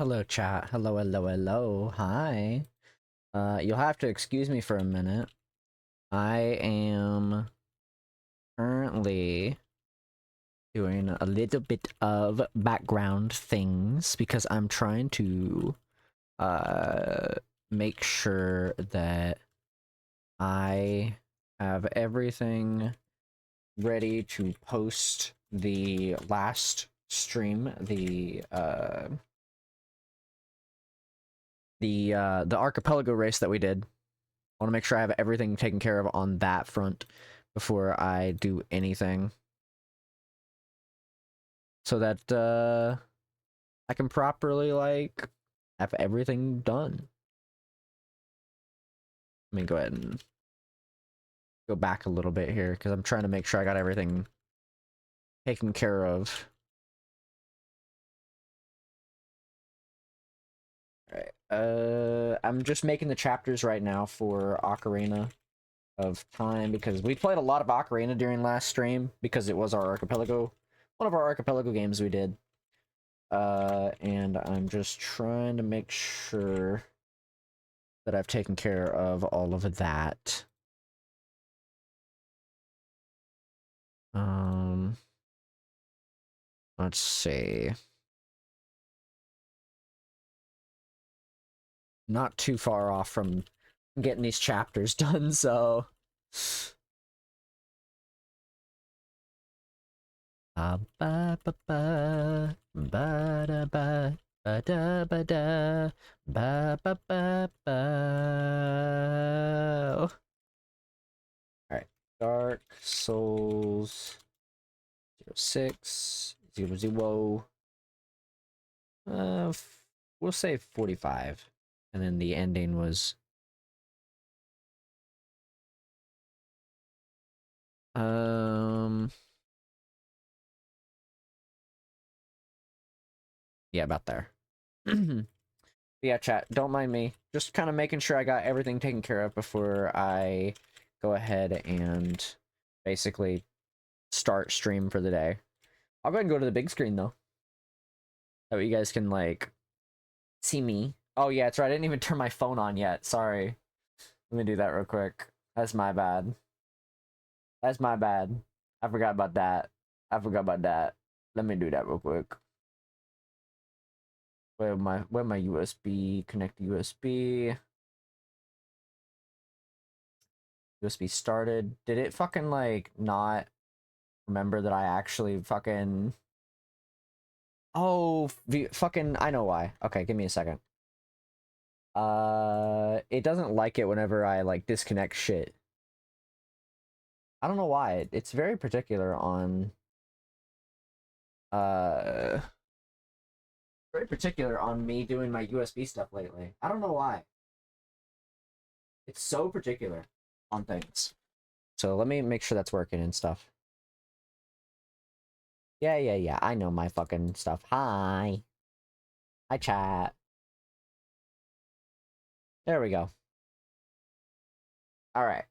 Hello, chat. Hello, hello, hello. Hi. You'll have to excuse me for a minute. I am currently doing a little bit of background things because I'm trying to make sure that I have everything ready to post the last stream, the archipelago race that we did. I want to make sure I have everything taken care of on that front before I do anything, so that I can properly like have everything done. Let me go ahead and go back a little bit here because I'm trying to make sure I got everything taken care of. Alright. I'm just making the chapters right now for Ocarina of Time because we played a lot of Ocarina during last stream because it was our archipelago, one of our archipelago games we did. And I'm just trying to make sure that I've taken care of all of that. Let's see. Not too far off from getting these chapters done, so... Ba ba ba ba ba da ba ba da ba da ba ba ba ba. Alright. Dark Souls 06 00. We'll say 45. And then the ending was yeah, about there. Yeah, chat, don't mind me. Just kind of making sure I got everything taken care of before I go ahead and basically start stream for the day. I'll go ahead and go to the big screen though. That way you guys can like see me. Oh yeah, that's right. I didn't even turn my phone on yet. Sorry. Let me do that real quick. That's my bad. That's my bad. I forgot about that. I forgot about that. Let me do that real quick. Where my USB? Connect USB. USB started. Did it fucking like not remember that I actually fucking... Oh, fucking, I know why. Okay, give me a second. It doesn't like it whenever I like disconnect shit. I don't know why. It's very particular on very particular on me doing my USB stuff lately. I don't know why. It's so particular on things. So let me make sure that's working and stuff. Yeah. I know my fucking stuff. Hi. Hi, chat. There we go. All right.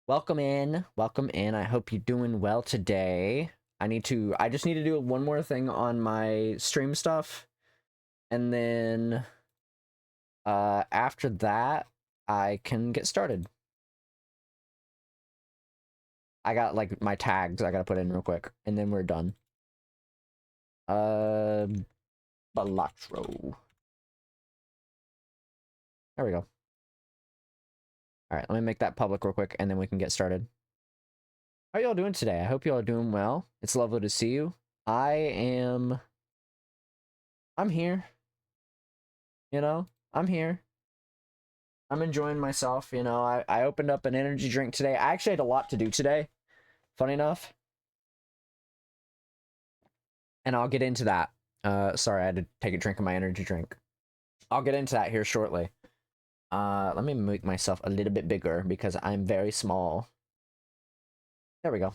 Welcome in. Welcome in. I hope you're doing well today. I just need to do one more thing on my stream stuff. And then after that, I can get started. I got like my tags I gotta put in real quick, and then we're done. Balatro. There we go. All right, let me make that public real quick, and then we can get started. How y'all doing today? I hope y'all are doing well. It's lovely to see you. I'm here. You know, I'm here. I'm enjoying myself. You know, I opened up an energy drink today. I actually had a lot to do today. Funny enough. And I'll get into that. Sorry, I had to take a drink of my energy drink. I'll get into that here shortly. Let me make myself a little bit bigger because I'm very small. There we go.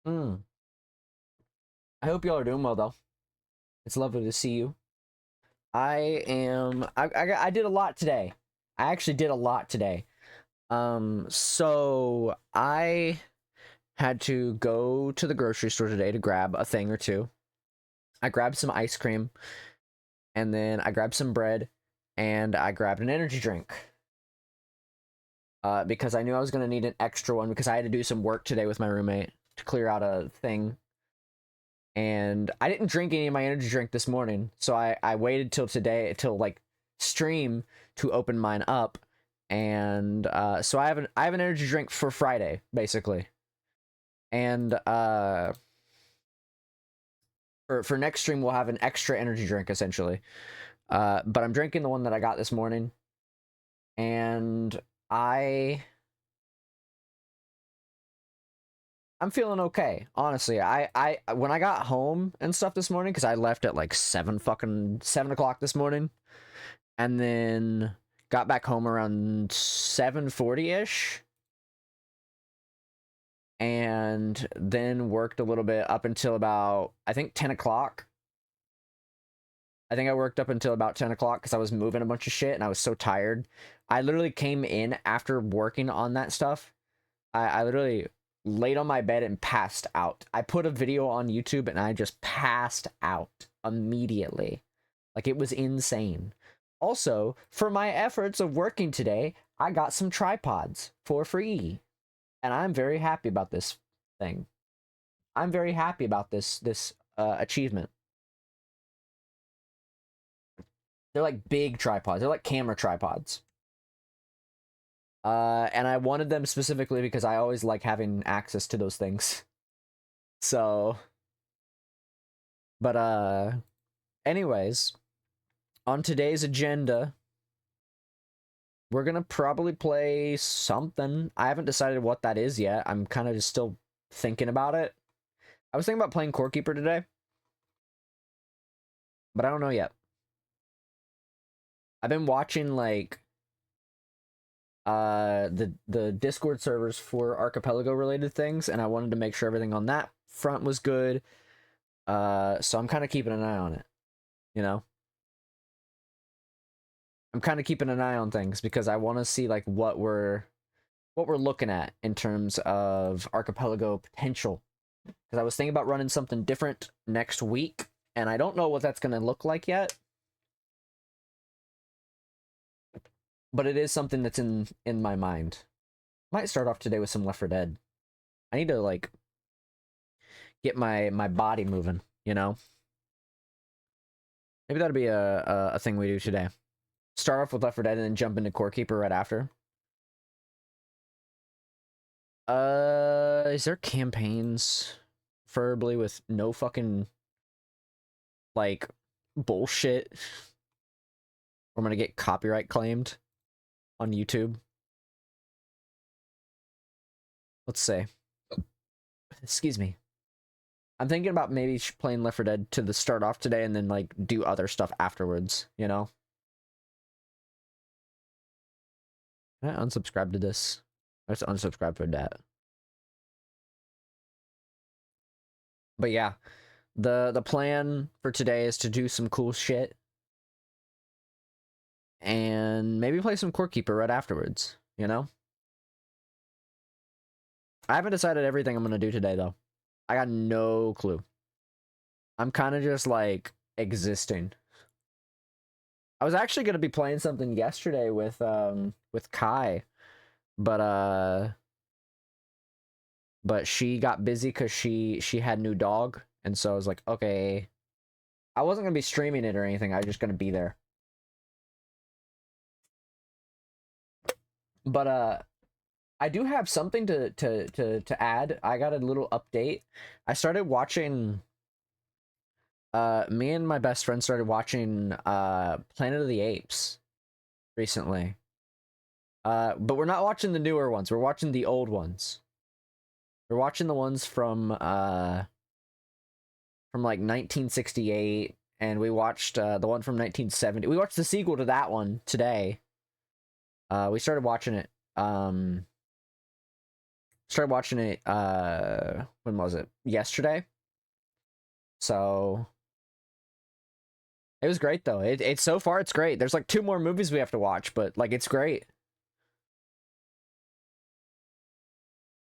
I hope y'all are doing well though. It's lovely to see you. I did a lot today. I actually did a lot today. So I had to go to the grocery store today to grab a thing or two. I grabbed some ice cream, and then I grabbed some bread, and I grabbed an energy drink. Because I knew I was going to need an extra one because I had to do some work today with my roommate to clear out a thing. And I didn't drink any of my energy drink this morning, so I waited till today, till like stream, to open mine up. And so I have an energy drink for Friday, basically. And for next stream we'll have an extra energy drink essentially. But I'm drinking the one that I got this morning, and I'm feeling okay, honestly. I when I got home and stuff this morning, because I left at like 7 o'clock this morning, and then got back home around 7:40ish, and then worked a little bit up until about, I think, 10 o'clock. I think I worked up until about 10 o'clock because I was moving a bunch of shit and I was so tired. I literally came in after working on that stuff. I literally laid on my bed and passed out. I put a video on YouTube and I just passed out immediately. Like, it was insane. Also, for my efforts of working today, I got some tripods for free. And I'm very happy about this thing. I'm very happy about this achievement. They're like big tripods. They're like camera tripods. And I wanted them specifically because I always like having access to those things. So, but anyways, on today's agenda, we're gonna probably play something. I haven't decided what that is yet. I'm kind of just still thinking about it. I was thinking about playing Core Keeper today, but I don't know yet. I've been watching like the Discord servers for Archipelago related things, and I wanted to make sure everything on that front was good. So I'm kind of keeping an eye on it, you know? I'm kind of keeping an eye on things because I want to see like what we're looking at in terms of Archipelago potential. Because I was thinking about running something different next week, and I don't know what that's going to look like yet. But it is something that's in my mind. Might start off today with some Left 4 Dead. I need to like get my body moving, you know? Maybe that'll be a thing we do today. Start off with Left 4 Dead and then jump into Core Keeper right after. Is there campaigns preferably with no fucking like bullshit? I'm gonna get copyright claimed on YouTube. Let's say. Excuse me. I'm thinking about maybe playing Left 4 Dead to the start off today and then like do other stuff afterwards, you know? Can I unsubscribe to this? I have to unsubscribe for that. But yeah, the plan for today is to do some cool shit and maybe play some Core Keeper right afterwards, you know? I haven't decided everything I'm gonna do today though. I got no clue. I'm kind of just like existing. I was actually gonna be playing something yesterday with Kai, but she got busy because she had new dog, and so I was like, okay. I wasn't gonna be streaming it or anything. I was just gonna be there. But I do have something to add. I got a little update. I started watching. Me and my best friend started watching Planet of the Apes recently. But we're not watching the newer ones. We're watching the old ones. We're watching the ones from like 1968, and we watched the one from 1970. We watched the sequel to that one today. We started watching it. Started watching it. When was it? Yesterday. So it was great though. It's so far it's great. There's like 2 more movies we have to watch, but like it's great.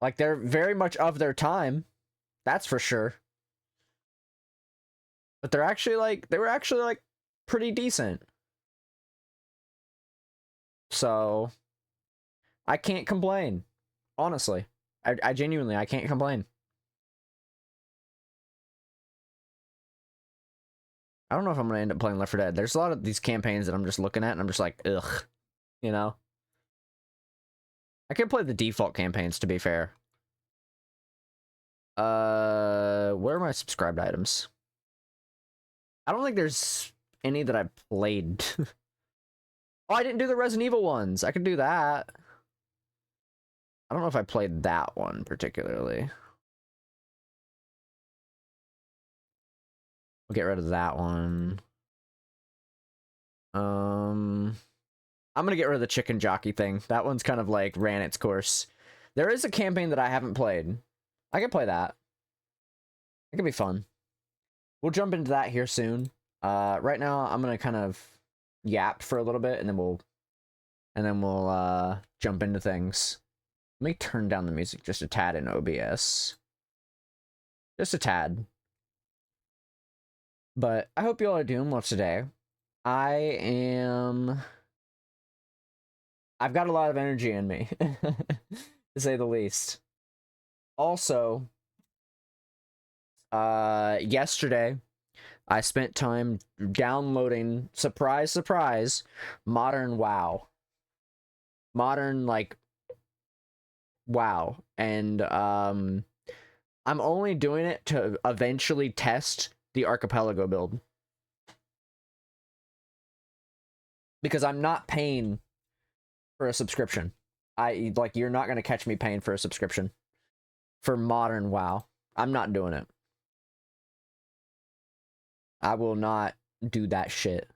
Like they're very much of their time. That's for sure. But they're actually like, they were actually like pretty decent. So I can't complain. Honestly. I genuinely, I can't complain. I don't know if I'm gonna end up playing Left 4 Dead. There's a lot of these campaigns that I'm just looking at and I'm just like, ugh. You know? I could play the default campaigns, to be fair. Where are my subscribed items? I don't think there's any that I played. Oh, I didn't do the Resident Evil ones. I could do that. I don't know if I played that one particularly. We'll get rid of that one. I'm gonna get rid of the chicken jockey thing. That one's kind of like ran its course. There is a campaign that I haven't played. I can play that. It could be fun. We'll jump into that here soon. Right now I'm gonna kind of yap for a little bit and then we'll jump into things. Let me turn down the music just a tad in OBS. Just a tad. But I hope you all are doing well today. I've got a lot of energy in me, to say the least. Also, yesterday, I spent time downloading, surprise, surprise, Modern WoW. Modern, like, WoW. And, I'm only doing it to eventually test the Archipelago build. Because I'm not paying for a subscription. You're not going to catch me paying for a subscription for Modern WoW. I'm not doing it. I will not do that shit.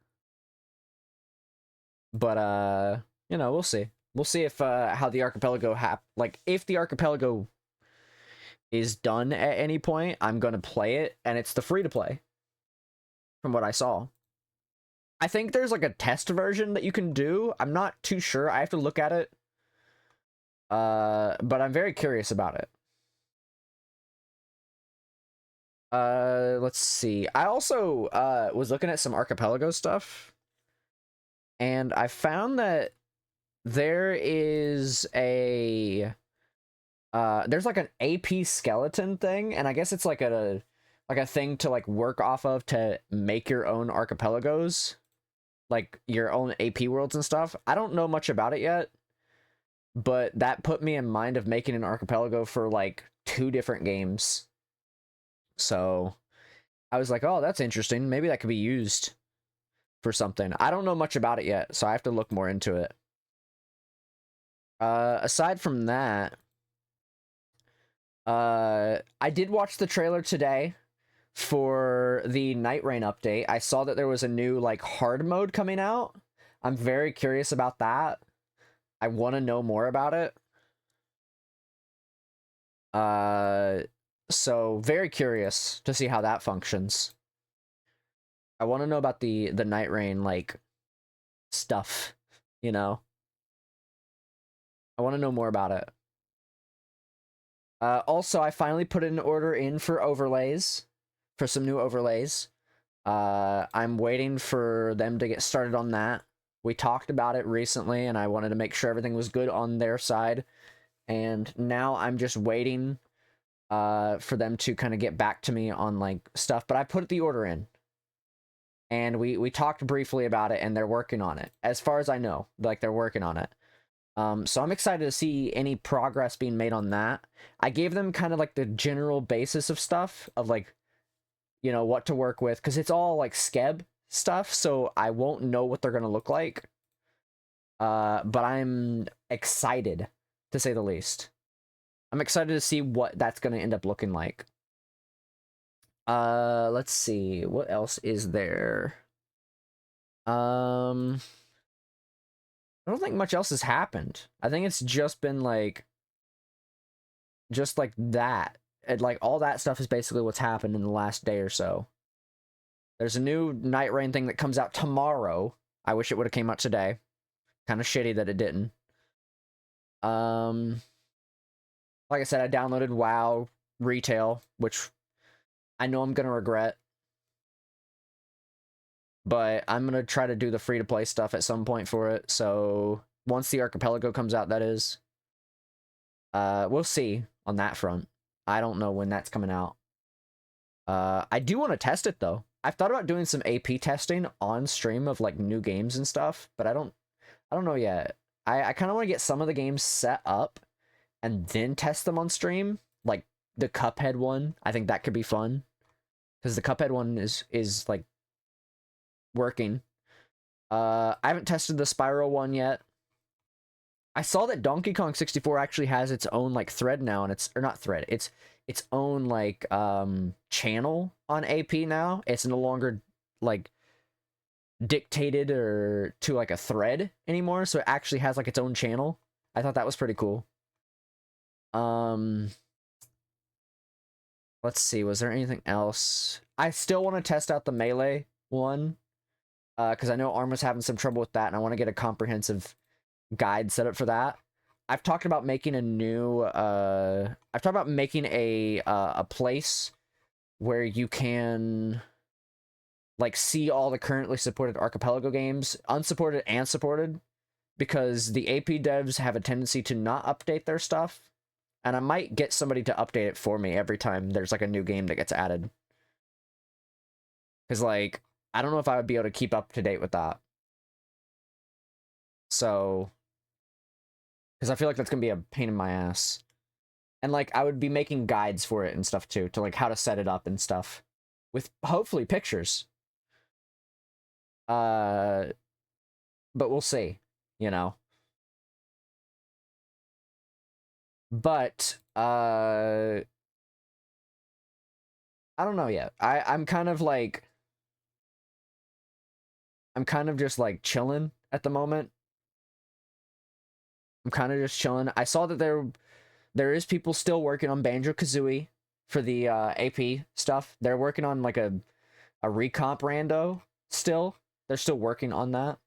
But, you know, we'll see. We'll see if, how the Archipelago if the Archipelago is done at any point, I'm going to play it, and it's the free-to-play, from what I saw. I think there's, like, a test version that you can do. I'm not too sure. I have to look at it. But I'm very curious about it. Let's see. I also, was looking at some Archipelago stuff, and I found that there is there's like an AP skeleton thing, and I guess it's like a thing to like work off of to make your own archipelagos, like your own AP worlds and stuff. I don't know much about it yet, but that put me in mind of making an archipelago for like 2 different games. So I was like, oh, that's interesting. Maybe that could be used for something. I don't know much about it yet, so I have to look more into it. Aside from that, I did watch the trailer today for the Night Rain update. I saw that there was a new like hard mode coming out. I'm very curious about that. I want to know more about it. So very curious to see how that functions. I want to know about the Night Rain like stuff, you know. I want to know more about it. Also, I finally put an order in for overlays, for some new overlays. I'm waiting for them to get started on that. We talked about it recently, and I wanted to make sure everything was good on their side. And now I'm just waiting for them to kind of get back to me on like stuff. But I put the order in, and we talked briefly about it, and they're working on it. As far as I know, like they're working on it. So I'm excited to see any progress being made on that. I gave them kind of like the general basis of stuff of like, you know, what to work with, because it's all like skeb stuff, so I won't know what they're gonna look like. But I'm excited, to say the least. I'm excited to see what that's gonna end up looking like. Let's see, what else is there? I don't think much else has happened. I think it's just been like, just like that. And like all that stuff is basically what's happened in the last day or so. There's a new Night Rain thing that comes out tomorrow. I wish it would have came out today. Kind of shitty that it didn't. Like I said, I downloaded WoW Retail, which I know I'm gonna regret. but I'm gonna try to do the free-to-play stuff at some point for it. So once the Archipelago comes out, that is. We'll see on that front. I don't know when that's coming out. I do want to test it though. I've thought about doing some AP testing on stream of like new games and stuff, but I don't know yet. I kind of want to get some of the games set up and then test them on stream. Like the Cuphead one, I think that could be fun because the Cuphead one is like working. I haven't tested the Spyro one yet. I saw that Donkey Kong 64 actually has its own like thread now, and it's or not thread. It's its own like channel on AP now. It's no longer like dictated or to like a thread anymore, so it actually has like its own channel. I thought that was pretty cool. Let's see, was there anything else? I still want to test out the Melee one because I know Arm was having some trouble with that, and I want to get a comprehensive guide set up for that. I've talked about making a new I've talked about making a place where you can like see all the currently supported Archipelago games, unsupported and supported, because the AP devs have a tendency to not update their stuff, and I might get somebody to update it for me every time there's like a new game that gets added. Because like I don't know if I would be able to keep up to date with that. So because I feel like that's gonna be a pain in my ass. And like I would be making guides for it and stuff too, to like how to set it up and stuff. With hopefully pictures. But we'll see, you know. But I don't know yet. I'm kind of like I'm kind of just like chilling at the moment. I'm kind of just chilling. I saw that there is people still working on Banjo-Kazooie for the AP stuff. They're working on like a recomp rando still. They're still working on that.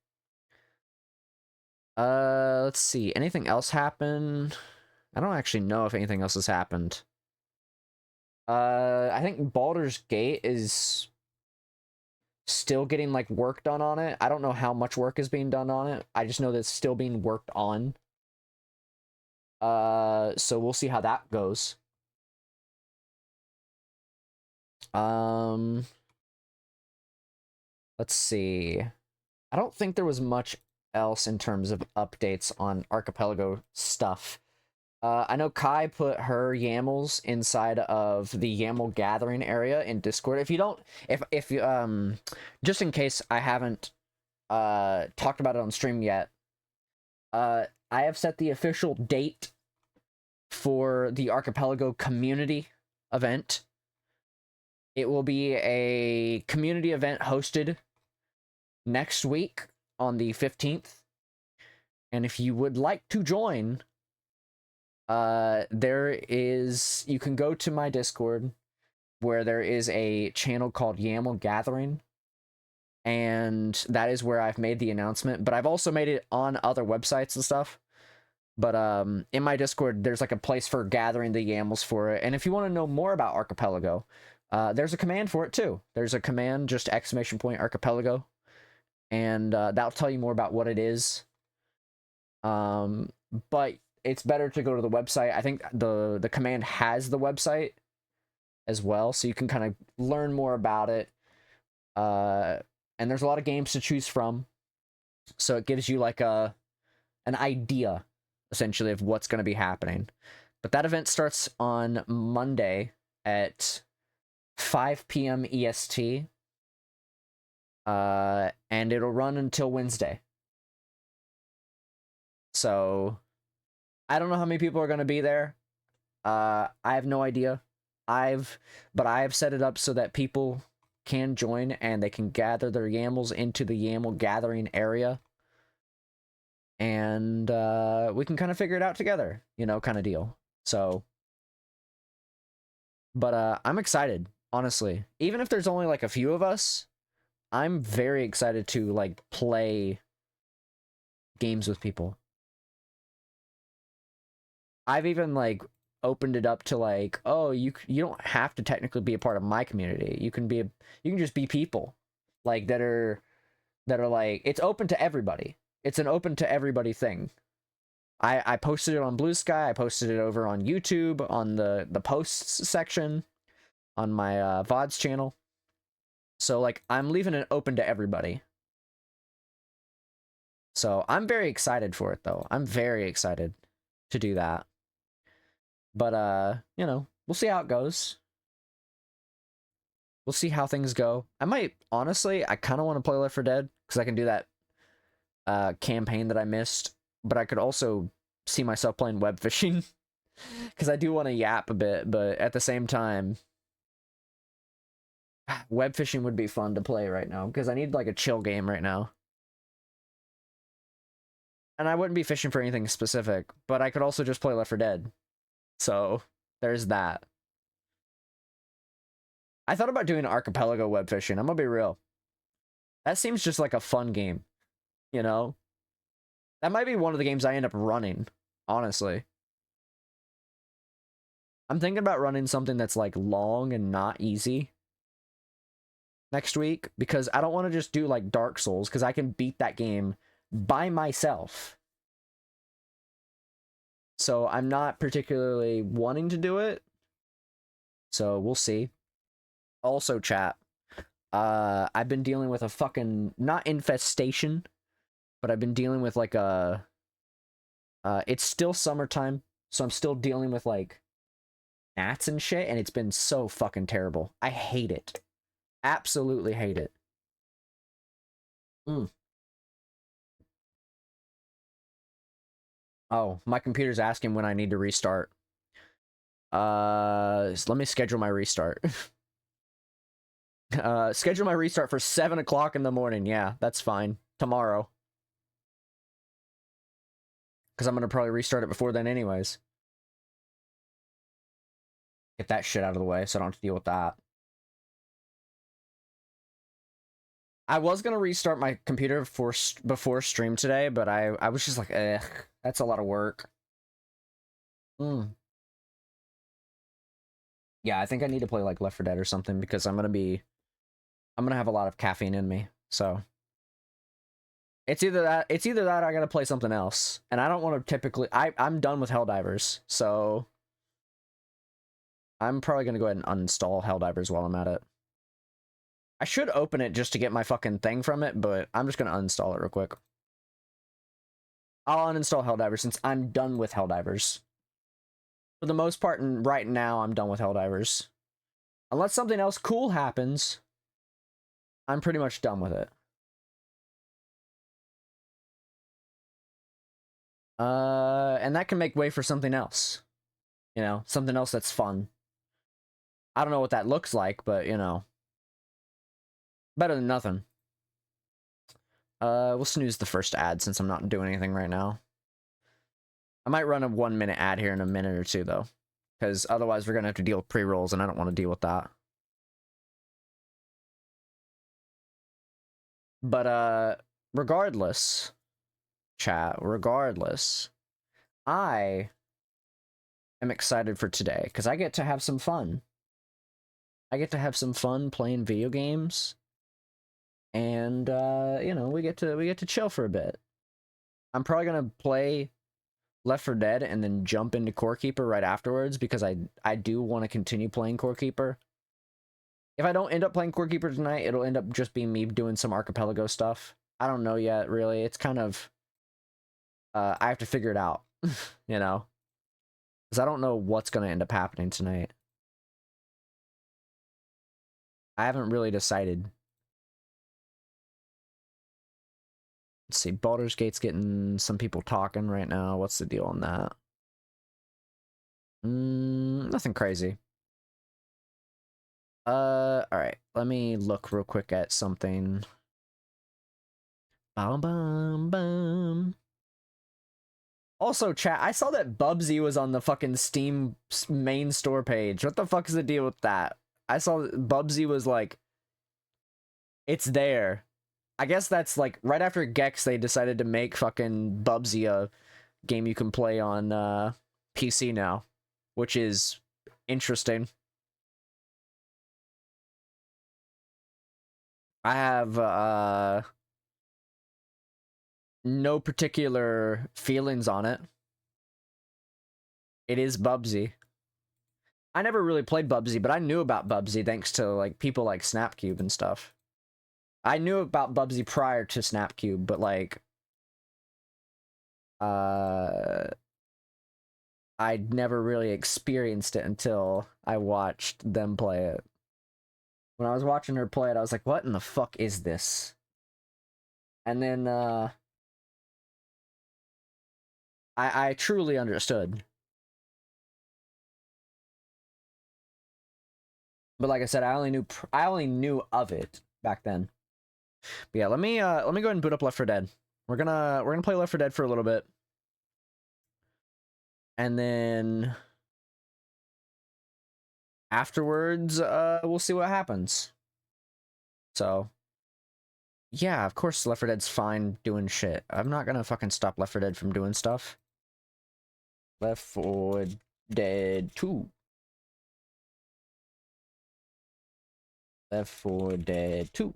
Let's see. Anything else happen? I don't actually know if anything else has happened. I think Baldur's Gate is still getting like work done on it. I don't know how much work is being done on it. I just know that it's still being worked on. So we'll see how that goes. Let's see. I don't think there was much else in terms of updates on Archipelago stuff. I know Kai put her YAMLs inside of the YAML gathering area in Discord. If you don't, if you just in case I haven't talked about it on stream yet, I have set the official date for the Archipelago community event. It will be a community event hosted next week on the 15th. And if you would like to join, you can go to my Discord where there is a channel called YAML Gathering, and that is where I've made the announcement, but I've also made it on other websites and stuff. But in my Discord, there's like a place for gathering the YAMLs for it. And if you want to know more about Archipelago, there's a command for it too. There's a command, just !Archipelago, and that'll tell you more about what it is. But it's better to go to the website. I think the command has the website as well, so you can kind of learn more about it. And there's a lot of games to choose from, so it gives you like an idea essentially of what's going to be happening. But that event starts on Monday at 5 p.m. EST, and it'll run until Wednesday. So I don't know how many people are going to be there. I have no idea. But I've set it up so that people can join and they can gather their YAMLs into the YAML gathering area. And we can kind of figure it out together, you know, kind of deal. So, but I'm excited, honestly. Even if there's only like a few of us, I'm very excited to like play games with people. I've even like opened it up to like, oh, you don't have to technically be a part of my community. You can just be people like that are that are like, it's open to everybody. It's an open to everybody thing. I posted it on Blue Sky. I posted it over on YouTube on the posts section on my VODs channel. So like I'm leaving it open to everybody. So I'm very excited for it though. I'm very excited to do that. But you know, we'll see how it goes. We'll see how things go. I might honestly, I kind of want to play Left 4 Dead because I can do that campaign that I missed, but I could also see myself playing web fishing because I do want to yap a bit, but at the same time, web fishing would be fun to play right now because I need like a chill game right now. And I wouldn't be fishing for anything specific, but I could also just play Left 4 Dead. So there's that. I thought about doing archipelago web fishing. I'm gonna be real. That seems just like a fun game, you know? That might be one of the games I end up running, honestly. I'm thinking about running something that's like long and not easy next week because I don't want to just do like Dark Souls because I can beat that game by myself. So I'm not particularly wanting to do it. So we'll see. Also, chat. I've been dealing with a fucking not infestation, but I've been dealing with like a it's still summertime, so I'm still dealing with like gnats and shit, and it's been so fucking terrible. I hate it. Absolutely hate it. Oh, my computer's asking when I need to restart. So let me schedule my restart. Schedule my restart for 7 o'clock in the morning. Yeah, that's fine. Tomorrow. Because I'm going to probably restart it before then anyways. Get that shit out of the way so I don't have to deal with that. I was going to restart my computer before stream today, but I was just like, ugh, that's a lot of work. Yeah, I think I need to play like Left 4 Dead or something because I'm going to have a lot of caffeine in me. So it's either that or I got to play something else. And I don't want to typically I'm done with Helldivers. So I'm probably going to go ahead and uninstall Helldivers while I'm at it. I should open it just to get my fucking thing from it, but I'm just going to uninstall it real quick. I'll uninstall Helldivers since I'm done with Helldivers. For the most part, and right now, I'm done with Helldivers. Unless something else cool happens, I'm pretty much done with it. And that can make way for something else. You know, something else that's fun. I don't know what that looks like, but, you know. Better than nothing. We'll snooze the first ad since I'm not doing anything right now. I might run a 1-minute ad here in a minute or two, though. Because otherwise we're going to have to deal with pre-rolls, and I don't want to deal with that. But, regardless, chat, regardless, I am excited for today, because I get to have some fun. I get to have some fun playing video games, and, you know, we get to chill for a bit. I'm probably going to play Left 4 Dead and then jump into Core Keeper right afterwards because I do want to continue playing Core Keeper. If I don't end up playing Core Keeper tonight, it'll end up just being me doing some archipelago stuff. I don't know yet, really. It's kind of I have to figure it out, you know, because I don't know what's going to end up happening tonight. I haven't really decided. Let's see, Baldur's Gate's getting some people talking right now. What's the deal on that? Nothing crazy. Alright. Let me look real quick at something. Bum, bum, bum. Also, chat, I saw that Bubsy was on the fucking Steam main store page. What the fuck is the deal with that? I saw Bubsy was like, it's there. I guess that's like, right after Gex, they decided to make fucking Bubsy a game you can play on PC now, which is interesting. I have No particular feelings on it. It is Bubsy. I never really played Bubsy, but I knew about Bubsy thanks to like people like Snapcube and stuff. I knew about Bubsy prior to Snapcube, but like I'd never really experienced it until I watched them play it. When I was watching her play it, I was like, what in the fuck is this? And then I truly understood. But like I said, I only knew of it back then. But yeah, let me go ahead and boot up Left 4 Dead. We're gonna play Left 4 Dead for a little bit. And then afterwards, we'll see what happens. So yeah, of course Left 4 Dead's fine doing shit. I'm not gonna fucking stop Left 4 Dead from doing stuff. Left 4 Dead 2. Left 4 Dead 2.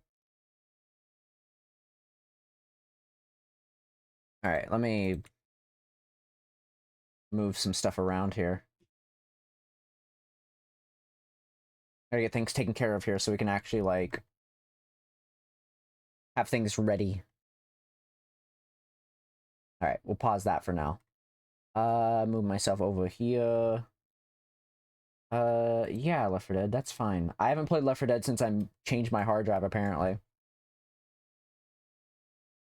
Alright, let me move some stuff around here. Gotta get things taken care of here so we can actually, like, have things ready. Alright, we'll pause that for now. Move myself over here. Yeah, Left 4 Dead, that's fine. I haven't played Left 4 Dead since I changed my hard drive, apparently.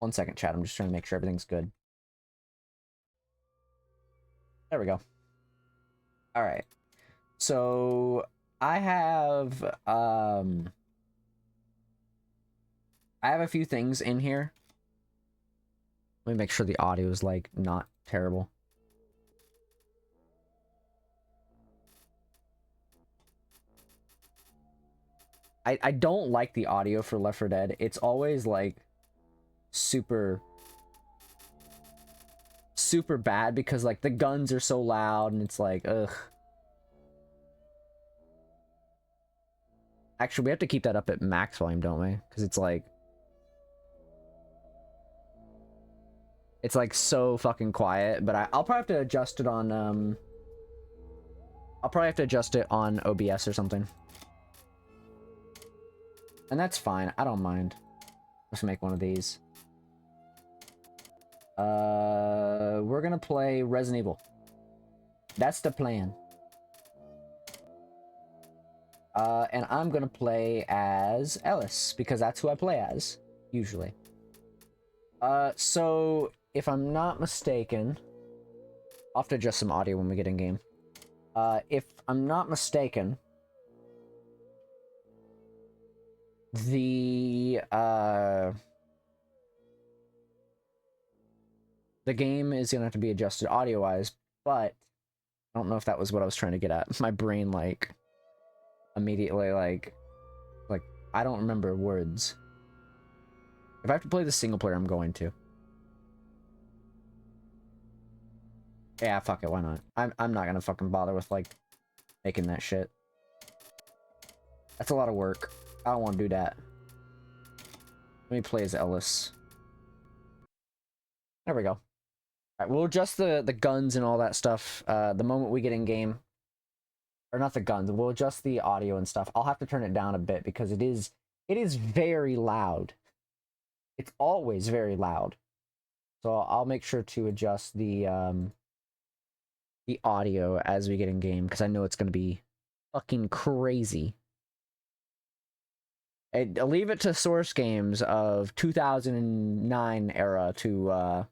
1 second, chat, I'm just trying to make sure everything's good. There we go. Alright. So, I have a few things in here. Let me make sure the audio is, like, not terrible. I don't like the audio for Left 4 Dead. It's always, like, super bad because, like, the guns are so loud and it's like, ugh. Actually, we have to keep that up at max volume, don't we? Because it's like so fucking quiet, but I'll probably have to adjust it on I'll probably have to adjust it on OBS or something. And that's fine. I don't mind. Let's make one of these. We're gonna play Resident Evil. That's the plan. And I'm gonna play as Ellis because that's who I play as usually. So if I'm not mistaken, I'll have to adjust some audio when we get in game. If I'm not mistaken, the game is gonna have to be adjusted audio-wise, but I don't know if that was what I was trying to get at. My brain, like, immediately, like, I don't remember words. If I have to play the single player, I'm going to. Yeah, fuck it, why not? I'm not gonna fucking bother with, like, making that shit. That's a lot of work. I don't want to do that. Let me play as Ellis. There we go. Alright, we'll adjust the guns and all that stuff the moment we get in game. Or not the guns, we'll adjust the audio and stuff. I'll have to turn it down a bit because it is very loud. It's always very loud. So I'll make sure to adjust the audio as we get in game because I know it's going to be fucking crazy. I'll leave it to Source Games of 2009 era to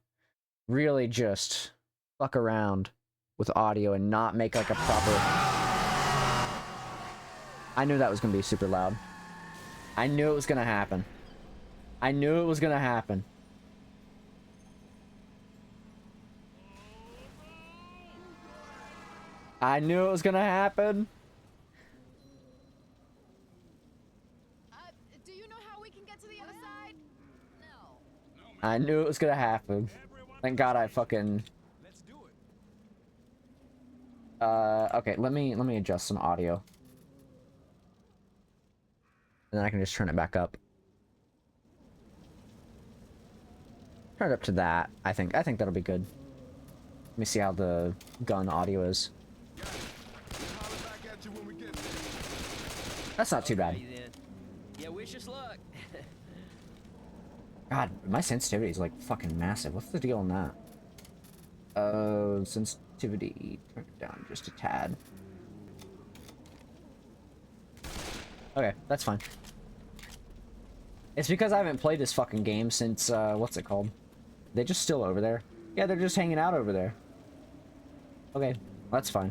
really just fuck around with audio and not make like a proper... I knew that was going to be super loud. I knew it was going to happen. I knew it was going to happen. I knew it was going to happen. Do you know how we can get to the other side? No. I knew it was going to happen. Thank God I fucking... Let's do it. Okay, let me adjust some audio. And then I can just turn it back up. Turn it up to that. I think that'll be good. Let me see how the gun audio is. That's not too bad. Yeah, wish us luck. God, my sensitivity is like fucking massive. What's the deal on that? Sensitivity. Turn it down just a tad. Okay, that's fine. It's because I haven't played this fucking game since, what's it called? They're just still over there. Yeah, they're just hanging out over there. Okay, that's fine.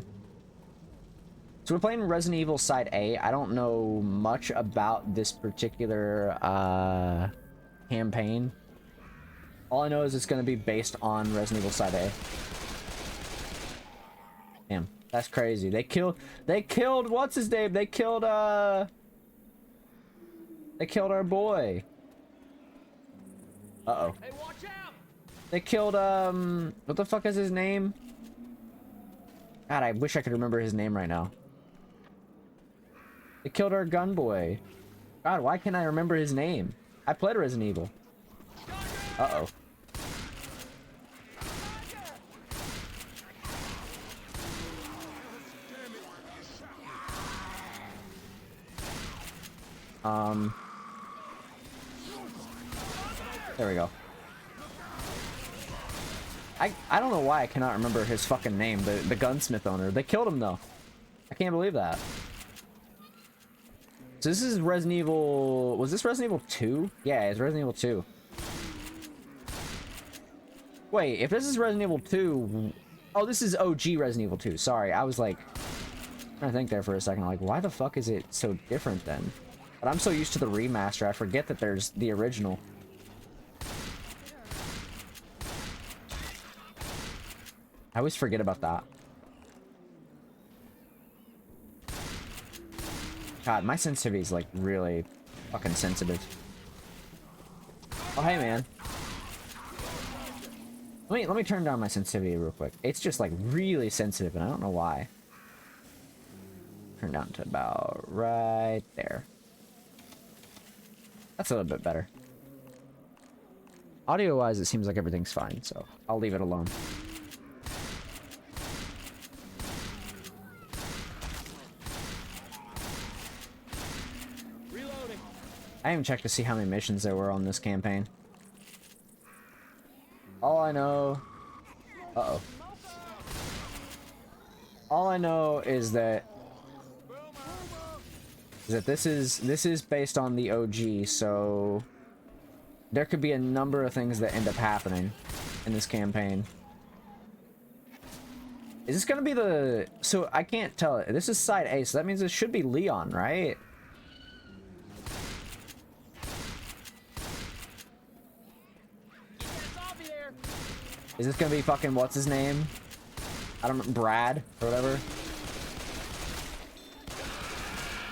So we're playing Resident Evil Side A. I don't know much about this particular, campaign. All I know is it's going to be based on Resident Evil Side A. Damn, that's crazy. They killed, what's his name? They killed our boy. Uh-oh. Hey, watch out! They killed, what the fuck is his name? God, I wish I could remember his name right now. They killed our gun boy. God, why can't I remember his name? I played Resident Evil. Uh-oh. There we go. I don't know why I cannot remember his fucking name, the gunsmith owner. They killed him though. I can't believe that. So this is Resident Evil, was this Resident Evil 2? Yeah, it's Resident Evil 2. Wait, if this is Resident Evil 2, oh, this is OG Resident Evil 2. Sorry, I was like trying to think there for a second, like why the fuck is it so different then? But I'm so used to the remaster, I forget that there's the original. I always forget about that. God, my sensitivity is like really fucking sensitive. Oh, hey, man. Let me turn down my sensitivity real quick. It's just like really sensitive, and I don't know why. Turn down to about right there. That's a little bit better. Audio-wise, it seems like everything's fine, so I'll leave it alone. I haven't checked to see how many missions there were on this campaign. All I know... Uh-oh. All I know is that... this is based on the OG, so... there could be a number of things that end up happening in this campaign. Is this gonna be the... so, I can't tell it. This is Side A, so that means it should be Leon, right? Is this gonna be fucking what's his name? I don't know, Brad or whatever.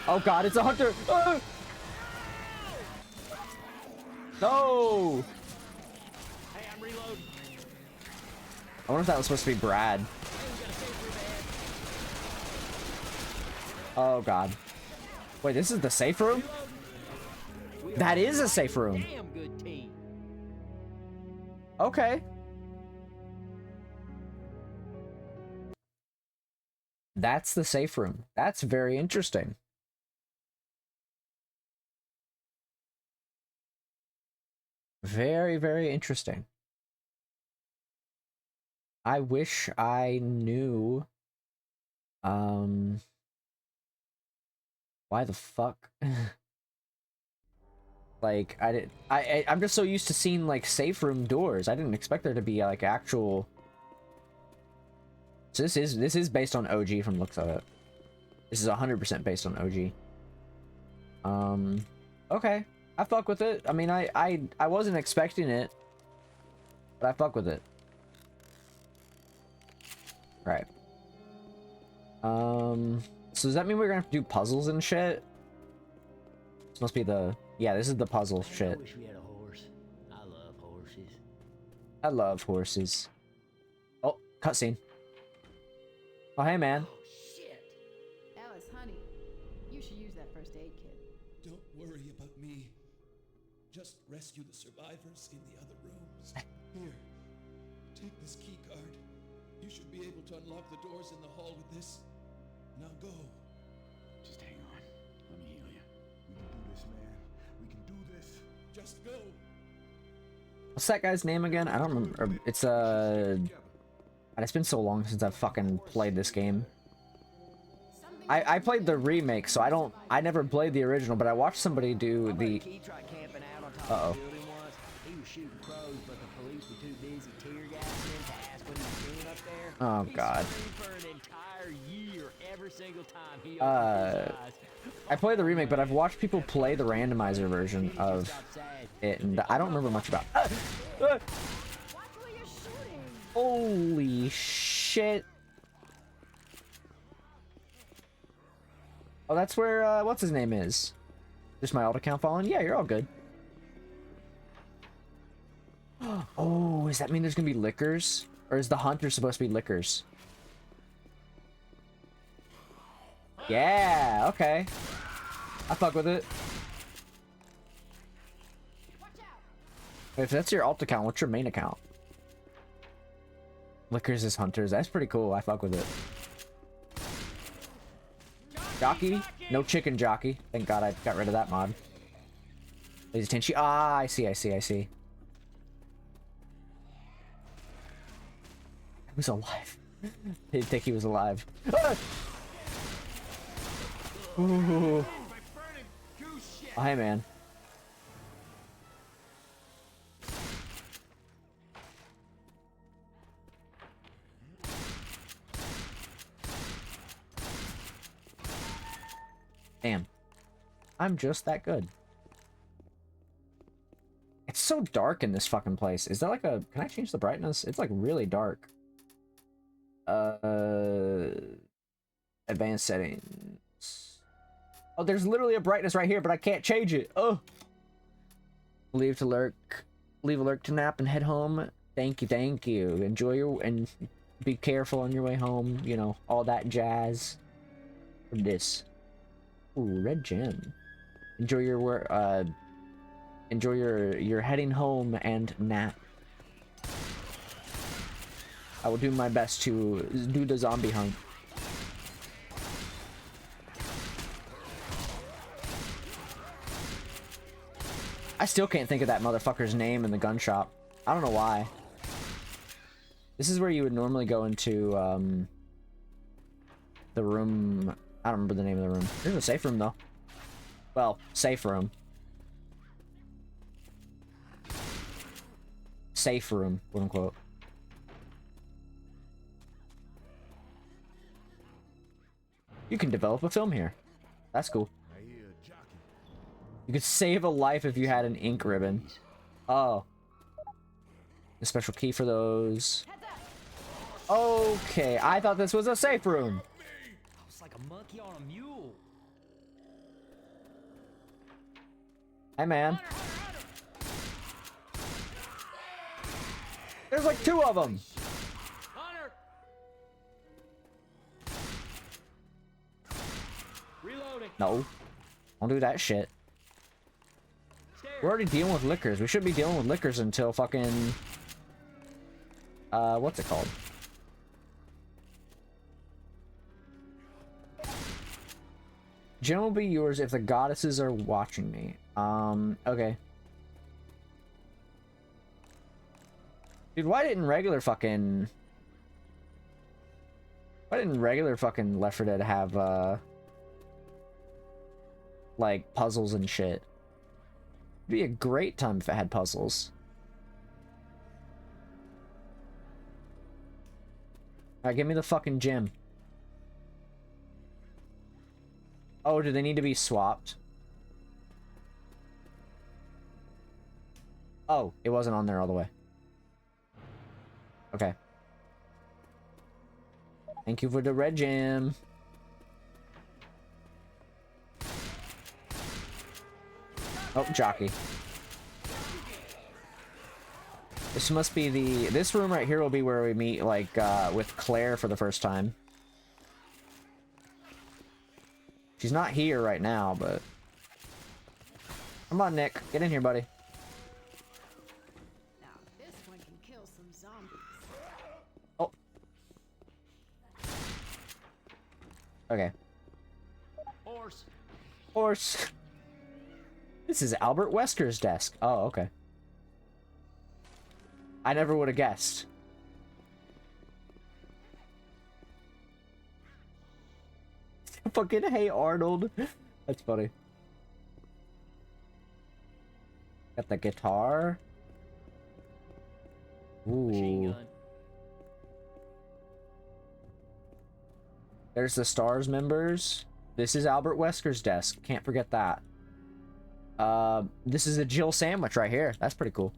Oh god, it's a hunter! Ah! No! Hey, I'm reloading. I wonder if that was supposed to be Brad. Oh god. Wait, this is the safe room? That is a safe room. Damn good team. Okay. That's the safe room. That's very interesting. Very, very interesting. I wish I knew, why the fuck? Like, I'm just so used to seeing, like, safe room doors. I didn't expect there to be, like, actual... So this is based on OG from the looks of it. This is 100% based on OG. Okay. I fuck with it. I mean, I wasn't expecting it, but I fuck with it. Right. So does that mean we're gonna have to do puzzles and shit? This must be the... yeah, this is the puzzle shit. I wish we had a horse. I love horses. I love horses. Oh, cutscene. Oh, hey, man. Oh shit. Alice, honey, you should use that first aid kit. Don't worry about me. just rescue the survivors in the other rooms. Here, take this key card. You should be able to unlock the doors in the hall with this. Now go. Just hang on. Let me heal you. We can do this, man. We can do this. Just go. What's that guy's name again? I don't remember. It's God, it's been so long since I've fucking played this game. I played the remake, so I never played the original, but I watched somebody do the... Uh-oh. He was shooting crows, but the police were too busy tear gassing him to ask what he was doing up there. Oh, God. He screamed for an entire year every single time he opened his eyes. I played the remake, but I've watched people play the randomizer version of it, and I don't remember much about it. Watch where you're shooting. Holy shit. Oh, that's where, what's his name is? Just my alt account falling? Yeah, you're all good. Oh, does that mean there's gonna be lickers? Or is the hunter supposed to be lickers? Yeah, okay. I fuck with it. Watch out. If that's your alt account, what's your main account? Lickers is hunters. That's pretty cool. I fuck with it. Jockey? No chicken jockey. Thank God I got rid of that mod. Lazy Tenchi. Ah, I see. He was alive. Didn't think he was alive. Ah! Ooh. Oh, hey, man. Damn. I'm just that good. It's so dark in this fucking place. Is that like a... Can I change the brightness? It's like really dark. Advanced settings. Oh, there's literally a brightness right here, but I can't change it. Oh. Leave a lurk to nap and head home. Thank you. Enjoy your... And be careful on your way home. You know, all that jazz. For this. Ooh, red gem. Enjoy your work. Enjoy your heading home and nap. I will do my best to do the zombie hunt. I still can't think of that motherfucker's name in the gun shop. I don't know why. This is where you would normally go into the room. I don't remember the name of the room. There's a safe room, though. Well, safe room. Safe room, quote unquote. You can develop a film here. That's cool. You could save a life if you had an ink ribbon. Oh. A special key for those. Okay, I thought this was a safe room. Like a monkey on a mule. Hey, man. There's like 2 of them. Hunter! Reloading. No. Don't do that shit. We're already dealing with lickers. We shouldn't be dealing with lickers until fucking... what's it called? Gem will be yours if the goddesses are watching me. Okay. Dude, why didn't regular fucking Left 4 Dead have, like, puzzles and shit? It'd be a great time if it had puzzles. Alright, give me the fucking gem. Oh, do they need to be swapped? Oh, it wasn't on there all the way. Okay. Thank you for the red gem. Oh, jockey. This must be the... This room right here will be where we meet, like, with Claire for the first time. She's not here right now, but... Come on, Nick. Get in here, buddy. kill some zombies. Oh. Okay. Horse. Horse. This is Albert Wesker's desk. Oh, okay. I never would have guessed. Fucking hey Arnold. That's funny. Got the guitar. Machine Ooh. gun. There's the Stars members. This is Albert Wesker's desk. Can't forget that. This is a Jill sandwich right here. That's pretty cool.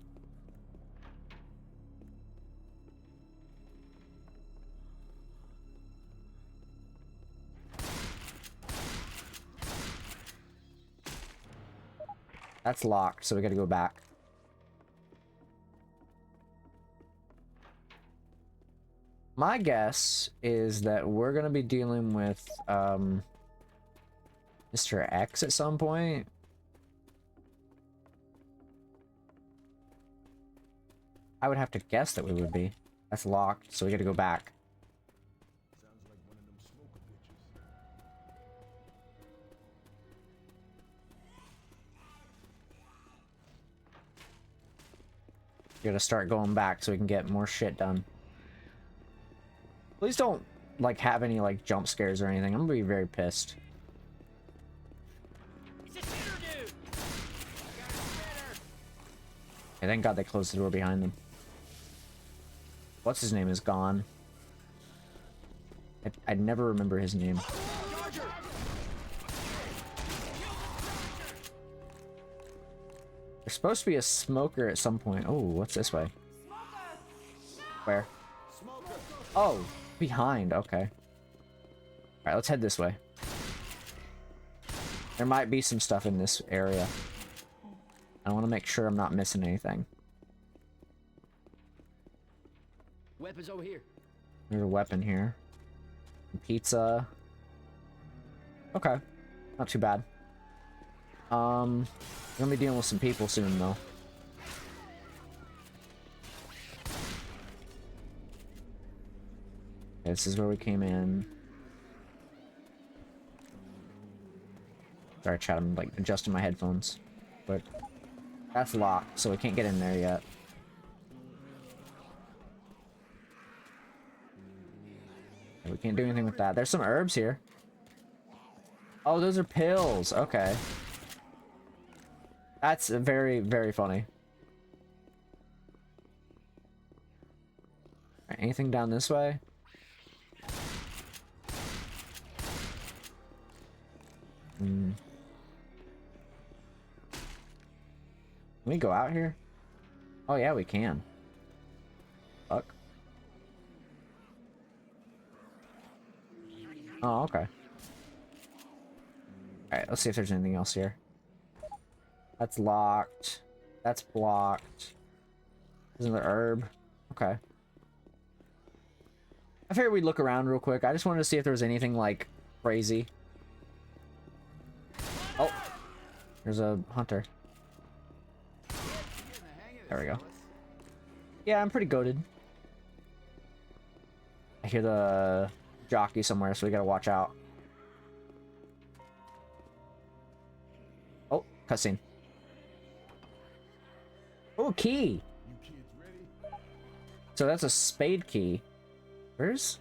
That's locked, so we gotta go back. My guess is that we're gonna be dealing with, Mr. X at some point. I would have to guess that we would be. That's locked, so we gotta go back. Sounds like one of them smoker bitches. Gotta start going back so we can get more shit done. Please don't, like, have any, like, jump scares or anything. I'm gonna be very pissed. It's a shooter, dude. I got a spitter. And thank God they closed the door behind them. What's his name is gone. I never remember his name. Charger. There's supposed to be a smoker at some point. Oh, what's this way? Where? Smoker. Oh, behind. Okay. Alright, let's head this way. There might be some stuff in this area. I want to make sure I'm not missing anything. Weapons over here. There's a weapon here. Pizza. Okay. Not too bad. We're gonna be dealing with some people soon, though. Okay, this is where we came in. Sorry, chat, I'm, like, adjusting my headphones. But that's locked, so we can't get in there yet. We can't do anything with that. There's some herbs here. Oh, those are pills. Okay. That's very, very funny. Alright, anything down this way? Hmm. Can we go out here? Oh yeah, we can. Fuck. Oh, okay. Alright, let's see if there's anything else here. That's locked. That's blocked. There's another herb. Okay. I figured we'd look around real quick. I just wanted to see if there was anything, like, crazy. Oh! There's a hunter. There we go. Yeah, I'm pretty goated. I hear the jockey somewhere, so we gotta watch out. Oh, cutscene. Oh, key! You kids ready? So that's a spade key. Where is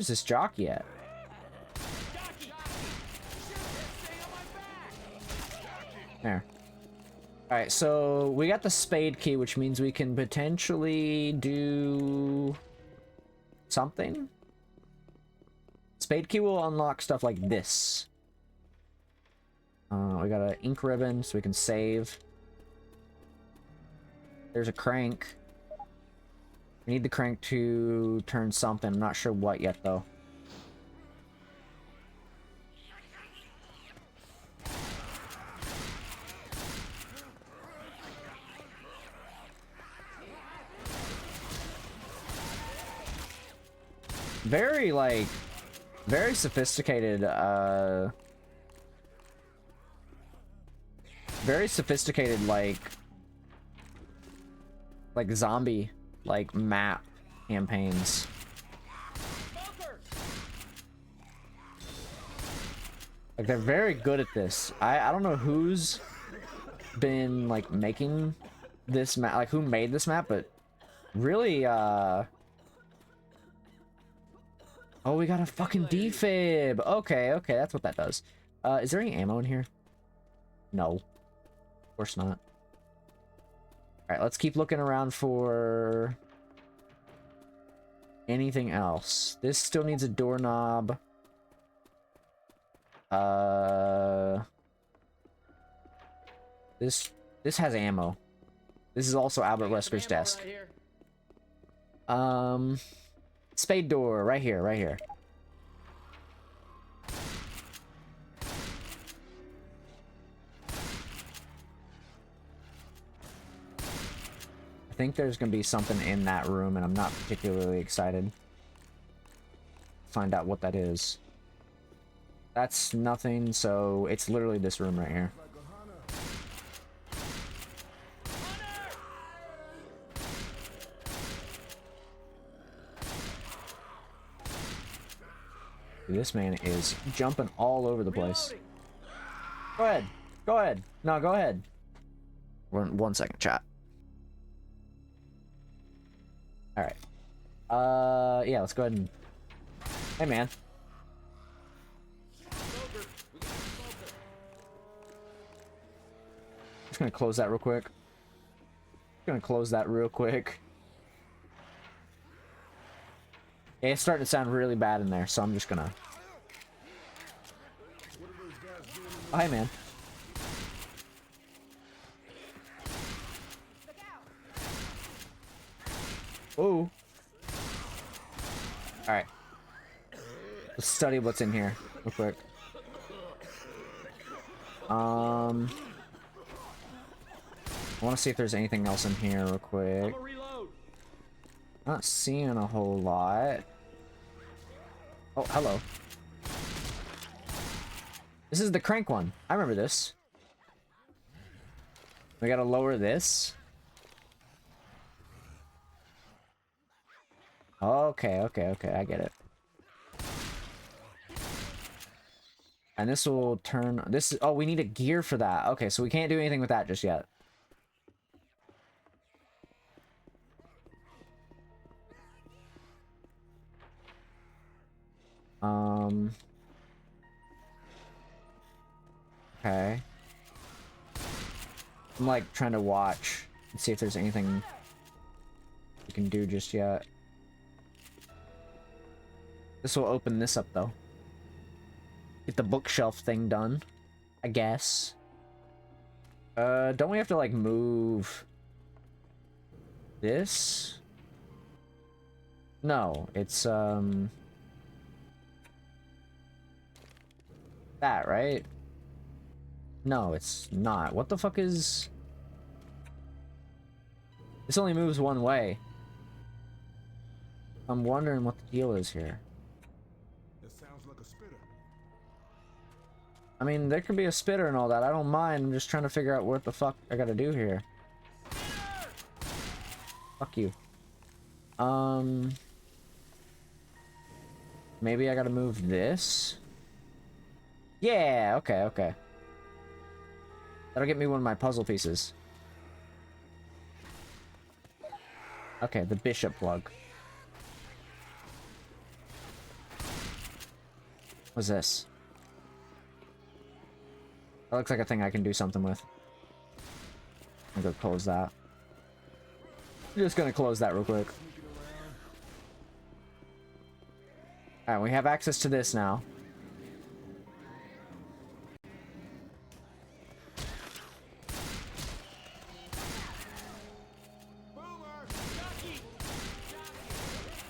this jockey at? There. Alright, so we got the spade key, which means we can potentially do something. Spade key will unlock stuff like this. We got an ink ribbon so we can save. There's a crank. We need the crank to turn something. I'm not sure what yet, though. Very, like, very sophisticated, very sophisticated, like, like zombie like map campaigns. Like they're very good at this. I don't know who's been like making this map, like who made this map, but really oh, we got a fucking defib. Okay, okay, that's what that does. Is there any ammo in here? No. Of course not. Alright, let's keep looking around for anything else. This still needs a doorknob. This has ammo. This is also Albert Wesker's desk. Spade door, right here, right here. I think there's gonna be something in that room, and I'm not particularly excited to find out what that is. That's nothing, so it's literally this room right here. This man is jumping all over the place. Go ahead. Go ahead. No, go ahead. 1 second, chat. Alright. Yeah, let's go ahead and... Hey, man. Just gonna close that real quick. Yeah, it's starting to sound really bad in there, so I'm just gonna... Oh, hey, man. Ooh. Alright. Let's study what's in here real quick. I want to see if there's anything else in here real quick. Not seeing a whole lot. Oh, hello. This is the crank one. I remember this. We gotta lower this. Okay, okay, okay, I get it. And this will turn... This is... Oh, we need a gear for that. Okay, so we can't do anything with that just yet. Okay. I'm like trying to watch and see if there's anything we can do just yet. This will open this up though. Get the bookshelf thing done, I guess. Don't we have to like move this? No, it's that, right? No, it's not. What the fuck is... This only moves one way. I'm wondering what the deal is here. That sounds like a spitter. I mean, there could be a spitter and all that. I don't mind. I'm just trying to figure out what the fuck I gotta do here. Fuck you. Maybe I gotta move this? Yeah, okay, okay. That'll get me one of my puzzle pieces. Okay, the bishop plug. What's this? That looks like a thing I can do something with. I'm gonna close that. I'm just gonna close that real quick. Alright, we have access to this now.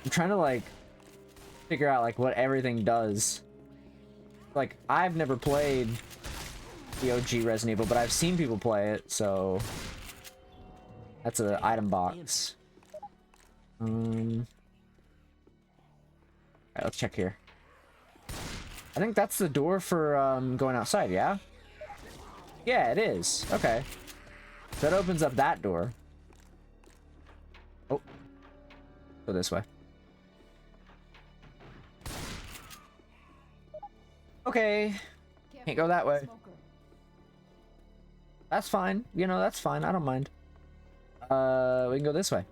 I'm trying to like figure out like what everything does. Like, I've never played the OG Resident Evil, but I've seen people play it, so that's an item box. Alright, let's check here. I think that's the door for going outside, yeah? Yeah, it is. Okay. That opens up that door. Go this way. Okay. Can't go that way. Smoker. That's fine. You know, that's fine. I don't mind. We can go this way.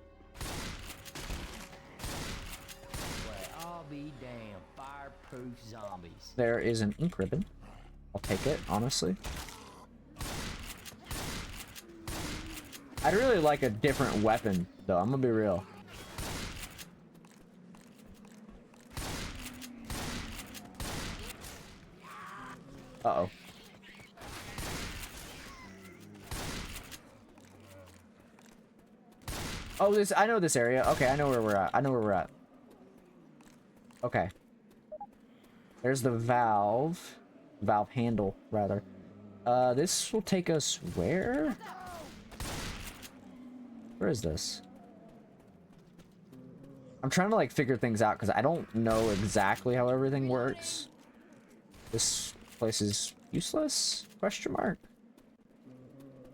Well, I'll be damn. Fireproof zombies. There is an ink ribbon. I'll take it, honestly. I'd really like a different weapon, though. I'm gonna be real. Uh-oh. Oh, this, I know this area. Okay, I know where we're at. I know where we're at. Okay. There's the valve. Valve handle, rather. This will take us where? Where is this? I'm trying to, like, figure things out, because I don't know exactly how everything works. This place is useless? Question mark.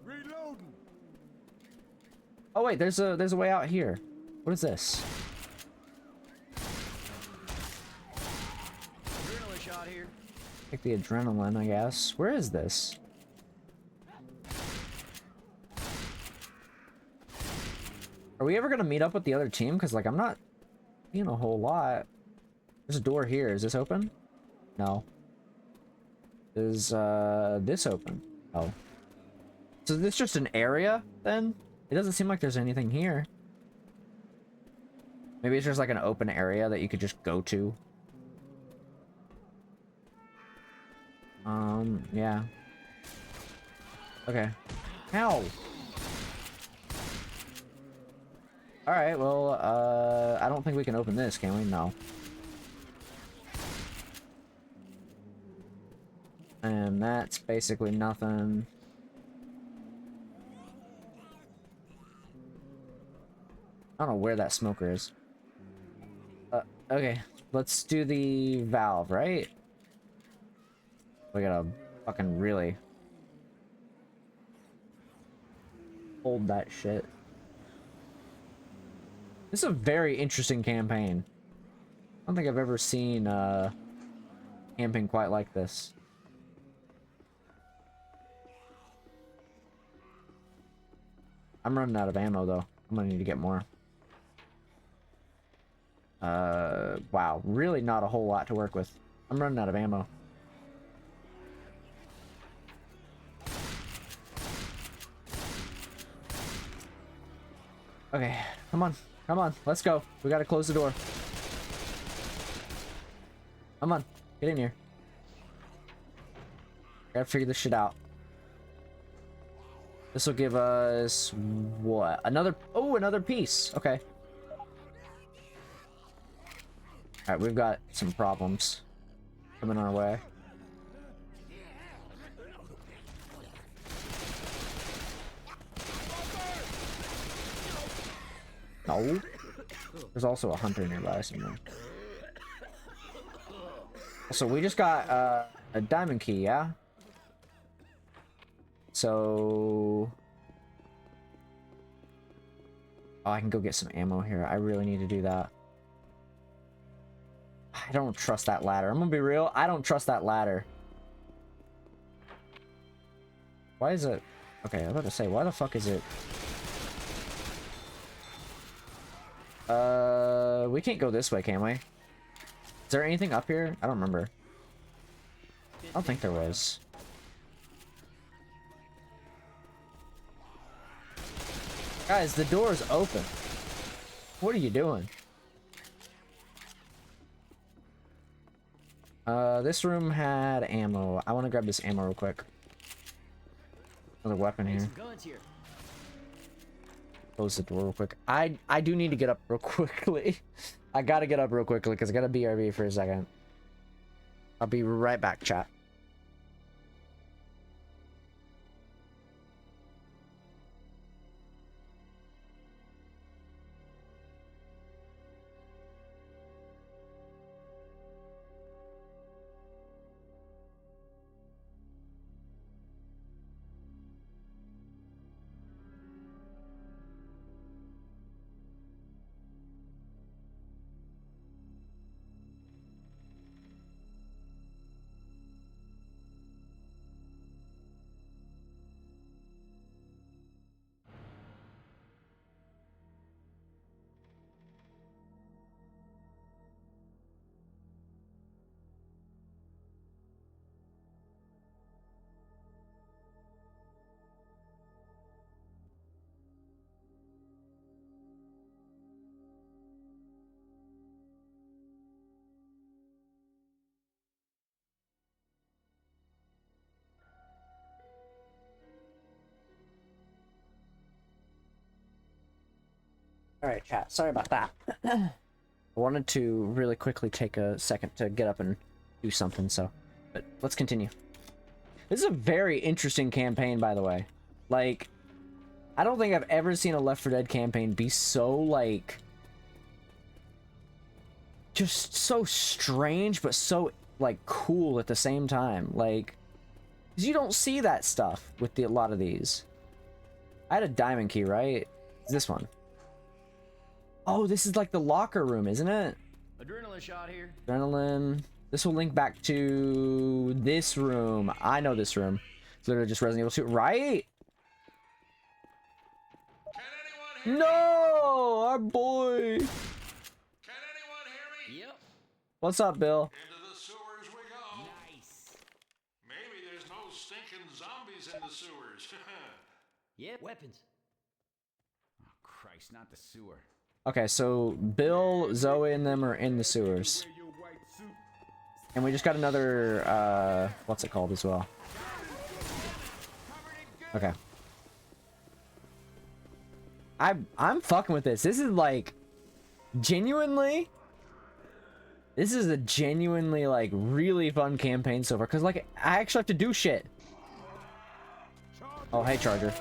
Reloading. Oh wait, there's a way out here. What is this? Adrenaline shot here. Take the adrenaline, I guess. Where is this? Are we ever gonna meet up with the other team? Because, like, I'm not seeing a whole lot. There's a door here. Is this open? No. Is this open? Oh. So this just an area then? It doesn't seem like there's anything here. Maybe it's just like an open area that you could just go to. Yeah. Okay. Ow! Alright, well, I don't think we can open this, can we? No. And that's basically nothing. I don't know where that smoker is. Okay, let's do the valve, right? We gotta fucking really hold that shit. This is a very interesting campaign. I don't think I've ever seen camping quite like this. I'm running out of ammo though. I'm gonna need to get more. Wow, really not a whole lot to work with. I'm running out of ammo. Okay, come on, come on, let's go. We gotta close the door. Come on, get in here. Gotta figure this shit out. This will give us what? Another, oh, another piece. Okay. All right, we've got some problems coming our way. No. There's also a hunter nearby somewhere. So we just got a diamond key, yeah? So... oh, I can go get some ammo here. I really need to do that. I don't trust that ladder. I'm gonna be real. I don't trust that ladder. Why is it... okay, I was about to say, why the fuck is it... we can't go this way, can we? Is there anything up here? I don't remember. I don't think there was. Guys, the door's open. What are you doing? This room had ammo. I want to grab this ammo real quick. Another weapon here. Some guns here. Close the door real quick. I do need to get up real quickly. I gotta get up real quickly because I gotta BRB for a second. I'll be right back, chat. Alright, chat. Sorry about that. I wanted to really quickly take a second to get up and do something, so... But let's continue. This is a very interesting campaign, by the way. Like, I don't think I've ever seen a Left 4 Dead campaign be so, like... just so strange, but so, like, cool at the same time. Like, 'cause you don't see that stuff with a lot of these. I had a diamond key, right? It's this one. Oh, this is like the locker room, isn't it? Adrenaline shot here. Adrenaline. This will link back to this room. I know this room. It's literally just Resident Evil 2, right? Can anyone hear me? No, our boy. Can anyone hear me? Yep. What's up, Bill? Into the sewers we go. Nice. Maybe there's no stinking zombies in the sewers. Yep. Weapons. Oh, Christ, not the sewer. Okay, so Bill, Zoe, and them are in the sewers. Wear your white suit. And we just got another, what's it called as well? Okay. I'm fucking with this. This is like, genuinely, this is a genuinely, like, really fun campaign so far. Because, like, I actually have to do shit. Oh, hey, Charger.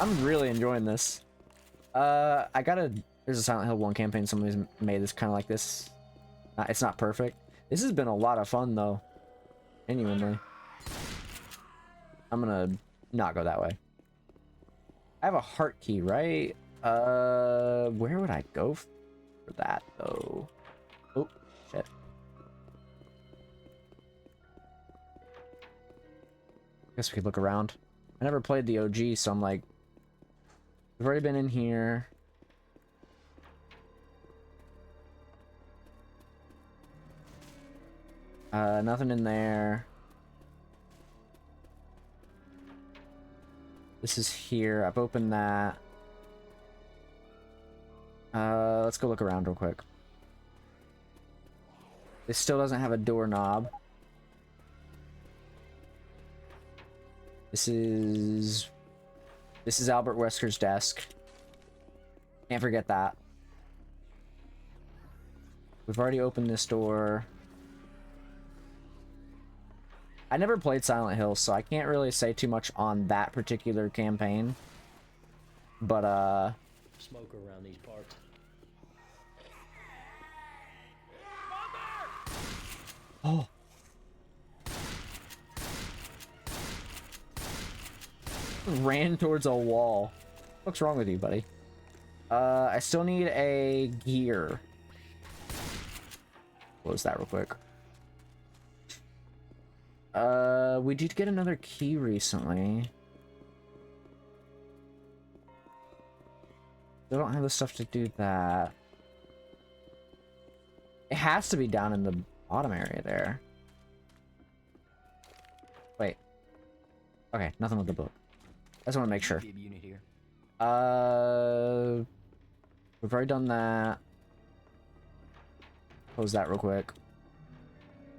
I'm really enjoying this. There's a Silent Hill 1 campaign somebody's made this kind of like this. It's not perfect. This has been a lot of fun, though. Genuinely. I'm gonna not go that way. I have a heart key, right? Where would I go for that, though? Oh, shit. Guess we could look around. I never played the OG, so I'm like... We've already been in here. Nothing in there. This is here. I've opened that. Let's go look around real quick. This still doesn't have a doorknob. This is Albert Wesker's desk. Can't forget that. We've already opened this door. I never played Silent Hill, so I can't really say too much on that particular campaign. But, Smoker around these parts. oh. Ran towards a wall. What's wrong with you, buddy? I still need a gear. Close that real quick. We did get another key recently. I don't have the stuff to do that. It has to be down in the bottom area there. Wait. Okay, nothing with the book. I just want to make sure. Unit here. We've already done that. Close that real quick.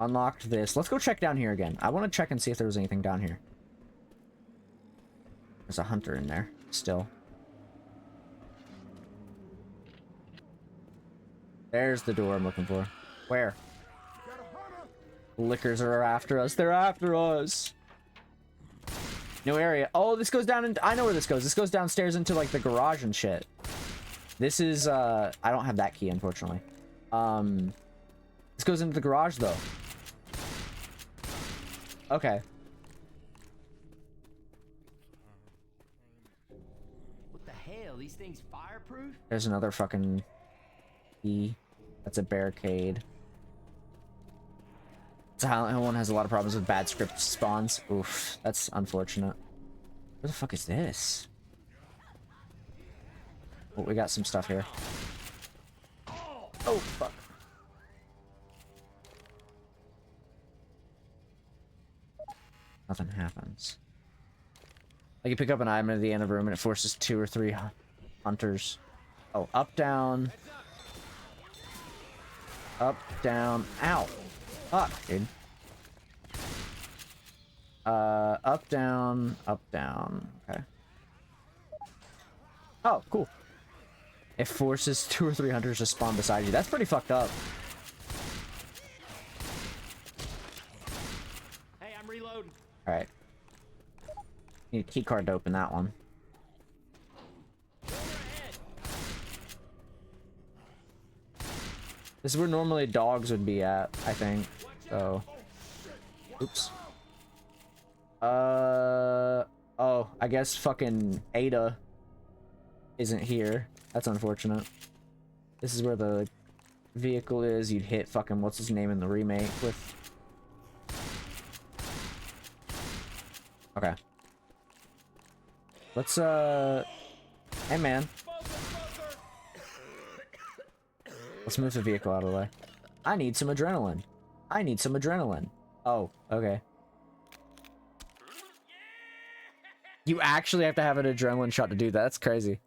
Unlocked this. Let's go check down here again. I want to check and see if there was anything down here. There's a hunter in there still. There's the door I'm looking for. Where? Lickers are after us. They're after us. New area. Oh, this goes down and I know where this goes. This goes downstairs into like the garage and shit. This is I don't have that key, unfortunately. This goes into the garage though. Okay. What the hell? These things fireproof? There's another fucking key. That's a barricade. Silent Hill 1 has a lot of problems with bad script spawns. Oof, that's unfortunate. Where the fuck is this? Oh, we got some stuff here. Oh, fuck. Nothing happens. Like you pick up an item at the end of the room and it forces 2 or 3 hunters. Oh, up, down. Up, down. Ow. Fuck, dude. Up, down, up, down. Okay. Oh, cool. It forces 2 or 3 hunters to spawn beside you. That's pretty fucked up. Hey, I'm reloading. Alright. Need a key card to open that one. This is where normally dogs would be at, I think. So. Oops. Oh, I guess fucking Ada isn't here. That's unfortunate. This is where the vehicle is. You'd hit fucking what's his name in the remake with. Okay. Let's hey man. Let's move the vehicle out of the way. I need some adrenaline. I need some adrenaline. Oh, okay. You actually have to have an adrenaline shot to do that. That's crazy.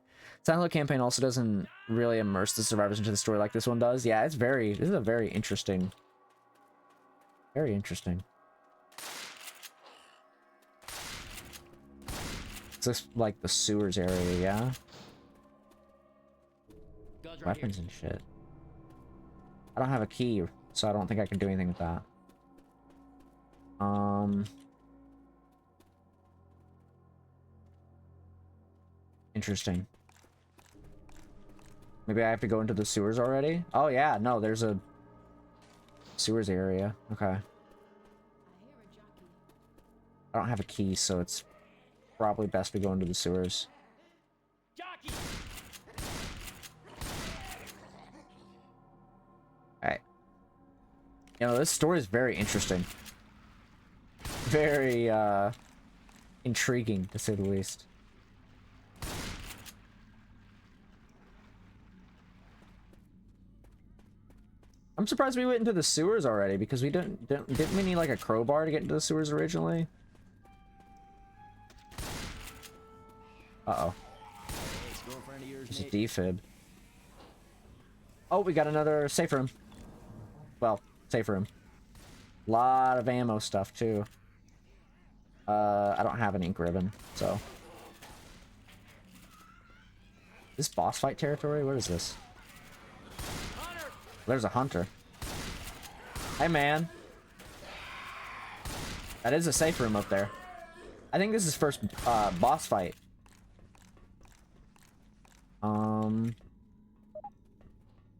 Silent Hill campaign also doesn't really immerse the survivors into the story like this one does. Yeah, it's very... This is a very interesting... Very interesting. It's just like the sewers area, yeah? Weapons and shit. I don't have a key, so I don't think I can do anything with that. Interesting. Maybe I have to go into the sewers already? Oh yeah, no, there's a sewers area. Okay. I don't have a key, so it's probably best to go into the sewers. Alright. You know, this story is very interesting. Very, intriguing, to say the least. I'm surprised we went into the sewers already, because we didn't we need, like, a crowbar to get into the sewers originally? Uh-oh. There's a defib. Oh, we got another safe room. Well, safe room. Lot of ammo stuff, too. I don't have an ink ribbon, so... This boss fight territory? What is this? There's a hunter. Hey, man. That is a safe room up there. I think this is first boss fight.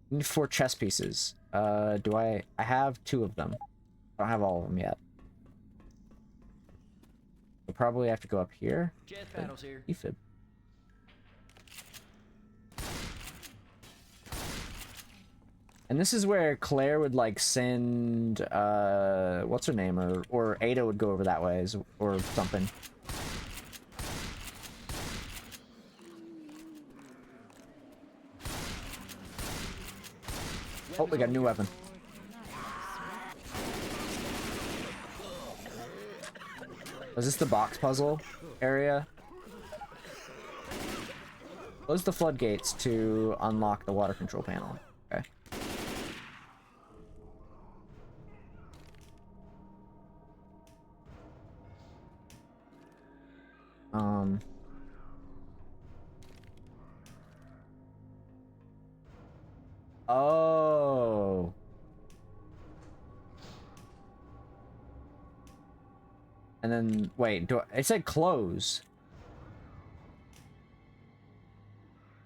Need 4 chess pieces. Do I have 2 of them. I don't have all of them yet. We'll probably have to go up here. Jet paddles here. Efib. And this is where Claire would like send what's her name, or Ada would go over that way, or something. Oh, we got a new weapon. Was this the box puzzle area? Close the floodgates to unlock the water control panel. Okay. Oh. And then, wait, it said close.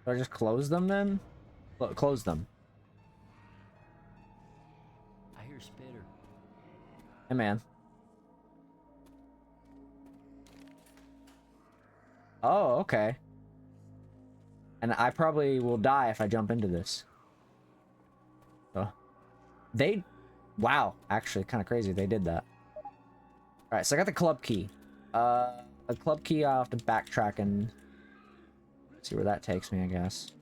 Do I just close them then? Close them. I hear Spitter. Hey, man. Oh, okay. And I probably will die if I jump into this. So, wow, actually, kind of crazy they did that. Alright, so I got the club key. A club key, I'll have to backtrack and see where that takes me, I guess.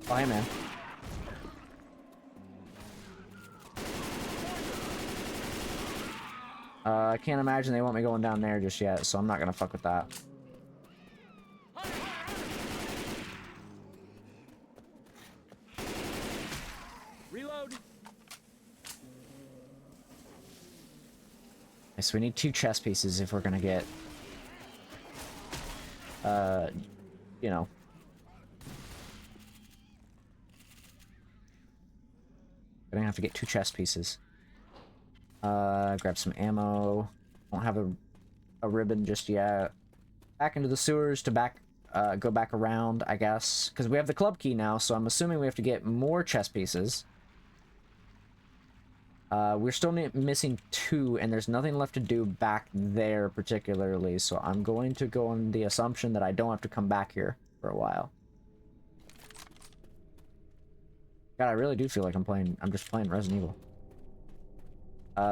Oh, hey, man. I can't imagine they want me going down there just yet, so I'm not gonna fuck with that. Reload. Okay, so we need 2 chess pieces if we're gonna get You know. Gonna have to get 2 chest pieces. Grab some ammo. Don't have a ribbon just yet. Back into the sewers to go back around, I guess. Because we have the club key now, so I'm assuming we have to get more chest pieces. We're still missing 2, and there's nothing left to do back there particularly, so I'm going to go on the assumption that I don't have to come back here for a while. God, I really do feel like I'm just playing Resident Evil.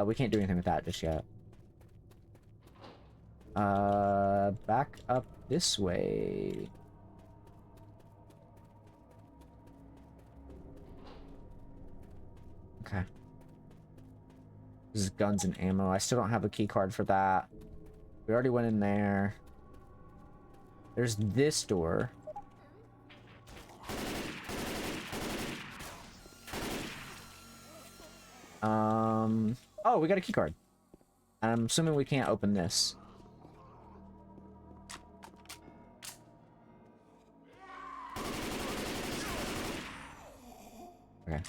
We can't do anything with that just yet. Back up this way. Okay. This is guns and ammo. I still don't have a key card for that. We already went in there. There's this door. Oh, we got a key card. I'm assuming we can't open this. Okay.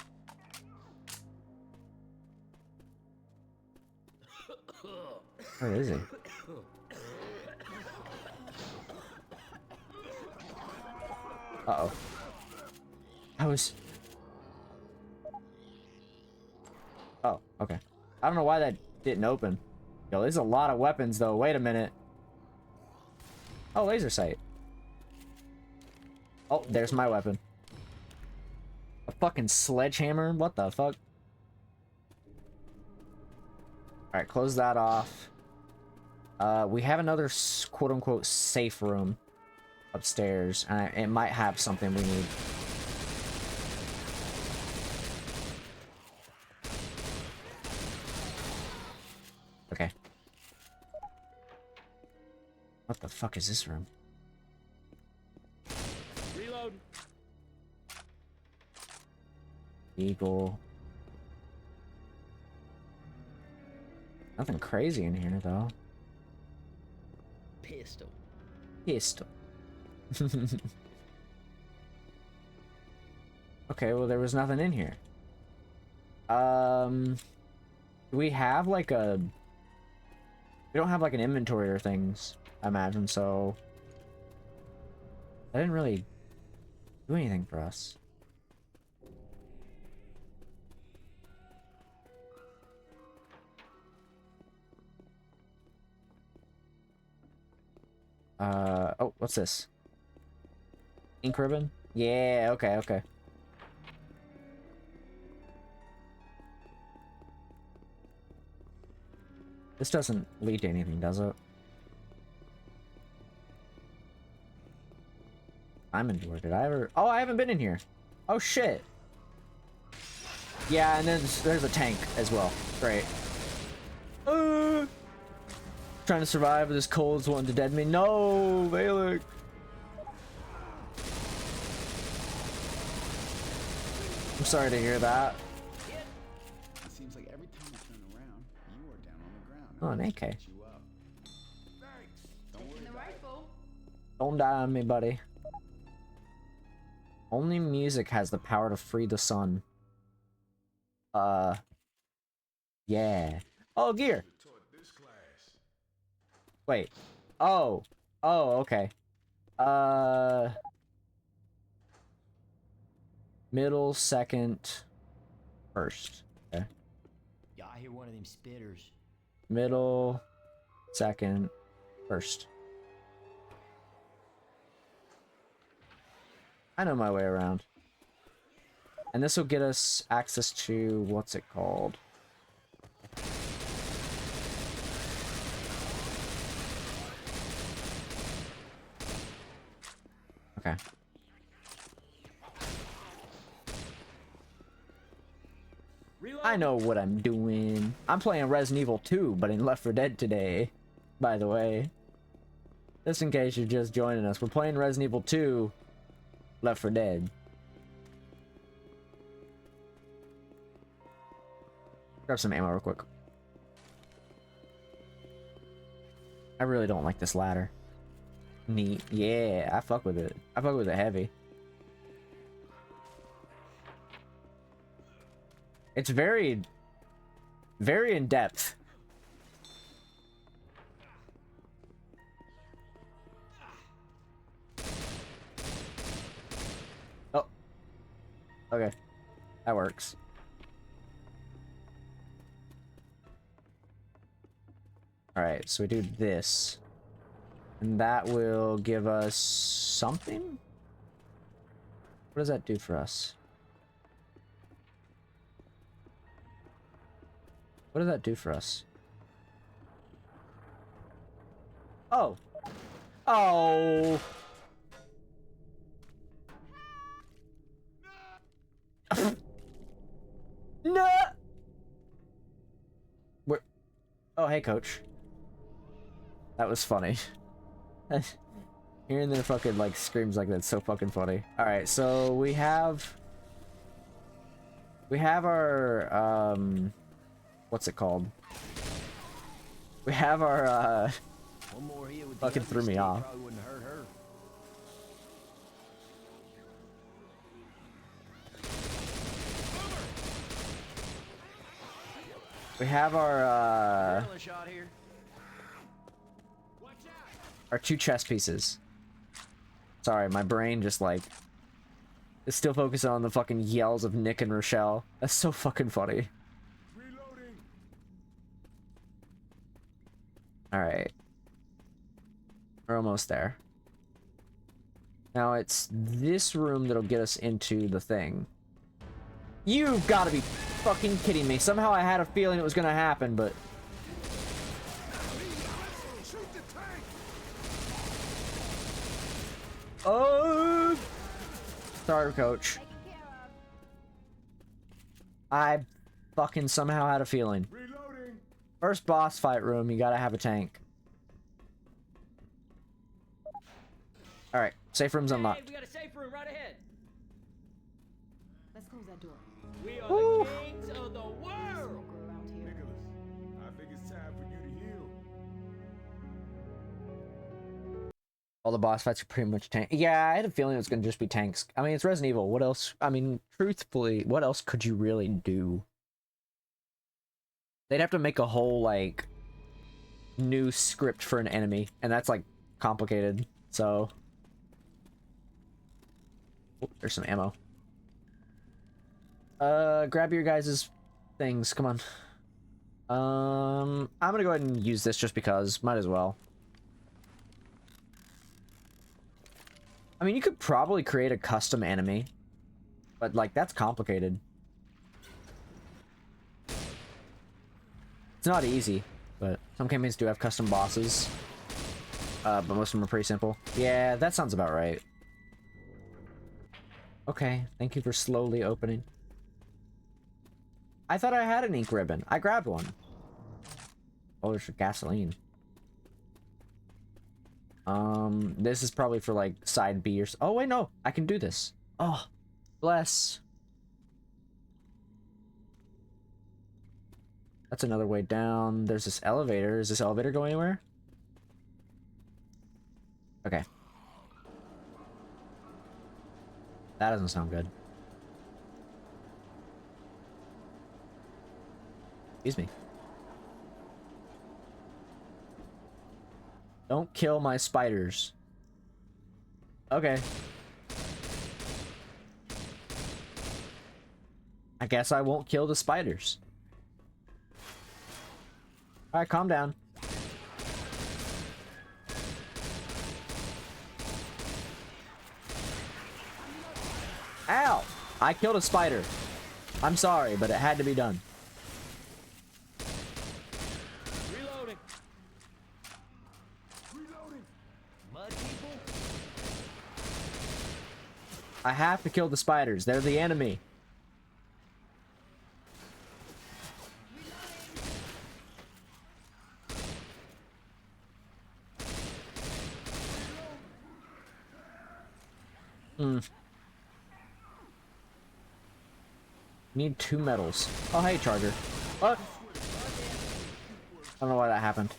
Where is he? Uh-oh. Oh, okay. I don't know why that didn't open. Yo, there's a lot of weapons, though. Wait a minute. Oh, laser sight. Oh, there's my weapon. A fucking sledgehammer? What the fuck? Alright, close that off. We have another quote-unquote safe room upstairs. And it might have something we need. Okay. What the fuck is this room? Reload. Eagle. Nothing crazy in here, though. Pistol. Pistol. Okay, well, there was nothing in here. Do we have, like, a... We don't have, like, an inventory or things, I imagine, so... That didn't really do anything for us. Oh, what's this? Ink ribbon? Yeah, okay, okay. This doesn't lead to anything, does it? I'm in door. Did I ever... Oh, I haven't been in here. Oh, shit. Yeah, and then there's a tank as well. Great. Trying to survive with this cold's wanting to dead me. No, Valak. I'm sorry to hear that. It seems like every time I turn around, you are down on the ground. Oh, an AK. Get you up. Taking the rifle. Don't die on me, buddy. Only music has the power to free the sun. Yeah. Oh, gear. Wait. Oh. Oh, okay. Middle, second, first. Okay. Yeah, I hear one of them spitters. Middle, second, first. I know my way around. And this will get us access to, what's it called? Okay. Reload. I know what I'm doing. I'm playing Resident Evil 2, but in Left 4 Dead today, by the way. Just in case you're just joining us. We're playing Resident Evil 2, Left 4 Dead. Grab some ammo real quick. I really don't like this ladder. Neat. Yeah, I fuck with it. I fuck with it heavy. It's very, very in depth. Oh. Okay. That works. Alright, so we do this. And that will give us something? What does that do for us? What does that do for us? Oh. Oh. No. Where? Oh, hey, coach. That was funny. Hearing their fucking like screams like that's so fucking funny. All right, so we have our what's it called? We have our One more here with fucking the threw me stick off. probably wouldn't hurt her. We have our Adrenaline shot here. our 2 chess pieces. Sorry, my brain just like is still focusing on the fucking yells of Nick and Rochelle. That's so fucking funny. Reloading. All right. We're almost there. Now it's this room that'll get us into the thing. You've got to be fucking kidding me. Somehow I had a feeling it was going to happen, but... Oh! Sorry, coach. I fucking somehow had a feeling. Reloading. First boss fight room, you gotta have a tank. Alright, safe room's unlocked. Hey, we got a safe room right ahead. Let's close that door. We are Woo. the kings of the world. Smoker around here. Nicholas, I think it's time for you to heal. All the boss fights are pretty much tank. Yeah, I had a feeling it was gonna just be tanks. I mean, it's Resident Evil. What else? I mean, truthfully, what else could you really do? They'd have to make a whole, like, new script for an enemy, and that's, like, complicated, so... Oh, there's some ammo. Grab your guys' things, come on. I'm gonna go ahead and use this just because, might as well. I mean, you could probably create a custom enemy, but, like, that's complicated. It's not easy, but some campaigns do have custom bosses. But most of them are pretty simple. Yeah, that sounds about right. Okay, thank you for slowly opening. I thought I had an ink ribbon. I grabbed one. Oh, there's gasoline. This is probably for, like, side B or... Oh, wait, no! I can do this. Oh, bless. That's another way down. There's this elevator. Is this elevator going anywhere? Okay. That doesn't sound good. Excuse me. Don't kill my spiders. Okay. I guess I won't kill the spiders. Alright, calm down. Ow! I killed a spider. I'm sorry, but it had to be done. Reloading. Reloading. Mud people. I have to kill the spiders. They're the enemy. Need 2 medals. Oh, hey, Charger. What? I don't know why that happened.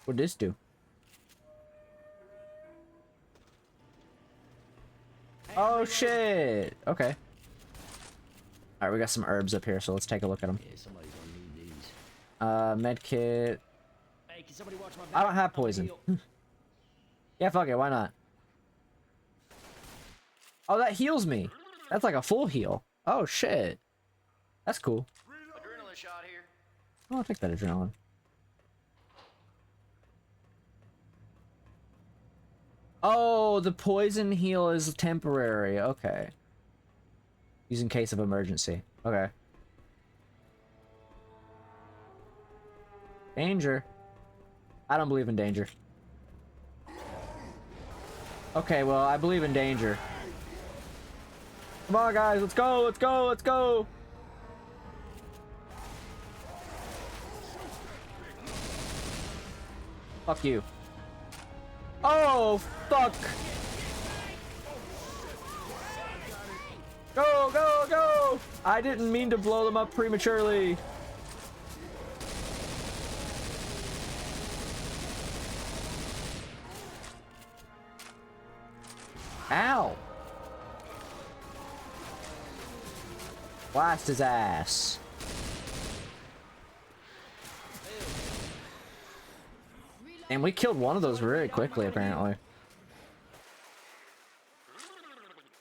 What'd this do? Oh shit! Okay. Alright, we got some herbs up here, so let's take a look at them. Yeah, somebody's gonna need these. Medkit. Hey, can somebody watch my back? I don't have I'm gonna poison. heal. Yeah, fuck it, why not? Oh, that heals me. That's like a full heal. Oh shit. That's cool. Adrenaline shot here. Oh, I'll take that adrenaline. Oh, the poison heal is temporary. Okay. Use in case of emergency. Okay. Danger. I don't believe in danger. Okay, well, I believe in danger. Come on, guys. Let's go. Let's go. Let's go. Fuck you. Oh, fuck. Go, go, go. I didn't mean to blow them up prematurely. Ow. Blast his ass. And we killed one of those very quickly, apparently.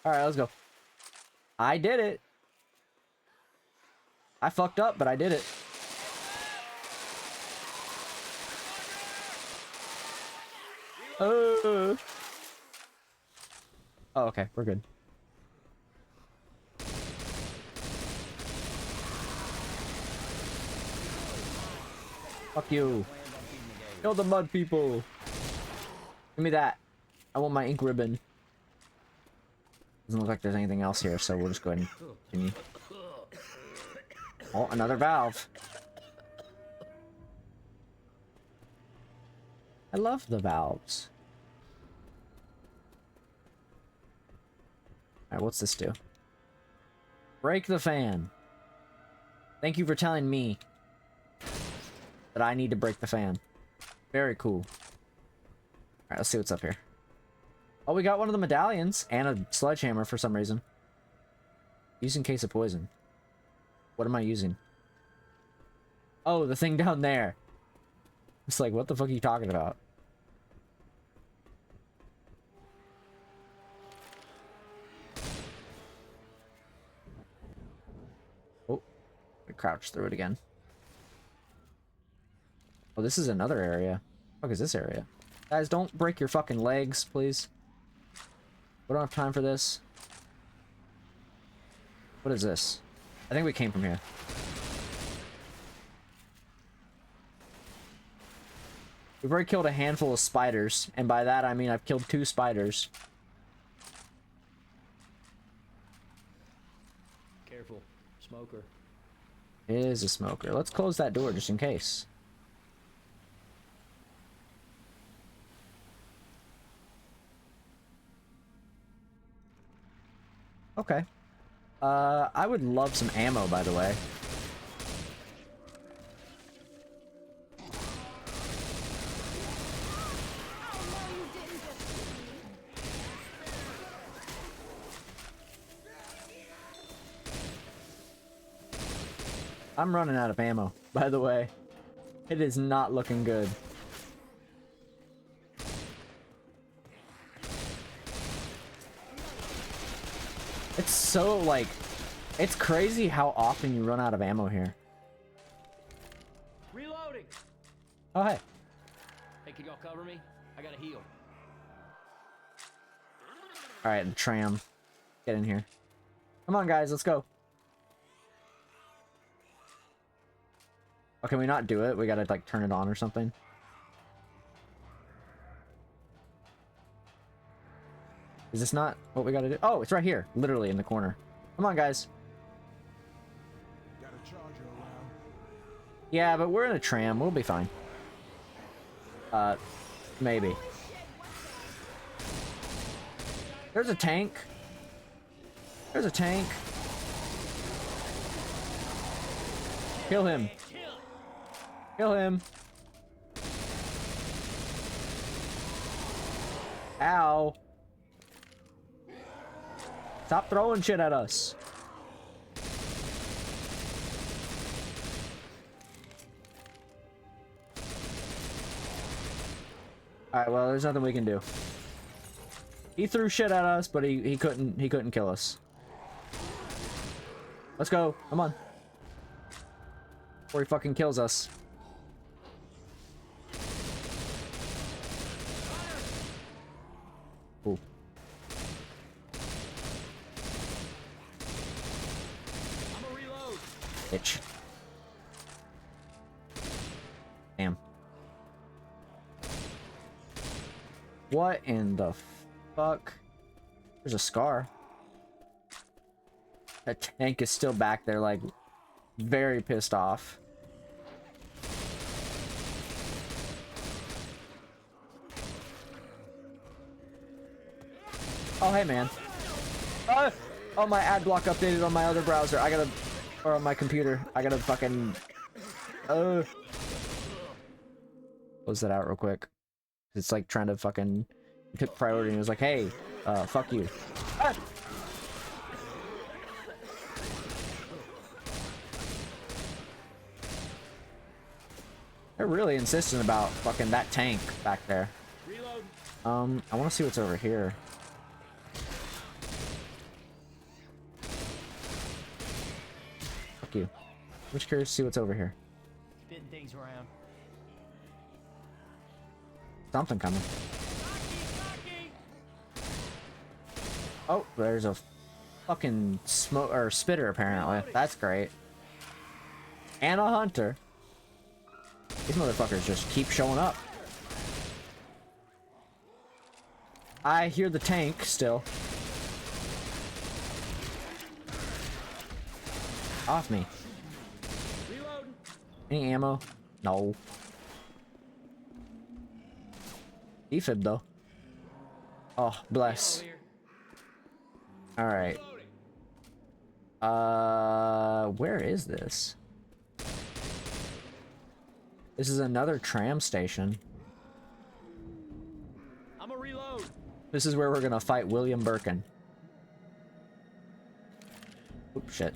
Alright, let's go. I did it. I fucked up, but I did it. Oh, okay, we're good. Fuck you. Kill the mud people. Give me that. I want my ink ribbon. Doesn't look like there's anything else here, so we'll just go ahead and continue. Oh, another valve. I love the valves. Alright, what's this do? Break the fan. Thank you for telling me that I need to break the fan. Very cool. Alright, let's see what's up here. Oh, we got one of the medallions and a sledgehammer for some reason. Use in case of poison. What am I using? Oh, the thing down there. It's like, what the fuck are you talking about? Oh, I crouched through it again. Oh, this is another area. What is this area? Guys, don't break your fucking legs, please. We don't have time for this. What is this? I think we came from here. We've already killed a handful of spiders, and by that I mean I've killed 2 spiders. Careful, smoker. It is a smoker. Let's close that door just in case. Okay. I would love some ammo, by the way. I'm running out of ammo, by the way. It is not looking good. It's so, like, it's crazy how often you run out of ammo here. Reloading. Oh, hey. Hey, can y'all cover me? I gotta heal. Alright, the tram. Get in here. Come on, guys, let's go. Oh, can we not do it? We gotta, like, turn it on or something. Is this not what we gotta do? Oh, it's right here. Literally in the corner. Come on, guys. Got a charger around. Yeah, but we're in a tram. We'll be fine. Maybe. There's a tank. There's a tank. Kill him. Kill him. Ow. Stop throwing shit at us. Alright, well, there's nothing we can do. He threw shit at us, but he couldn't kill us. Let's go. Come on. Before he fucking kills us. Ooh. I'm a reload. Bitch. Damn. What in the fuck? There's a scar. That tank is still back there, like, very pissed off. Oh, hey, man. Oh, my ad block updated on my other browser. I gotta... Or on my computer. I gotta fucking... Close that out real quick. It's like trying to fucking... It took priority and it was like, hey, fuck you. Ah! They're really insistent about fucking that tank back there. Reload. I want to see what's over here. Fuck you. I'm just curious to see what's over here. Spitting things around. Something coming. Oh, there's a fucking smoke or spitter apparently. That's great. And a hunter. These motherfuckers just keep showing up. I hear the tank still. Off me. Reloading. Any ammo? No. Defib though. Oh, bless. Alright. Where is this? This is another tram station. I'm a reload. This is where we're gonna fight William Birkin. Oops, shit.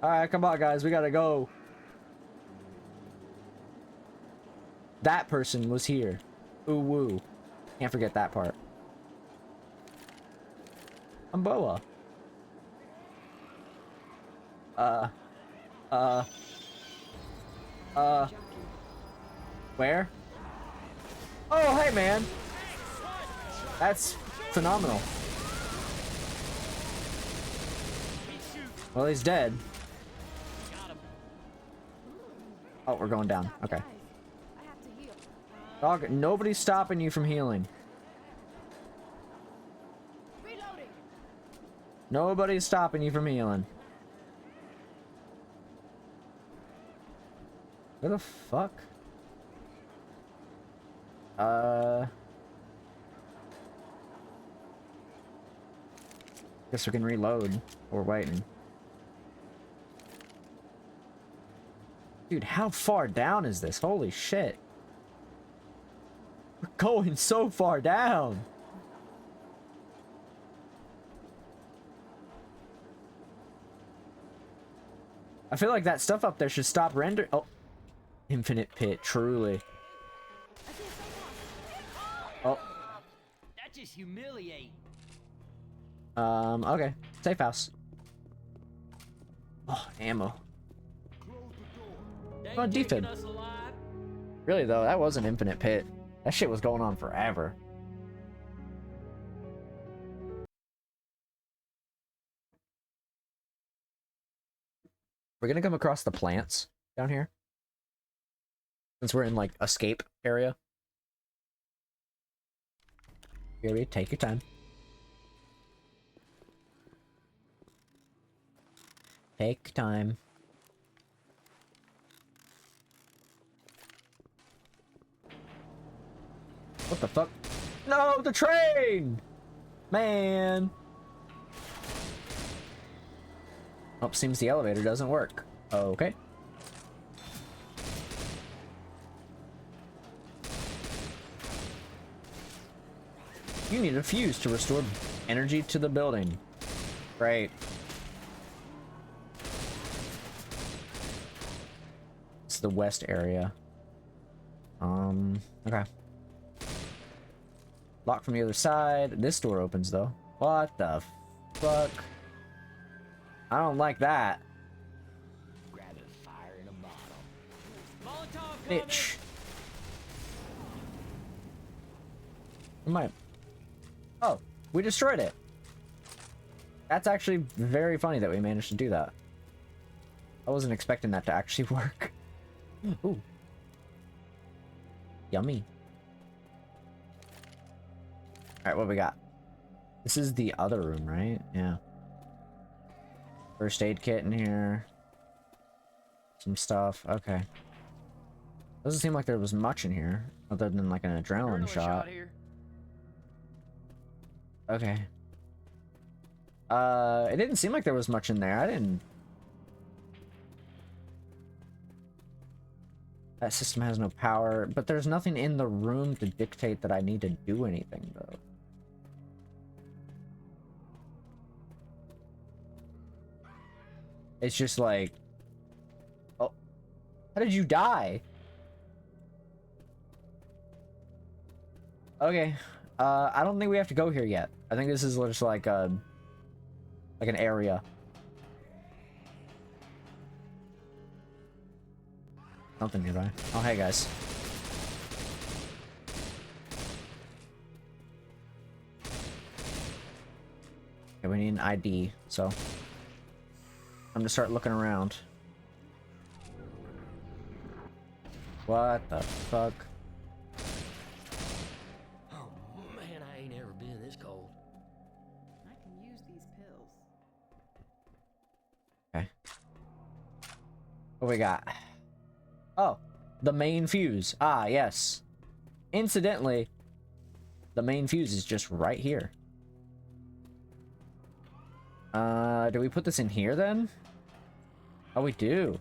Alright, come on guys, we gotta go. That person was here. Ooh woo. Can't forget that part. Umboa. Where? Oh, hey man. That's phenomenal. Well, he's dead. Oh, we're going down. Okay. Dog, nobody's stopping you from healing. Nobody's stopping you from healing. Where the fuck? Guess we can reload. We're waiting. Dude, how far down is this? Holy shit. We're going so far down. I feel like that stuff up there should stop render. Oh. Infinite pit, truly. Oh. That just humiliate. Okay. Safe house. Oh, ammo. Come on, defib. Really though, that was an infinite pit. That shit was going on forever. We're gonna come across the plants down here. Since we're in like escape area. Baby, take your time. Take time. What the fuck? No, the train! Man. Oh, seems the elevator doesn't work. Okay. You need a fuse to restore energy to the building. Great. It's the west area. Okay. Locked from the other side. This door opens though. What the fuck? I don't like that. Grab a fire in a bottle. Bitch. We might. Oh, we destroyed it. That's actually very funny that we managed to do that. I wasn't expecting that to actually work. Ooh. Yummy. Alright, what we got? This is the other room, right? Yeah. First aid kit in here. Some stuff. Okay. Doesn't seem like there was much in here, other than like an adrenaline shot. Okay. It didn't seem like there was much in there. I didn't... That system has no power, but there's nothing in the room to dictate that I need to do anything, though. It's just like... Oh. How did you die? Okay. I don't think we have to go here yet. I think this is just like a... like an area. Something nearby. Oh, hey guys. Okay, we need an ID, so I'm gonna start looking around. What the fuck? Oh man, I ain't ever been this cold. I can use these pills. Okay. What we got? Oh, the main fuse. Ah, yes. Incidentally, the main fuse is just right here. Do we put this in here then? Oh, we do.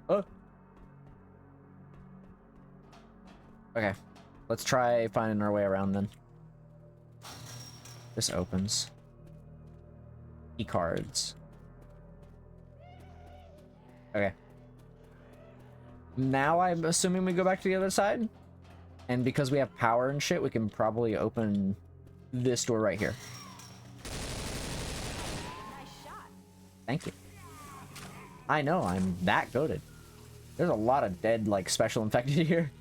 Oh. Okay. Let's try finding our way around then. This opens. Key cards. Okay. Now I'm assuming we go back to the other side. And because we have power and shit, we can probably open this door right here. Nice shot. Thank you. I know, I'm that goated. There's a lot of dead, like, special infected here.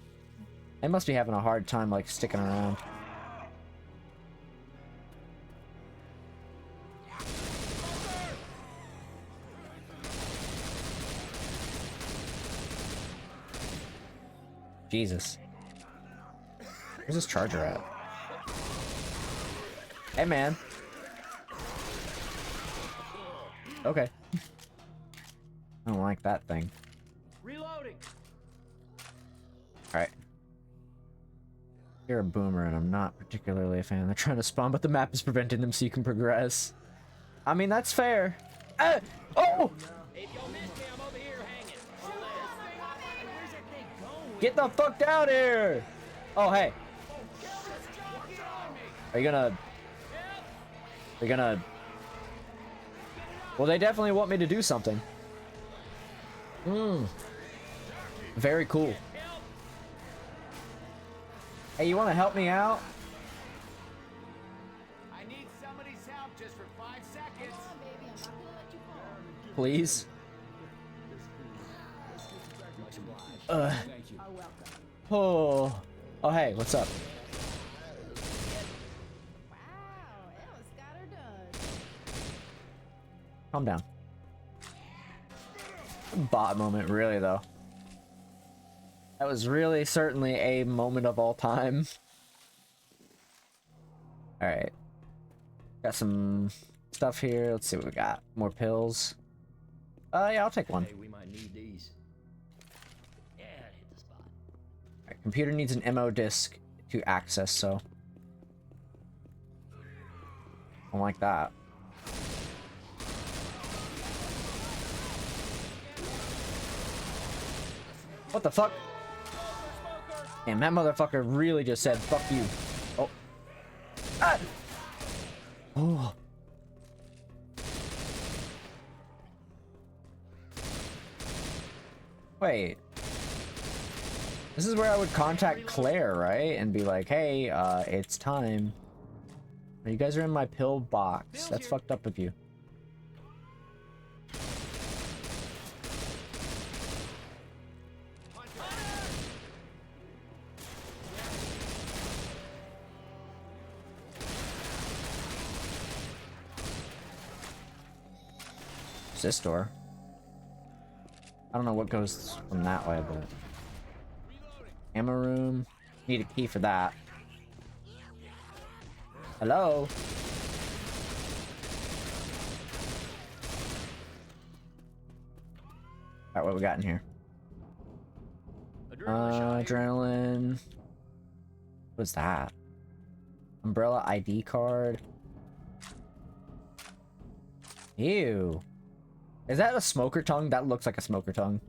They must be having a hard time, like, sticking around. Jesus. Where's this charger at? Hey, man. Okay. I don't like that thing. Reloading. Alright. You're a boomer, and I'm not particularly a fan. They're trying to spawn, but the map is preventing them so you can progress. I mean, that's fair. Oh! If you'll miss me, I'm over here hanging. Where's that thing going? Get the fuck down here! Oh, hey. Are you gonna... They're gonna... Well, they definitely want me to do something. Very cool. Hey, you want to help me out? I need somebody's help just for 5 seconds. Come on, baby. I'm not gonna let you fall. Please? Much obliged. Thank you. Are welcome. Oh. Oh, hey, what's up? Wow, Ella's got her done. Calm down. Bot moment, really, though. That was really certainly a moment of all time. Alright. Got some stuff here. Let's see what we got. More pills. Yeah, I'll take one. Hey, we might need these. Yeah, hit the spot. Alright, computer needs an MO disk to access, so. I don't like that. What the fuck? Damn, that motherfucker really just said, fuck you. Oh. Ah! Oh. Wait. This is where I would contact Claire, right? And be like, hey, it's time. You guys are in my pill box. That's fucked up of you. What's this door? I don't know what goes from that way, but... Ammo room. Need a key for that. Hello? Alright, what we got in here? Adrenaline. What's that? Umbrella ID card. Ew. Is that a smoker tongue? That looks like a smoker tongue.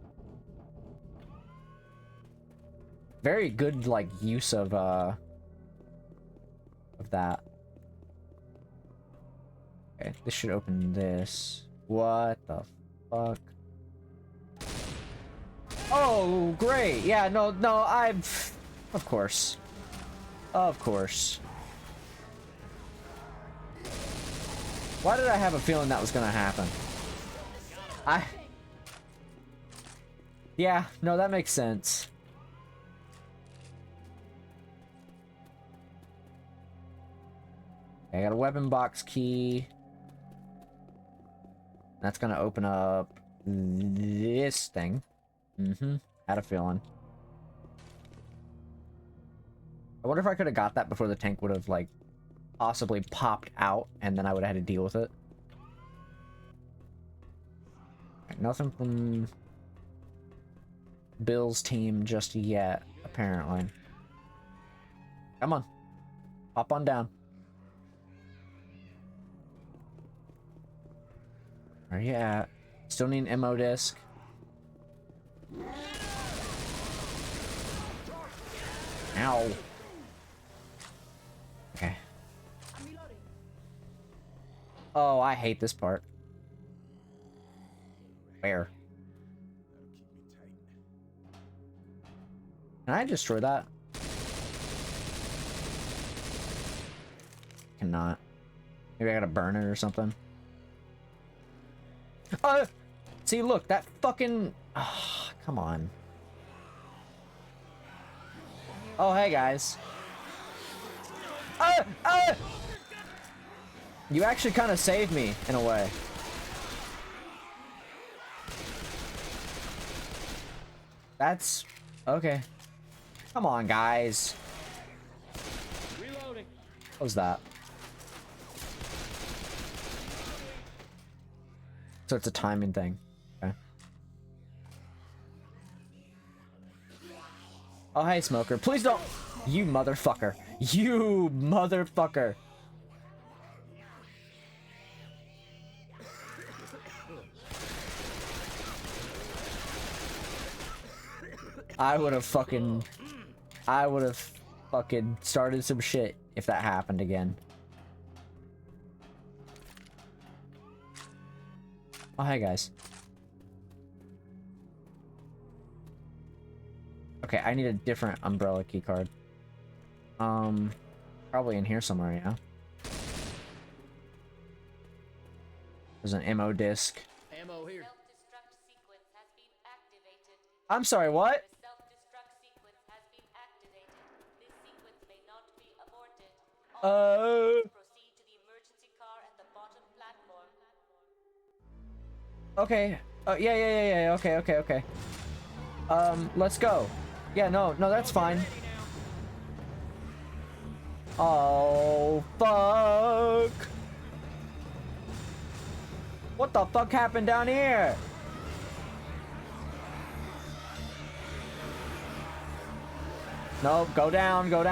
Very good, like, use of that. Okay, this should open this. What the fuck? Oh, great. Yeah, no, of course. Of course. Why did I have a feeling that was gonna happen? Yeah, no, that makes sense. I got a weapon box key. That's gonna open up this thing. Had a feeling. I wonder if I could have got that before the tank would have, like, possibly popped out, and then I would have had to deal with it. Right, nothing from Bill's team just yet, apparently. Come on. Hop on down. Where you at? Still need an ammo disc. Ow. Okay. Oh, I hate this part. Where? Can I destroy that? Cannot. Maybe I gotta burn it or something. See, look, that fucking... Oh, come on. Oh, hey, guys. You actually kind of saved me, in a way. That's... Okay. Come on, guys. Reloading. What was that? So it's a timing thing. Okay. Oh, hey, smoker. Please don't... You motherfucker. You motherfucker. I would have fucking started some shit if that happened again. Oh, hi, guys. Okay, I need a different umbrella keycard. Probably in here somewhere, yeah. There's an ammo disc. Ammo here. Self-destruct sequence has been activated. I'm sorry, what? The self-destruct sequence has been activated. This sequence may not be aborted. Proceed to the emergency car at the bottom platform. Okay. Yeah. Okay. Let's go. Yeah, no, that's fine. Oh, fuck. What the fuck happened down here? No, go down. Go.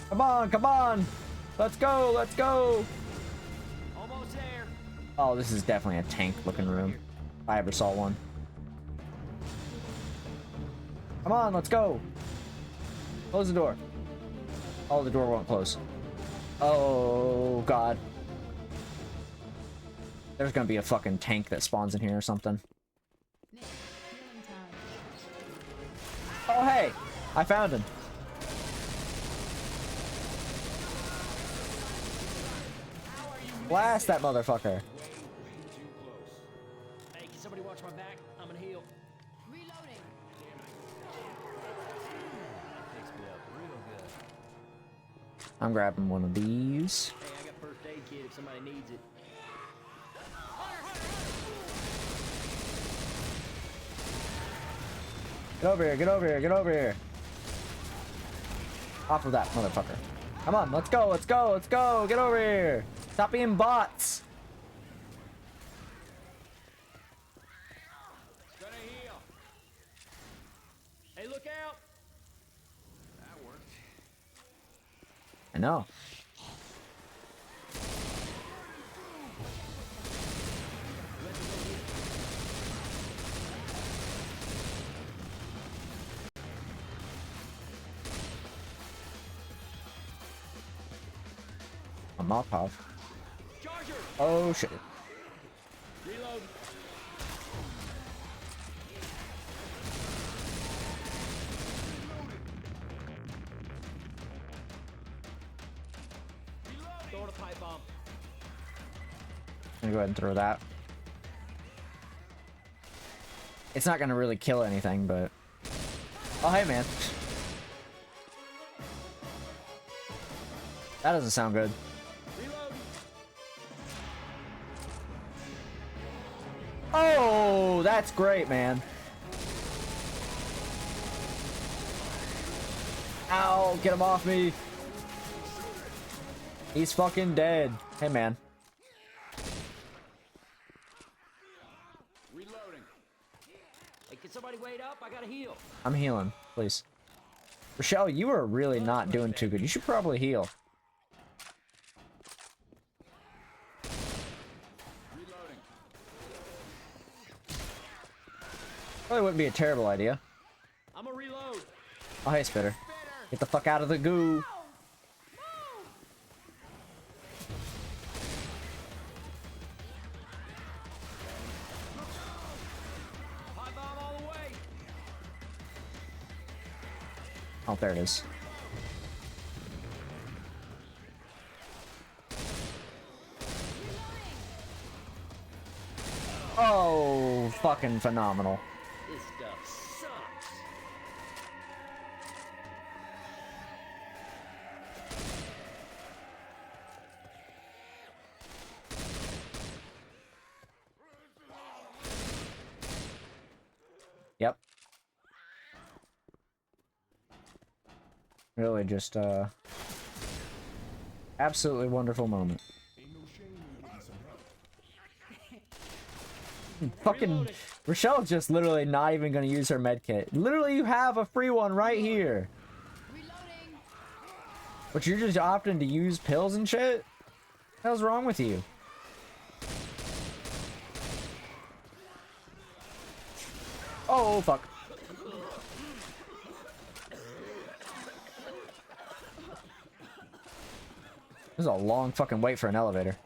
Come on, come on. Let's go, let's go. Almost there. Oh, this is definitely a tank-looking room. If I ever saw one. Come on, let's go. Close the door. Oh, the door won't close. Oh, God. There's gonna be a fucking tank that spawns in here or something. Nick, healing time. Oh, hey! I found him. Blast that motherfucker. Hey, can somebody watch my back? I'm gonna heal. Reloading. Fixed me up real good. I'm grabbing one of these. Hey, I got first aid kit if somebody needs it. Get over here, get over here, get over here. Off of that motherfucker. Come on, let's go, let's go, let's go. Get over here. Stop being bots. Gonna heal. Hey, look out! That worked. I know. A Molotov. Charger! Oh shit. Reload. Throwing a pipe bomb. I'm gonna go ahead and throw that. It's not gonna really kill anything, but... Oh, hey, man. That doesn't sound good. Reload. Oh, that's great, man. Ow, get him off me. He's fucking dead. Hey, man. Reloading. Hey, can somebody wait up? I gotta heal. I'm healing, please. Rochelle, you are really not doing too good. You should probably heal. Reloading. Probably wouldn't be a terrible idea. I'm a reload. Oh, hey, Spitter. Get the fuck out of the goo. Pipe bomb all the way. Oh, there it is. Oh, fucking phenomenal. This stuff sucks. Yep. Really just, absolutely wonderful moment. Ain't no shame in getting some help. Fucking Rochelle's just literally not even gonna use her med kit. Literally, you have a free one right here. Reloading. But you're just opting to use pills and shit? What the hell's wrong with you? Oh, fuck. This is a long fucking wait for an elevator.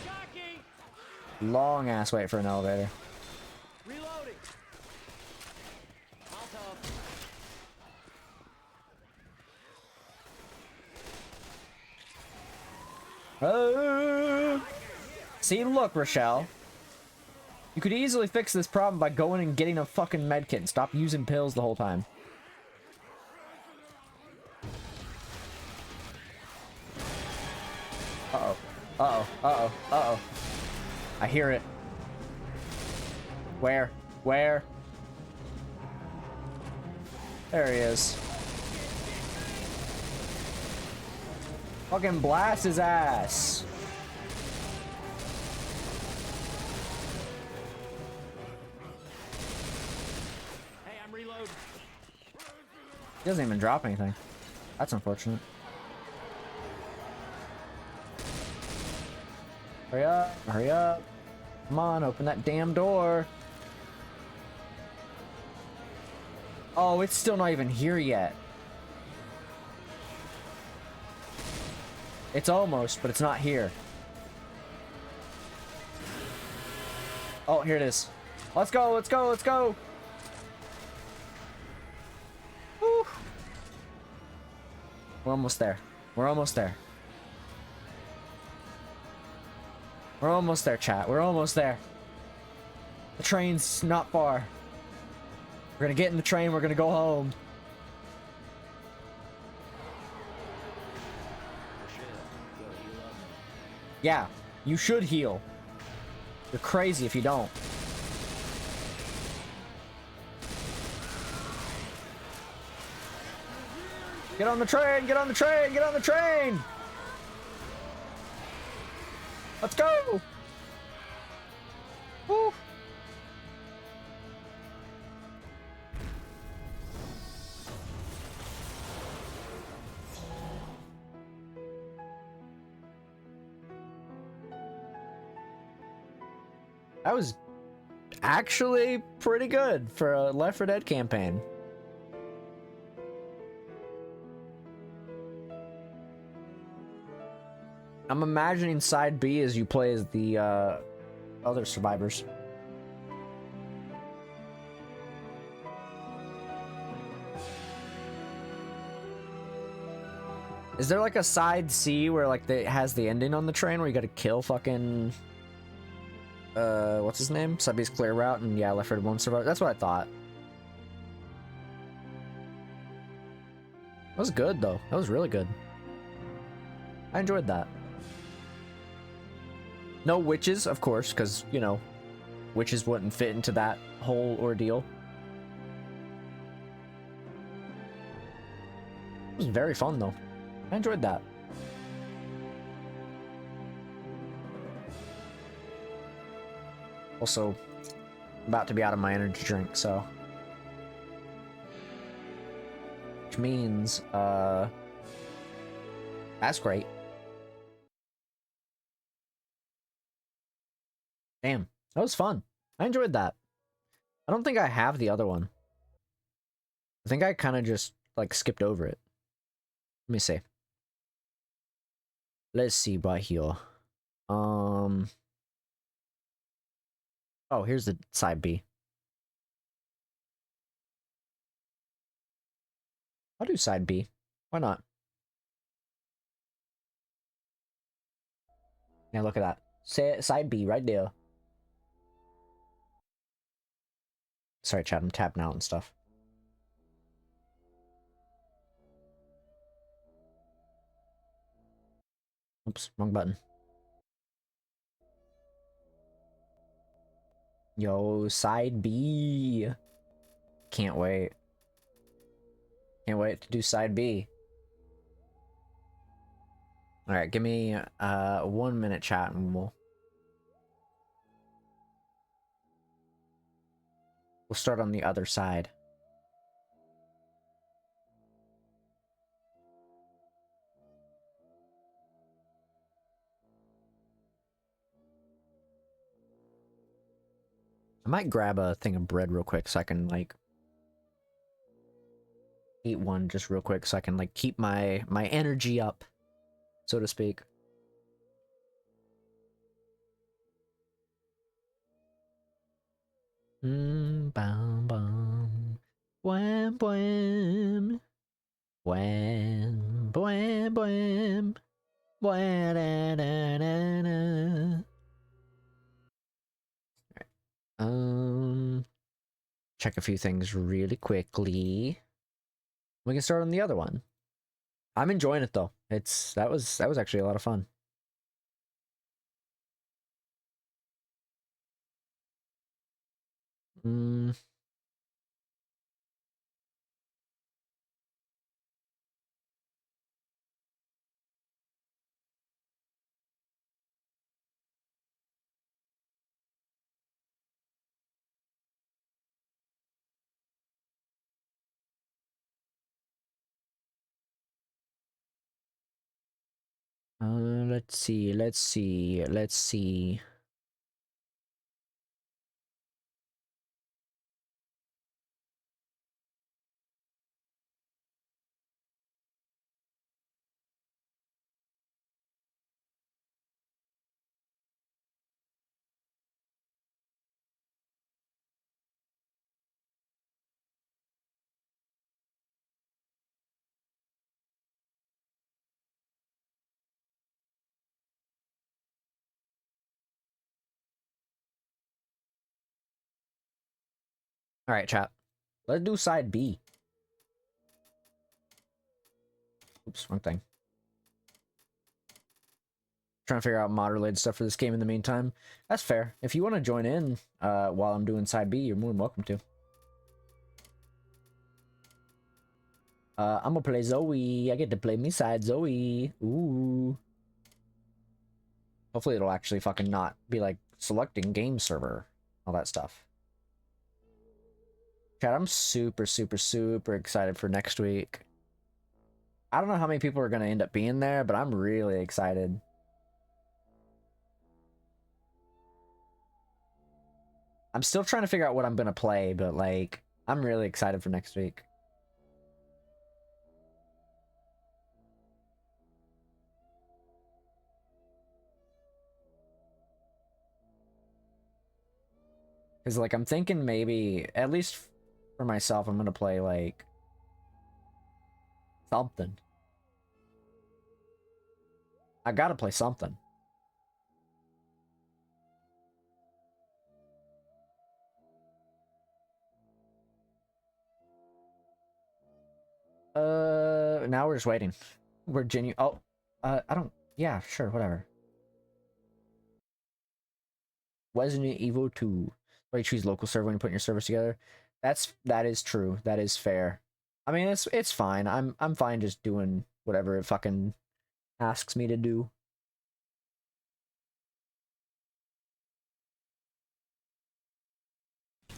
Jockey! Long ass wait for an elevator. Reloading. Molotov. See, look, Rochelle. You could easily fix this problem by going and getting a fucking medkit and stop using pills the whole time. Uh-oh. Uh-oh. Uh-oh. Uh-oh. I hear it. Where? Where? There he is. Fucking blast his ass. Hey, I'm reloading. He doesn't even drop anything. That's unfortunate. Hurry up, hurry up. Come on, open that damn door. Oh, it's still not even here yet. It's almost, but it's not here. Oh, here it is. Let's go, let's go, let's go. Woo. We're almost there. We're almost there. We're almost there, chat. We're almost there. The train's not far. We're gonna get in the train, we're gonna go home. Yeah, you should heal. You're crazy if you don't. Get on the train, get on the train, get on the train! Let's go! Woo! That was actually pretty good for a Left 4 Dead campaign. I'm imagining side B as you play as the other survivors. Is there like a side C where like it has the ending on the train where you gotta kill fucking what's his name? Side B's clear route and yeah, Left 4 Dead 1 survivor. That's what I thought. That was good though. That was really good. I enjoyed that. No witches, of course, because, you know, witches wouldn't fit into that whole ordeal. It was very fun, though. I enjoyed that. Also, about to be out of my energy drink, so... Which means, that's great. Damn, that was fun. I enjoyed that. I don't think I have the other one. I think I kind of just, like, skipped over it. Let me see. Let's see right here. Oh, here's the side B. I'll do side B. Why not? Yeah, look at that. Side B right there. Sorry, chat, I'm tapping out and stuff. Oops, wrong button. Yo, side B. Can't wait. Can't wait to do side B. Alright, give me 1 minute chat and we'll start on the other side. I might grab a thing of bread real quick so I can, like, eat one just real quick so I can, like, keep my energy up, so to speak. Bam bam. Wham wham. Wham wham wham. Wham da da da da. Check a few things really quickly. We can start on the other one. I'm enjoying it though. That was actually a lot of fun. Let's see, let's see, let's see. All right, chat. Let's do side B. Oops, wrong thing. Trying to figure out mod related stuff for this game in the meantime. That's fair. If you want to join in while I'm doing side B, you're more than welcome to. I'm gonna play Zoe. I get to play me side Zoe. Ooh. Hopefully it'll actually fucking not be like selecting game server. All that stuff. Chat, I'm super, super, super excited for next week. I don't know how many people are gonna end up being there, but I'm really excited. I'm still trying to figure out what I'm gonna play, but like, I'm really excited for next week. Because, like, I'm thinking maybe, at least for myself, I'm gonna play, like, something. I gotta play something. Now we're just waiting. We're genuine. Oh, I don't. Yeah, sure, whatever. Resident Evil 2. Where you choose local server when you put your servers together. That is true. That is fair. I mean, it's fine. I'm fine just doing whatever it fucking asks me to do. Do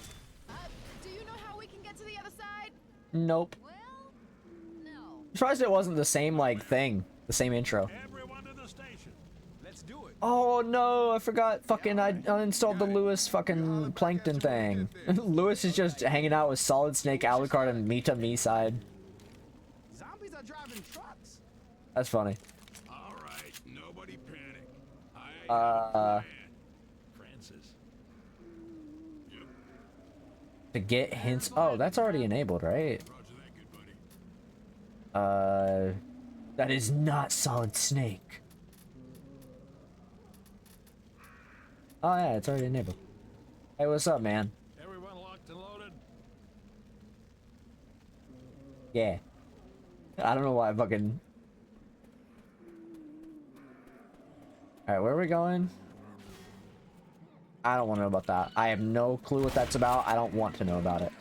you know how we can get to the other side? Nope. Well, no. I'm surprised it wasn't the same like thing, the same intro. Everyone to the station. Let's do it. Oh no, I forgot fucking I uninstalled the Lewis fucking plankton thing. Lewis is just hanging out with Solid Snake, Alucard, and Mita Me side. Zombies are driving trucks. That's funny. All right, nobody panic. I Uh, have a plan. Francis. Yep. To get hints. Oh, that's already enabled, right? Roger that, good buddy. That is not Solid Snake. Oh yeah, it's already enabled. Hey, what's up, man? Everyone locked and loaded. Yeah. I don't know why I fucking... Alright, where are we going? I don't want to know about that. I have no clue what that's about. I don't want to know about it.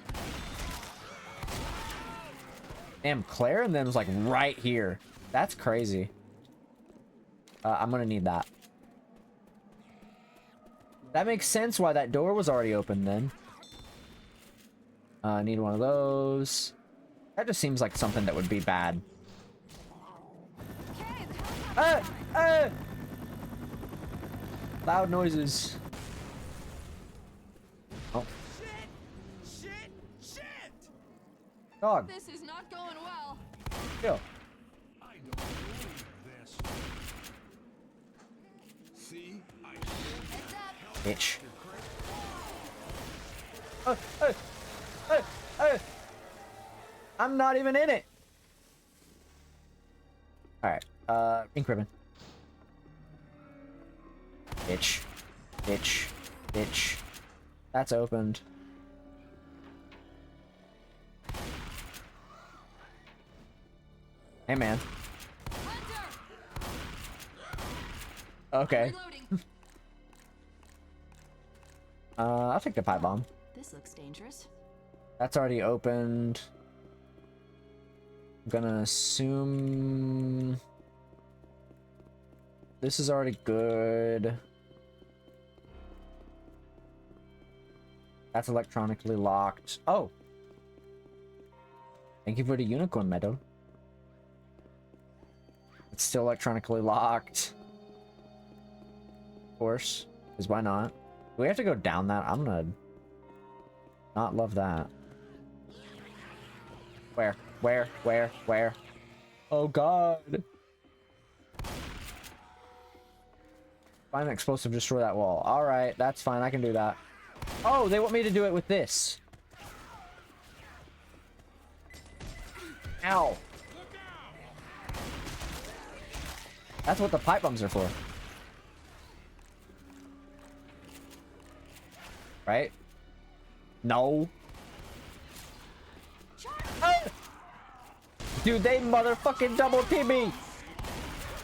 Damn, Claire and them's like right here. That's crazy. I'm gonna need that. That makes sense why that door was already open then. I need one of those. That just seems like something that would be bad. Loud noises. Oh. Shit! Dog. This is not going well. Chill. I don't believe this. See? Heads up. Bitch. I'm not even in it. Alright. Ink ribbon. Bitch. Bitch. Bitch. That's opened. Hey, man. Hunter. Okay. Reloading. I'll take the pipe bomb. This looks dangerous. That's already opened. I'm gonna assume this is already good. That's electronically locked. Oh! Thank you for the unicorn medal. It's still electronically locked. Of course, because why not? Do we have to go down that? I'm gonna not love that. Where? Where? Oh god. Find an explosive, destroy that wall. Alright, that's fine, I can do that. Oh, they want me to do it with this. Ow. That's what the pipe bombs are for. Right? No. Ah! Dude, they motherfucking double team me.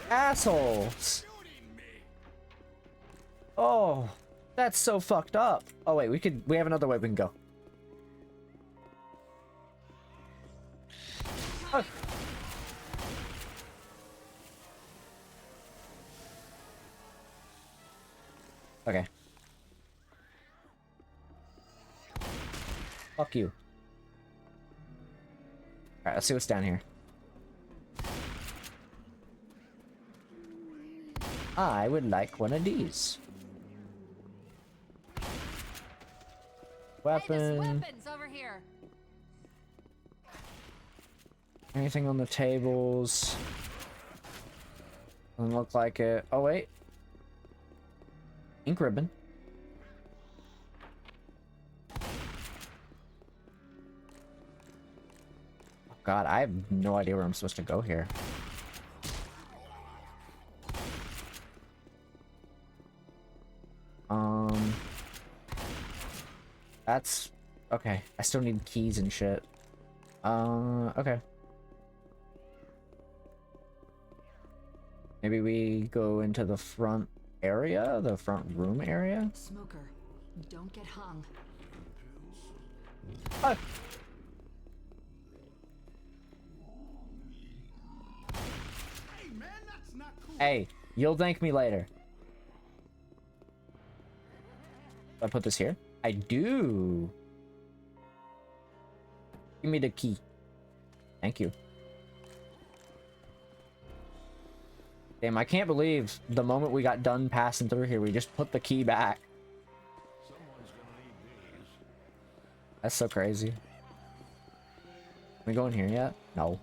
Assholes. Oh, that's so fucked up. Oh wait, we have another way we can go. Oh. Okay. Fuck you. Alright, let's see what's down here. I would like one of these. Hey, there's Weapon. weapons over here. Anything on the tables? Doesn't look like it. Oh wait. Ink ribbon. Oh god, I have no idea where I'm supposed to go here. That's okay. I still need keys and shit. Okay. Maybe we go into the front area, the front room area. Smoker, don't get hung. Ah. Hey, man, that's not cool. Hey, you'll thank me later. Do I put this here? I do. Give me the key. Thank you. Damn, I can't believe the moment we got done passing through here, we just put the key back. Someone's gonna need these. That's so crazy. Can we go in here yet? No.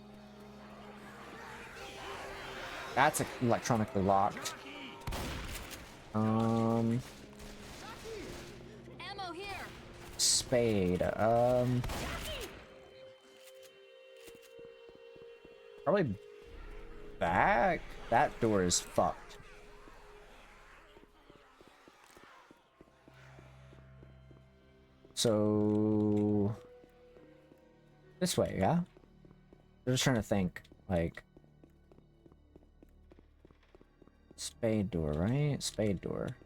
That's electronically locked. Ammo here. Spade. Probably back. That door is fucked. So this way, yeah? I'm just trying to think, like spade door, right? Spade door.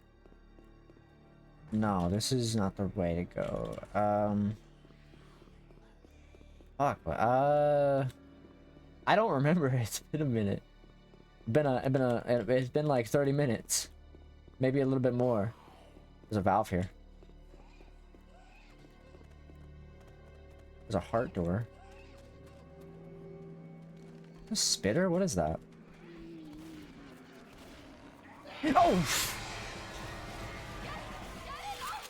No, this is not the way to go. Fuck. I don't remember. It's been a minute. It's been like 30 minutes, maybe a little bit more. There's a valve here. There's a heart door. A spitter? What is that? Oh!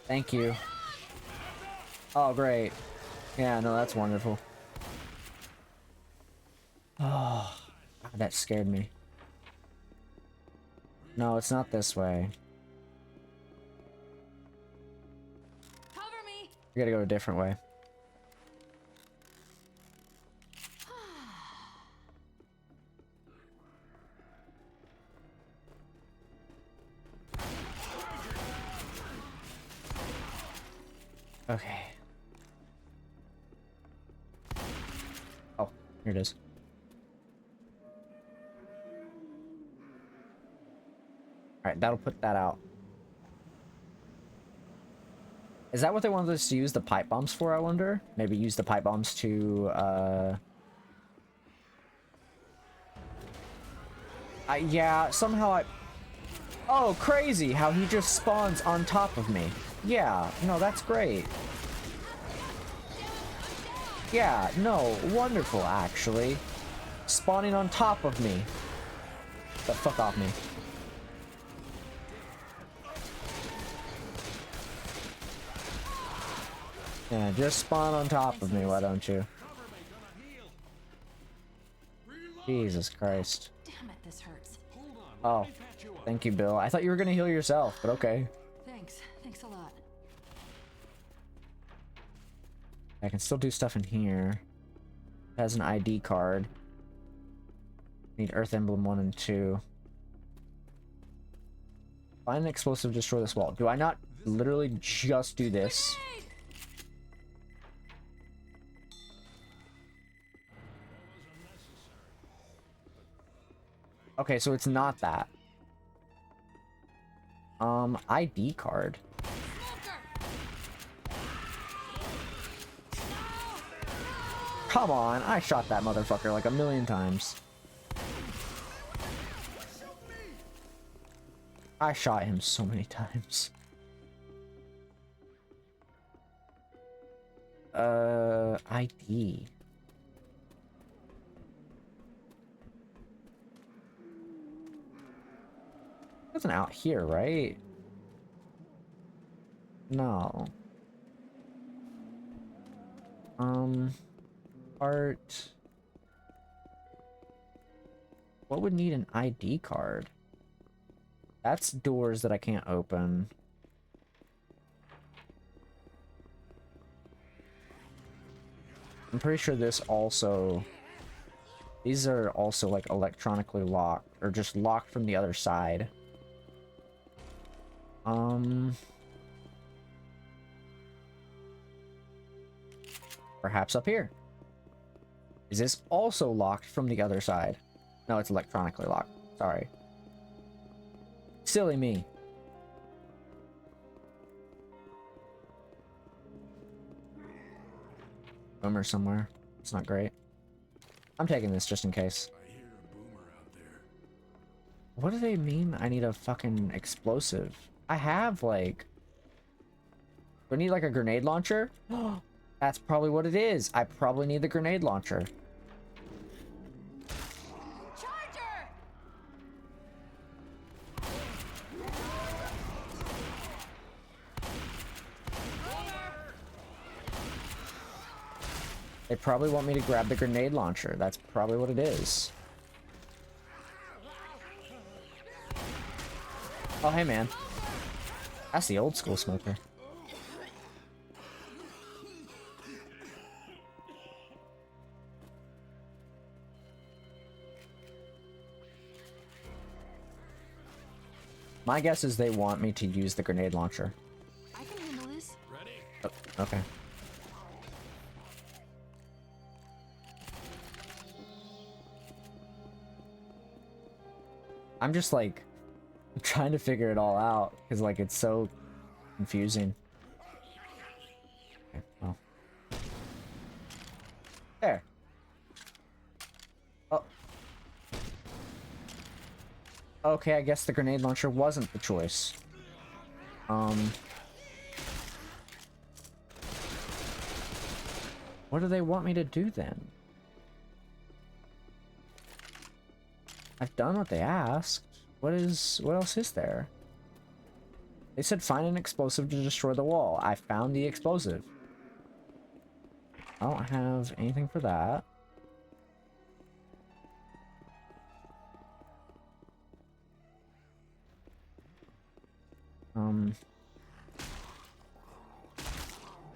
Thank you. Oh, great. Yeah, no, that's wonderful. Oh, God, that scared me. No, it's not this way. Cover me. We gotta go a different way. Okay. Oh, here it is. Alright, that'll put that out. Is that what they wanted us to use the pipe bombs for, I wonder? Maybe use the pipe bombs to, yeah, somehow I... Oh, crazy how he just spawns on top of me. Yeah, no, that's great. Yeah, no, wonderful, actually. Spawning on top of me. The fuck off me. Yeah, just spawn on top of me, why don't you? Jesus Christ. Damn it, this hurts. Oh, thank you, Bill. I thought you were gonna heal yourself, but okay. Thanks. Thanks a lot. I can still do stuff in here. It has an ID card. Need Earth Emblem 1 and 2. Find an explosive, destroy this wall. Do I not literally just do this? Okay, so it's not that. ID card. Come on, I shot that motherfucker like a million times. I shot him so many times. ID. Wasn't out here, right? No. Art. What would need an ID card? That's doors that I can't open. I'm pretty sure this also... These are also like electronically locked, or just locked from the other side. Perhaps up here. Is this also locked from the other side? No, it's electronically locked. Sorry. Silly me. Boomer somewhere. It's not great. I'm taking this just in case. I hear a boomer out there. What do they mean I need a fucking explosive? I have, like... Do I need, like, a grenade launcher? That's probably what it is. I probably need the grenade launcher. Charger! They probably want me to grab the grenade launcher. That's probably what it is. Oh, hey, man. That's the old school smoker. My guess is they want me to use the grenade launcher. I can handle this. Oh, okay. I'm just like trying to figure it all out because like it's so confusing. Okay, well. There. Oh. Okay, I guess the grenade launcher wasn't the choice. What do they want me to do then? I've done what they asked. What else is there? They said find an explosive to destroy the wall. I found the explosive. I don't have anything for that.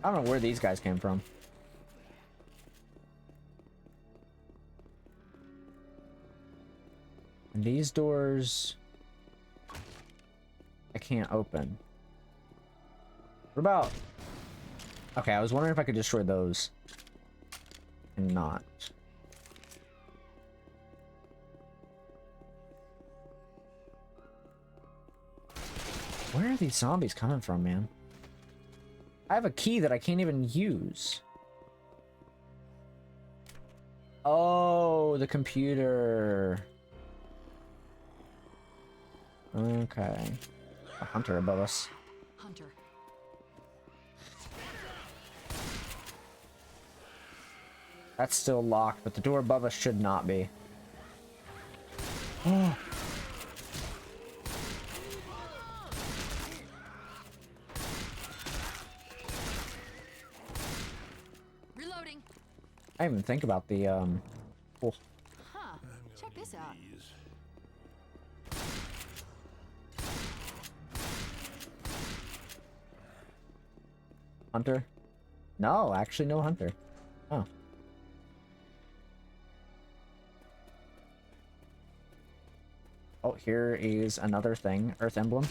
I don't know where these guys came from. And these doors I can't open. What about... Okay, I was wondering if I could destroy those. And not. Where are these zombies coming from, man? I have a key that I can't even use. Oh, the computer. Okay. A hunter above us. Hunter. That's still locked, but the door above us should not be. Oh, Reloading. I didn't even think about the oh, Huh. Check this out. hunter. No, actually no hunter. Oh. Oh, here is another thing. Earth emblem.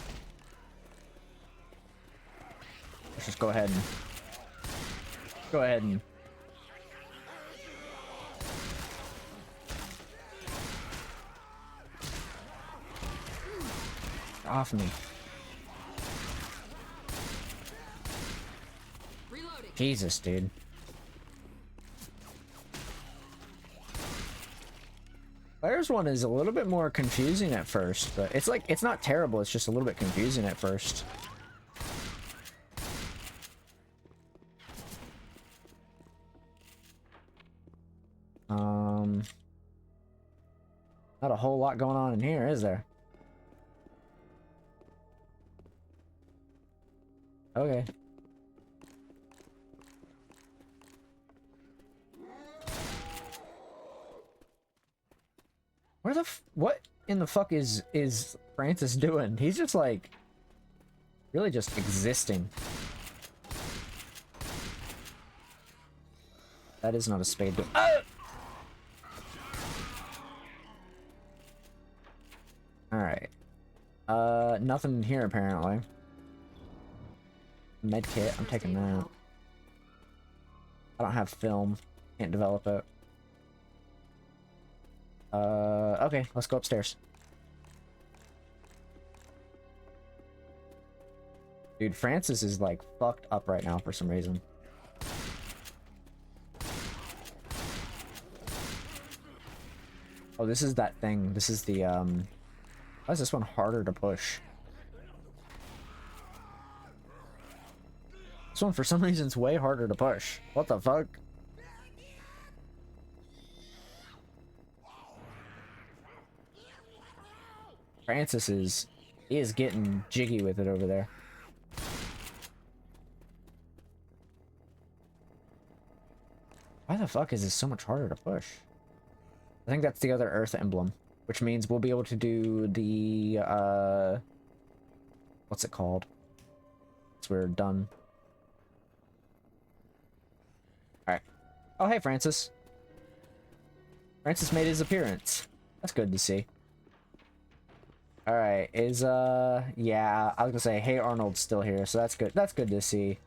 Let's just go ahead and off me. Reloading. Jesus, dude. Players one is a little bit more confusing at first, but it's like, it's not terrible, it's just a little bit confusing at first. Not a whole lot going on in here, is there? Okay. Where the what in the fuck is Francis doing? He's just like really just existing. That is not a spade. All right. Nothing in here apparently. Med kit. I'm taking that. I don't have film. Can't develop it. Okay, let's go upstairs. Dude, Francis is like fucked up right now for some reason. Oh, this is that thing. This is the, why is this one harder to push? This one, for some reason, is way harder to push. What the fuck? Francis is getting jiggy with it over there. Why the fuck is this so much harder to push? I think that's the other Earth emblem, which means we'll be able to do the, what's it called? Once we're done. Alright. Oh, hey, Francis. Francis made his appearance. That's good to see. Alright, yeah, I was gonna say, hey, Arnold's still here, so that's good. That's good to see.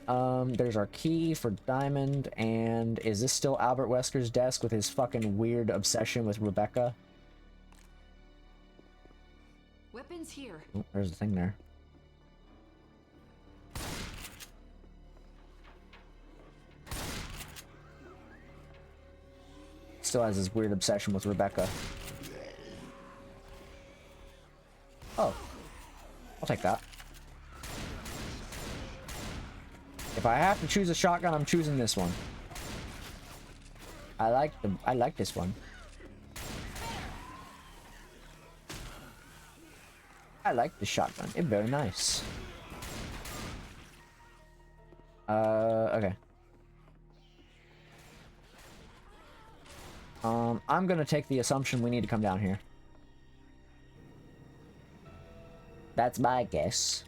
There's our key for Diamond, and is this still Albert Wesker's desk with his fucking weird obsession with Rebecca? Weapons here. Oh, there's the thing there. Still has his weird obsession with Rebecca. Oh. I'll take that. If I have to choose a shotgun, I'm choosing this one. I like this one. I like the shotgun. It's very nice. Okay. I'm gonna take the assumption we need to come down here. That's my guess.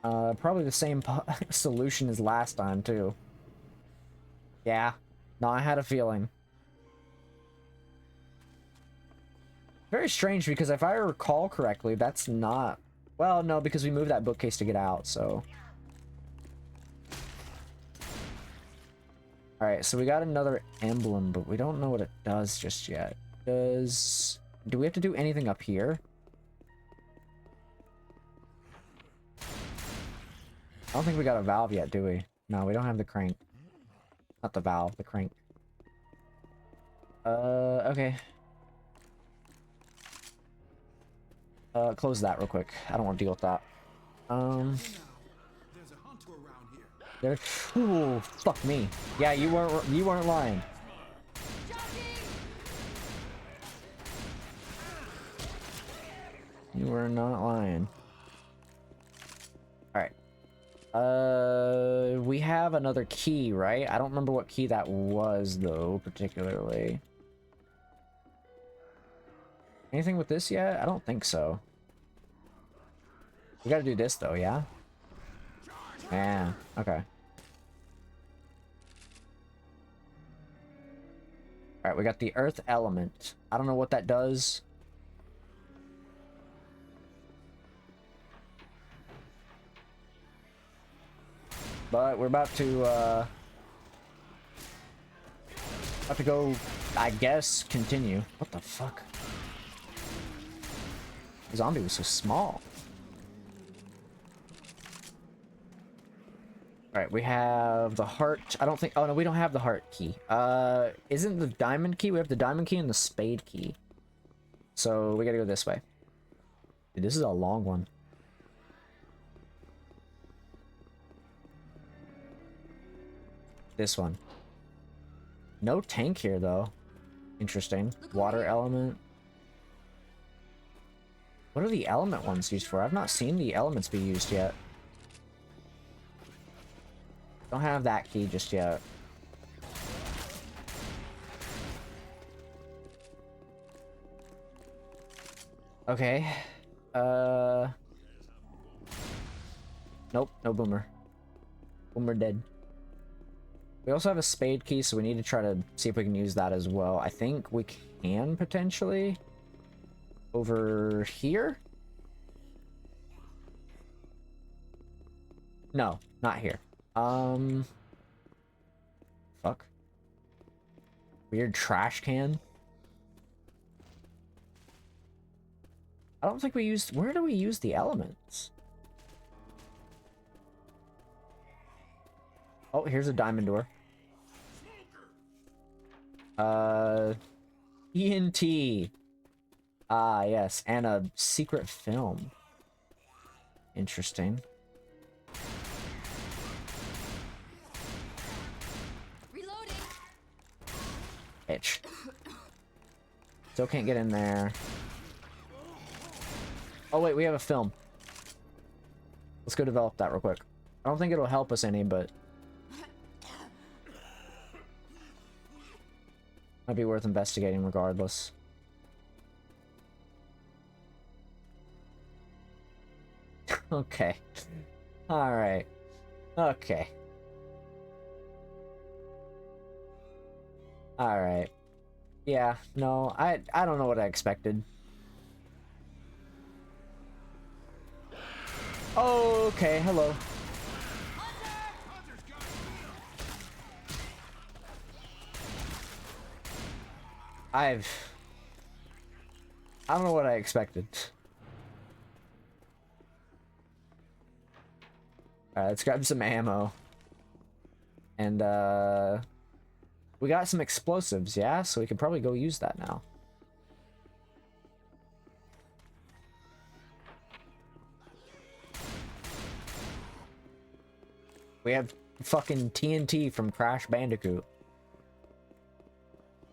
Probably the same solution as last time, too. Yeah. No, I had a feeling. Very strange, because if I recall correctly, that's not... Well, no, because we moved that bookcase to get out, so... Alright, so we got another emblem, but we don't know what it does just yet. Do we have to do anything up here? I don't think we got a valve yet, do we? No, we don't have the crank. Not the valve, the crank. Okay. Close that real quick. I don't want to deal with that. There's a hunter around here. There. Ooh, fuck me. Yeah, you weren't lying. You were not lying. Alright. We have another key, right? I don't remember what key that was, though, particularly. Anything with this yet? I don't think so. We gotta do this, though, yeah? Yeah, okay. Alright, we got the earth element. I don't know what that does. But we're about to go, I guess, continue. What the fuck? The zombie was so small. Alright, we have the heart. I don't think... Oh, no, we don't have the heart key. Isn't the diamond key? We have the diamond key and the spade key. So, we gotta go this way. Dude, this is a long one. This one. No tank here, though. Interesting. Water element. What are the element ones used for? I've not seen the elements be used yet. Don't have that key just yet. Okay. Nope, no boomer. Boomer dead. We also have a spade key, so we need to try to see if we can use that as well. I think we can potentially. Over here? No, not here. Fuck. Weird trash can. I don't think we used... Where do we use the elements? Oh, here's a diamond door. TNT. Ah, yes, and a secret film. Interesting. Reloading. Itch. Still can't get in there. Oh wait, we have a film. Let's go develop that real quick. I don't think it'll help us any, but might be worth investigating regardless. Okay. Alright. Okay. Alright. Yeah, no, I don't know what I expected. Oh, okay, hello. I don't know what I expected. Alright, let's grab some ammo. And, we got some explosives, yeah? So we could probably go use that now. We have fucking TNT from Crash Bandicoot.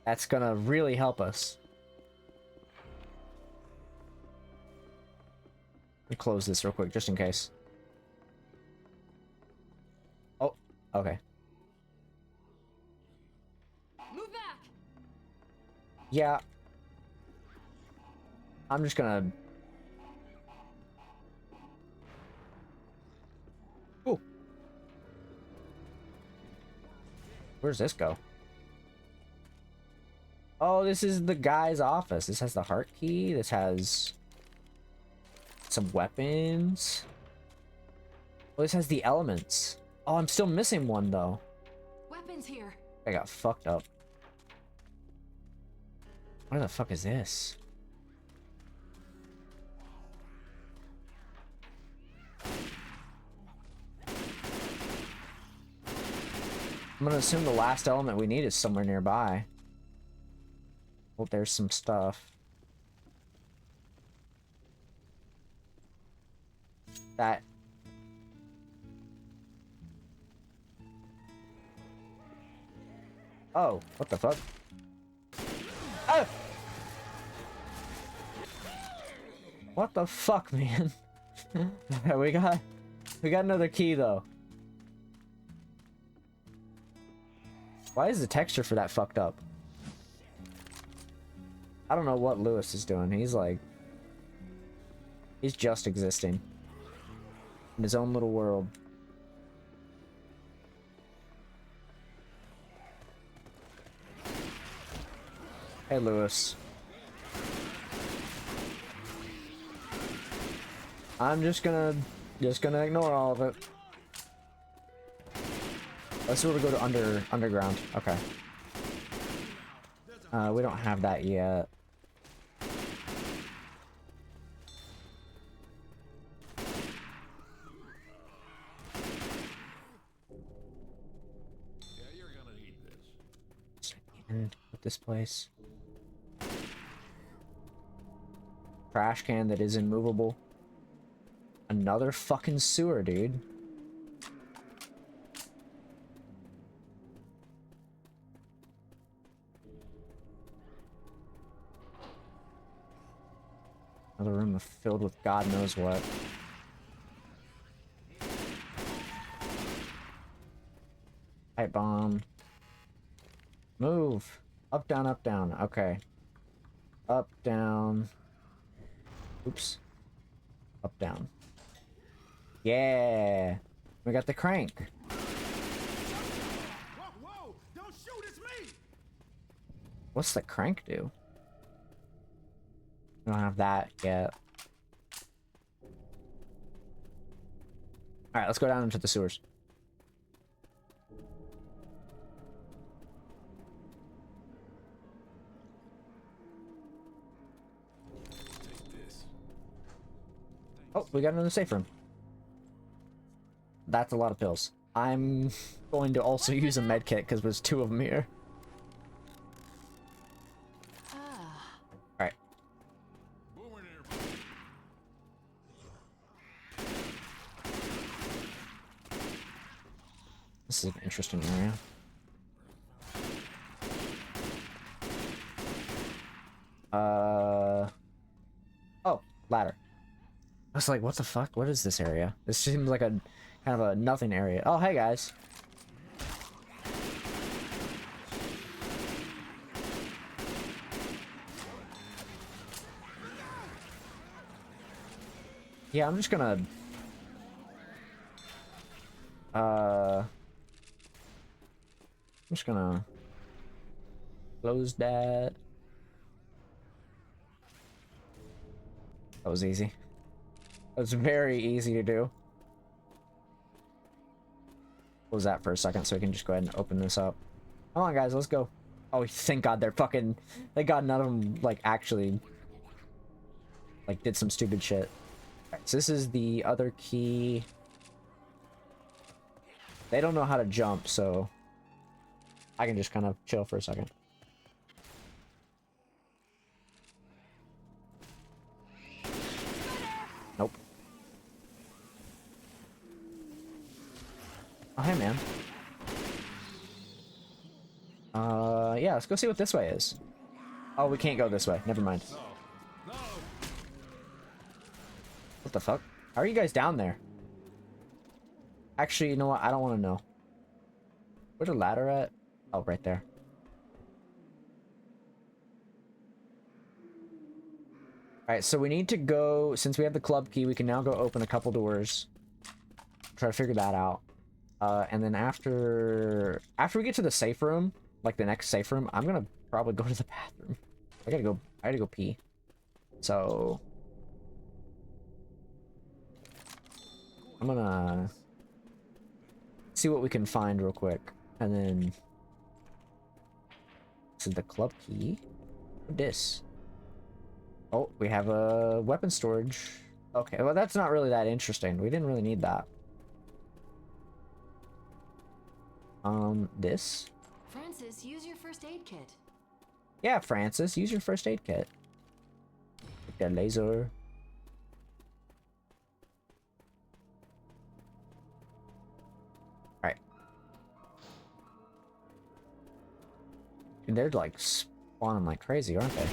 That's gonna really help us. Let me close this real quick, just in case. Oh, okay. Move back. Yeah. I'm just gonna... Ooh. Where's this go? Oh, this is the guy's office. This has the heart key. This has some weapons. Oh, this has the elements. Oh, I'm still missing one, though. Weapons here. I got fucked up. What the fuck is this? I'm gonna assume the last element we need is somewhere nearby. Oh, there's some stuff. That... Oh, what the fuck? Oh! What the fuck, man? we got another key though. Why is the texture for that fucked up? I don't know what Lewis is doing. He's like... He's just existing. In his own little world. Hey, Lewis. I'm just gonna ignore all of it. Let's sort of go to underground. Okay. We don't have that yet. Yeah, you're gonna need this. And with this place. Trash can that is immovable. Another fucking sewer, dude. Another room filled with God knows what. Pipe bomb. Move. Up, down, up, down. Okay. Up, down. Oops. Up, down. Yeah. We got the crank. Whoa, whoa! Don't shoot, it's me! What's the crank do? We don't have that yet. Alright, let's go down into the sewers. Take this. Oh, we got another safe room. That's a lot of pills. I'm going to also use a med kit because there's 2 of them here. Alright. Boomer nearby. This is an interesting area. Oh, ladder. I was like, what the fuck? What is this area? This seems like a kind of a nothing area. Oh, hey guys. Yeah, I'm just gonna I'm just gonna close that. That was easy. That was very easy to do. Close that for a second so we can just go ahead and open this up. Come on, guys, let's go. Oh, thank God they're fucking... Thank God none of them, like, actually... like, did some stupid shit. Alright, so this is the other key. They don't know how to jump, so... I can just kind of chill for a second. Nope. Oh, hey, man. Yeah, let's go see what this way is. Oh, we can't go this way. Never mind. No. What the fuck? How are you guys down there? Actually, you know what? I don't want to know. Where's the ladder at? Oh, right there. Alright, so we need to go... Since we have the club key, we can now go open a couple doors. Try to figure that out. And then after we get to the safe room, like the next safe room, I'm gonna probably go to the bathroom. I gotta go pee. So... I'm gonna... see what we can find real quick. And then... This is the club key. What this? Oh, we have a weapon storage. Okay, well that's not really that interesting. We didn't really need that. This? Francis, use your first aid kit. Yeah, Francis, use your first aid kit. Take that laser. Alright. Dude, they're like spawning like crazy, aren't they?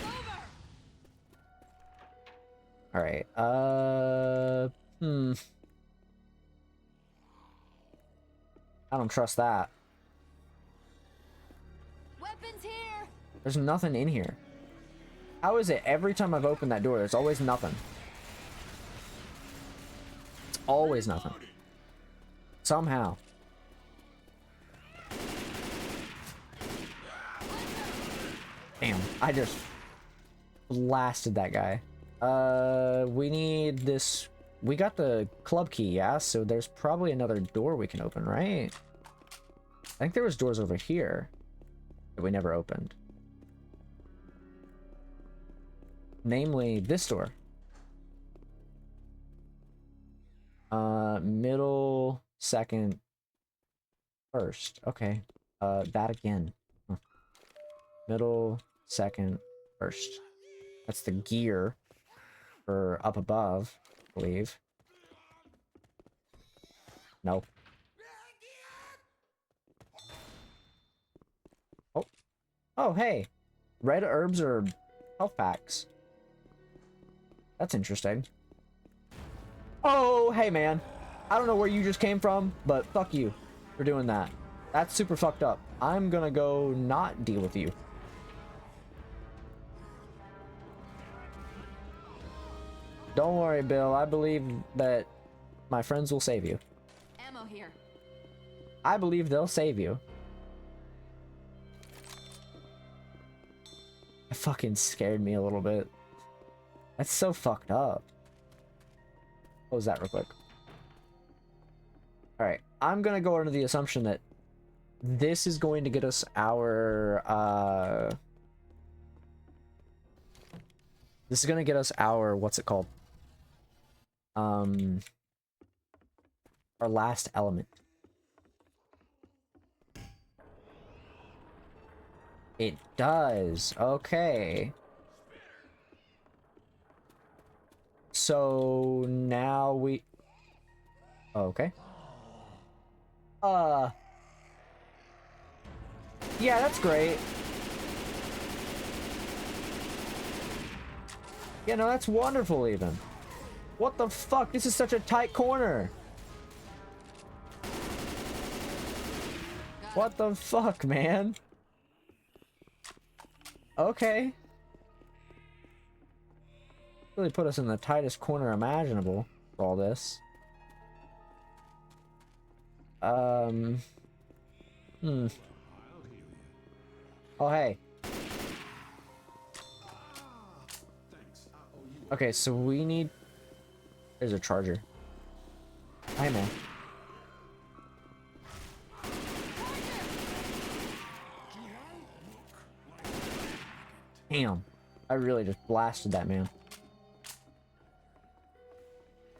Alright, I don't trust that. weapons here. There's nothing in here. How is it every time I've opened that door, there's always nothing? It's always nothing. Somehow. Damn, I just blasted that guy. We need this. We got the club key, yeah? So there's probably another door we can open, right? I think there was doors over here that we never opened. Namely, this door. Middle, second, first. Okay. That again. Huh. Middle, second, first. That's the gear for up above, I believe. Nope. Oh. Oh, hey. Red herbs are health packs. That's interesting. Oh, hey, man. I don't know where you just came from, but fuck you for doing that. That's super fucked up. I'm gonna go not deal with you. Don't worry, Bill. I believe that my friends will save you. Ammo here. I believe they'll save you. It fucking scared me a little bit. That's so fucked up. What was that real quick? Alright, I'm gonna go under the assumption that this is going to get us our, this is gonna get us our, what's it called? Our last element. It does. Okay. So now we... Okay. Yeah, that's great. Yeah, no, that's wonderful even. What the fuck? This is such a tight corner. What the fuck, man? Okay. Really put us in the tightest corner imaginable for all this. Oh, hey. Okay, so we need... There's a charger. Hi, man. Damn. I really just blasted that man.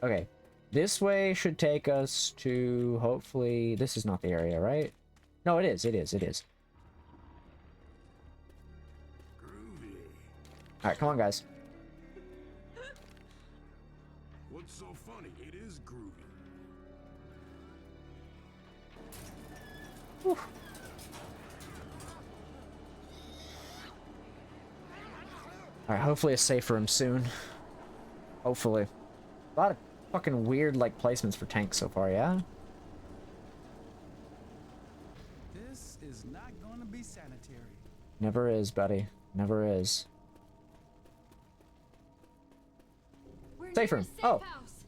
Okay. This way should take us to, hopefully... This is not the area, right? No, it is. It is. It is. Alright, come on, guys. What's so funny? It is groovy. Whew. Alright, hopefully a safe room soon. Hopefully. A lot of fucking weird, like, placements for tanks so far, yeah? This is not gonna be sanitary. Never is, buddy. Never is. We're Safe near a room. safe Oh. house.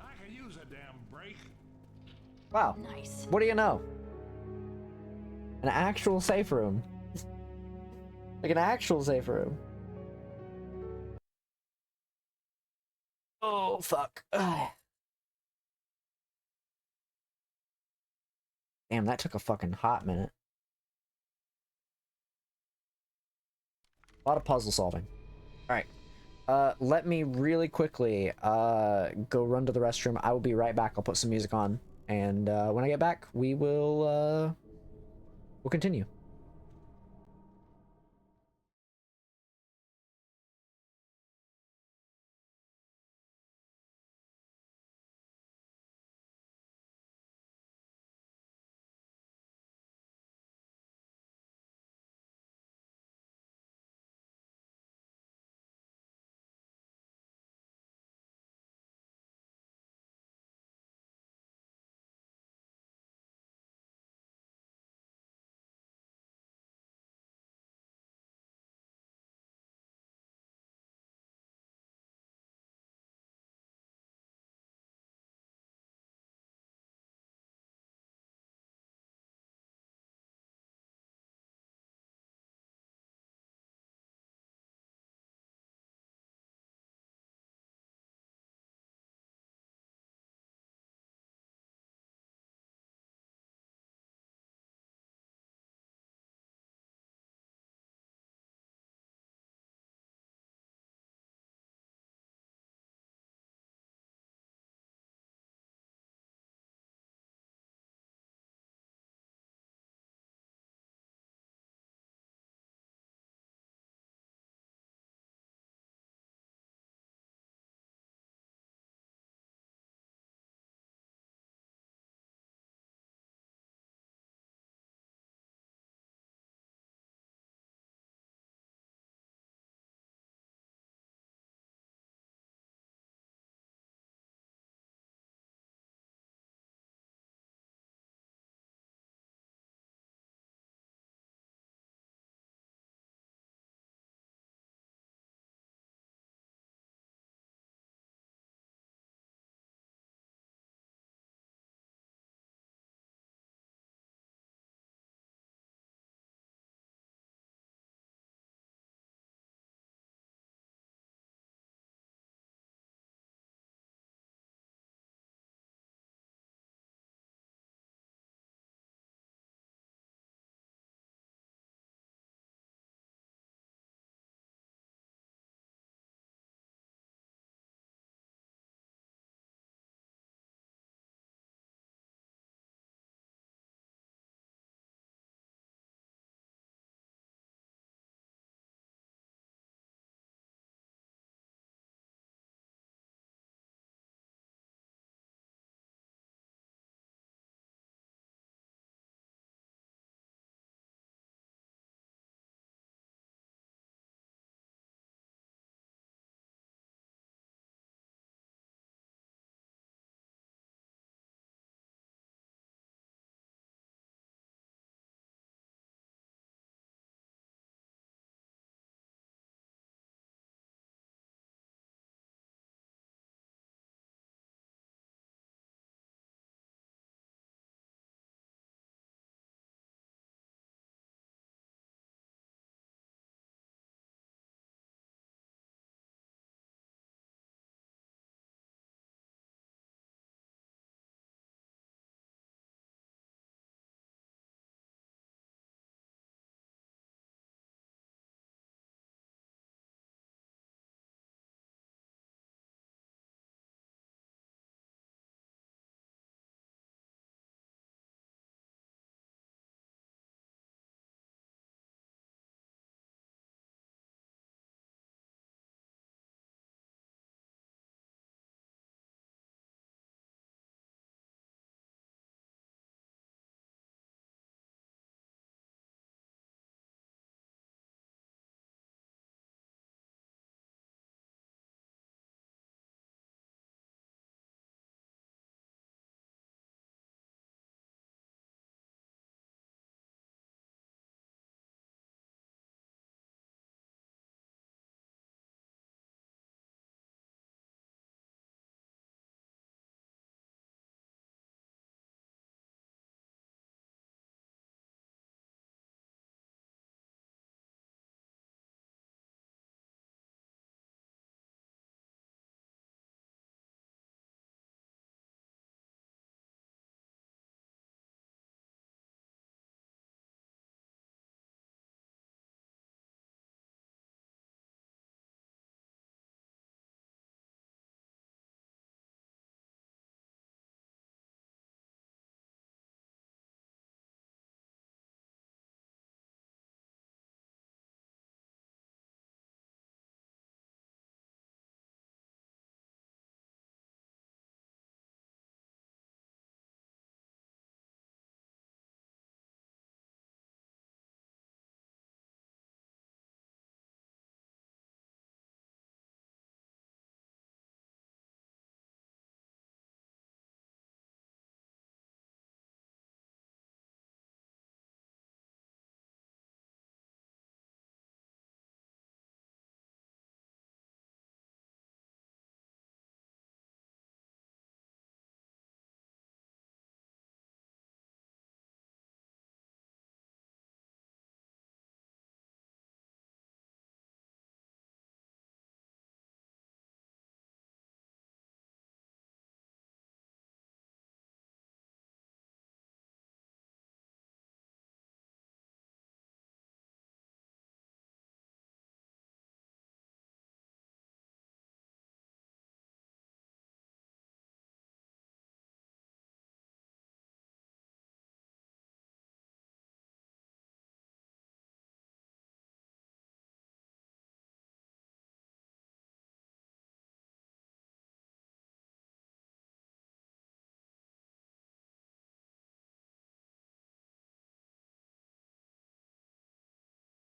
I could use a damn break. Wow. Nice. What do you know? An actual safe room. Like an actual safe room. Oh, fuck. Ugh. Damn, that took a fucking hot minute. A lot of puzzle solving. Alright. Let me really quickly go run to the restroom. I will be right back. I'll put some music on. And when I get back, we'll continue.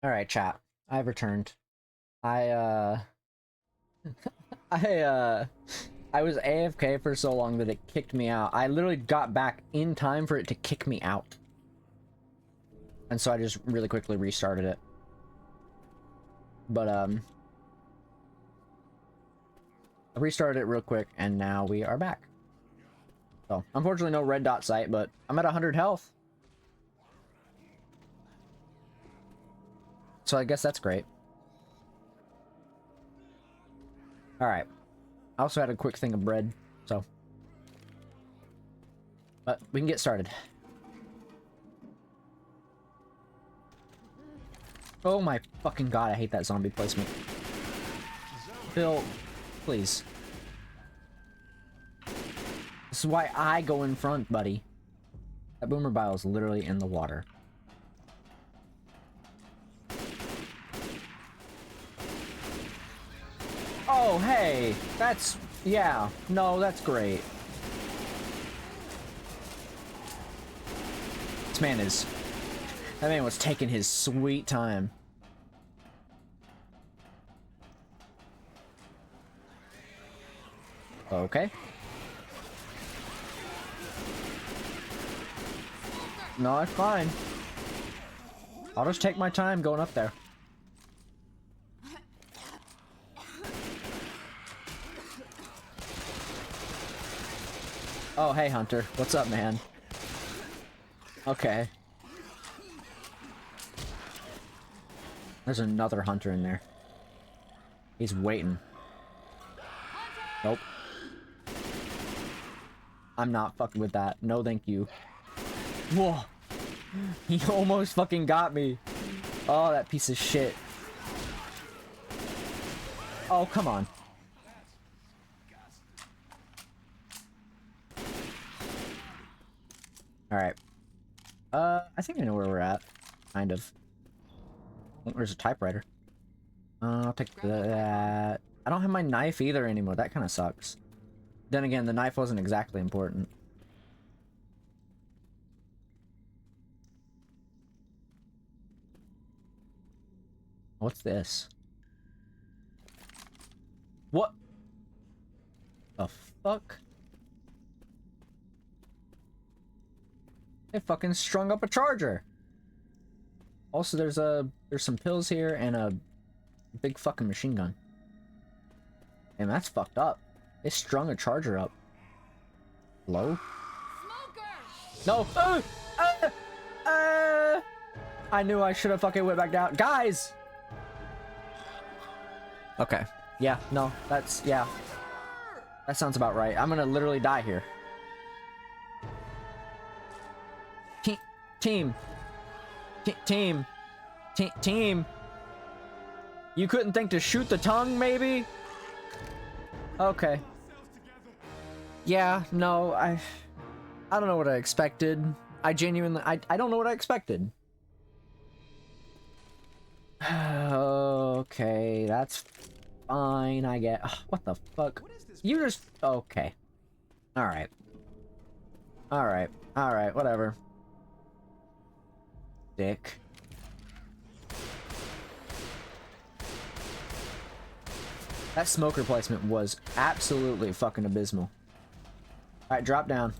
Alright, chat. I've returned. I I was AFK for so long that it kicked me out. I literally got back in time for it to kick me out. And so I just really quickly restarted it. But, I restarted it real quick, and now we are back. So, unfortunately no red dot sight, but I'm at 100 health. So I guess that's great. Alright. I also had a quick thing of bread, so. But we can get started. Oh my fucking god, I hate that zombie placement. Phil, please. This is why I go in front, buddy. That boomer bile is literally in the water. Oh, hey! That's... yeah. No, that's great. This man is... that man was taking his sweet time. Okay. No, it's fine. I'll just take my time going up there. Oh, hey, Hunter. What's up, man? Okay. There's another Hunter in there. He's waiting. Nope. I'm not fucking with that. No, thank you. Whoa. He almost fucking got me. Oh, that piece of shit. Oh, come on. Alright. I think I know where we're at. Kind of. Oh, there's a typewriter. I'll take that. I don't have my knife either anymore. That kind of sucks. Then again, the knife wasn't exactly important. What's this? What? The fuck? They fucking strung up a charger. Also, there's some pills here and a big fucking machine gun. And that's fucked up. They strung a charger up. Hello? No! I knew I should have fucking went back down. Guys! Okay. Yeah, no, that's, yeah. That sounds about right. I'm gonna literally die here. Team. Team. You couldn't think to shoot the tongue, maybe? Okay. Yeah, no, I don't know what I expected. I genuinely, I don't know what I expected. Okay, that's fine, I get. Ugh, what the fuck? You just, okay. Alright. Alright, whatever. Dick. That smoker placement was absolutely fucking abysmal. Alright, drop down.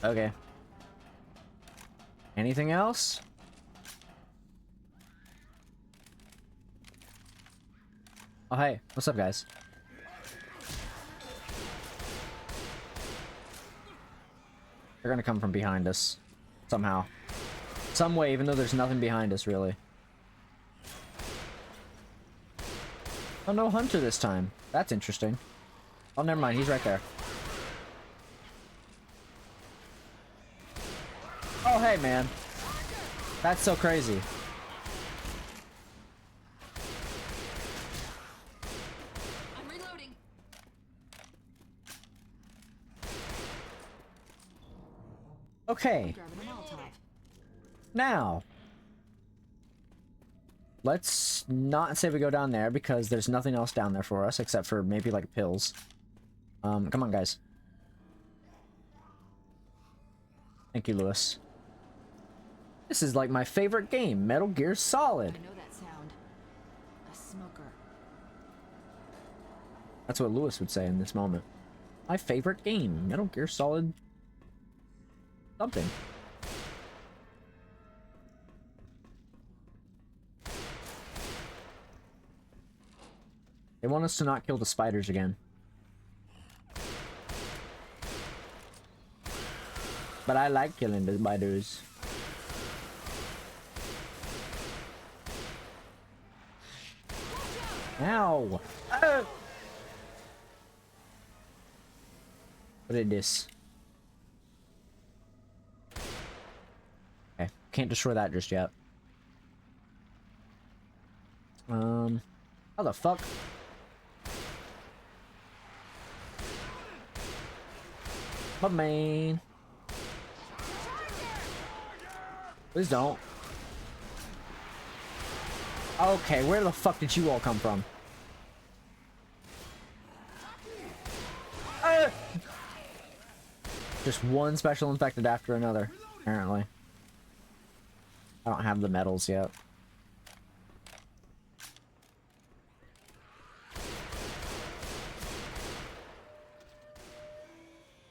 Okay. Anything else? Oh, hey. What's up, guys? They're gonna come from behind us. Somehow. Some way, even though there's nothing behind us, really. Oh, no Hunter this time. That's interesting. Oh, never mind. He's right there. Oh, hey, man. That's so crazy. I'm reloading. Okay. Grabbing a Molotov. Now. Let's not say we go down there because there's nothing else down there for us except for maybe like pills. Come on, guys. Thank you, Lewis. This is like my favorite game, Metal Gear Solid. I know that sound. A smoker. That's what Lewis would say in this moment. My favorite game, Metal Gear Solid something. They want us to not kill the spiders again. But I like killing the spiders. Ow! Ah! What is this? Okay, can't destroy that just yet. How the fuck? My man. Please don't. Okay, where the fuck did you all come from? Ah! Just one special infected after another, apparently. I don't have the medals yet.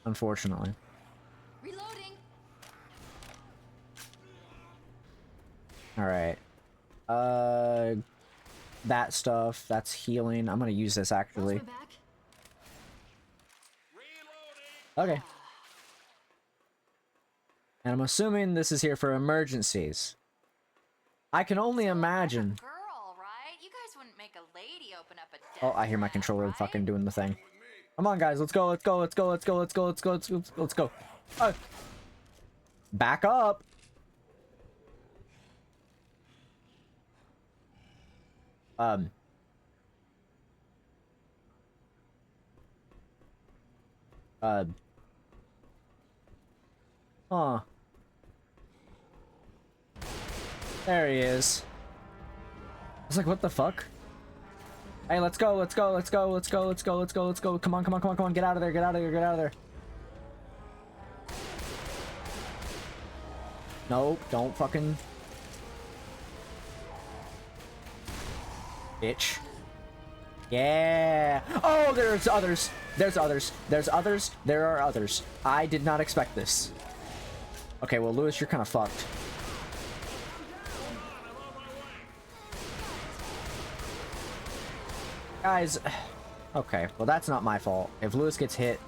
Unfortunately. Reloading. Alright. That stuff, that's healing. I'm gonna use this actually. Watch my back. Okay. And I'm assuming this is here for emergencies. I can only imagine. Girl, right? You guys wouldn't make a lady open up a Oh, I hear my controller fucking doing the thing. Come on, guys, let's go, let's go, let's go, let's go, let's go, let's go, let's go, let's go. Back up. Huh. There he is. I was like, what the fuck? Hey, let's go, let's go, let's go, let's go, let's go, let's go, let's go. Come on, come on, come on, come on. Get out of there, get out of there, get out of there. Nope, don't fucking... Bitch. Yeah. Oh, there's others. There's others. There's others. There are others. I did not expect this. Okay, well, Lewis, you're kind of fucked. Guys. Okay, well, that's not my fault. If Lewis gets hit,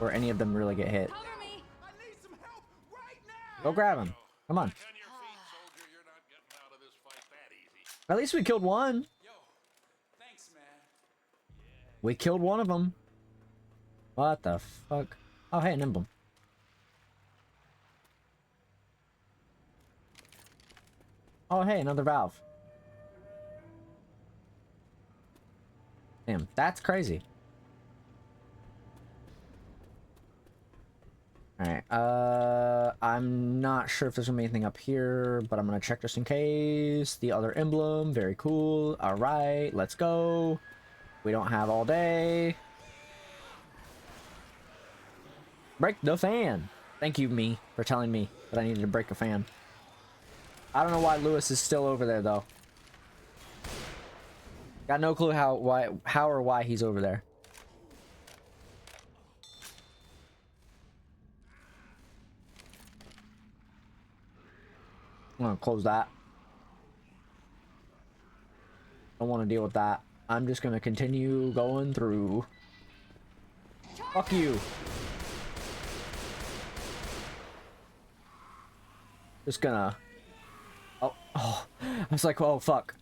or any of them really get hit, Cover me. I need some help right now! go grab him. Come on. On your feet, soldier. You're not getting out of this fight that easy. At least we killed one. Yo, thanks, man. We killed one of them. What the fuck? Oh, hey, an emblem. Oh, hey, another valve. Damn, that's crazy. Alright, I'm not sure if there's gonna be anything up here, but I'm gonna check just in case. The other emblem, very cool. Alright, let's go. We don't have all day. Break the fan. Thank you, me, for telling me that I needed to break a fan. I don't know why Lewis is still over there, though. Got no clue how or why he's over there. I'm gonna close that. Don't want to deal with that. I'm just gonna continue going through. Fuck you. Just gonna... Oh, I was like, oh, fuck.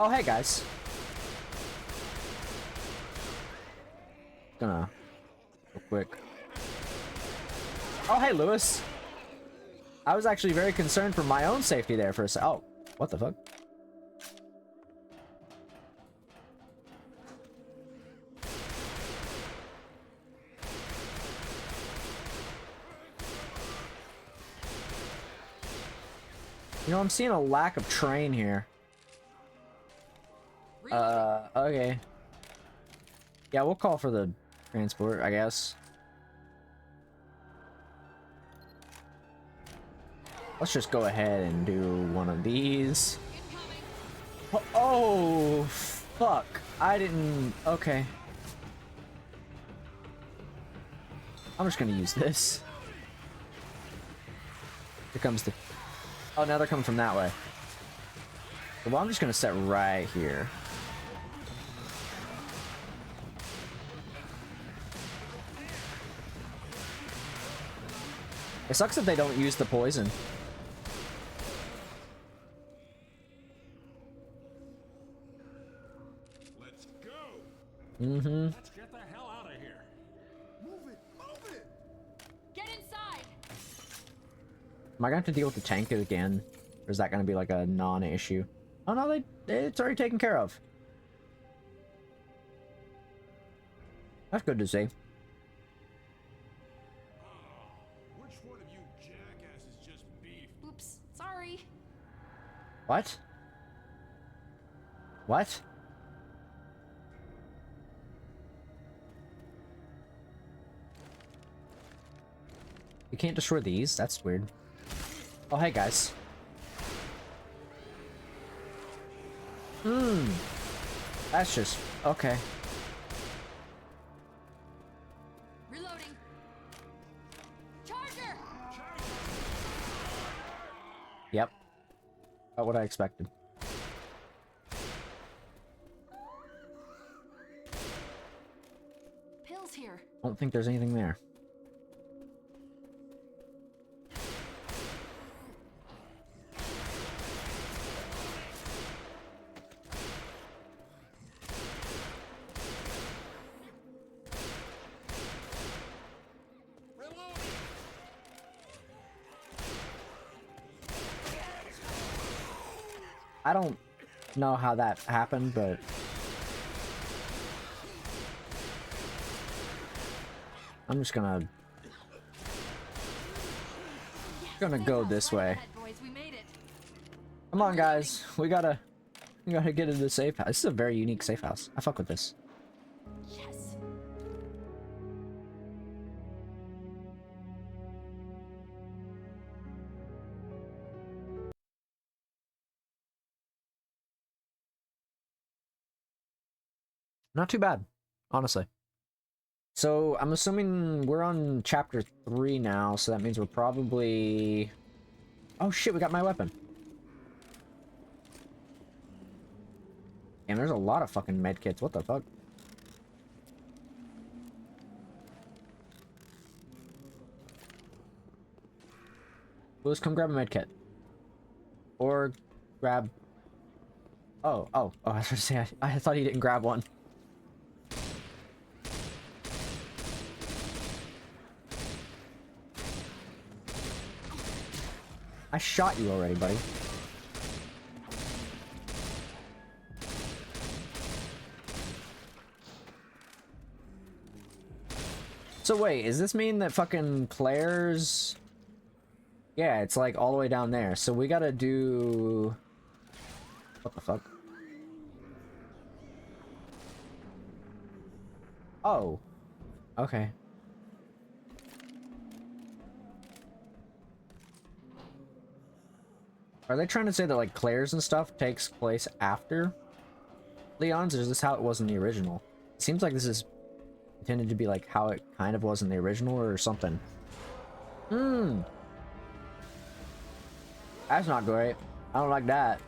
Oh, hey, guys. Gonna... Real quick. Oh, hey, Lewis. I was actually very concerned for my own safety there for a sec. Oh, what the fuck? You know, I'm seeing a lack of train here. Okay. Yeah, we'll call for the transport, I guess. Let's just go ahead and do one of these. Oh, fuck. I didn't... Okay. I'm just gonna use this. Here comes the... Oh, now they're coming from that way. Well, I'm just gonna set right here. It sucks that they don't use the poison. Let's go. Mm-hmm. Let's get the hell out of here. Move it! Move it! Get inside! Am I gonna have to deal with the tank again? Or is that gonna be like a non-issue? Oh no, it's already taken care of. That's good to see. Which one of you jackasses just beefed? Oops, sorry. What? What? You can't destroy these? That's weird. Oh, hey guys. That's just... Okay. Reloading. Charger! Yep. About what I expected. Pills here. Don't think there's anything there. I don't know how that happened, but... I'm just gonna go this way. Boys, we made it. Come on, guys. We gotta get into the safe house. This is a very unique safe house. I fuck with this. Yes. Not too bad, honestly. So I'm assuming we're on chapter 3 now, so that means we're probably... Oh shit, we got my weapon. And there's a lot of fucking medkits. What the fuck? Lewis, come grab a medkit. Or grab... Oh, I was gonna say, I thought he didn't grab one. I shot you already, buddy. So wait, does this mean that fucking Claire's... Yeah, it's like all the way down there. So we gotta do... What the fuck? Oh. Okay. Are they trying to say that, like, Claire's and stuff takes place after Leon's, or is this how it was in the original? It seems like this is intended to be, like, how it kind of was in the original or something. That's not great. I don't like that.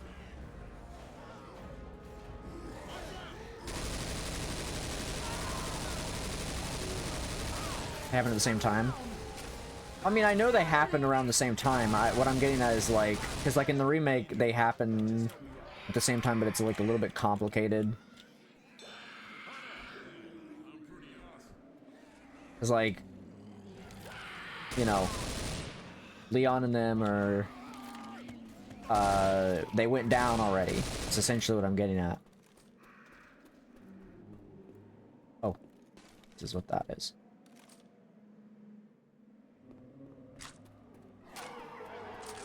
Happen at the same time. I mean, I know they happen around the same time. What I'm getting at is, like, because, like, in the remake, they happen at the same time, but it's, like, a little bit complicated. Because, like, you know, Leon and them are, they went down already. It's essentially what I'm getting at. Oh, this is what that is.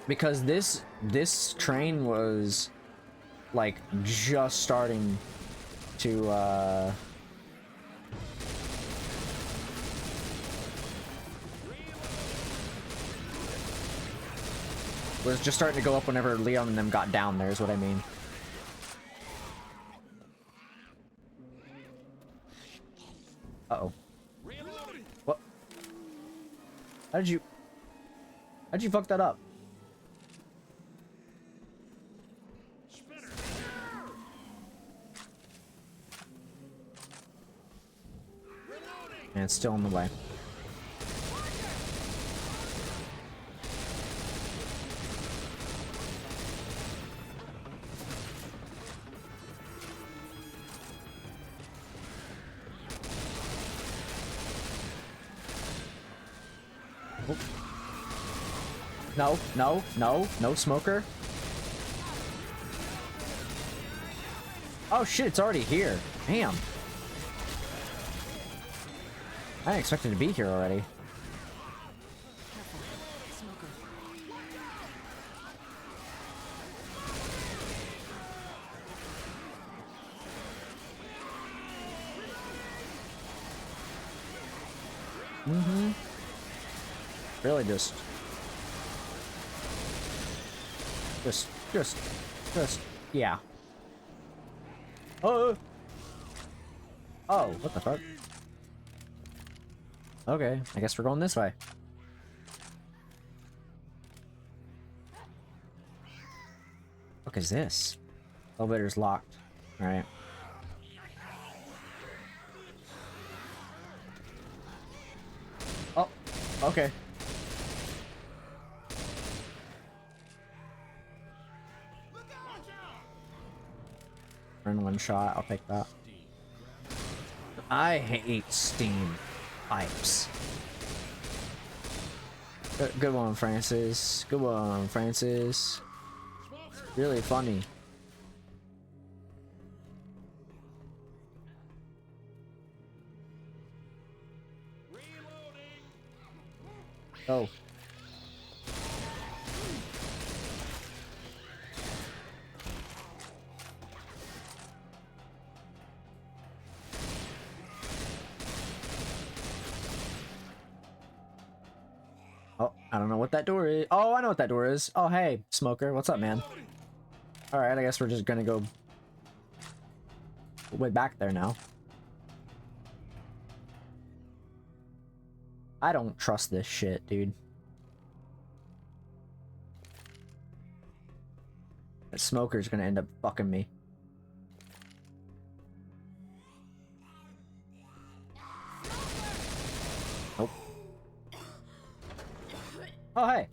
Because this train was, like, just starting to was just starting to go up whenever Leon and them got down there is what I mean. Uh-oh. What? How'd you fuck that up? And it's still in the way. Oh. No, no, no, no smoker. Oh shit, it's already here. Damn. I didn't expect it to be here already. Mm-hmm. Really just, yeah. Oh! Oh, what the fuck? Okay, I guess we're going this way. What is this? Elevator's locked. Alright. Oh, okay. Adrenaline shot, I'll take that. I hate steam pipes. Good one, Francis. Good one, Francis. Really funny. Oh. Oh, I don't know what that door is. Oh, I know what that door is. Oh, hey, Smoker. What's up, man? Alright, I guess we're just gonna go way back there now. I don't trust this shit, dude. That Smoker's gonna end up fucking me. Nope. Oh, hey.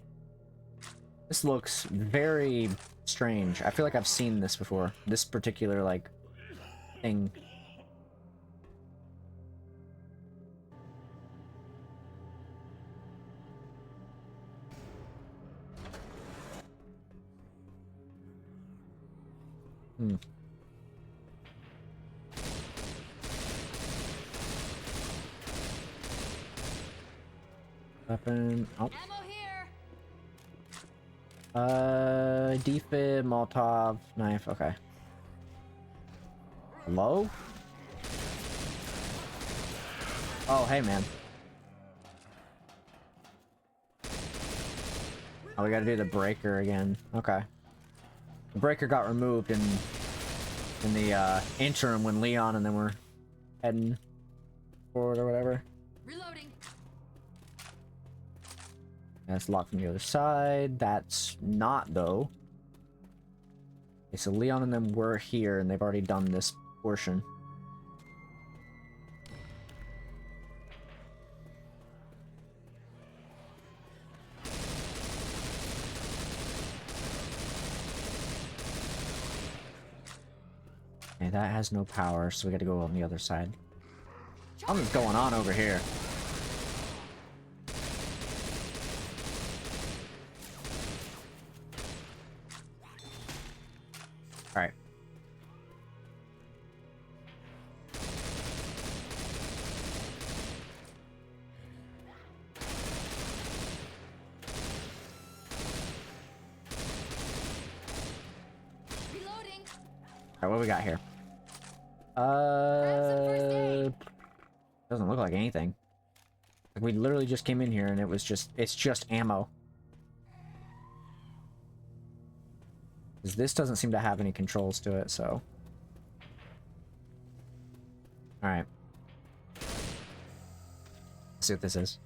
This looks very strange. I feel like I've seen this before. This particular, like, thing. Hmm. Weapon. Oh. Ammo here. Defib, Molotov, knife. Okay. Hello? Oh, hey, man. Oh, we gotta do the breaker again. Okay. The breaker got removed in the interim when Leon and them were heading forward or whatever. Reloading. That's locked from the other side. That's not, though. Okay, so Leon and them were here, and they've already done this portion. Okay, that has no power, so we gotta go on the other side. Something's going on over here. Alright. Reloading. Alright, what we got here? Doesn't look like anything. Like, we literally just came in here and it's just ammo. 'Cause this doesn't seem to have any controls to it, so. Alright. Let's see what this is.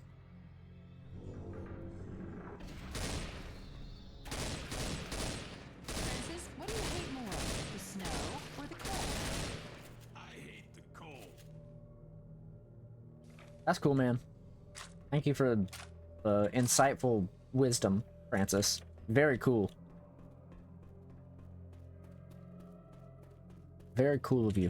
Francis, what do you hate more, the snow or the cold? I hate the cold. That's cool, man. Thank you for the insightful wisdom, Francis. Very cool. Very cool of you.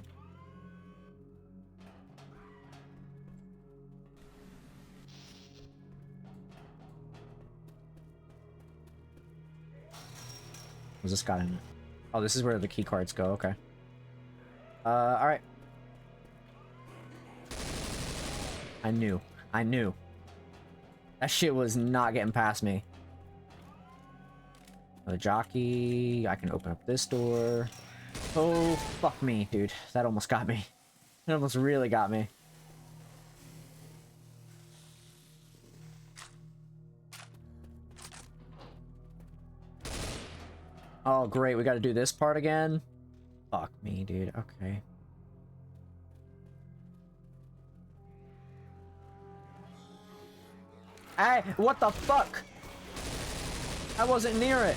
What's this got in it? Oh, this is where the key cards go. Okay. Alright. I knew. That shit was not getting past me. The jockey. I can open up this door. Oh, fuck me, dude. That almost got me. It almost really got me. Oh, great. We got to do this part again. Fuck me, dude. Okay. Hey, what the fuck? I wasn't near it.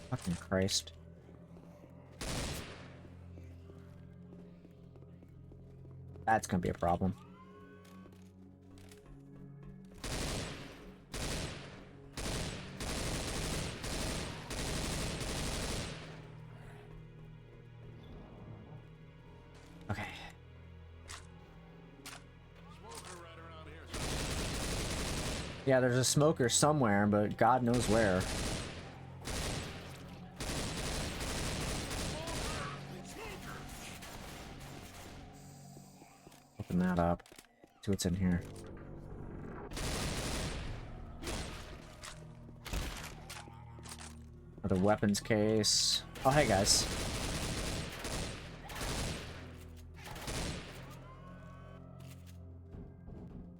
Fucking Christ. That's gonna be a problem. Okay. Yeah, there's a smoker somewhere, but God knows where. Open that up. See what's in here. Another weapons case. Oh, hey guys.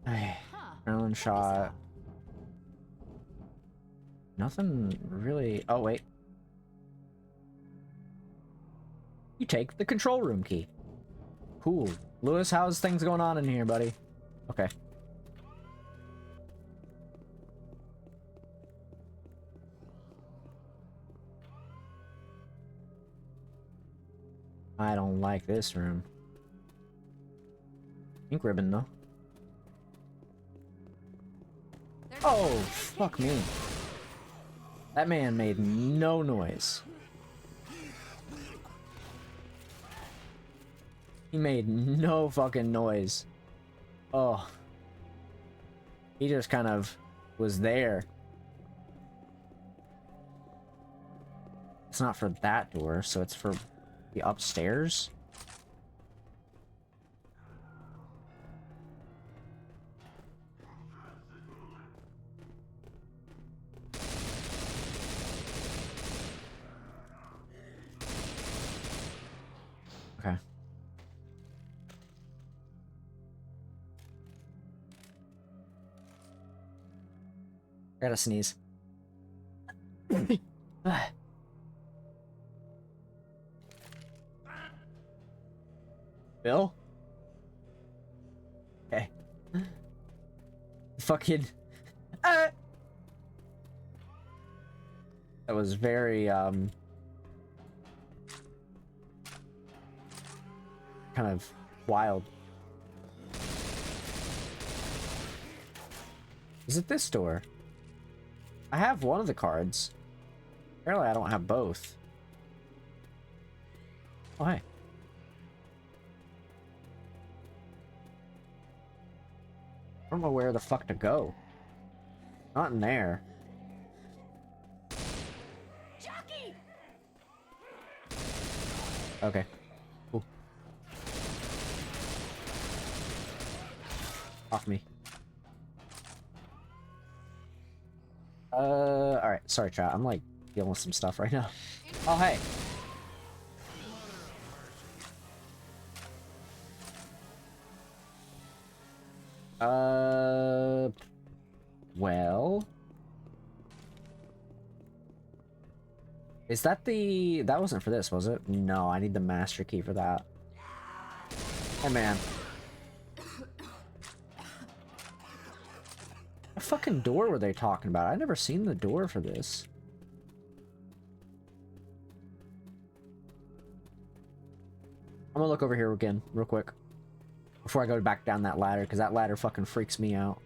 Hey, adrenaline shot. Nothing really. Oh, wait. You take the control room key. Cool. Lewis, how's things going on in here, buddy? Okay. I don't like this room. Ink ribbon, though. Oh, fuck me. That man made no noise. He made no fucking noise. Oh. He just kind of was there. It's not for that door, so it's for the upstairs. Okay. I gotta sneeze. Bill? Okay. Fucking... That was very, kind of wild. Is it this door? I have one of the cards. Apparently I don't have both. Oh, hey. I don't know where the fuck to go. Not in there. Jockey! Okay. Cool. Off me. Alright, sorry chat, I'm like dealing with some stuff right now. Oh hey. Well, is that the... That wasn't for this, was it? No, I need the master key for that. Hey, man. What fucking door were they talking about? I never seen the door for this. I'm gonna look over here again, real quick. Before I go back down that ladder, because that ladder fucking freaks me out.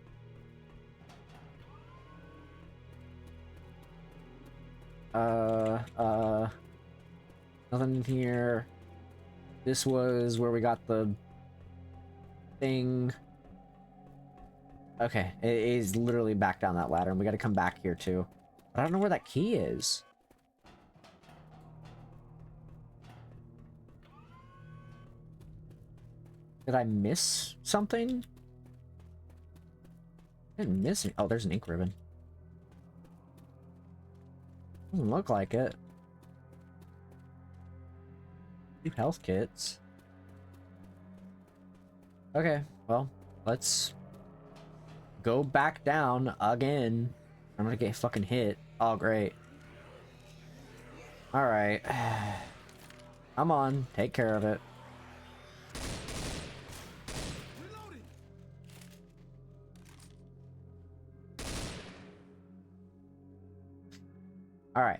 Nothing in here. This was where we got the thing. Okay, it is literally back down that ladder, and we gotta come back here too. But I don't know where that key is. Did I miss something? I didn't miss it. Oh, there's an ink ribbon. Doesn't look like it. 2 health kits. Okay, well, let's go back down again. I'm gonna get fucking hit. Oh, great. Alright. Come on, take care of it. Alright.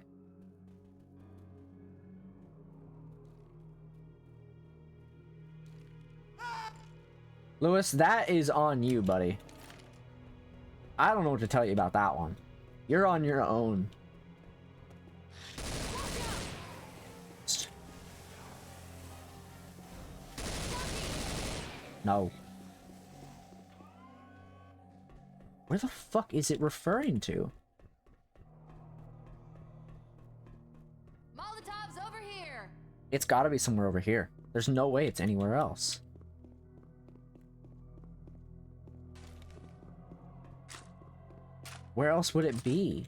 Lewis, that is on you, buddy. I don't know what to tell you about that one. You're on your own. No. Where the fuck is it referring to? Molotov's over here. It's gotta be somewhere over here. There's no way it's anywhere else. Where else would it be?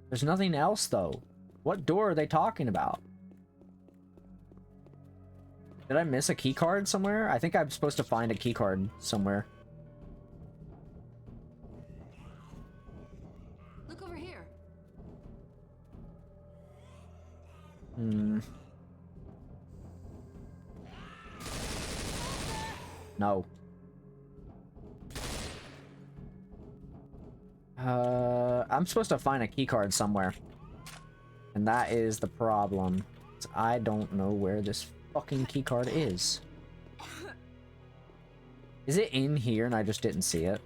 There's nothing else, though. What door are they talking about? Did I miss a key card somewhere? I think I'm supposed to find a key card somewhere. Look over here. No. I'm supposed to find a key card somewhere. And that is the problem. I don't know where this fucking key card is. Is it in here and I just didn't see it?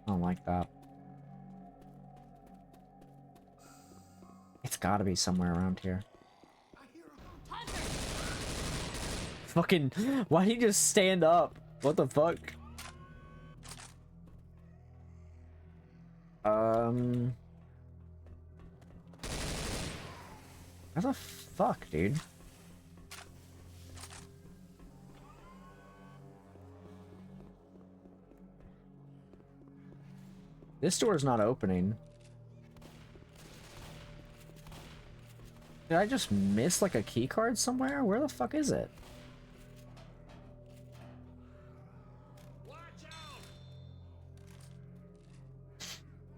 I don't like that. It's gotta be somewhere around here. Fucking, why did he just stand up? What the fuck? Where the fuck, dude? This door is not opening. Did I just miss like a key card somewhere? Where the fuck is it?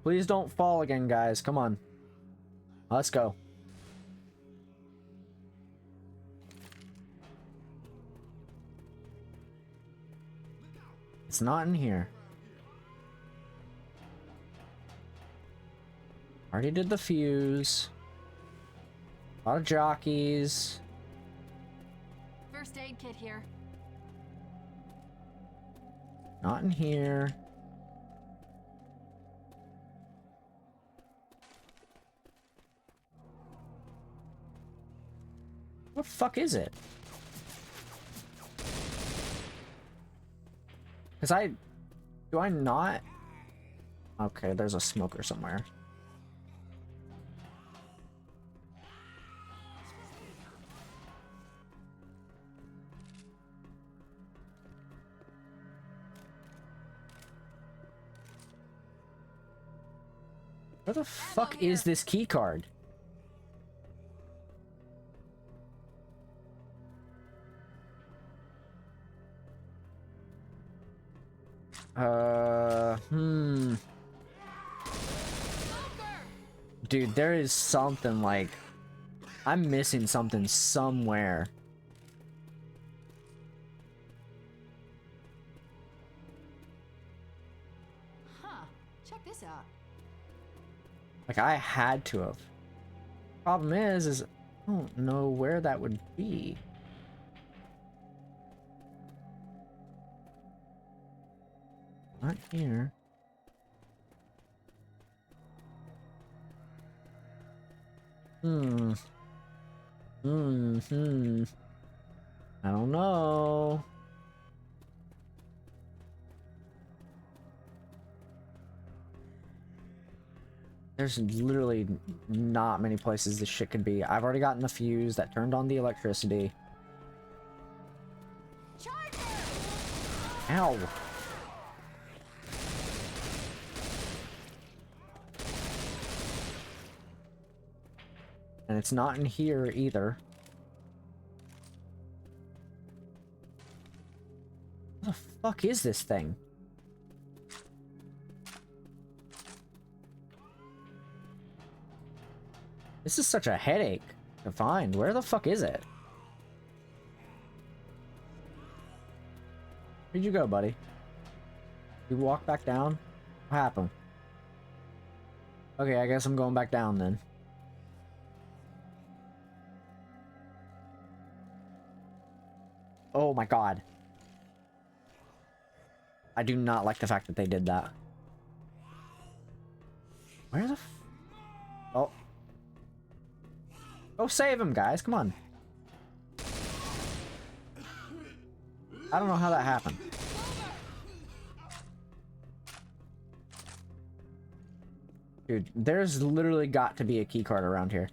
Please don't fall again, guys. Come on. Let's go. It's not in here. Already did the fuse. A lot of jockeys. First aid kit here. Not in here. What the fuck is it? Because do I not? Okay, there's a smoker somewhere. Where the fuck is this key card? Dude, there is something like... I'm missing something somewhere. Huh. Check this out. Like, I had to have. Problem is I don't know where that would be. Not here. I don't know. There's literally not many places this shit could be. I've already gotten the fuse that turned on the electricity. Ow. And it's not in here either. What the fuck is this thing? This is such a headache to find. Where the fuck is it? Where'd you go, buddy? You walk back down? What happened? Okay, I guess I'm going back down then. Oh my god. I do not like the fact that they did that. Where the f... Oh. Go save him, guys. Come on. I don't know how that happened. Dude, there's literally got to be a key card around here.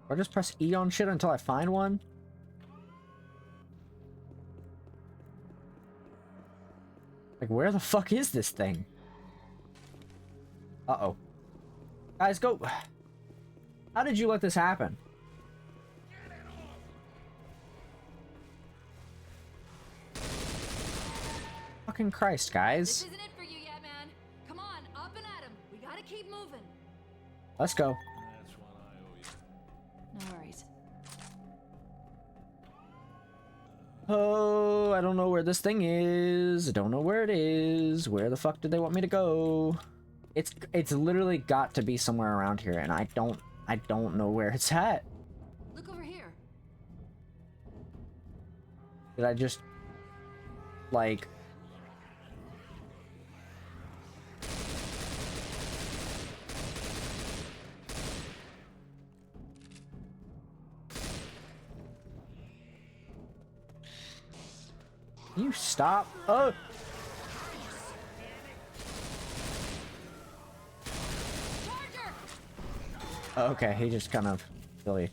Or just press E on shit until I find one? Like, where the fuck is this thing? Uh-oh. Guys, go. How did you let this happen? Fucking Christ, guys. This isn't it for you yet, man. Come on, up and at him. We gotta keep moving. Let's go. That's what I owe you. No worries. Oh, I don't know where this thing is. I don't know where it is. Where the fuck did they want me to go? It's literally got to be somewhere around here, and I don't know where it's at. Look over here. Did I just like you stop? Oh. Okay, he just kind of really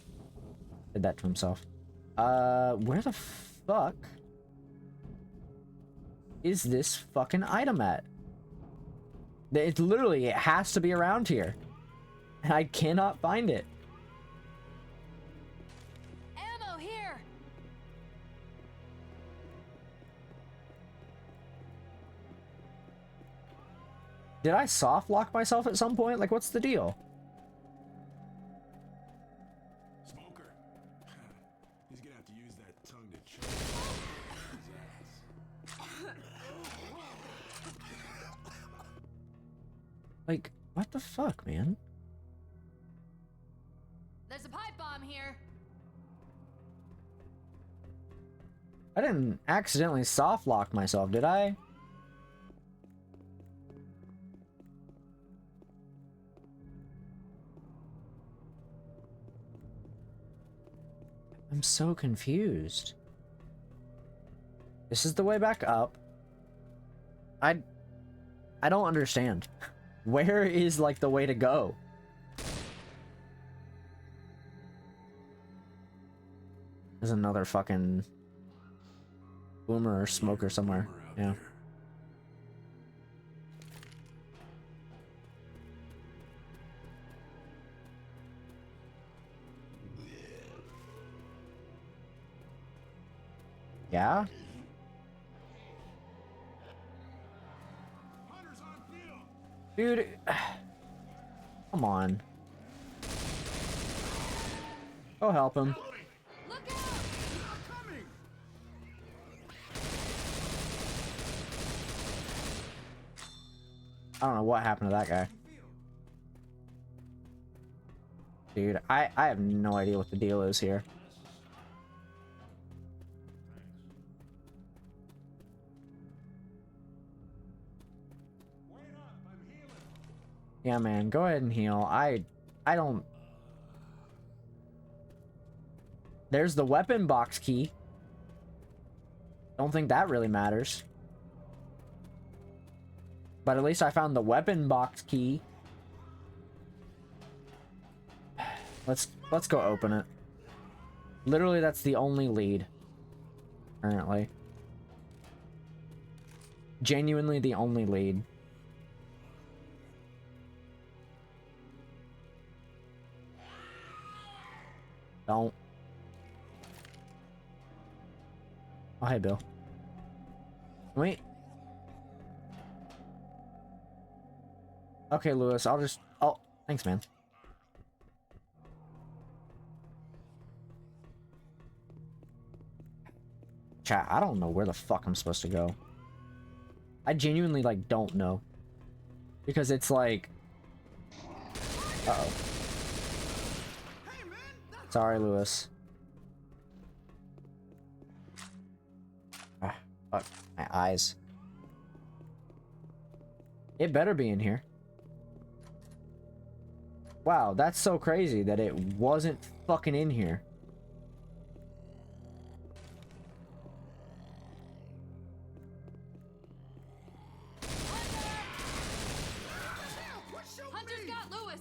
did that to himself. Where the fuck is this fucking item at? It literally, it has to be around here. And I cannot find it. Ammo here. Did I soft lock myself at some point? Like, what's the deal? Smoker. He's gonna have to use that tongue to choke his ass. Like, what the fuck, man? There's a pipe bomb here. I didn't accidentally soft lock myself, did I? I'm so confused. This is the way back up. I don't understand. Where is like the way to go? There's another fucking boomer or smoker somewhere. Boomer out Yeah. there. Yeah? Hunters on field. Dude. Come on. Go help him. Look out! Coming. I don't know what happened to that guy. Dude, I have no idea what the deal is here. Wait up, I'm healing. Yeah, man, go ahead and heal. I don't... There's the weapon box key. Don't think that really matters. But at least I found the weapon box key. Let's go open it. Literally, that's the only lead. Currently. Genuinely the only lead. Don't. Oh, hey, Bill. Wait. Okay, Lewis, I'll just... Oh, thanks, man. Chat, I don't know where the fuck I'm supposed to go. I genuinely, like, don't know. Because it's like... Uh-oh. Sorry, Lewis. Ah, fuck. My eyes. It better be in here. Wow, that's so crazy that it wasn't fucking in here. Hunter's got Lewis!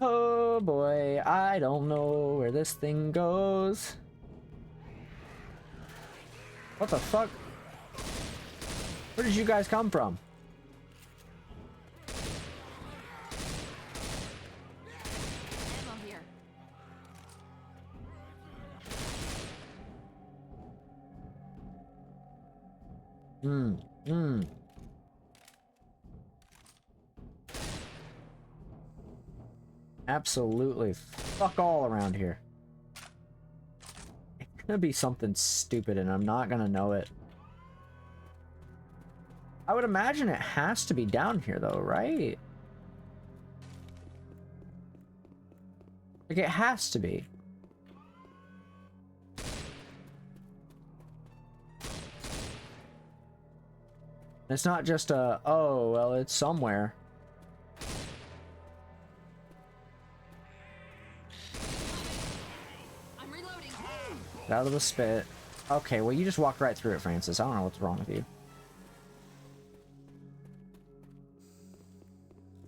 Oh boy, I don't know where this thing goes. What the fuck? Where did you guys come from? Ammo here. Absolutely fuck all around here. It's gonna be something stupid and I'm not gonna know it. I would imagine it has to be down here though, right? Like it has to be. It's not just a, oh, well, it's somewhere. I'm reloading. Out of the spit. Okay, well, you just walked right through it, Francis. I don't know what's wrong with you.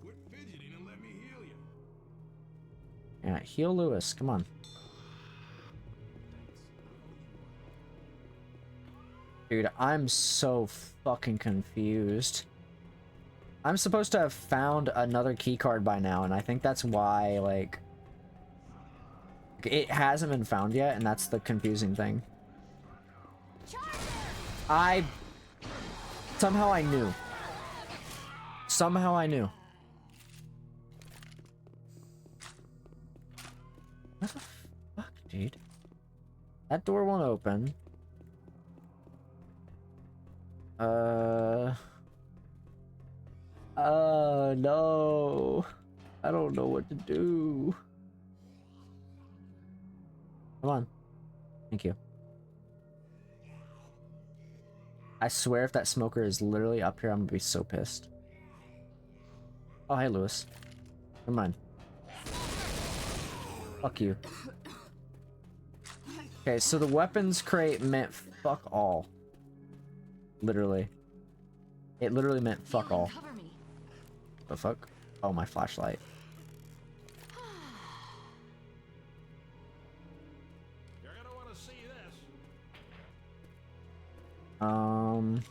Quit fidgeting and let me heal you. Yeah, heal Lewis. Come on. Dude, I'm so fucking confused. I'm supposed to have found another key card by now, and I think that's why, like... It hasn't been found yet, and that's the confusing thing. Somehow I knew. Somehow I knew. What the fuck, dude? That door won't open. No. I don't know what to do. Come on. Thank you. I swear if that smoker is literally up here, I'm gonna be so pissed. Oh, hey, Lewis. Never mind. Fuck you. Okay, so the weapons crate meant fuck all. Literally. It literally meant fuck all. Cover me. The fuck? Oh, my flashlight. Um.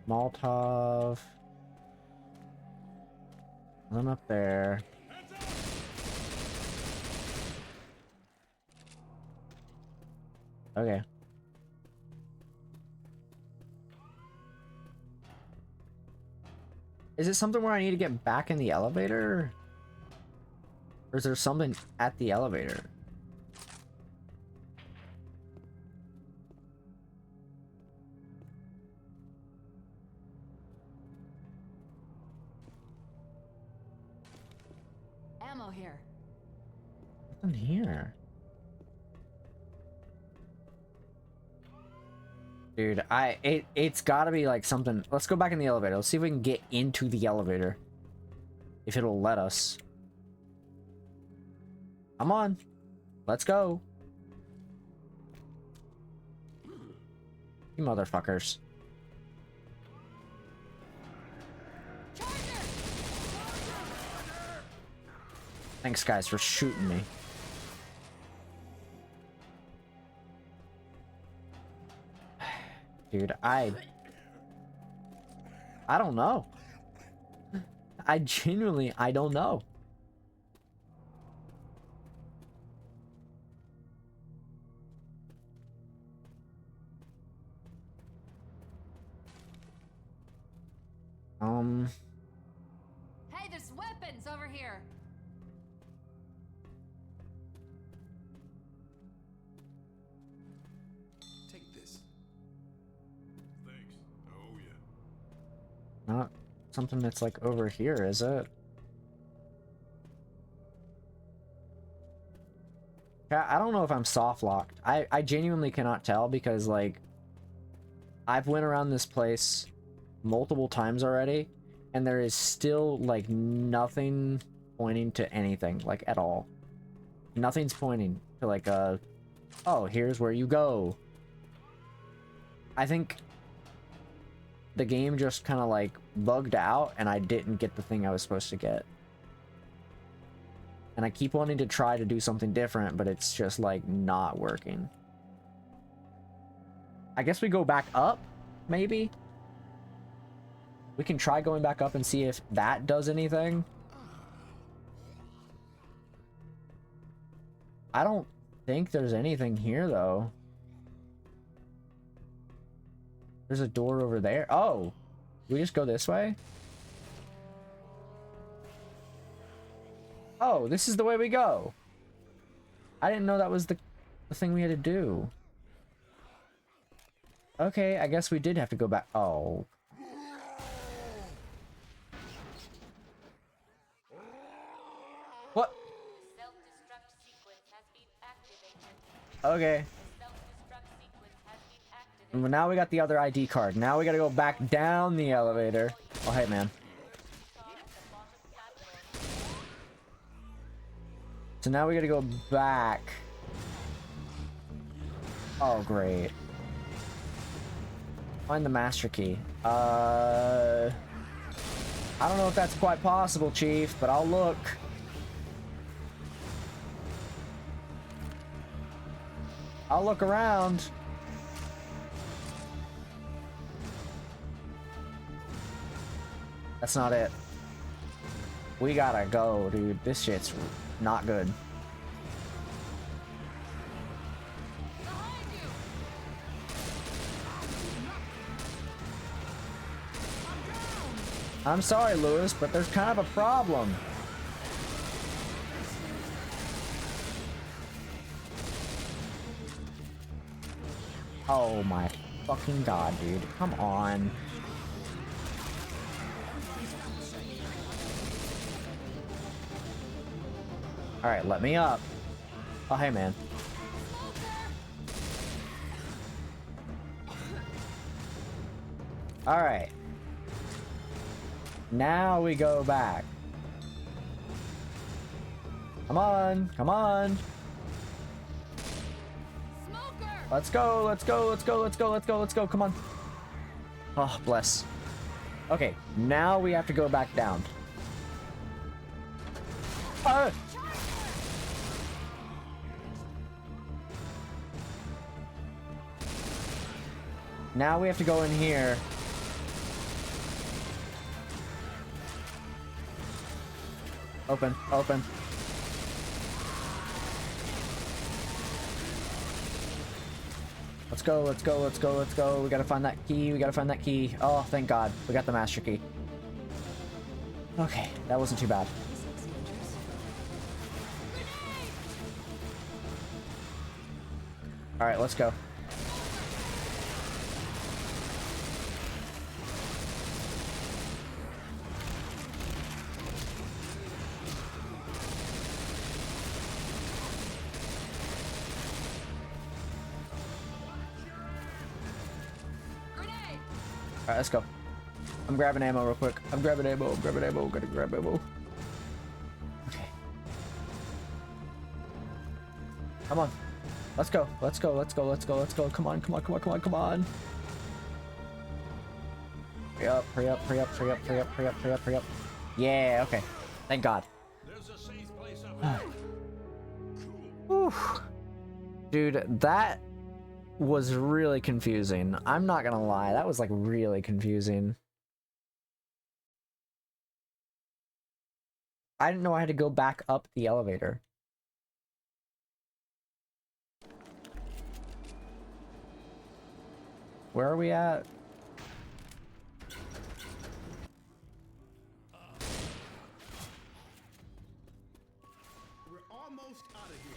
Molotov. One up there. Okay. Is it something where I need to get back in the elevator? Or is there something at the elevator? Ammo here. Nothing here. Dude, it's gotta be like something. Let's go back in the elevator. Let's see if we can get into the elevator. If it'll let us. Come on. Let's go. You motherfuckers. Thanks, guys, for shooting me. Dude, I don't know. I don't know. Hey, there's weapons over here. Take this. Thanks. Oh yeah. Not something that's like over here, is it? Yeah, I don't know if I'm soft locked. I genuinely cannot tell because like I've went around this place multiple times already and there is still like nothing pointing to anything like at all. Nothing's pointing to like oh, here's where you go. I think the game just kind of like bugged out and I didn't get the thing I was supposed to get. And I keep wanting to try to do something different, but it's just like not working. I guess we go back up, maybe? We can try going back up and see if that does anything. I don't think there's anything here, though. There's a door over there. Oh, we just go this way? Oh, this is the way we go. I didn't know that was the thing we had to do. Okay, I guess we did have to go back. Oh. What? Self-destruct sequence has been activated. Okay. Self-destruct sequence has been activated. Well, now we got the other ID card. Now we gotta go back down the elevator. Oh, hey, man. Car at the bottom platform. So now we gotta go back. Oh, great. Find the master key. I don't know if that's quite possible, Chief, but I'll look. I'll look around. That's not it. We gotta go, dude. This shit's not good. I'm sorry, Lewis, but there's kind of a problem. Oh my fucking god, dude. Come on. Alright, let me up. Oh, hey, man. Alright. Now we go back. Come on, come on. Smoker! Let's go, let's go, let's go, let's go, let's go, let's go, come on. Oh, bless. Okay, now we have to go back down. Now we have to go in here. Open, open. Let's go, let's go, let's go, let's go. We gotta find that key, we gotta find that key. Oh, thank God. We got the master key. Okay, that wasn't too bad. Alright, let's go. Alright, let's go. I'm grabbing ammo real quick. I'm grabbing ammo. I'm grabbing ammo. Gotta grab ammo. Okay. Come on. Let's go. Let's go. Let's go. Let's go. Let's go. Come on. Come on. Come on. Come on. Come on. Hurry up. Hurry up. Hurry up. Hurry up. Hurry up. Hurry up. Hurry up. Hurry up. Yeah. Okay. Thank God. There's a safe place up ahead. Whew. Dude, that was really confusing. I'm not gonna lie. That was like really confusing. I didn't know I had to go back up the elevator. Where are we at? We're almost out of here.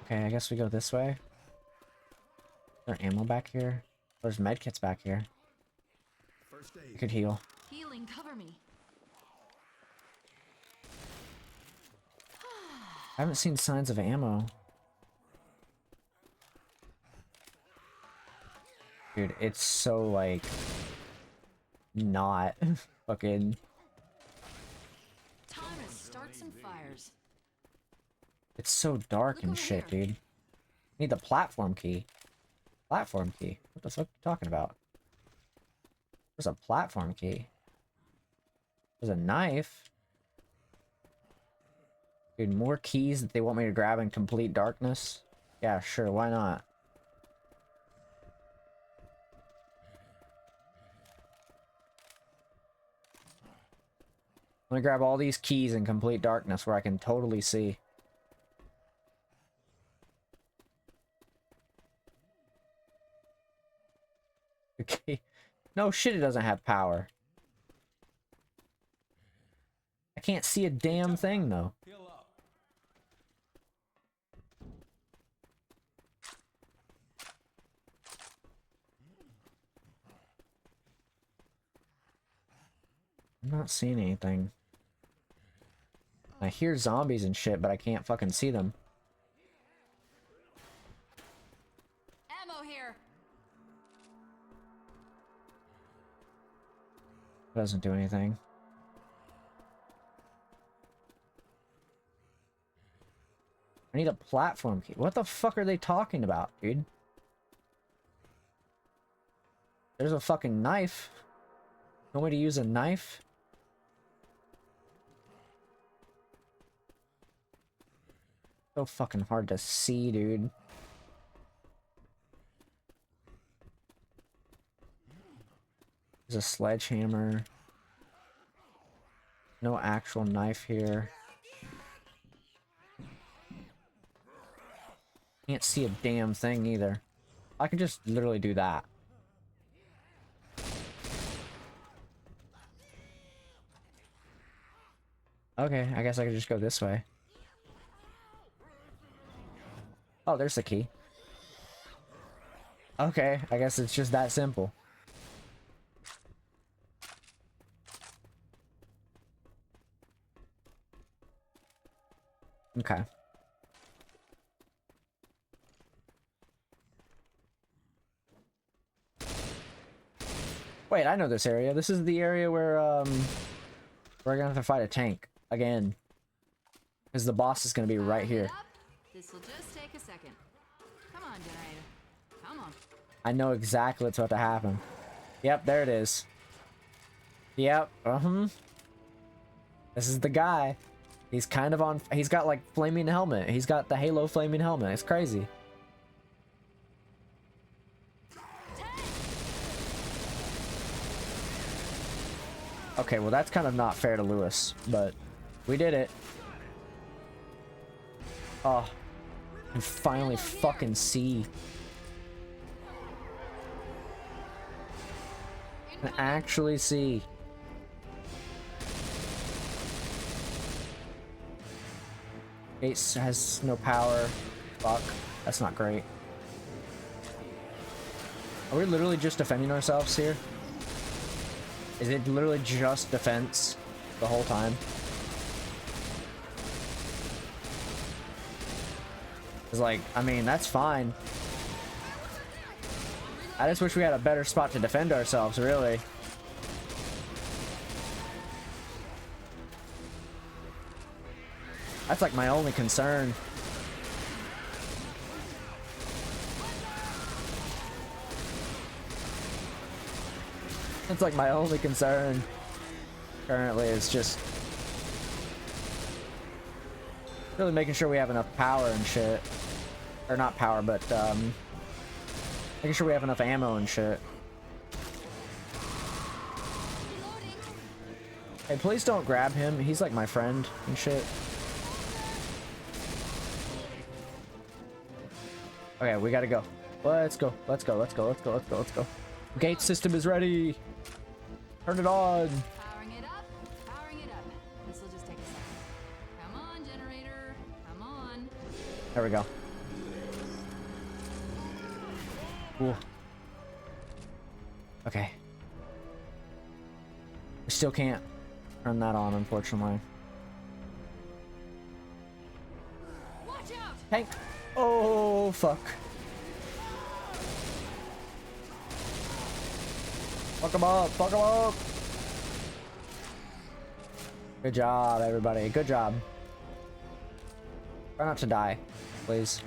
Okay, I guess we go this way. Is there ammo back here? There's medkits back here. First I aid. could heal. Healing, cover me. I haven't seen signs of ammo. Dude, it's so like not fucking. Time to start some fires. It's so dark Look and over shit, here. dude. Need the platform key. Platform key. What the fuck are you talking about? There's a platform key. There's a knife. Dude, more keys that they want me to grab in complete darkness? Yeah, sure, why not? I'm gonna grab all these keys in complete darkness where I can totally see. Okay. No shit, it doesn't have power. I can't see a damn thing, though. Heal up. I'm not seeing anything. I hear zombies and shit, but I can't fucking see them. Ammo here. Doesn't do anything. I need a platform key. What the fuck are they talking about, dude? There's a fucking knife. No way to use a knife? So fucking hard to see, dude. There's a sledgehammer. No actual knife here. Can't see a damn thing either. I can just literally do that. Okay, I guess I could just go this way. Oh, there's the key. Okay, I guess it's just that simple. Okay. Wait, I know this area. This is the area where we're gonna have to fight a tank again. Because the boss is gonna be right here. This will just take a second. Come on, generator. Come on. I know exactly what's about to happen. Yep, there it is. Yep, This is the guy. He's kind of on. He's got like flaming helmet. He's got the Halo flaming helmet. It's crazy. Okay, well that's kind of not fair to Lewis, but we did it. Oh, and finally fucking see. And actually see. Ace has no power. Fuck. That's not great. Are we literally just defending ourselves here? Is it literally just defense the whole time? It's like, I mean, that's fine. I just wish we had a better spot to defend ourselves, really. That's like my only concern. That's like my only concern currently is just really making sure we have enough power and shit. Or not power, but making sure we have enough ammo and shit. Hey, please don't grab him. He's like my friend and shit. Okay, we gotta go. Let's go. Let's go. Let's go. Let's go. Let's go. Let's go. Gate system is ready. Turn it on. Powering it up. Powering it up. This will just take a second. Come on, generator. Come on. There we go. Cool. Okay. We still can't turn that on, unfortunately. Watch out! Tank. Oh, fuck. Fuck him up. Fuck him up. Good job, everybody. Good job. Try not to die, please.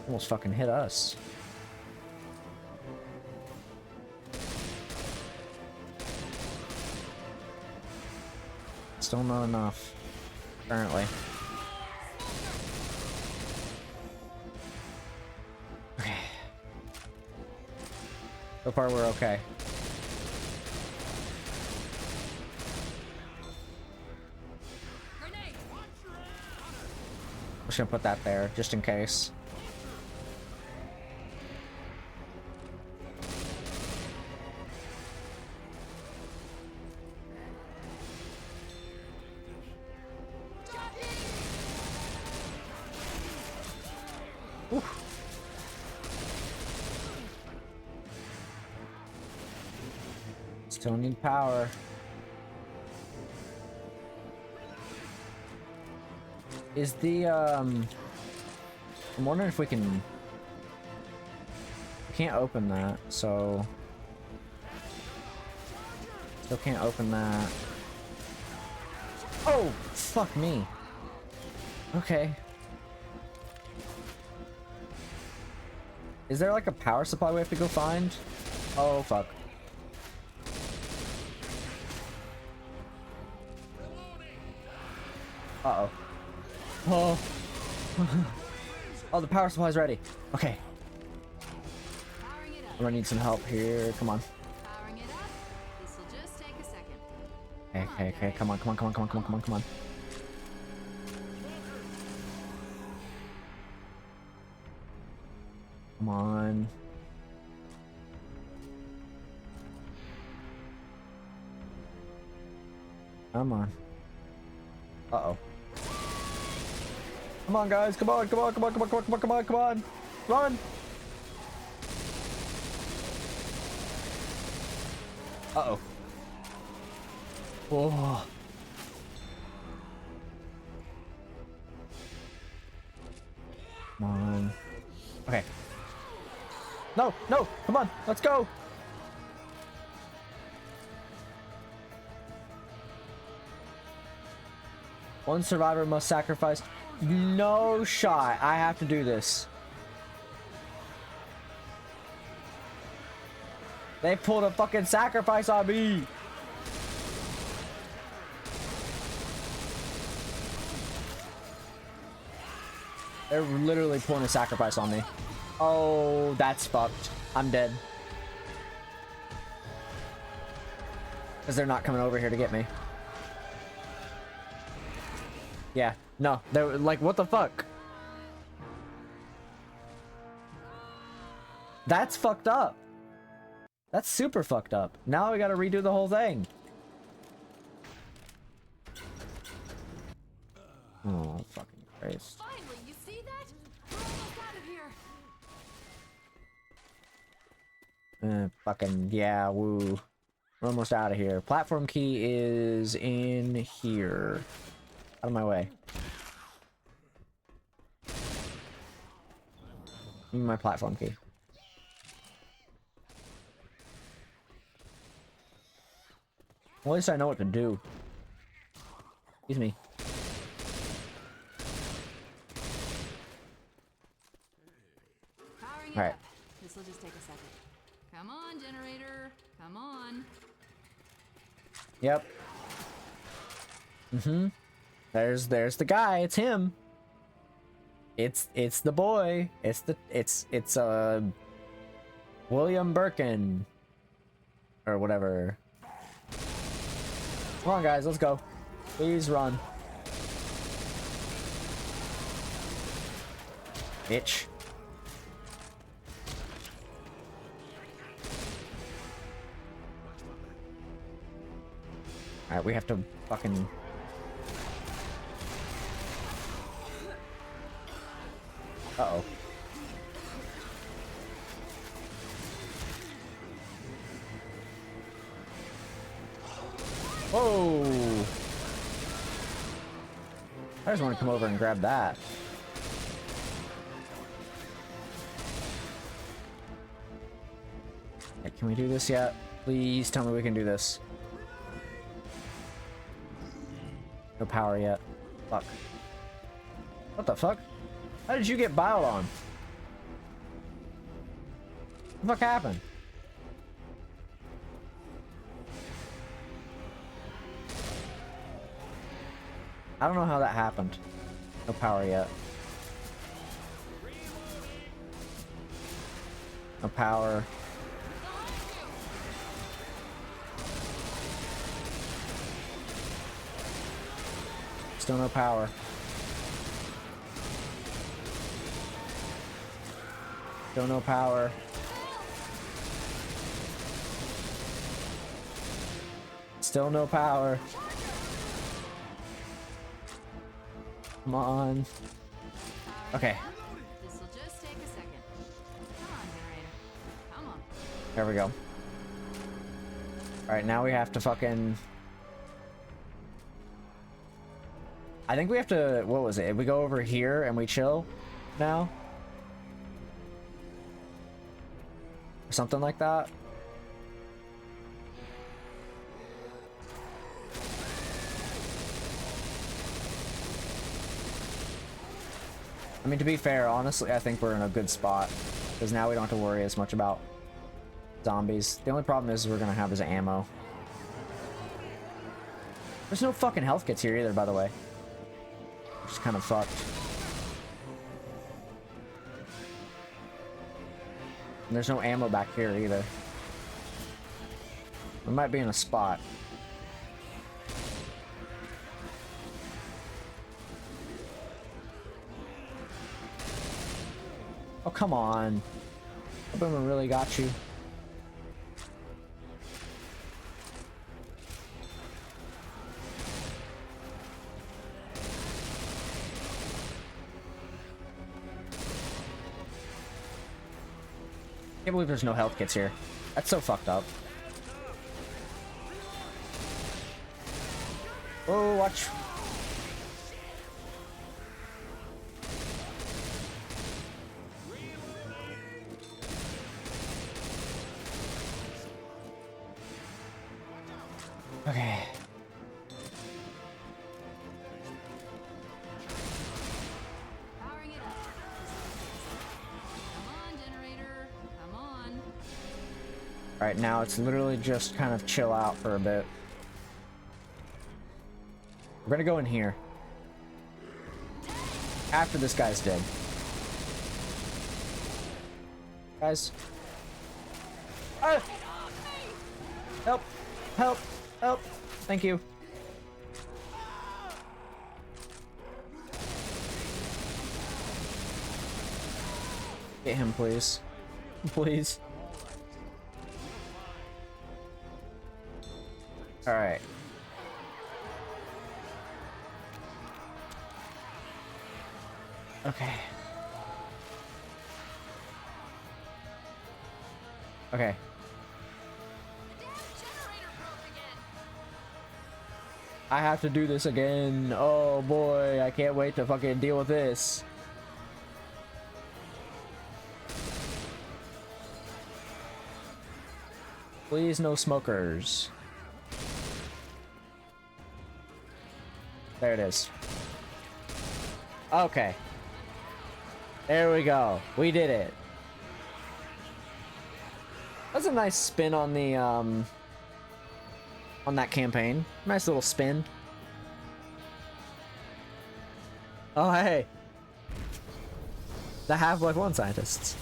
Almost fucking hit us. Still not enough, apparently. Okay. So far, we're okay. I'm just gonna put that there, just in case. Still need power. Is the I'm wondering if we can. We can't open that, so still can't open that. Oh, fuck me. Okay. Is there like a power supply we have to go find? Oh, fuck. Uh-oh. Oh. Oh, the power supply's ready. Okay. Powering it up. I'm gonna need some help here. Come on. Powering it up. This will just take a second. Okay, okay, okay. Come on, come on, come on, come on, come on, come on, come on. Come on. Come on. Uh-oh. Come on, guys. Come on, come on, come on, come on, come on, come on, come on, come on. Run! Uh-oh. Whoa. Come on. Okay. No, no, come on, let's go. One survivor must sacrifice. No shot. I have to do this. They pulled a fucking sacrifice on me. They're literally pulling a sacrifice on me. Oh, that's fucked. I'm dead. Because they're not coming over here to get me. Yeah, no, they're like, what the fuck? That's fucked up. That's super fucked up. Now we gotta redo the whole thing. Oh, fucking Christ. Finally, you see that? We're almost out of here. Fucking, yeah, woo. We're almost out of here. Platform key is in here. Out of my way. Give me my platform key. Well, at least I know what to do. Excuse me. Powering it Alright. up. This'll just take a second. Come on, generator. Come on. Yep. There's the guy. It's him. It's the boy. It's William Birkin or whatever. Come on, guys, let's go. Please run. Bitch. Alright, we have to fucking... Uh-oh. Whoa! I just want to come over and grab that. Hey, can we do this yet? Please tell me we can do this. No power yet. Fuck. What the fuck? How did you get biled on? What the fuck happened? I don't know how that happened. No power yet. No power. Still no power. Still no power. Still no power. Come on. Okay. This'll just take a second. Come on, generator. Come on. There we go. Alright, now we have to fucking... I think we have to... What was it? We go over here and we chill now? Or something like that? I mean, to be fair, honestly, I think we're in a good spot. Because now we don't have to worry as much about zombies. The only problem is we're gonna have his ammo. There's no fucking health kits here either, by the way. Which is kind of fucked. And there's no ammo back here either. We might be in a spot. Oh, come on. I Boomer really got you. Can't believe there's no health kits here. That's so fucked up. Oh, watch. Okay. Powering it up. Come on, generator. Come on. Right now, it's literally just kind of chill out for a bit. We're gonna go in here. After this guy's dead. Guys. Ah! Help! Help! Help! Thank you. Get him, please. Please. Alright. Okay. Okay. I have to do this again. Oh boy, I can't wait to fucking deal with this. Please, no smokers. There it is. Okay. There we go. We did it. That's a nice spin on the, on that campaign. Nice little spin. Oh, hey. The Half-Life 1 scientists.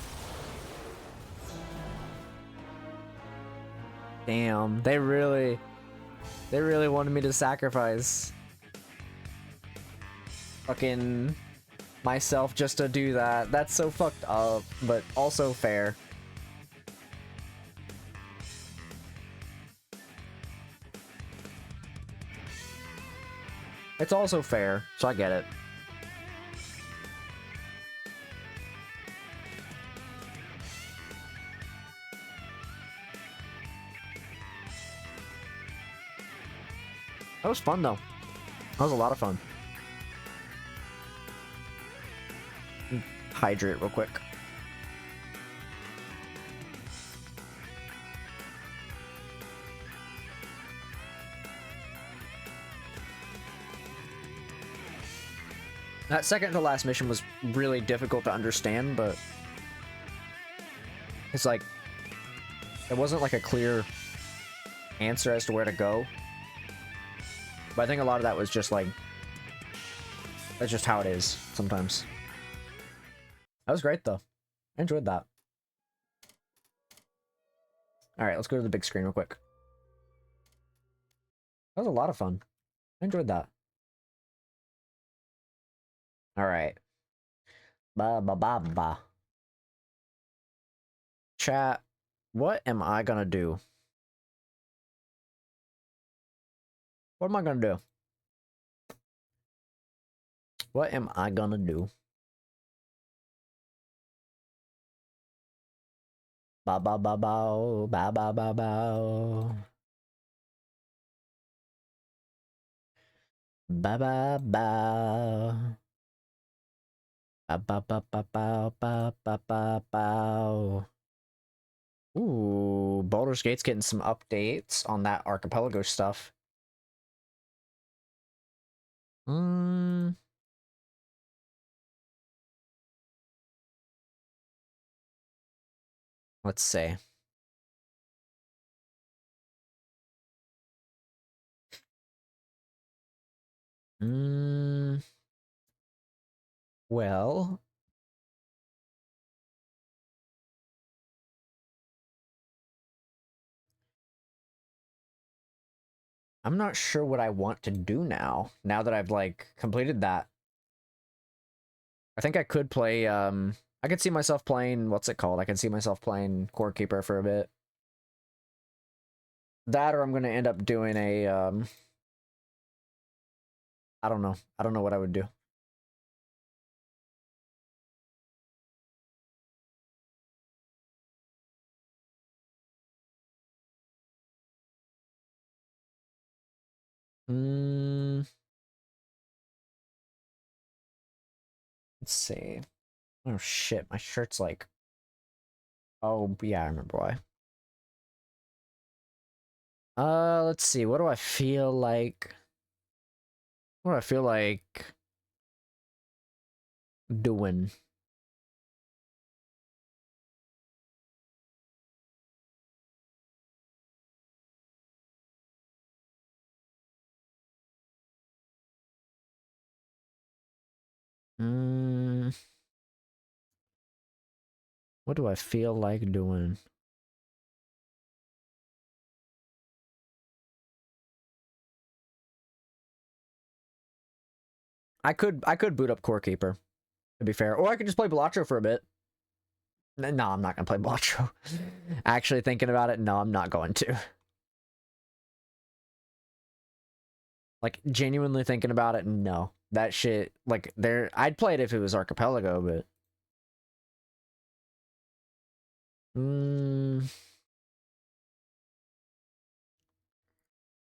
Damn, they really wanted me to sacrifice fucking myself just to do that. That's so fucked up, but also fair. It's also fair, so I get it. That was fun, though. That was a lot of fun. Hydrate real quick. That second to last mission was really difficult to understand, but it's like it wasn't like a clear answer as to where to go. But I think a lot of that was just like that's just how it is sometimes. That was great though. I enjoyed that. Alright, let's go to the big screen real quick. That was a lot of fun. I enjoyed that. Alright. Ba ba ba ba. Chat, what am I gonna do? What am I gonna do? What am I gonna do? Ba ba ba ba ba ba ba ba. Ba ba ba. Ba ba ba ba ba ba ba ba ba. Ooh, Baldur's Gate's getting some updates on that archipelago stuff. Let's see. Well, I'm not sure what I want to do now that I've like completed that. I think I could play I could see myself playing what's it called? I can see myself playing Core Keeper for a bit. That or I'm gonna end up doing a I don't know. I don't know what I would do. Let's see. Oh shit, my shirt's like oh yeah, I remember why. Let's see. What do I feel like? What do I feel like doing? What do I feel like doing? I could boot up Core Keeper, to be fair. Or I could just play Blatcho for a bit. No, I'm not gonna play Blatcho. Actually thinking about it, no, I'm not going to. Like, genuinely thinking about it, no. That shit, like, I'd play it if it was Archipelago, but...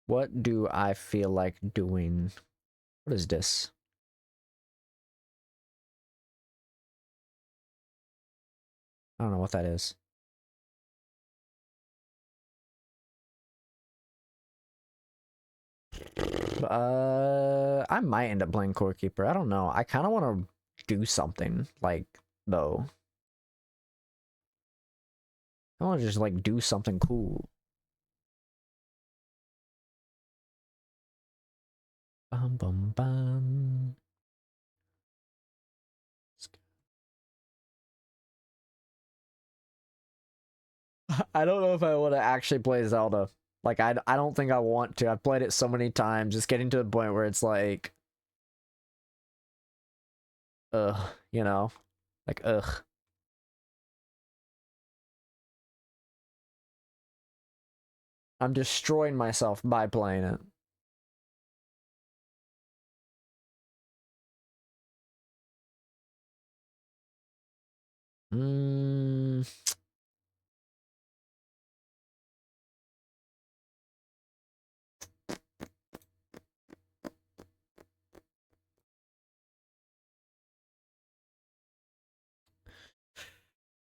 What do I feel like doing? What is this? I don't know what that is. I might end up playing Core Keeper. I don't know. I kind of want to do something, like, though. I want to just, like, do something cool. Bum, bum, bum. I don't know if I want to actually play Zelda. Like, I don't think I want to. I've played it so many times. It's getting to the point where it's like... Ugh, you know? Like, ugh. I'm destroying myself by playing it.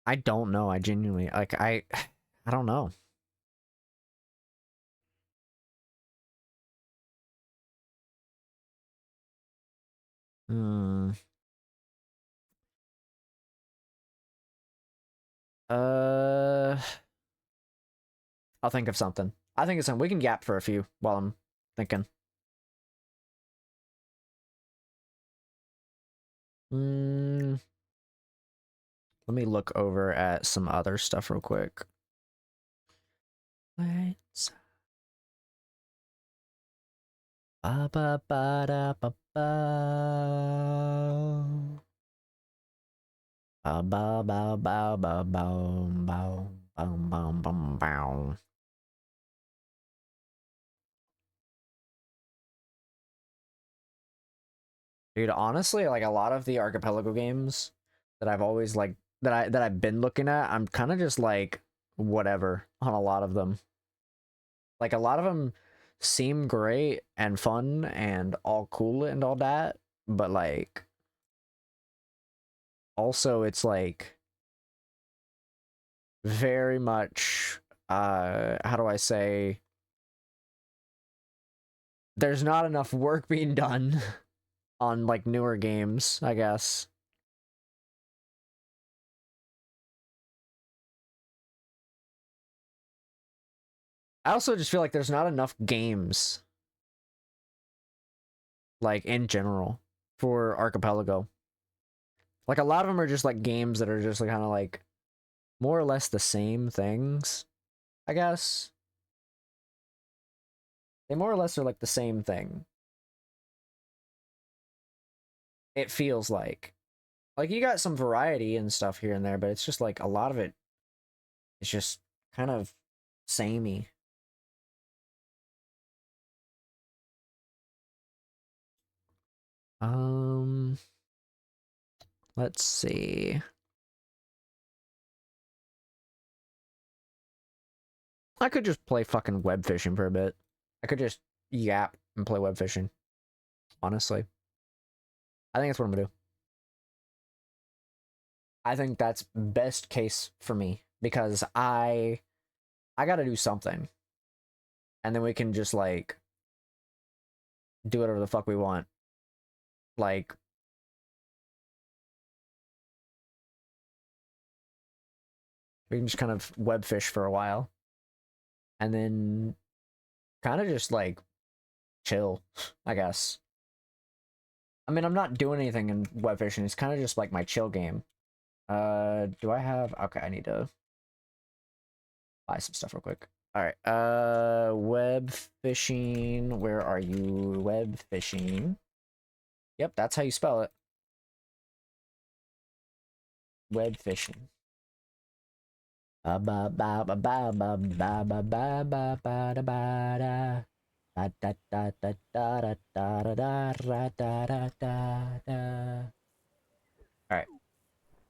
I don't know. I genuinely, like, I don't know. Hmm. Uh, I'll think of something. I think of something. We can gap for a few while I'm thinking. Let me look over at some other stuff real quick. Let's... Ba ba ba da ba ba. Ba ba ba ba ba ba ba ba ba ba. Dude, honestly, like a lot of the Archipelago games that I've always like that I've been looking at, I'm kind of just like whatever on a lot of them. Like a lot of them seem great and fun and all cool and all that, but like also it's like very much how do I say, there's not enough work being done on like newer games, I guess. I also just feel like there's not enough games, like in general, for Archipelago. Like a lot of them are just like games that are just like kind of like more or less the same things, I guess. They more or less are like the same thing. It feels like. Like you got some variety and stuff here and there, but it's just like a lot of it is just kind of samey. Um, let's see. I could just play fucking web fishing for a bit. I could just yap and play web fishing. Honestly. I think that's what I'm gonna do. I think that's best case for me because I gotta do something. And then we can just like do whatever the fuck we want. Like we can just kind of web fish for a while. And then kind of just like chill, I guess. I mean, I'm not doing anything in web fishing. It's kind of just like my chill game. Do I have... Okay, I need to buy some stuff real quick. Alright, web fishing. Where are you? Web fishing. Yep, that's how you spell it. Web fishing. Ba ba ba ba ba ba ba ba ba ba ba da ba da. Da da da da da da da da da da da da da. Alright.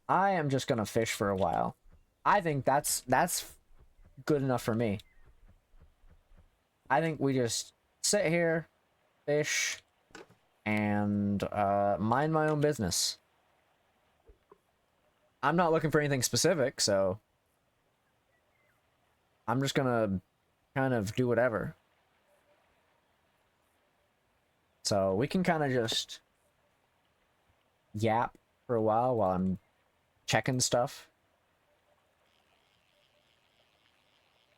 I am just gonna fish for a while. I think that's good enough for me. I think we just sit here, fish, and mind my own business. I'm not looking for anything specific, so I'm just gonna kind of do whatever. So we can kind of just yap for a while I'm checking stuff.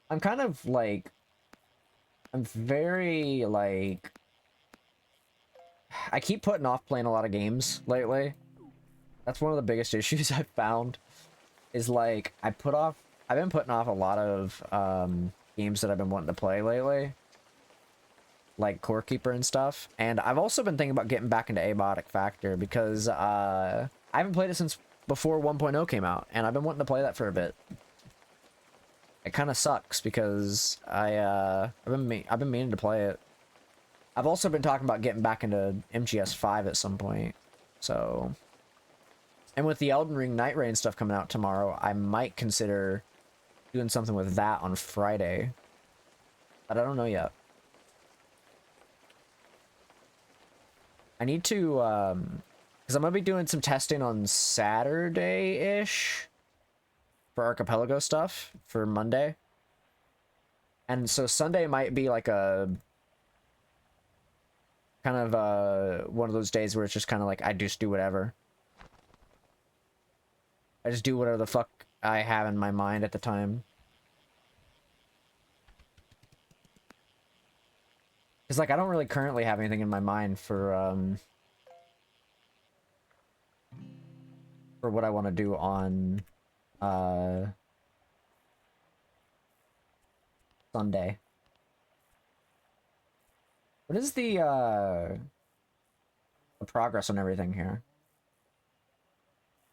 I'm kind of like, I'm very like, I keep putting off playing a lot of games lately. That's one of the biggest issues I've found, is like, I've been putting off a lot of games that I've been wanting to play lately, like Core Keeper and stuff. And I've also been thinking about getting back into Abiotic Factor, because I haven't played it since before 1.0 came out, and I've been wanting to play that for a bit. It kind of sucks because I've been meaning to play it. I've also been talking about getting back into MGS5 at some point. So, and with the Elden Ring Night Rain stuff coming out tomorrow, I might consider doing something with that on Friday. But I don't know yet. I need to because I'm gonna be doing some testing on Saturday-ish for Archipelago stuff for Monday. And so Sunday might be like a kind of one of those days where it's just kind of like I just do whatever. I just do whatever the fuck I have in my mind at the time. Because like I don't really currently have anything in my mind for what I want to do on Sunday. What is the progress on everything here?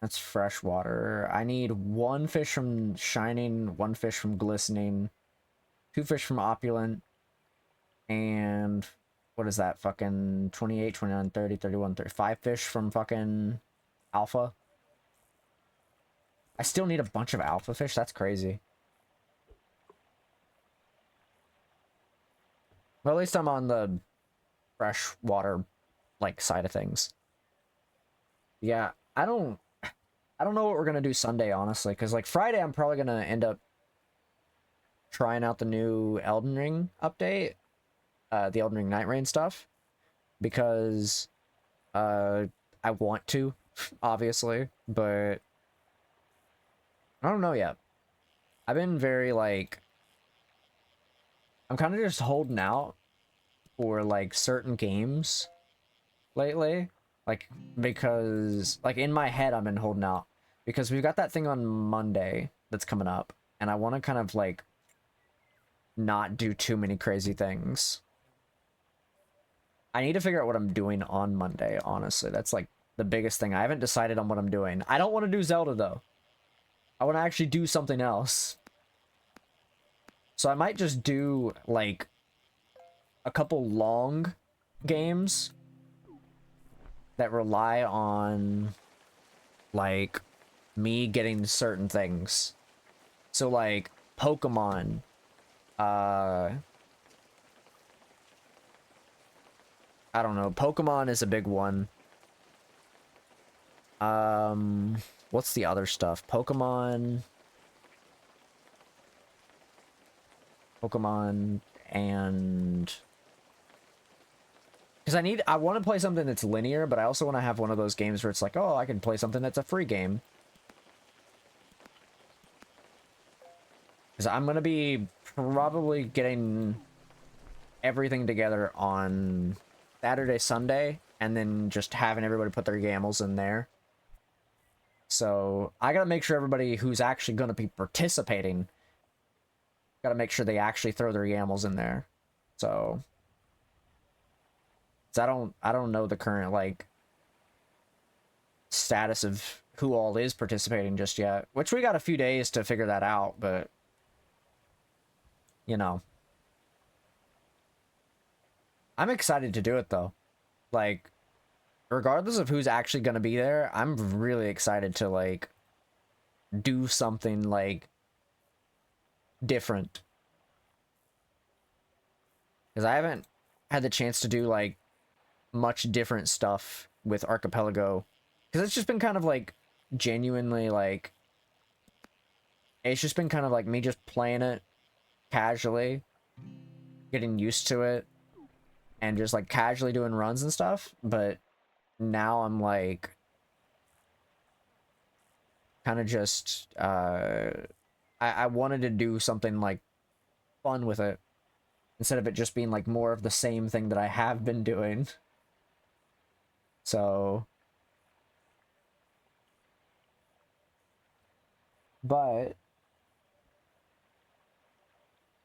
That's fresh water. I need 1 fish from Shining, 1 fish from Glistening, 2 fish from Opulent, and what is that? Fucking 28, 29, 30, 31, 35 fish from fucking Alpha. I still need a bunch of Alpha fish? That's crazy. Well, at least I'm on the fresh water, like, side of things. Yeah, I don't know what we're gonna do Sunday, honestly, because like Friday I'm probably gonna end up trying out the new Elden Ring update, the Elden Ring Night Rain stuff, because I want to, obviously, but I don't know yet. I've been very like, I'm kind of just holding out for like certain games lately. Like, because, like, in my head, I've been holding out. Because we've got that thing on Monday that's coming up. And I want to kind of, like, not do too many crazy things. I need to figure out what I'm doing on Monday, honestly. That's, like, the biggest thing. I haven't decided on what I'm doing. I don't want to do Zelda, though. I want to actually do something else. So I might just do, like, a couple long games that rely on, like, me getting certain things. So, like, Pokemon, I don't know, Pokemon is a big one. What's the other stuff? Pokemon, and... Because I want to play something that's linear, but I also want to have one of those games where it's like, oh, I can play something that's a free game. Because I'm going to be probably getting everything together on Saturday, Sunday, and then just having everybody put their gambles in there. So I gotta make sure everybody who's actually gonna be participating, gotta make sure they actually throw their YAMLs in there. So 'cause I don't know the current like status of who all is participating just yet, which we got a few days to figure that out, but you know, I'm excited to do it though. Like, regardless of who's actually going to be there, I'm really excited to like do something like different, because I haven't had the chance to do like much different stuff with Archipelago, because it's just been kind of like genuinely like, it's just been kind of like me just playing it casually, getting used to it, and just like casually doing runs and stuff. But now I'm like kind of just I wanted to do something like fun with it instead of it just being like more of the same thing that I have been doing. So, but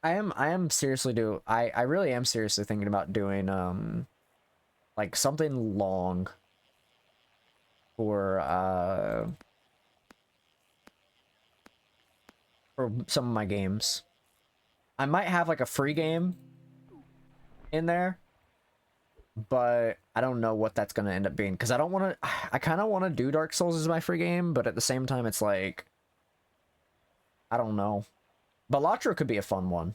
I am seriously I really am seriously thinking about doing like something long for some of my games. I might have like a free game in there, but I don't know what that's going to end up being, because I don't want to I kind of want to do Dark Souls as my free game, but at the same time it's like I don't know. Balatro could be a fun one.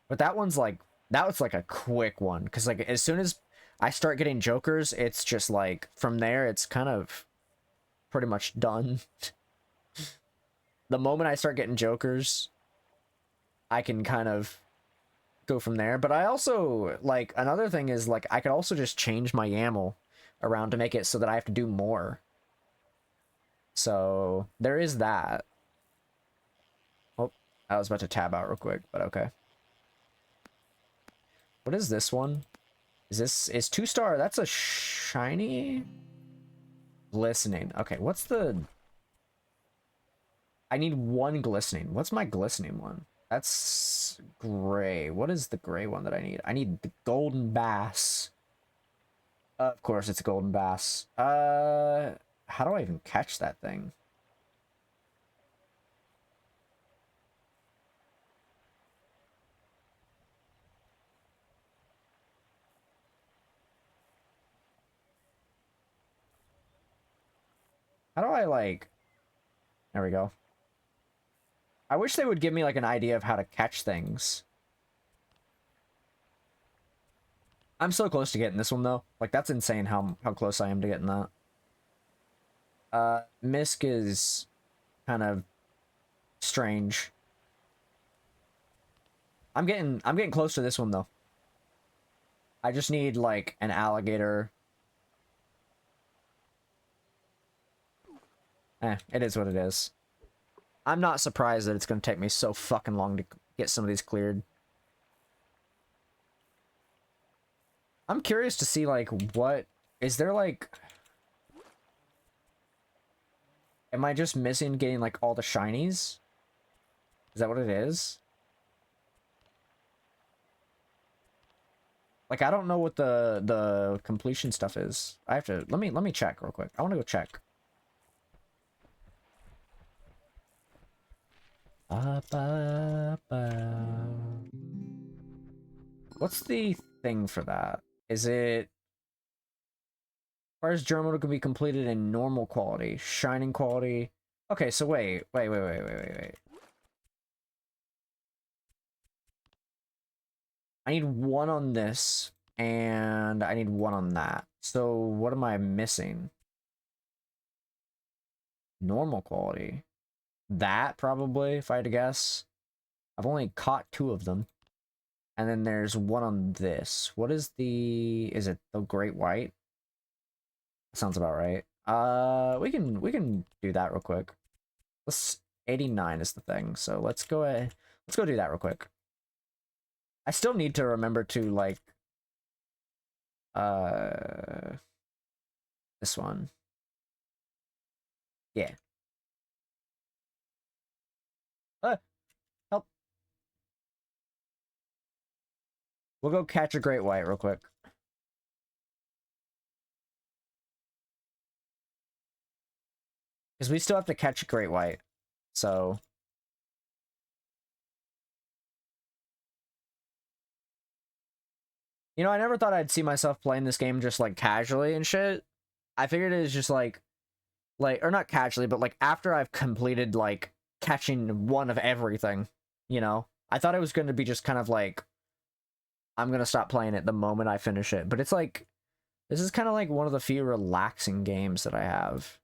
But that was like a quick one, because like as soon as I start getting jokers, it's just like from there it's kind of pretty much done. The moment I start getting jokers, I can kind of go from there. But I also like, another thing is like I could also just change my YAML around to make it so that I have to do more. So there is that. Oh, I was about to tab out real quick, but okay. What is this one? Is 2-star? That's a shiny? Glistening. Okay, what's the... I need one glistening. What's my glistening one? That's gray. What is the gray one that I need? I need the golden bass. Of course it's a golden bass. How do I even catch that thing? How do I like... There we go. I wish they would give me like an idea of how to catch things. I'm so close to getting this one though. Like that's insane how close I am to getting that. Misk is kind of strange. I'm getting close to this one though. I just need like an alligator. It is what it is. I'm not surprised that it's going to take me so fucking long to get some of these cleared. I'm curious to see, like, what... Is there, like... Am I just missing getting, like, all the shinies? Is that what it is? Like, I don't know what the completion stuff is. I have to... Let me check real quick. I want to go check. What's the thing for that? Is it... As Germinal can be completed in normal quality, shining quality. Okay, so wait. I need one on this, and I need one on that. So what am I missing? Normal quality. That, probably, if I had to guess. I've only caught 2 of them. And then there's one on this. What is the... Is it the Great White? Sounds about right. We can do that real quick. 89 is the thing, so let's go do that real quick. I still need to remember to like this one. Yeah. Help. We'll go catch a great white real quick. Because we still have to catch a great white. So... You know, I never thought I'd see myself playing this game just, like, casually and shit. I figured it was just, like, or not casually, but, like, after I've completed, like, catching one of everything, you know? I thought it was going to be just kind of, like, I'm going to stop playing it the moment I finish it. But it's, like, this is kind of, like, one of the few relaxing games that I have.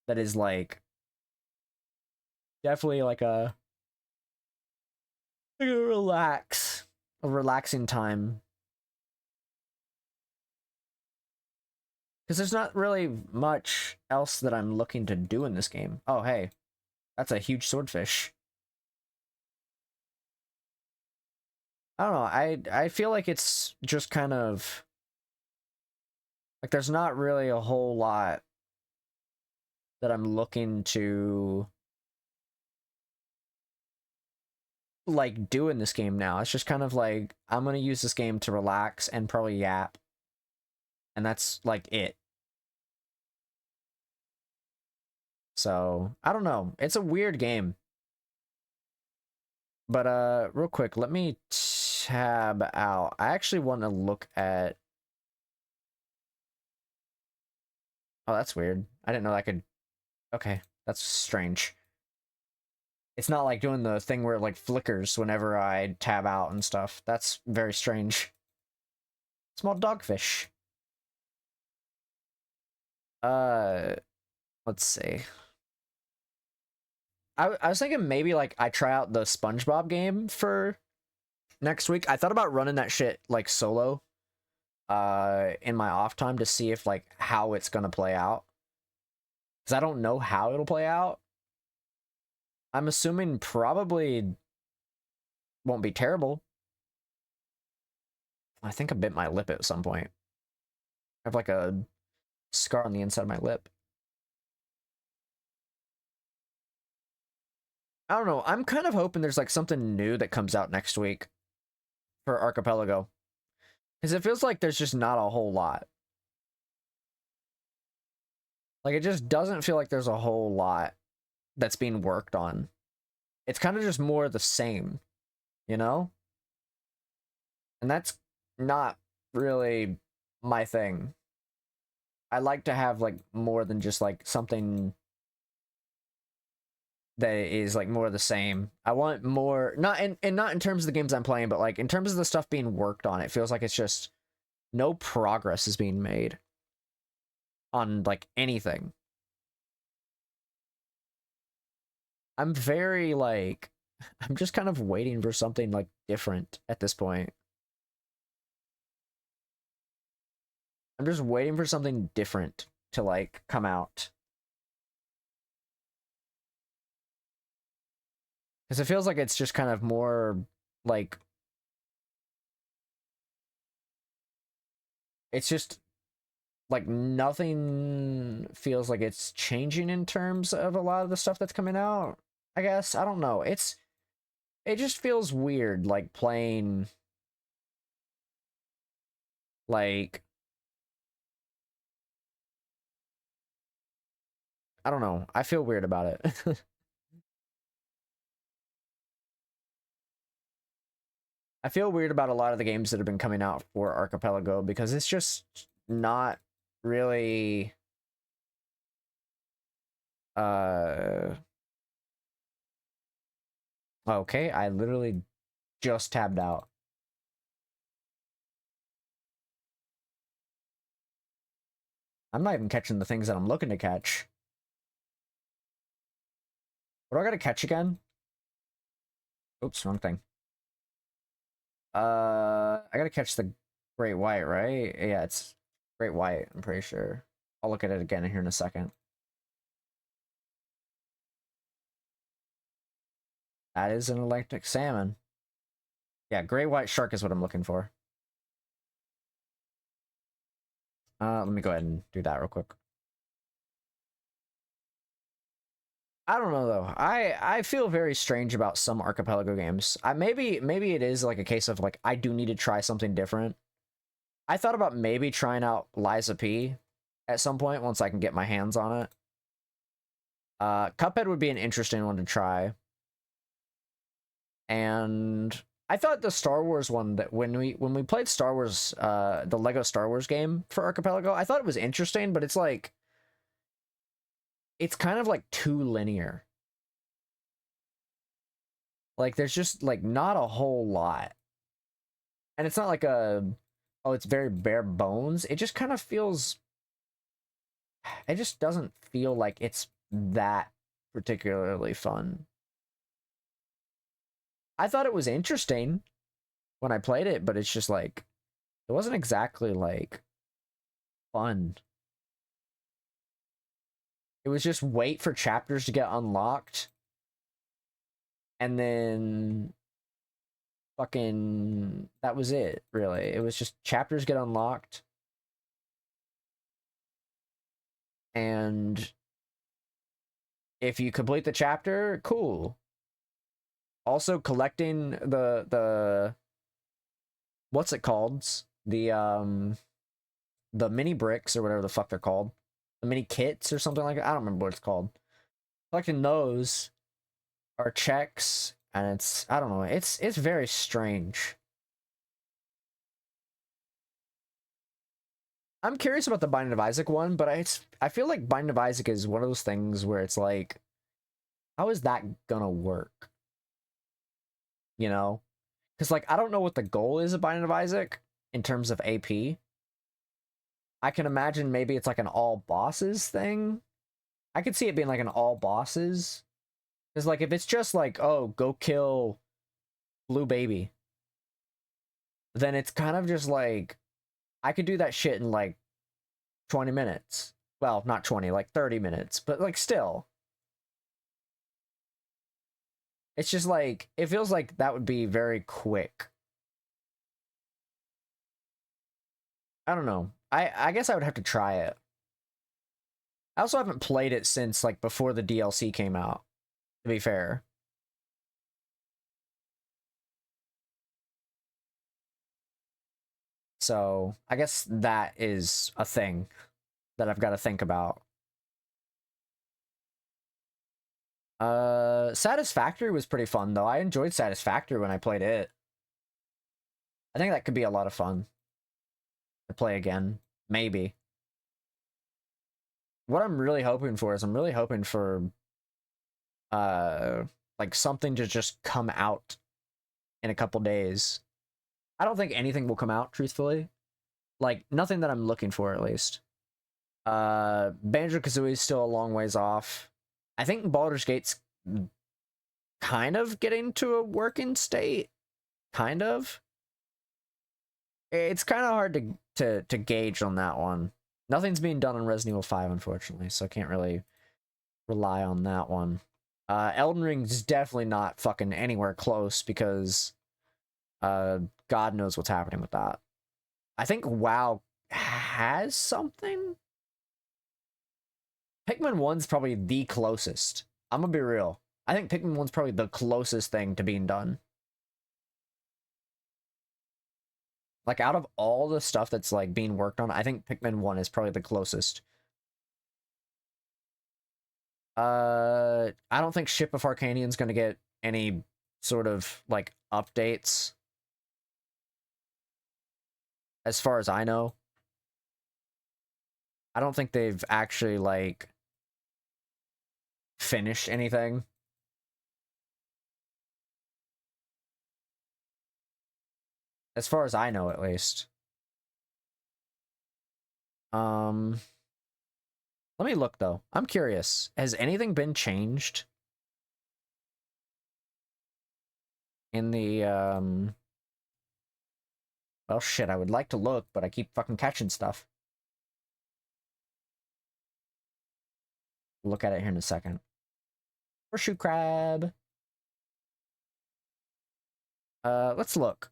That is, like, definitely, like, a relaxing time. Because there's not really much else that I'm looking to do in this game. Oh, hey. That's a huge swordfish. I don't know. I feel like it's just kind of... Like, there's not really a whole lot that I'm looking to... like, do in this game now. It's just kind of like, I'm gonna use this game to relax and probably yap. And that's, like, it. So, I don't know. It's a weird game. But, real quick, let me tab out. I actually want to look at... Oh, that's weird. I didn't know I could... Okay, that's strange. It's not like doing the thing where it, like, flickers whenever I tab out and stuff. That's very strange. Small dogfish. Let's see. I was thinking maybe, like, I try out the SpongeBob game for next week. I thought about running that shit, like, solo in my off time to see if, like, how it's gonna play out. Because I don't know how it'll play out. I'm assuming probably won't be terrible. I think I bit my lip at some point. I have, like, a scar on the inside of my lip. I don't know. I'm kind of hoping there's, like, something new that comes out next week for Archipelago. Because it feels like there's just not a whole lot. Like, it just doesn't feel like there's a whole lot that's being worked on. It's kind of just more the same, you know? And that's not really my thing. I like to have, like, more than just, like, something that is, like, more of the same. I want more, not in terms of the games I'm playing, but, like, in terms of the stuff being worked on. It feels like it's just no progress is being made on, like, anything. I'm very, like, I'm just kind of waiting for something, like, different at this point. I'm just waiting for something different to, like, come out. Because it feels like it's just kind of more, like... It's just, like, nothing feels like it's changing in terms of a lot of the stuff that's coming out, I guess. I don't know. It just feels weird, like, playing... Like... I don't know. I feel weird about it. I feel weird about a lot of the games that have been coming out for Archipelago because it's just not really okay, I literally just tabbed out. I'm not even catching the things that I'm looking to catch. What do I gotta catch again? Oops, wrong thing. I gotta catch the great white, right? Yeah, it's great white, I'm pretty sure. I'll look at it again here in a second. That is an electric salmon. Yeah, great white shark is what I'm looking for. Let me go ahead and do that real quick. I don't know though. I feel very strange about some Archipelago games. Maybe it is like a case of like I do need to try something different. I thought about maybe trying out Liza P at some point once I can get my hands on it. Cuphead would be an interesting one to try. And I thought the Star Wars one, that when we played Star Wars, the Lego Star Wars game for Archipelago, I thought it was interesting, but it's like it's kind of like too linear. Like there's just like not a whole lot. And it's not like oh, it's very bare bones. It just kind of feels, it just doesn't feel like it's that particularly fun. I thought it was interesting when I played it, but it's just like, it wasn't exactly like fun. It was just wait for chapters to get unlocked. And then fucking, that was it, really. It was just chapters get unlocked. And if you complete the chapter, cool. Also collecting the what's it called? The mini bricks or whatever the fuck they're called. The mini kits or something like that. I don't remember what it's called. Collecting those are checks, and it's, I don't know, it's very strange. I'm curious about the Binding of Isaac one, but I feel like Binding of Isaac is one of those things where it's like, how is that gonna work? You know? Because, like, I don't know what the goal is of Binding of Isaac in terms of AP. I can imagine maybe it's like an all bosses thing. I could see it being like an all bosses. Because, like, if it's just like, oh, go kill Blue Baby, then it's kind of just like, I could do that shit in like 20 minutes. Well, not 20, like 30 minutes, but like still. It's just like, it feels like that would be very quick. I don't know. I guess I would have to try it. I also haven't played it since like before the DLC came out, to be fair. So I guess that is a thing that I've got to think about. Satisfactory was pretty fun though. I enjoyed Satisfactory when I played it. I think that could be a lot of fun to play again. Maybe. What I'm really hoping for is I'm really hoping for like something to just come out in a couple days. I don't think anything will come out, truthfully. Like nothing that I'm looking for, at least. Banjo-Kazooie is still a long ways off. I think Baldur's Gate's kind of getting to a working state. Kind of. It's kind of hard to gauge on that one. Nothing's being done on Resident Evil 5, unfortunately, so I can't really rely on that one. Elden Ring's definitely not fucking anywhere close because God knows what's happening with that. I think WoW has something. Pikmin 1's probably the closest. I'm gonna be real. I think Pikmin 1's probably the closest thing to being done. Like, out of all the stuff that's, like, being worked on, I think Pikmin 1 is probably the closest. I don't think Ship of Arcanian's gonna get any sort of, like, updates. As far as I know. I don't think they've actually, like, finished anything. As far as I know, at least. Let me look, though. I'm curious. Has anything been changed? In the, well, shit, I would like to look, but I keep fucking catching stuff. Look at it here in a second. Horseshoe crab. Let's look.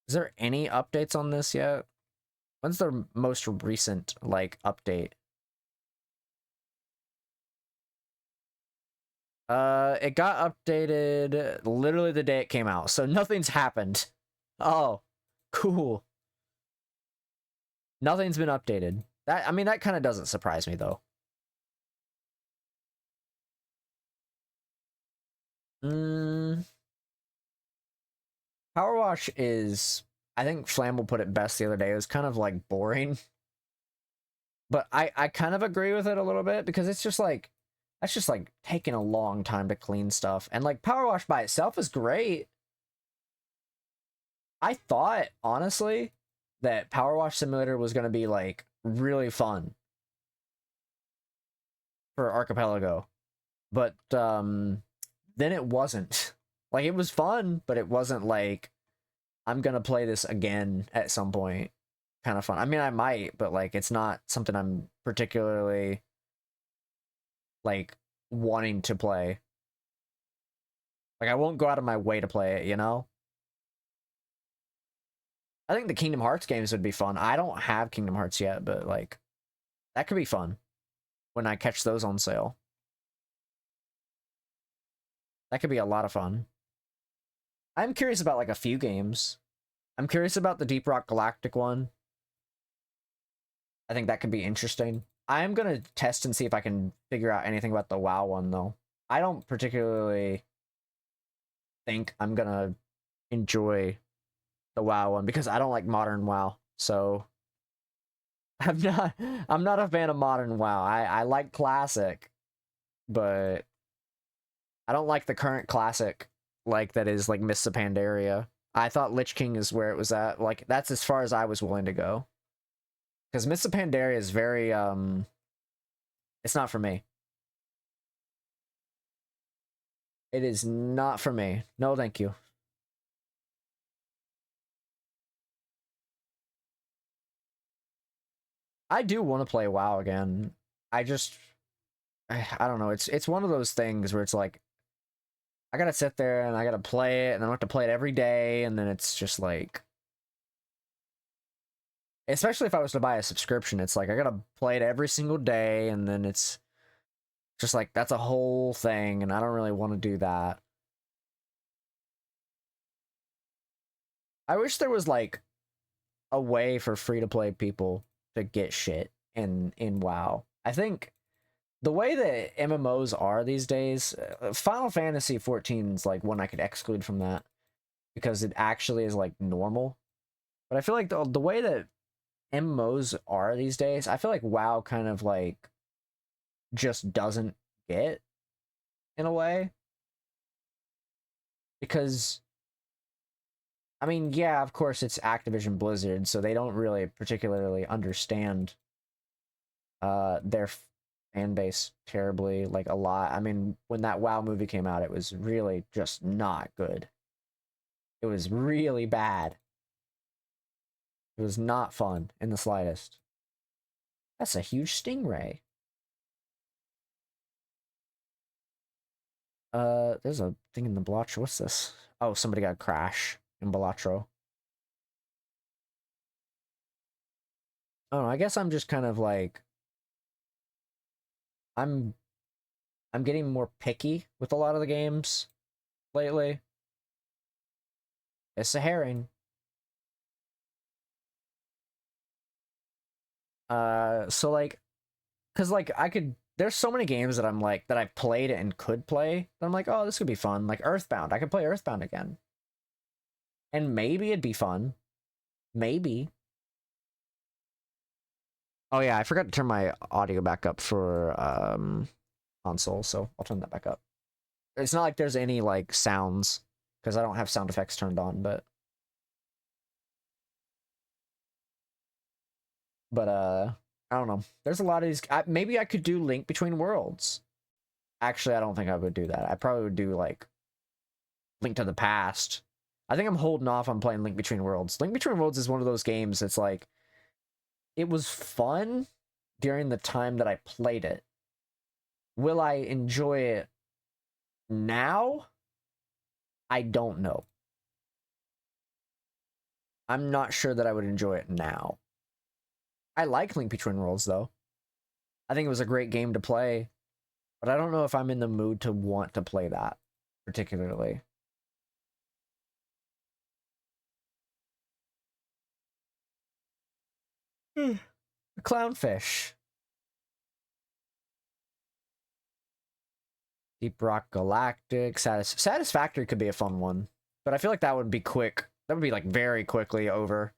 Is there any updates on this yet? When's the most recent, like, update? It got updated literally the day it came out, so nothing's happened. Oh, cool. Nothing's been updated. That, I mean, that kind of doesn't surprise me though. Power Wash is, I think Flamble put it best the other day. It was kind of like boring. But I kind of agree with it a little bit because it's just like, that's just like taking a long time to clean stuff. And like Power Wash by itself is great. I thought, honestly, that Power Wash Simulator was going to be like really fun for Archipelago. But then it wasn't. Like, it was fun, but it wasn't like, I'm going to play this again at some point kind of fun. I mean, I might, but like, it's not something I'm particularly like wanting to play. Like, I won't go out of my way to play it, you know? I think the Kingdom Hearts games would be fun. I don't have Kingdom Hearts yet, but like, that could be fun when I catch those on sale. That could be a lot of fun. I'm curious about like a few games. I'm curious about the Deep Rock Galactic one. I think that could be interesting. I'm gonna test and see if I can figure out anything about the WoW one though. I don't particularly think I'm gonna enjoy the WoW one because I don't like modern WoW. So I'm not a fan of modern WoW. I like classic, but I don't like the current classic like that is like Mists of Pandaria. I thought Lich King is where it was at. Like that's as far as I was willing to go. Because Mists of Pandaria is very it's not for me. It is not for me. No, thank you. I do want to play WoW again. I just I don't know. It's one of those things where it's like I gotta sit there and I gotta play it and I have to play it every day and then it's just like, especially if I was to buy a subscription, it's like I gotta play it every single day and then it's just like that's a whole thing and I don't really want to do that. I wish there was like a way for free to play people to get shit in WoW. I think the way that MMOs are these days, Final Fantasy 14 is like one I could exclude from that because it actually is like normal. But I feel like the way that MMOs are these days, I feel like WoW kind of like just doesn't get in a way. Because I mean, yeah, of course it's Activision Blizzard, so they don't really particularly understand their fan base terribly, like a lot. I mean, when that WoW movie came out, it was really just not good. It was really bad. It was not fun in the slightest. That's a huge stingray. There's a thing in the Balatro. What's this? Oh, somebody got a crash in Balatro. Oh, I guess I'm just kind of like I'm getting more picky with a lot of the games lately. It's a herring. So like, cause like I could. There's so many games that I'm like that I've played and could play. That I'm like, oh, this could be fun. Like Earthbound, I could play Earthbound again, and maybe it'd be fun. Maybe. Oh yeah, I forgot to turn my audio back up for console, so I'll turn that back up. It's not like there's any like sounds because I don't have sound effects turned on, but I don't know. There's a lot of these. Maybe I could do Link Between Worlds. Actually, I don't think I would do that. I probably would do like Link to the Past. I think I'm holding off on playing Link Between Worlds. Link Between Worlds is one of those games that's like, it was fun during the time that I played it. Will I enjoy it now? I don't know. I'm not sure that I would enjoy it now. I like Link Between Worlds though. I think it was a great game to play But I don't know if I'm in the mood to want to play that particularly. Clownfish. Deep Rock Galactic. Satisfactory could be a fun one. But I feel like that would be quick. That would be like very quickly over.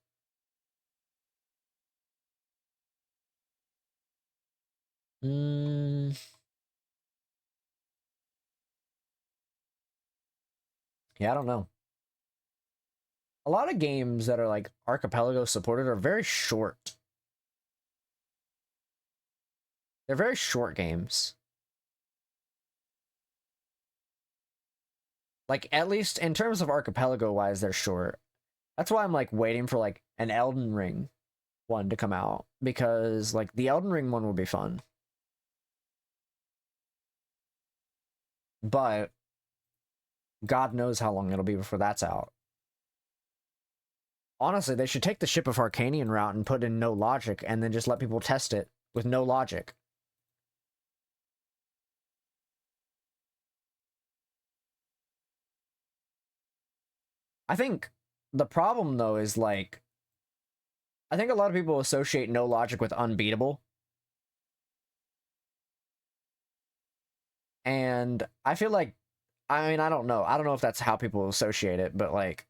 Yeah, I don't know. A lot of games that are like Archipelago supported are very short. They're very short games. Like, at least in terms of Archipelago wise, they're short. That's why I'm like waiting for like an Elden Ring one to come out, because like the Elden Ring one will be fun. But God knows how long it'll be before that's out. Honestly, they should take the Ship of Harkanian route and put in no logic and then just let people test it with no logic. I think the problem though is like, I think a lot of people associate no logic with unbeatable. And I feel like, I mean, I don't know. I don't know if that's how people associate it, but like,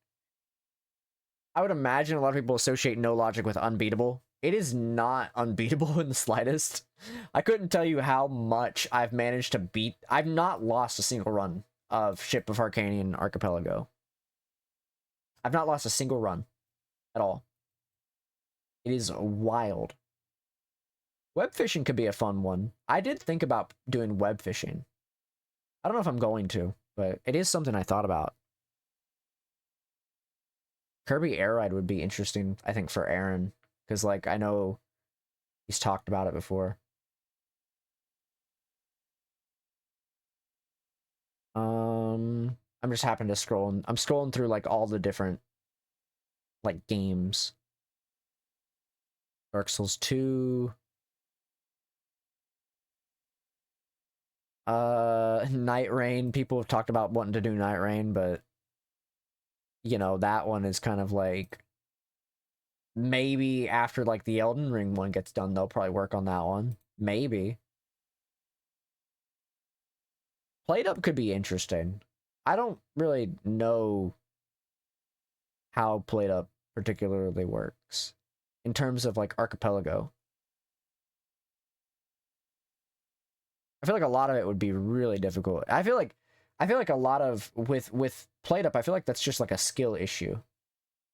I would imagine a lot of people associate no logic with unbeatable. It is not unbeatable in the slightest. I couldn't tell you how much I've managed to beat. I've not lost a single run of Ship of Harkanian Archipelago. I've not lost a single run at all. It is wild. Web fishing could be a fun one. I did think about doing web fishing. I don't know if I'm going to, but it is something I thought about. Kirby Air Ride would be interesting, I think, for Aaron, because like I know he's talked about it before. I'm just happening to scroll, and I'm scrolling through like all the different like games. Dark Souls 2. Night Rain. People have talked about wanting to do Night Rain, but you know, that one is kind of like, maybe after like the Elden Ring one gets done, they'll probably work on that one. Maybe. Played Up could be interesting. I don't really know how Played Up particularly works in terms of like Archipelago. I feel like a lot of it would be really difficult. I feel like a lot of with Played Up, I feel like that's just like a skill issue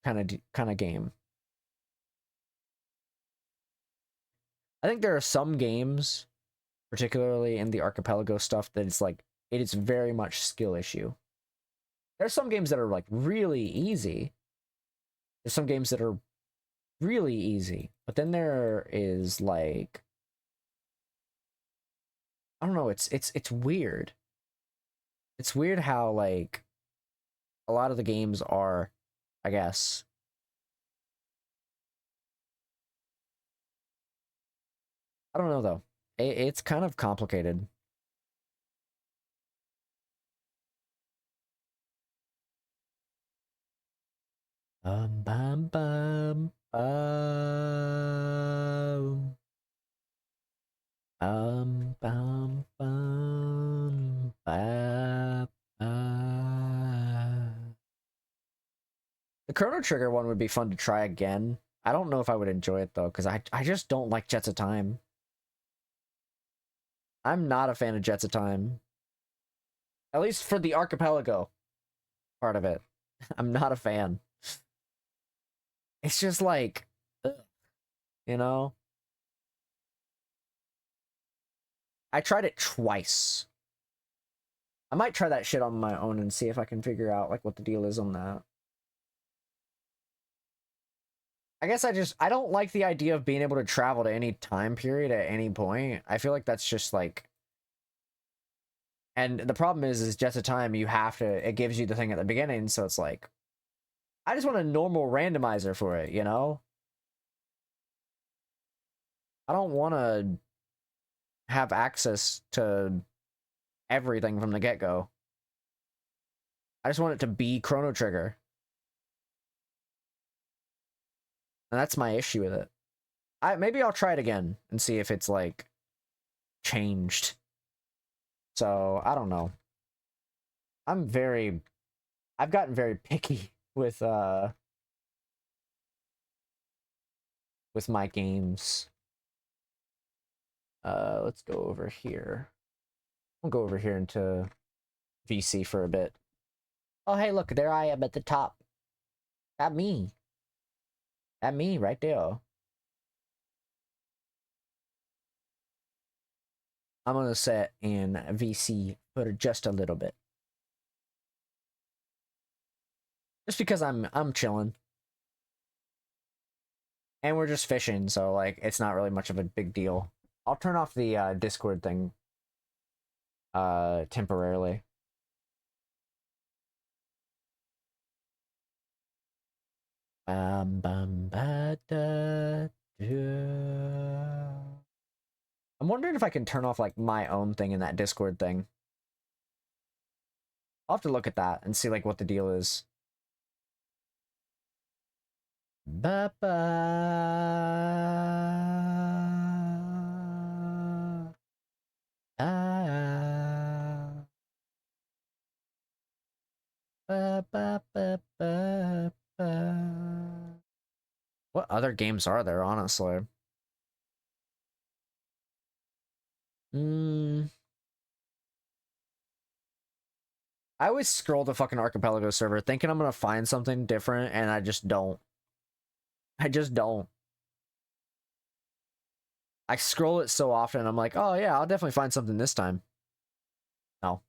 kind of game. I think there are some games, particularly in the Archipelago stuff, that it's like it is very much skill issue. There's some games that are like really easy. There's some games that are really easy, but then there is like, I don't know, it's weird. It's weird how like a lot of the games are, I guess. I don't know though. It's kind of complicated. Bum bum bum bum. Bum bum ba, ba. The Chrono Trigger one would be fun to try again. I don't know if I would enjoy it though, because I just don't like Jets of Time. I'm not a fan of Jets of Time. At least for the Archipelago part of it. I'm not a fan. It's just like, ugh, you know? I tried it twice. I might try that shit on my own and see if I can figure out like what the deal is on that. I guess I don't like the idea of being able to travel to any time period at any point. I feel like that's just like, and the problem is just a time you have to, it gives you the thing at the beginning, so it's like, I just want a normal randomizer for it, you know? I don't want to have access to everything from the get-go. I just want it to be Chrono Trigger. And that's my issue with it. Maybe I'll try it again and see if it's like changed. So I don't know. I've gotten very picky with my games. Let's go over here. We'll go over here into VC for a bit. Oh hey, look, there I am at the top. That me. That me right there. I'm gonna sit in VC for just a little bit. Just because I'm chilling. And we're just fishing, so like it's not really much of a big deal. I'll turn off the Discord thing temporarily. I'm wondering if I can turn off like my own thing in that Discord thing. I'll have to look at that and see like what the deal is. Ba ba. Ah. Ba ba ba ba ba. What other games are there, honestly? I always scroll the fucking Archipelago server thinking I'm gonna find something different, and I just don't. I just don't. I scroll it so often, I'm like, oh yeah, I'll definitely find something this time. No.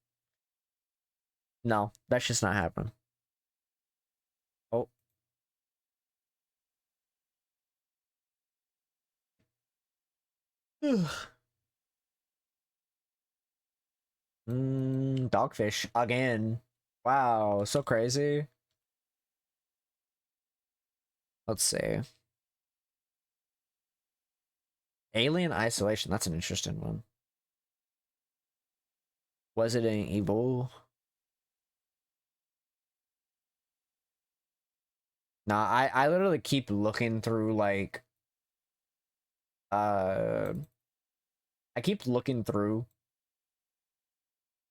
No, that's just not happening. Oh. Dogfish again. Wow, so crazy. Let's see. Alien Isolation, that's an interesting one. Was it an evil? Nah, I literally keep looking through like I keep looking through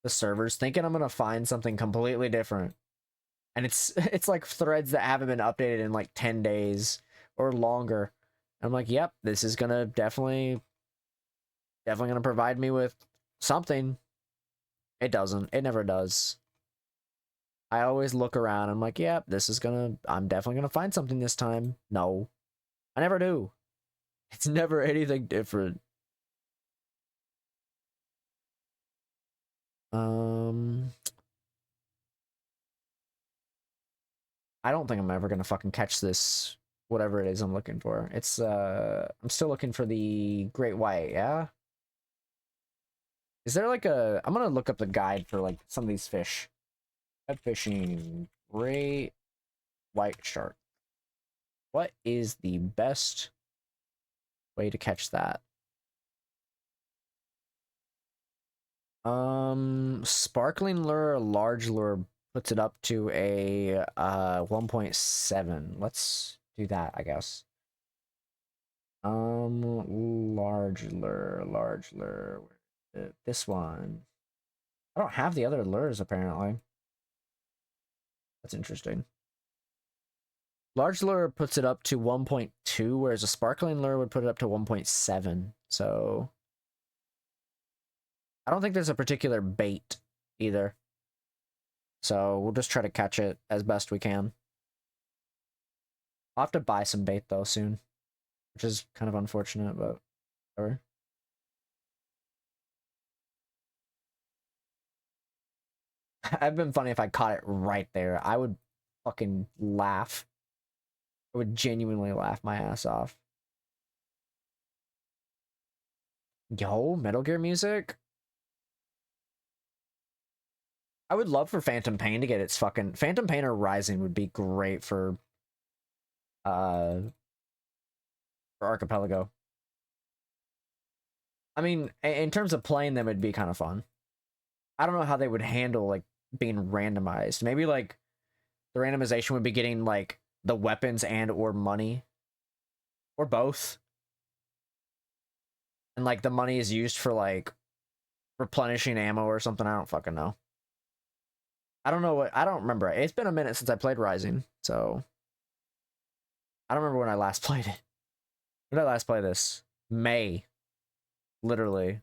the servers thinking I'm gonna find something completely different. And it's like threads that haven't been updated in like 10 days or longer. I'm like, yep, this is gonna definitely gonna provide me with something. It doesn't. It never does. I always look around. I'm like, yep, I'm definitely gonna find something this time. No. I never do. It's never anything different. I don't think I'm ever gonna fucking catch this, whatever it is I'm looking for. It's I'm still looking for the great white, yeah? Is there like I'm gonna look up the guide for like some of these fish. Webfishing, great white shark. What is the best way to catch that? Sparkling lure, large lure puts it up to a 1.7. Let's do that, I guess. Large lure. This one. I don't have the other lures apparently. That's interesting. Large lure puts it up to 1.2, whereas a sparkling lure would put it up to 1.7. So I don't think there's a particular bait either. So we'll just try to catch it as best we can. I'll have to buy some bait though soon, which is kind of unfortunate, but whatever. I've been funny if I caught it right there. I would fucking laugh. I would genuinely laugh my ass off. Yo, Metal Gear music? I would love for Phantom Pain to get its fucking... Phantom Pain or Rising would be great for Archipelago. I mean, in terms of playing them, it'd be kind of fun. I don't know how they would handle like being randomized. Maybe like the randomization would be getting like the weapons and or money or both. And like the money is used for like replenishing ammo or something. I don't fucking know. I don't know what I don't remember. It's been a minute since I played Rising, so I don't remember when I last played it. When did I last play this? May. Literally.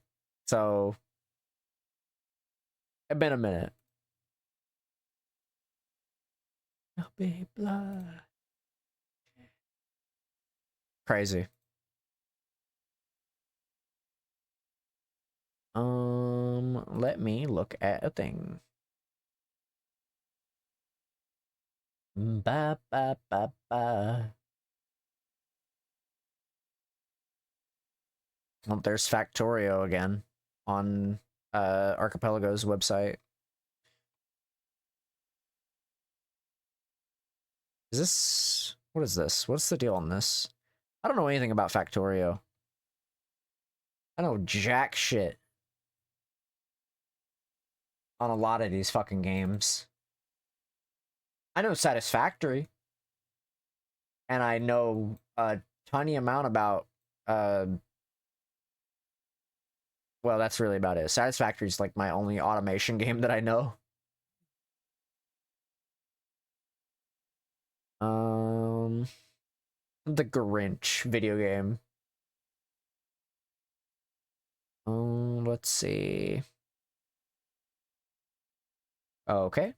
So it's been a minute. I'll be blood. Crazy. Let me look at a thing. Ba ba ba ba. Well, there's Factorio again on Archipelago's website. Is this what is this? What's the deal on this? I don't know anything about Factorio. I know jack shit on a lot of these fucking games. I know Satisfactory. And I know a tiny amount about well, that's really about it. Satisfactory is like my only automation game that I know. The Grinch video game. Let's see. Okay.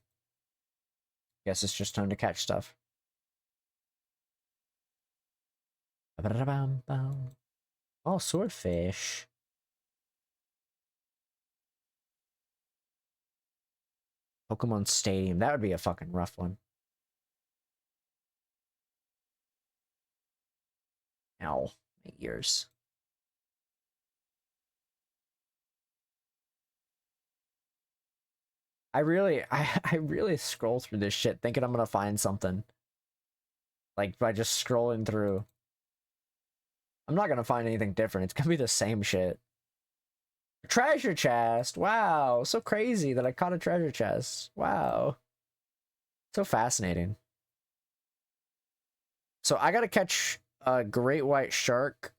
Guess it's just time to catch stuff. Oh, swordfish. Pokemon Stadium. That would be a fucking rough one. Ow. My ears. I really scroll through this shit thinking I'm gonna find something. Like by just scrolling through. I'm not gonna find anything different. It's gonna be the same shit. Treasure chest. Wow. So crazy that I caught a treasure chest. Wow. So fascinating. So I gotta catch a great white shark.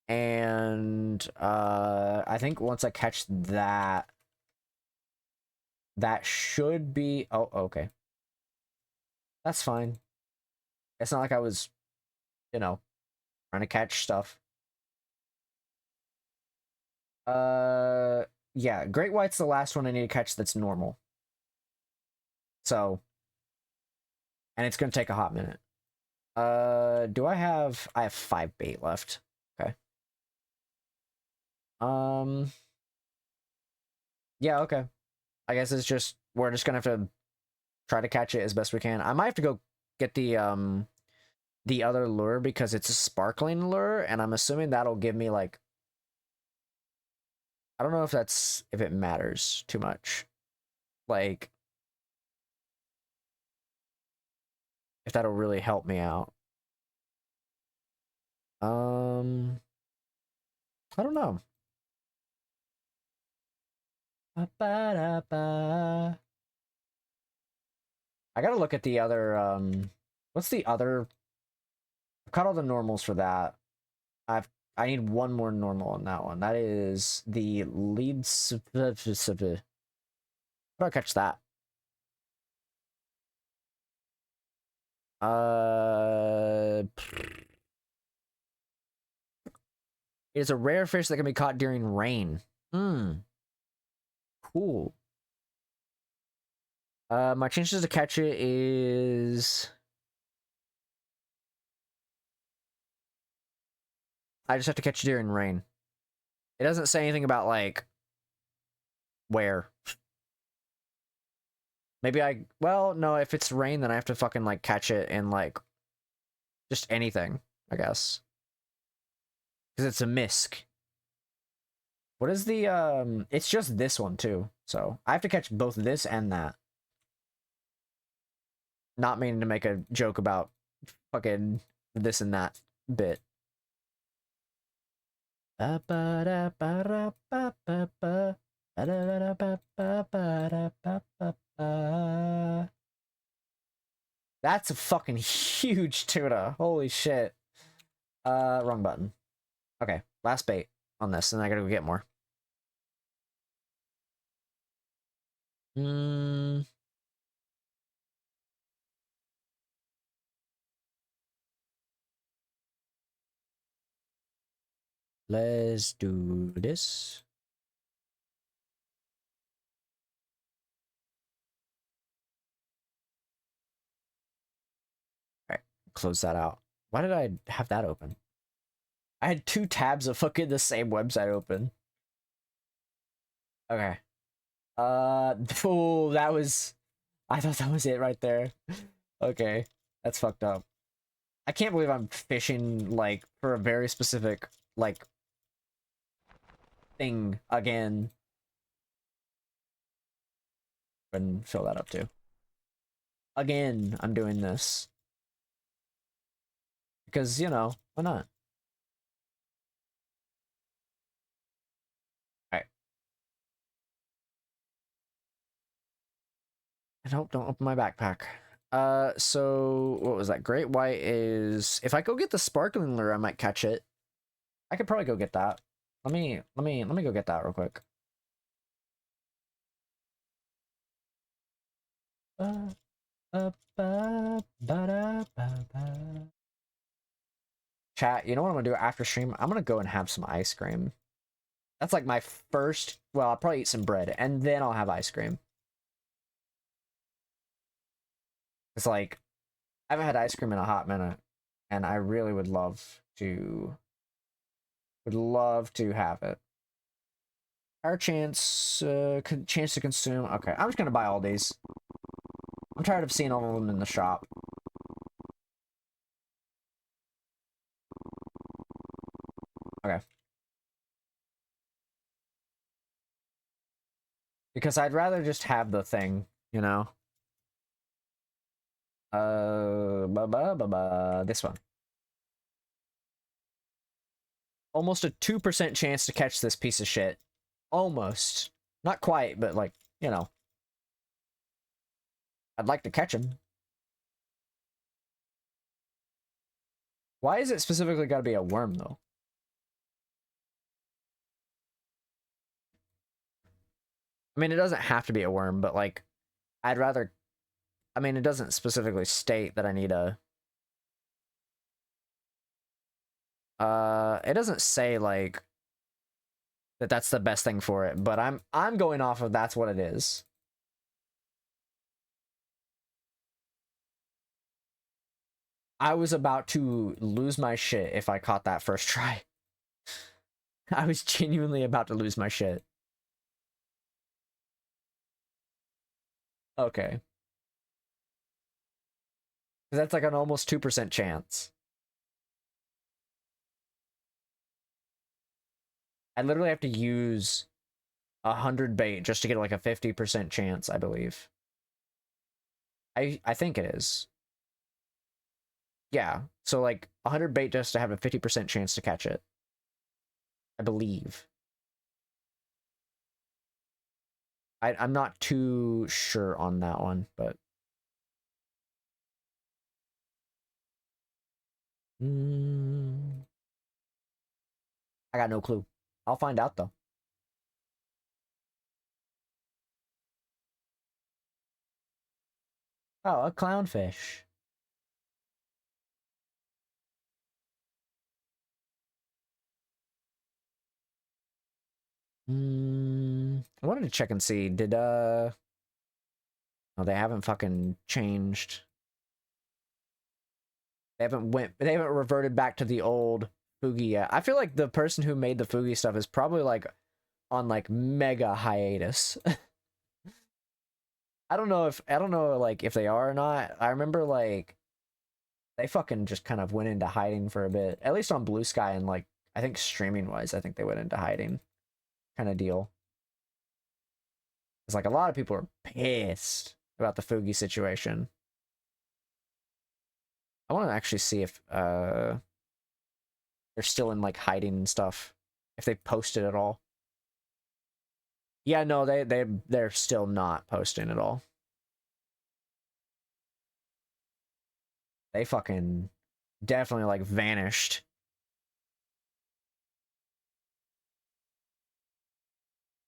And I think once I catch that, that should be... Oh, okay. That's fine. It's not like I was, you know, trying to catch stuff. Yeah, great white's the last one I need to catch that's normal. So, and it's gonna take a hot minute. Do I have 5 bait left. Okay. Yeah, okay. I guess it's just we're just gonna have to try to catch it as best we can. I might have to go get the other lure because it's a sparkling lure, and I'm assuming that'll give me like, I don't know if it matters too much. Like if that'll really help me out. I don't know. I gotta look at the other, what's the other? I've caught all the normals for that. I need one more normal on that one. That is the lead. How do I catch that? It is a rare fish that can be caught during rain. Cool. My chances to catch it is... I just have to catch it during rain. It doesn't say anything about, like, where. Maybe well, no, if it's rain, then I have to fucking, like, catch it in, like, just anything, I guess. Because it's a misc. What is the, it's just this one, too. So, I have to catch both this and that. Not meaning to make a joke about fucking this and that bit. That's a fucking huge tuna. Holy shit. Wrong button. Okay, last bait on this, and I gotta go get more. Let's do this. Alright, close that out. Why did I have that open? I had 2 tabs of fucking the same website open. Okay. Oh, that was... I thought that was it right there. Okay, that's fucked up. I can't believe I'm fishing, like, for a very specific, like, thing again. And fill that up too. Again, I'm doing this. Because, you know, why not? Alright. And hope don't open my backpack. So what was that? Great white is, if I go get the sparkling lure, I might catch it. I could probably go get that. Let me go get that real quick. Chat, you know what I'm gonna do after stream? I'm gonna go and have some ice cream. That's like my first, well, I'll probably eat some bread and then I'll have ice cream. It's like, I haven't had ice cream in a hot minute and I really would love to have it. Our chance to consume. Okay, I'm just gonna buy all these. I'm tired of seeing all of them in the shop. Okay. Because I'd rather just have the thing, you know? This one. Almost a 2% chance to catch this piece of shit. Almost. Not quite, but like, you know. I'd like to catch him. Why is it specifically gotta be a worm, though? I mean, it doesn't have to be a worm, but like, I'd rather... I mean, it doesn't specifically state that I need a... it doesn't say, like, that that's the best thing for it, but I'm going off of that's what it is. I was about to lose my shit if I caught that first try. I was genuinely about to lose my shit. Okay. That's like an almost 2% chance. I literally have to use 100 bait just to get like a 50% chance, I believe. I think it is. Yeah, so like 100 bait just to have a 50% chance to catch it. I believe. I'm not too sure on that one, but... I got no clue. I'll find out, though. Oh, a clownfish. I wanted to check and see, did, oh, they haven't fucking changed. They haven't reverted back to the old Fugi yet. I feel like the person who made the Fugi stuff is probably, like, on, like, mega hiatus. I don't know, like, if they are or not. I remember, like, they fucking just kind of went into hiding for a bit. At least on Blue Sky and, like, I think streaming-wise, I think they went into hiding kind of deal. It's like a lot of people are pissed about the Fugi situation. I want to actually see if they're still in like hiding and stuff. If they posted at all. Yeah, no, they're still not posting at all. They fucking definitely like vanished.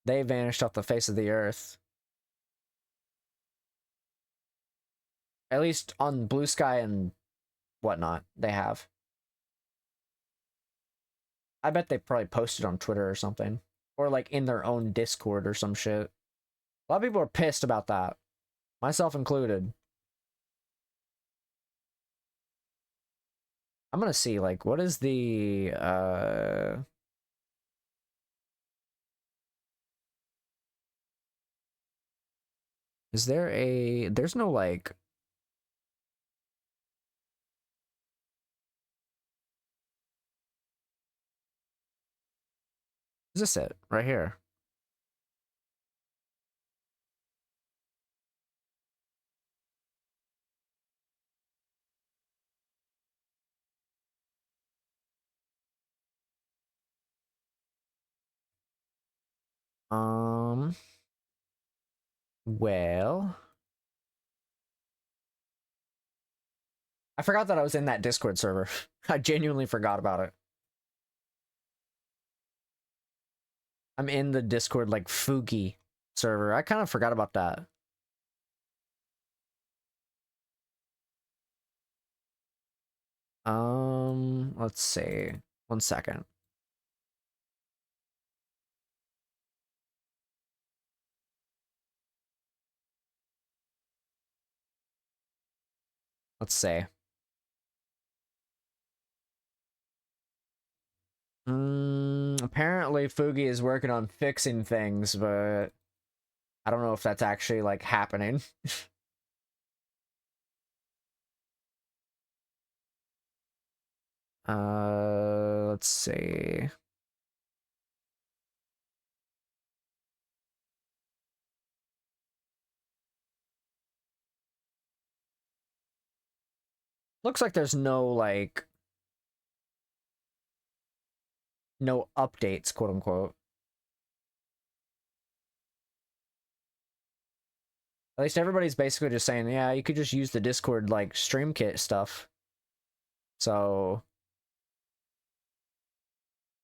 They vanished off the face of the earth. At least on Blue Sky and whatnot, they have. I bet they probably posted on Twitter or something. Or like in their own Discord or some shit. A lot of people are pissed about that. Myself included. I'm gonna see, like, what is the, is there a... There's no, like... Is this it? Right here. Well... I forgot that I was in that Discord server. I genuinely forgot about it. I'm in the Discord, like, Fugi server. I kind of forgot about that. Let's see. 1 second. Let's see. Apparently Fugi is working on fixing things, but I don't know if that's actually, like, happening. Let's see. Looks like there's no, like, no updates, quote unquote. At least everybody's basically just saying, yeah, you could just use the Discord, like, stream kit stuff. So...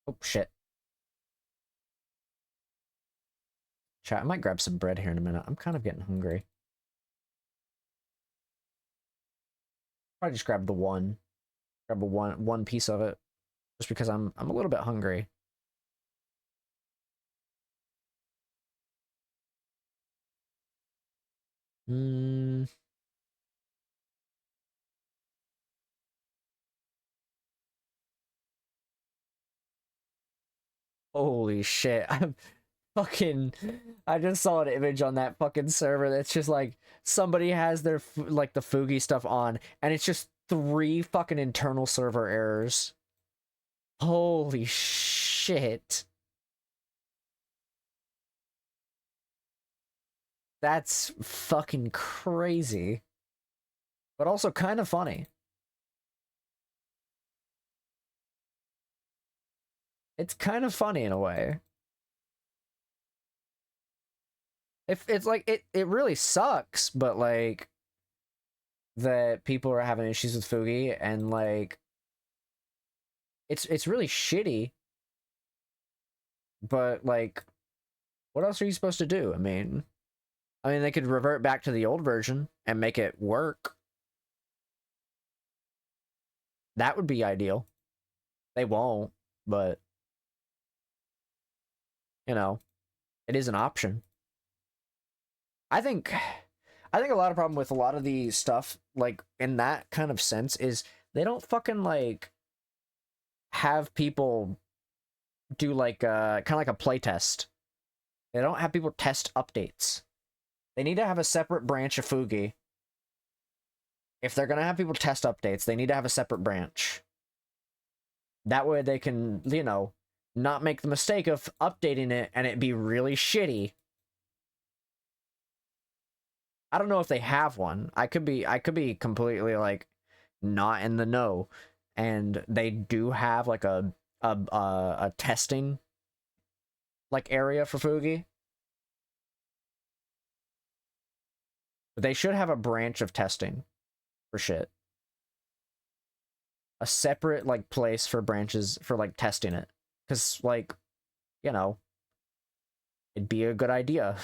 Oh, shit. Chat, I might grab some bread here in a minute. I'm kind of getting hungry. Probably just grab the one. Grab one piece of it. Just because I'm a little bit hungry. Holy shit. I just saw an image on that fucking server that's just like somebody has their like the Fugi stuff on and it's just 3 fucking internal server errors. Holy shit. That's fucking crazy. But also kind of funny. It's kind of funny in a way. If it's like it really sucks, but like that people are having issues with Fugi and like it's really shitty. But like what else are you supposed to do? I mean they could revert back to the old version and make it work. That would be ideal. They won't, but you know, it is an option. I think a lot of problem with a lot of the stuff, like, in that kind of sense, is they don't fucking, like, have people do, like, kind of like a playtest. They don't have people test updates. They need to have a separate branch of Fugi. If they're gonna have people test updates, they need to have a separate branch. That way they can, you know, not make the mistake of updating it and it be really shitty. I don't know if they have one. I could be completely like not in the know, and they do have like a testing like area for Fugi. But they should have a branch of testing for shit. a separate like place for branches for like testing it, because like, you know, it'd be a good idea.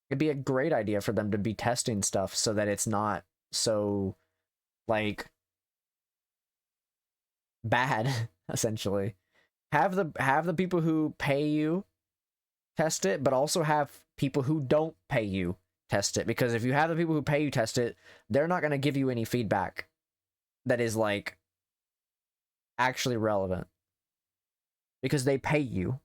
It'd be a great idea for them to be testing stuff so that it's not so like bad essentially. Have the people who pay you test it, but also have people who don't pay you test it, because if you have the people who pay you test it, they're not going to give you any feedback that is like actually relevant because they pay you.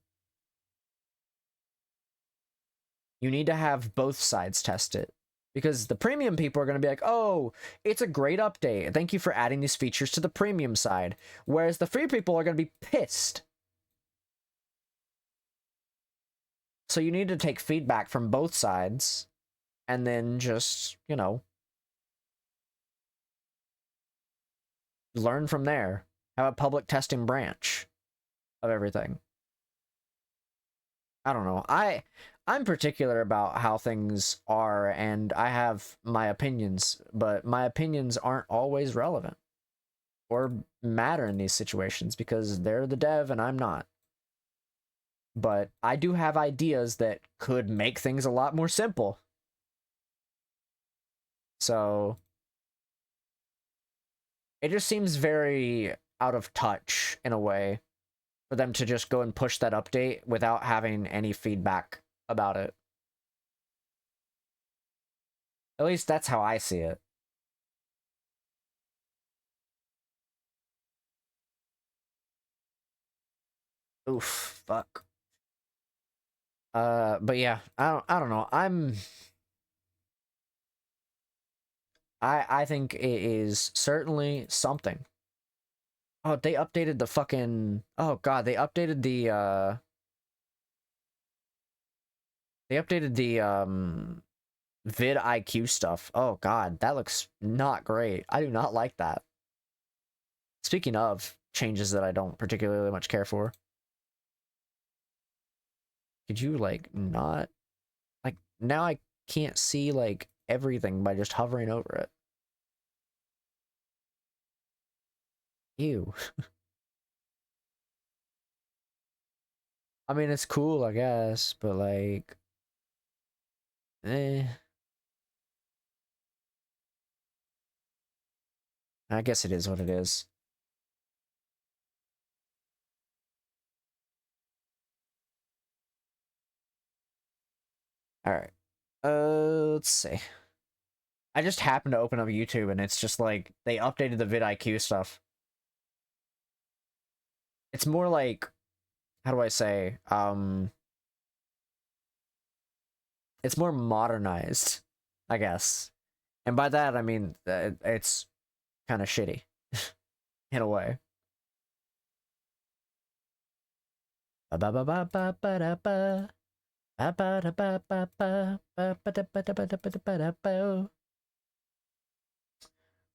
You need to have both sides test it, because the premium people are going to be like, oh, it's a great update, thank you for adding these features to the premium side, whereas the free people are going to be pissed. So you need to take feedback from both sides and then just, you know, learn from there. Have a public testing branch of everything. I don't know. I'm particular about how things are, and I have my opinions, but my opinions aren't always relevant or matter in these situations because they're the dev and I'm not. But I do have ideas that could make things a lot more simple. So it just seems very out of touch in a way for them to just go and push that update without having any feedback about it. At least that's how I see it. Oof, fuck. But yeah, I don't know. I think it is certainly something. Oh, they updated the fucking, oh god, they updated the vid IQ stuff. Oh god, that looks not great. I do not like that. Speaking of changes that I don't particularly much care for. Could you like not, like, now I can't see like everything by just hovering over it. Ew. I mean, it's cool, I guess, but like, eh. I guess it is what it is. All right. Let's see. I just happened to open up YouTube and it's just like they updated the vidIQ stuff. It's more like, how do I say? It's more modernized, I guess. And by that I mean it's kind of shitty in a way.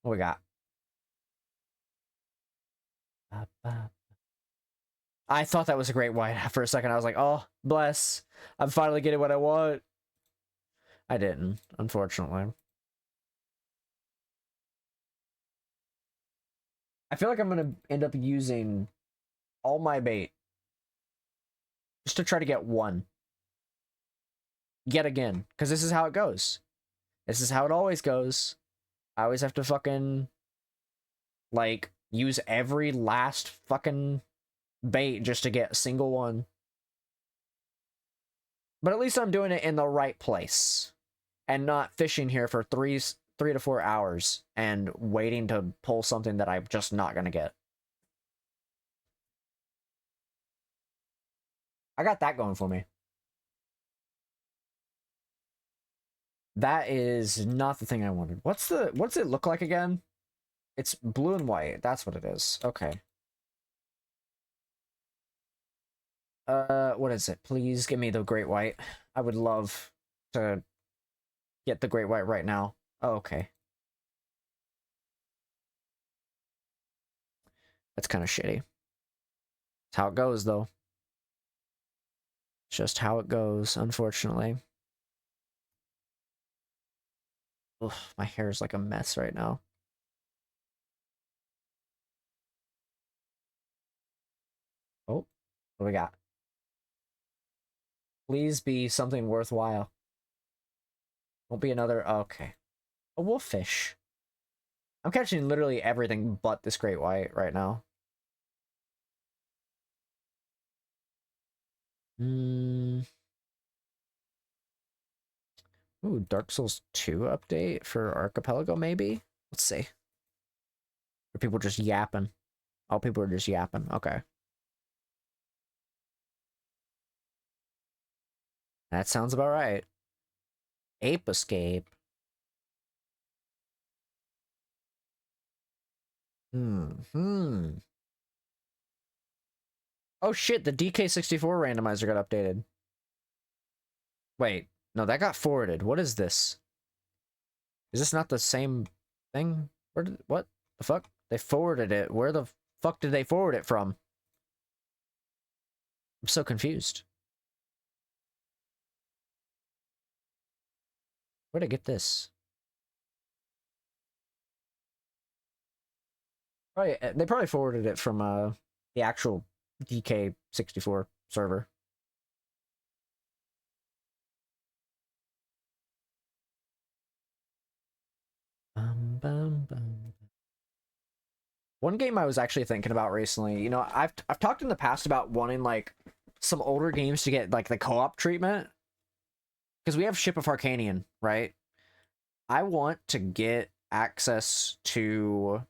What we got? I thought that was a great white. For a second, I was like, oh, bless. I'm finally getting what I want. I didn't, unfortunately. I feel like I'm going to end up using all my bait just to try to get one. Yet again. Because this is how it goes. This is how it always goes. I always have to fucking, like, use every last fucking bait just to get a single one. But at least I'm doing it in the right place and not fishing here for 3 to 4 hours and waiting to pull something that I'm just not gonna get. I got that going for me. That is not the thing I wanted. What's it look like again? It's blue and white. That's what it is. Okay. What is it? Please give me the great white. I would love to get the great white right now. Oh, okay. That's kind of shitty. It's how it goes, though. It's just how it goes, unfortunately. Ugh, my hair is like a mess right now. Oh, what do we got? Please be something worthwhile. Won't be another. Okay. A wolffish. I'm catching literally everything but this great white right now. Ooh, Dark Souls 2 update for Archipelago, maybe? Let's see. Or people just yapping. Oh, people are just yapping. Okay. That sounds about right. Ape Escape. Oh shit, the DK64 randomizer got updated. Wait, no, that got forwarded. What is this? Is this not the same thing? What the fuck? They forwarded it. Where the fuck did they forward it from? I'm so confused. Where'd I get this? Probably, they probably forwarded it from the actual DK64 server. One game I was actually thinking about recently, you know, I've talked in the past about wanting like some older games to get like the co-op treatment because we have Ship of Arcanian, right? I want to get access to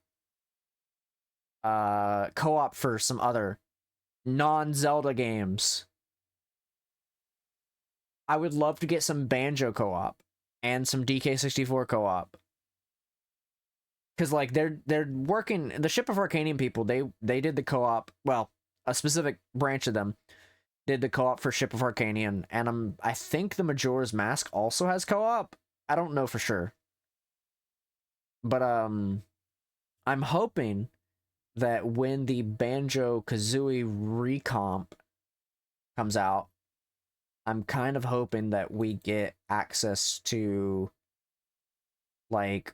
co-op for some other non-Zelda games. I would love to get some Banjo co-op and some DK64 co-op. Cause like they're working the Ship of Arcanian people, they did the co-op, well, a specific branch of them did the co-op for Ship of Arcanian, and I think the Majora's Mask also has co-op. I don't know for sure. But I'm hoping that when the Banjo-Kazooie recomp comes out, I'm kind of hoping that we get access to like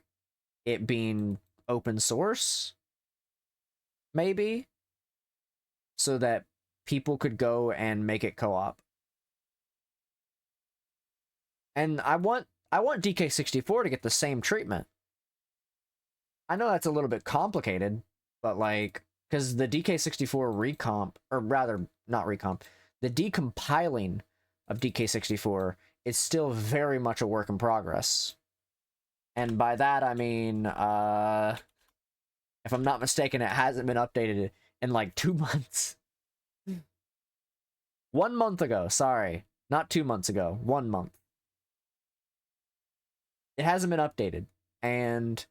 it being open source, maybe, so that people could go and make it co-op. And I want DK64 to get the same treatment. I know that's a little bit complicated, but like, because the DK64 recomp, or rather, not recomp, the decompiling of DK64 is still very much a work in progress. And by that, I mean, if I'm not mistaken, it hasn't been updated in like 2 months. 1 month ago, sorry. Not 2 months ago, 1 month. It hasn't been updated, and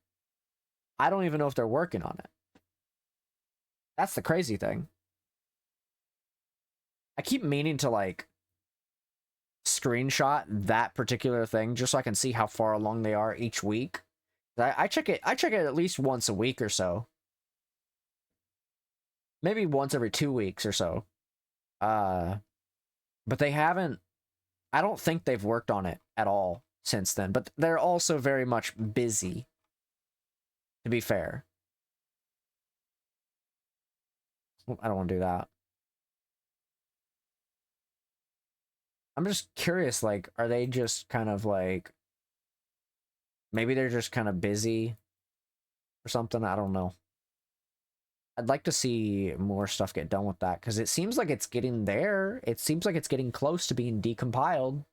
I don't even know if they're working on it. That's the crazy thing. I keep meaning to like screenshot that particular thing just so I can see how far along they are each week. I check it at least once a week or so. Maybe once every 2 weeks or so. But they haven't, I don't think they've worked on it at all since then, but they're also very much busy, to be fair. I don't want to do that. I'm just curious, like, are they just kind of like, maybe they're just kind of busy or something? I don't know. I'd like to see more stuff get done with that, because it seems like it's getting there. It seems like it's getting close to being decompiled.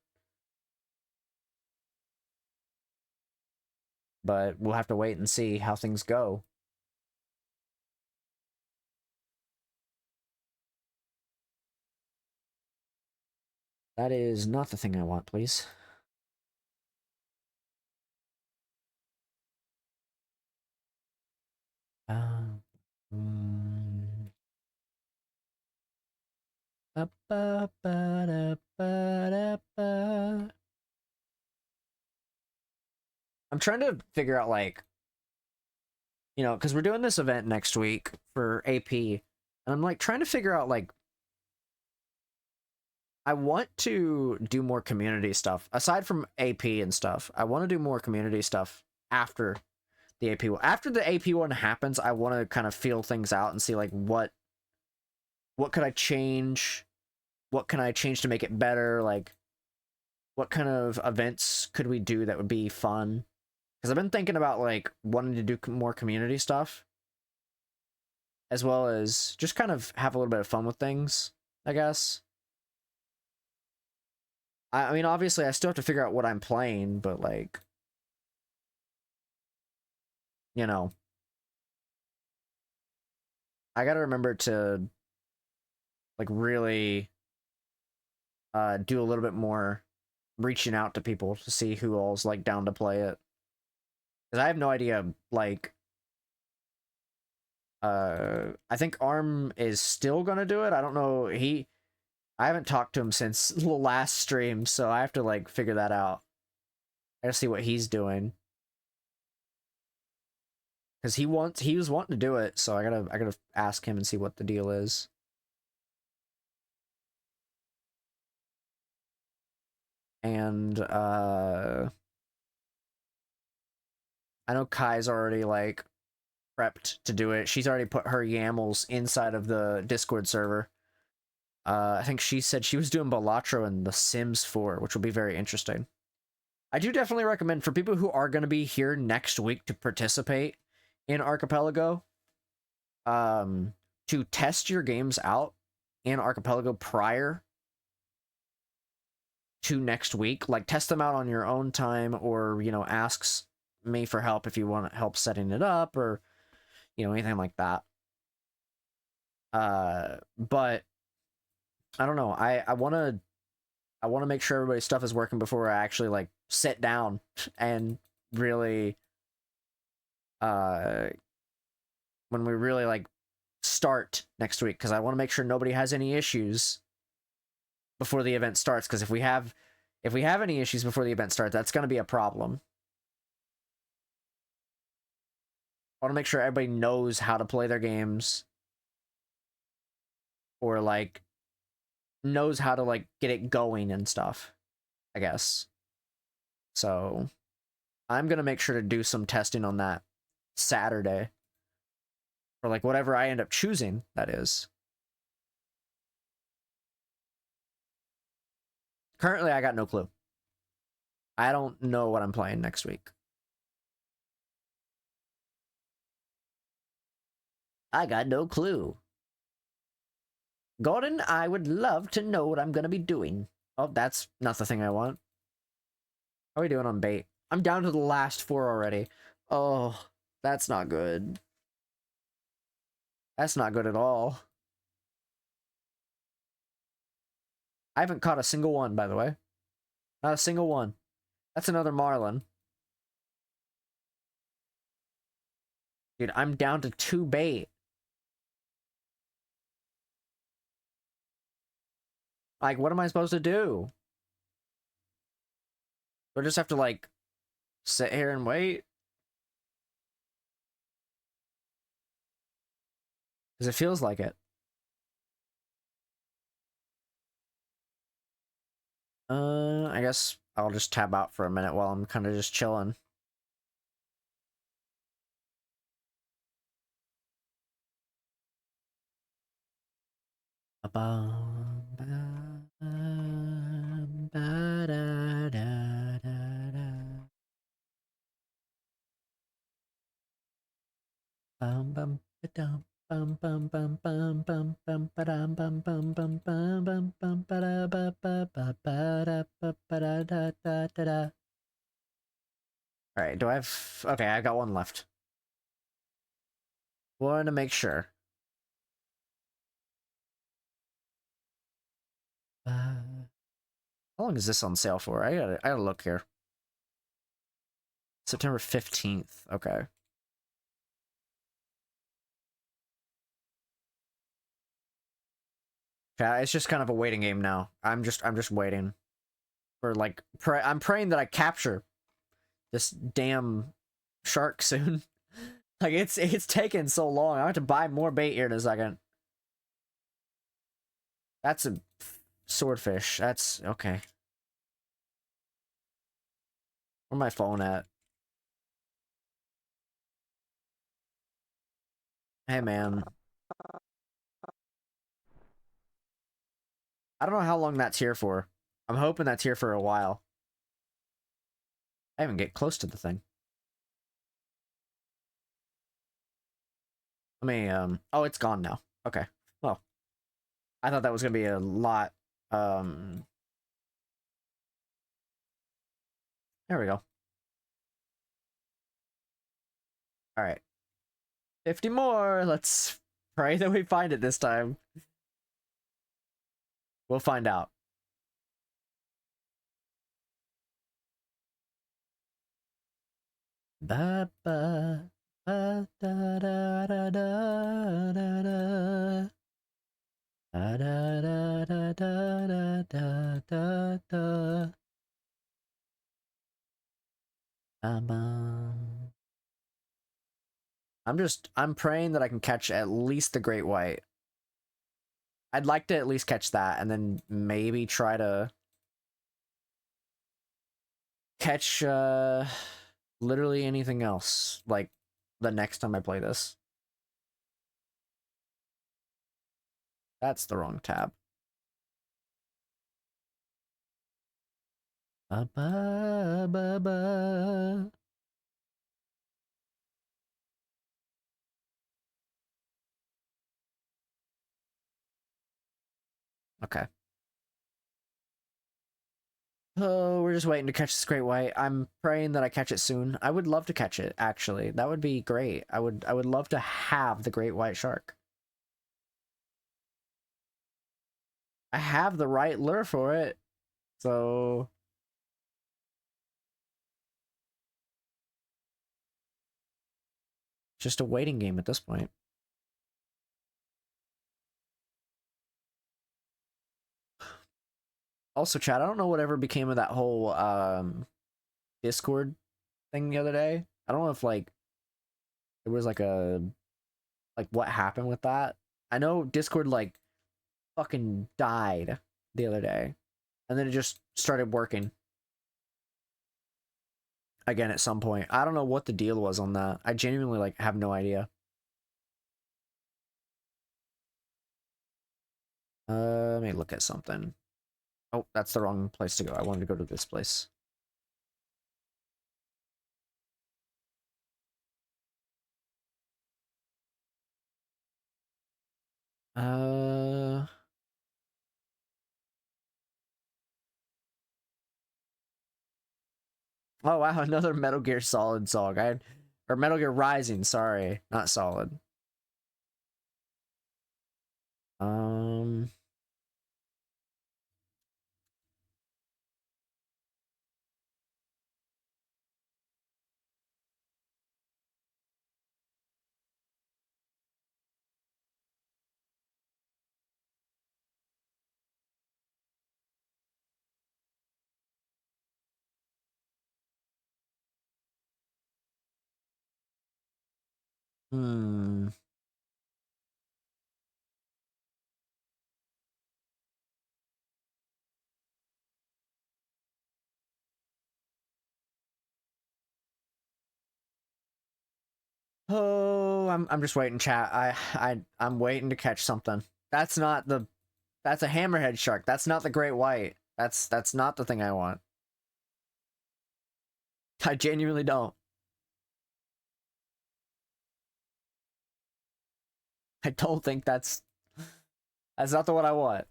But we'll have to wait and see how things go. That is not the thing I want, please. Mm. I'm trying to figure out, like, you know, because we're doing this event next week for AP, and I'm like trying to figure out, like, I want to do more community stuff aside from AP and stuff. I want to do more community stuff after the AP one. After the AP one happens, I want to kind of feel things out and see like what could I change? What can I change to make it better? Like, what kind of events could we do that would be fun? Because I've been thinking about like wanting to do more community stuff, as well as just kind of have a little bit of fun with things, I guess. I mean, obviously, I still have to figure out what I'm playing, but like, you know, I gotta remember to like really do a little bit more reaching out to people to see who all's like down to play it. Because I have no idea, like, I think Arm is still gonna do it. I don't know. I haven't talked to him since the last stream, so I have to like figure that out. I gotta see what he's doing. Because he was wanting to do it, so I gotta ask him and see what the deal is. And I know Kai's already like prepped to do it. She's already put her YAMLs inside of the Discord server. I think she said she was doing Balatro in The Sims 4, which will be very interesting. I do definitely recommend for people who are going to be here next week to participate in Archipelago, to test your games out in Archipelago prior to next week. Like, test them out on your own time, or, you know, ask me for help if you want help setting it up, or, you know, anything like that. But I don't know. I want to make sure everybody's stuff is working before I actually like sit down and really when we really like start next week, because I want to make sure nobody has any issues before the event starts, because if we have any issues before the event starts, that's going to be a problem. I want to make sure everybody knows how to play their games, or like knows how to like get it going and stuff, I guess. So I'm gonna make sure to do some testing on that Saturday, or like whatever I end up choosing, that is. Currently I got no clue. I don't know what I'm playing next week. I got no clue. Gordon, I would love to know what I'm gonna be doing. Oh, that's not the thing I want. How are we doing on bait? I'm down to the last 4 already. Oh, that's not good. That's not good at all. I haven't caught a single one, by the way. Not a single one. That's another marlin. Dude, I'm down to 2 bait. Like, what am I supposed to do? Do I just have to, like, sit here and wait? Because it feels like it. I guess I'll just tab out for a minute while I'm kind of just chilling. Alright, do I have... Okay, I got one left. Wanted to make sure. How long is this on sale for? I gotta look here. September 15th. Okay. Yeah, it's just kind of a waiting game now. I'm just waiting for like I'm praying that I capture this damn shark soon. Like it's taken so long. I have to buy more bait here in a second. That's a swordfish. That's okay. Where's my phone at? Hey, man. I don't know how long that's here for. I'm hoping that's here for a while. I even get close to the thing. Let me, oh, it's gone now. Okay. Well, I thought that was gonna be a lot. There we go. All right. 50 more. Let's pray that we find it this time. We'll find out. Ba ba ba da da da da da da. Da da da da da da da da. I'm praying that I can catch at least the great white. I'd like to at least catch that and then maybe try to catch literally anything else like the next time I play this. That's the wrong tab. Ba ba ba ba. Okay. Oh, we're just waiting to catch this great white. I'm praying that I catch it soon. I would love to catch it, actually. That would be great. I would love to have the great white shark. I have the right lure for it. So just a waiting game at this point. Also, chat, I don't know whatever became of that whole Discord thing the other day. I don't know if like it was like what happened with that. I know Discord like fucking died the other day, and then it just started working again at some point. I don't know what the deal was on that. I genuinely like have no idea. Let me look at something. Oh, that's the wrong place to go. I wanted to go to this place. Uh Oh wow, another Metal Gear Solid song. Or Metal Gear Rising, sorry, not Solid. Um hmm. Oh, I'm just waiting, chat. I'm waiting to catch something. That's not the That's a hammerhead shark. That's not the great white. That's not the thing I want. I genuinely don't. I don't think that's not the one I want.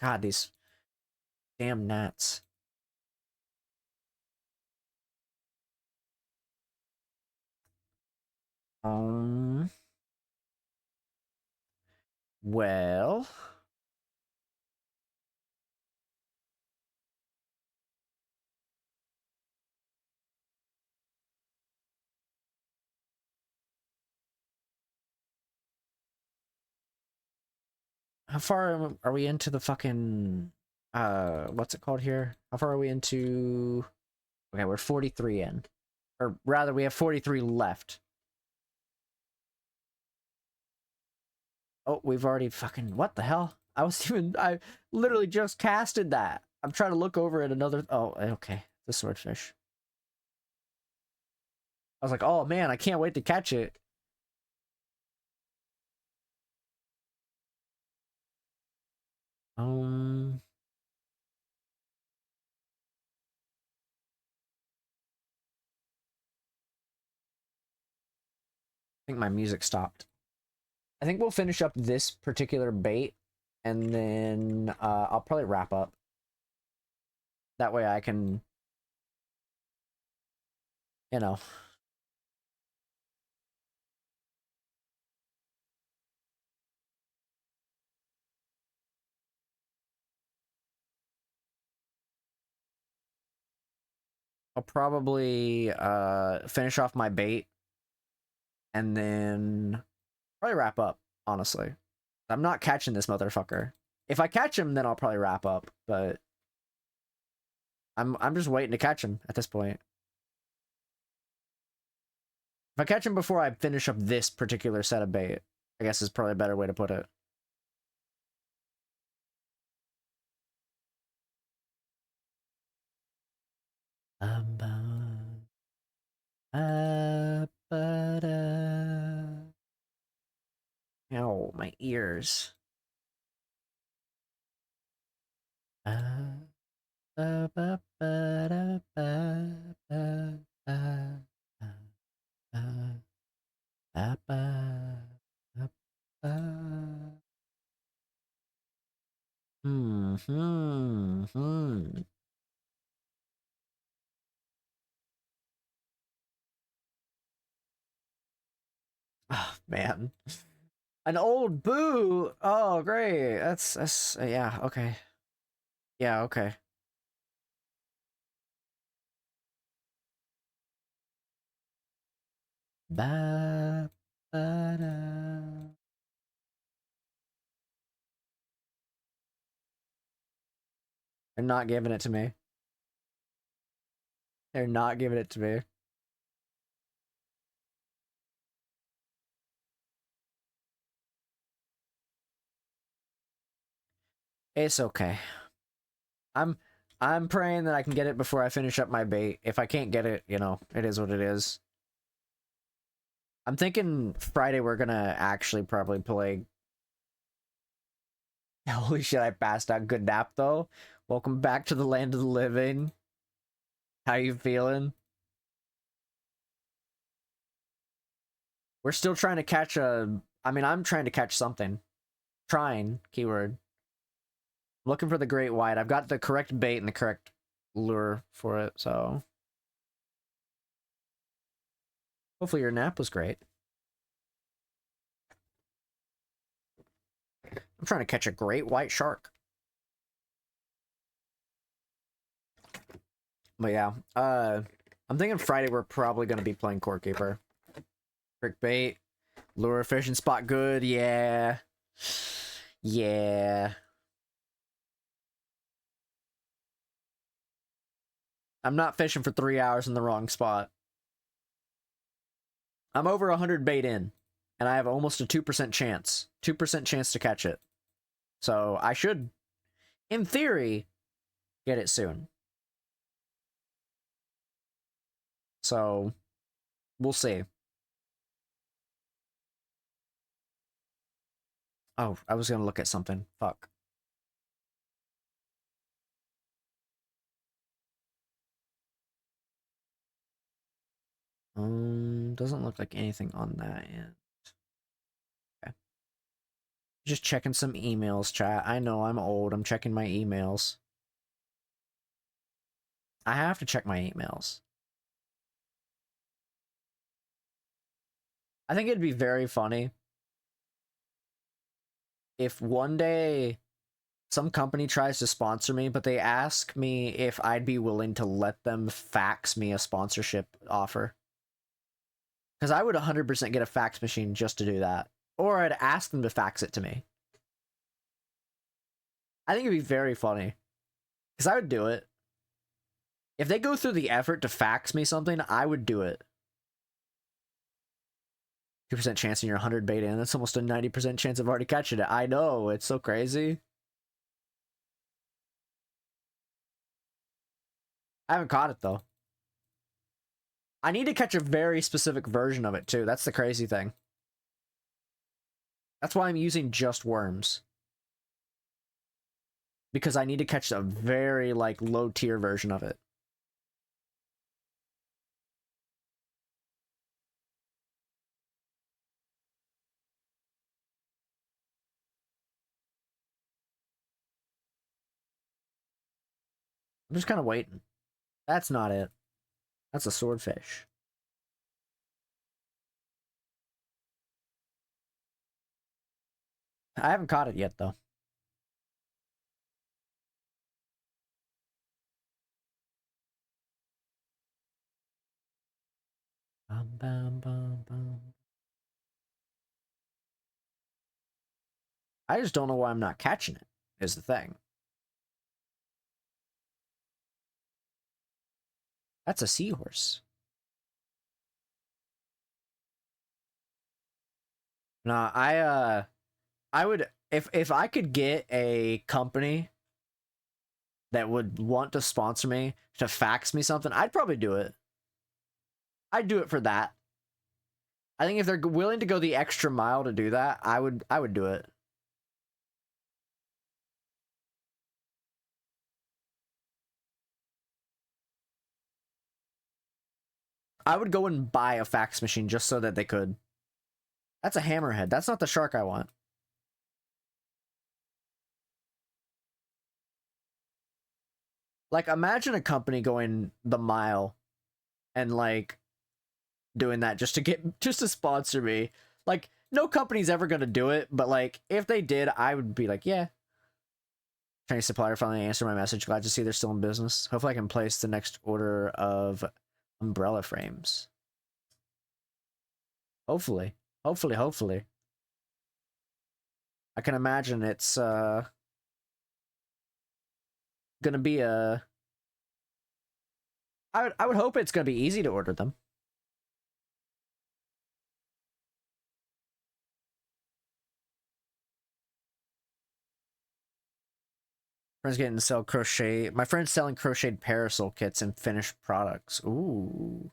God, these damn gnats. Um well, how far are we into the fucking what's it called here? How far are we into? Okay, we're 43 in. Or rather, we have 43 left. Oh, we've already fucking what the hell? I literally just casted that. I'm trying to look over at another. Oh, okay, the swordfish. I was like, oh man, I can't wait to catch it. I think my music stopped. I think we'll finish up this particular bait, and then I'll probably wrap up. That way I can, you know. I'll probably finish off my bait, and then probably wrap up, honestly. I'm not catching this motherfucker. If I catch him, then I'll probably wrap up, but I'm just waiting to catch him at this point. If I catch him before I finish up this particular set of bait, I guess is probably a better way to put it. Ow, my ears. Oh, man. An old boo. Oh, great. That's yeah, okay. Yeah, okay. Ba, ba, da. They're not giving it to me. They're not giving it to me. It's okay. I'm praying that I can get it before I finish up my bait. If I can't get it, you know, it is what it is. I'm thinking Friday we're gonna actually probably play. Holy shit, I passed out. Good nap though. Welcome back to the land of the living. How you feeling? We're still trying to catch a... I mean, I'm trying to catch something. Trying, keyword. Looking for the great white. I've got the correct bait and the correct lure for it, so... Hopefully your nap was great. I'm trying to catch a great white shark. But yeah, I'm thinking Friday we're probably going to be playing Core Keeper. Trick bait. Lure fishing spot good, yeah. Yeah. I'm not fishing for 3 hours in the wrong spot. I'm over 100 bait in, and I have almost a 2% chance. 2% chance to catch it. So I should, in theory, get it soon. So, we'll see. Oh, I was gonna look at something. Fuck. Doesn't look like anything on that end. Okay. Just checking some emails, chat. I know I'm old. I'm checking my emails. I have to check my emails. I think it'd be very funny if one day some company tries to sponsor me, but they ask me if I'd be willing to let them fax me a sponsorship offer. Because I would 100% get a fax machine just to do that. Or I'd ask them to fax it to me. I think it'd be very funny. Because I would do it. If they go through the effort to fax me something, I would do it. 2% chance in your 100 bait in. That's almost a 90% chance of already catching it. I know, it's so crazy. I haven't caught it, though. I need to catch a very specific version of it too. That's the crazy thing. That's why I'm using just worms. Because I need to catch a very, like, low-tier version of it. I'm just kind of waiting. That's not it. That's a swordfish. I haven't caught it yet, though. Bum, bum, bum, bum. I just don't know why I'm not catching it, is the thing. That's a seahorse. Nah, I would, if I could get a company that would want to sponsor me to fax me something, I'd probably do it. I'd do it for that. I think if they're willing to go the extra mile to do that, I would do it. I would go and buy a fax machine just so that they could. That's a hammerhead. That's not the shark I want. Like, imagine a company going the mile and, like, doing that just to sponsor me. Like, no company's ever gonna do it, but, like, if they did, I would be like, yeah. Chinese supplier finally answered my message. Glad to see they're still in business. Hopefully I can place the next order of umbrella frames. Hopefully. Hopefully. I can imagine it's, gonna be a... I would hope it's gonna be easy to order them. Friends getting to sell crochet. My friend's selling crocheted parasol kits and finished products. Ooh.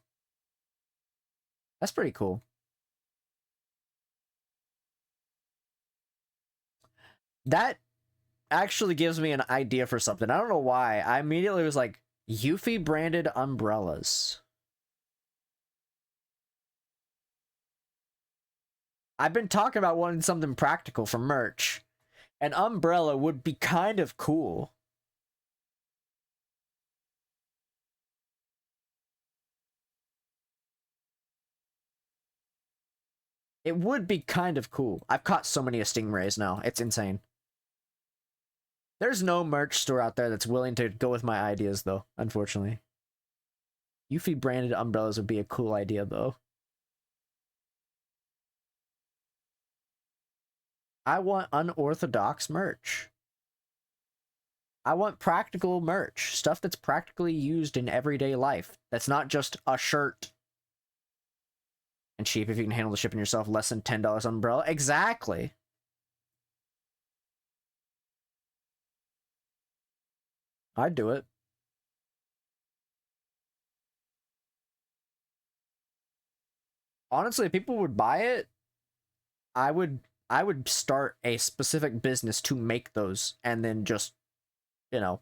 That's pretty cool. That actually gives me an idea for something. I don't know why. I immediately was like, Yufii branded umbrellas. I've been talking about wanting something practical for merch. An umbrella would be kind of cool. It would be kind of cool. I've caught so many stingrays now. It's insane. There's no merch store out there that's willing to go with my ideas, though, unfortunately. Yufii branded umbrellas would be a cool idea, though. I want unorthodox merch. I want practical merch. Stuff that's practically used in everyday life. That's not just a shirt. And cheap if you can handle the shipping yourself. Less than $10 umbrella. Exactly. I'd do it. Honestly, if people would buy it, I would start a specific business to make those and then just, you know,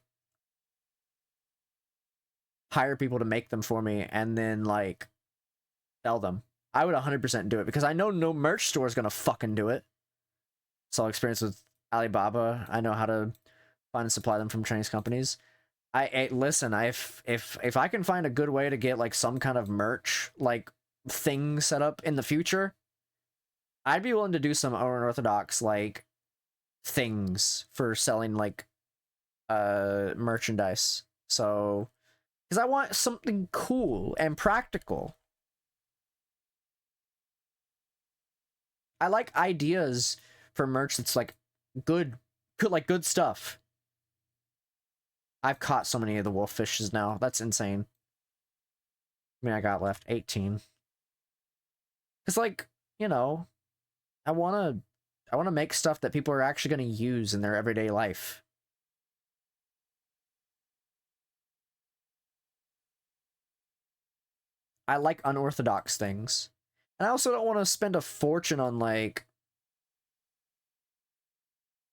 hire people to make them for me and then, like, sell them. I would 100% do it because I know no merch store is gonna fucking do it. It's all experience with Alibaba. I know how to find and supply them from Chinese companies. Listen, if I can find a good way to get like some kind of merch like thing set up in the future, I'd be willing to do some unorthodox like things for selling like merchandise. So, because I want something cool and practical. I like ideas for merch that's like good stuff. I've caught so many of the wolf fishes now. That's insane. I mean, I got left 18. Cause like, you know, I wanna make stuff that people are actually gonna use in their everyday life. I like unorthodox things. And I also don't want to spend a fortune on like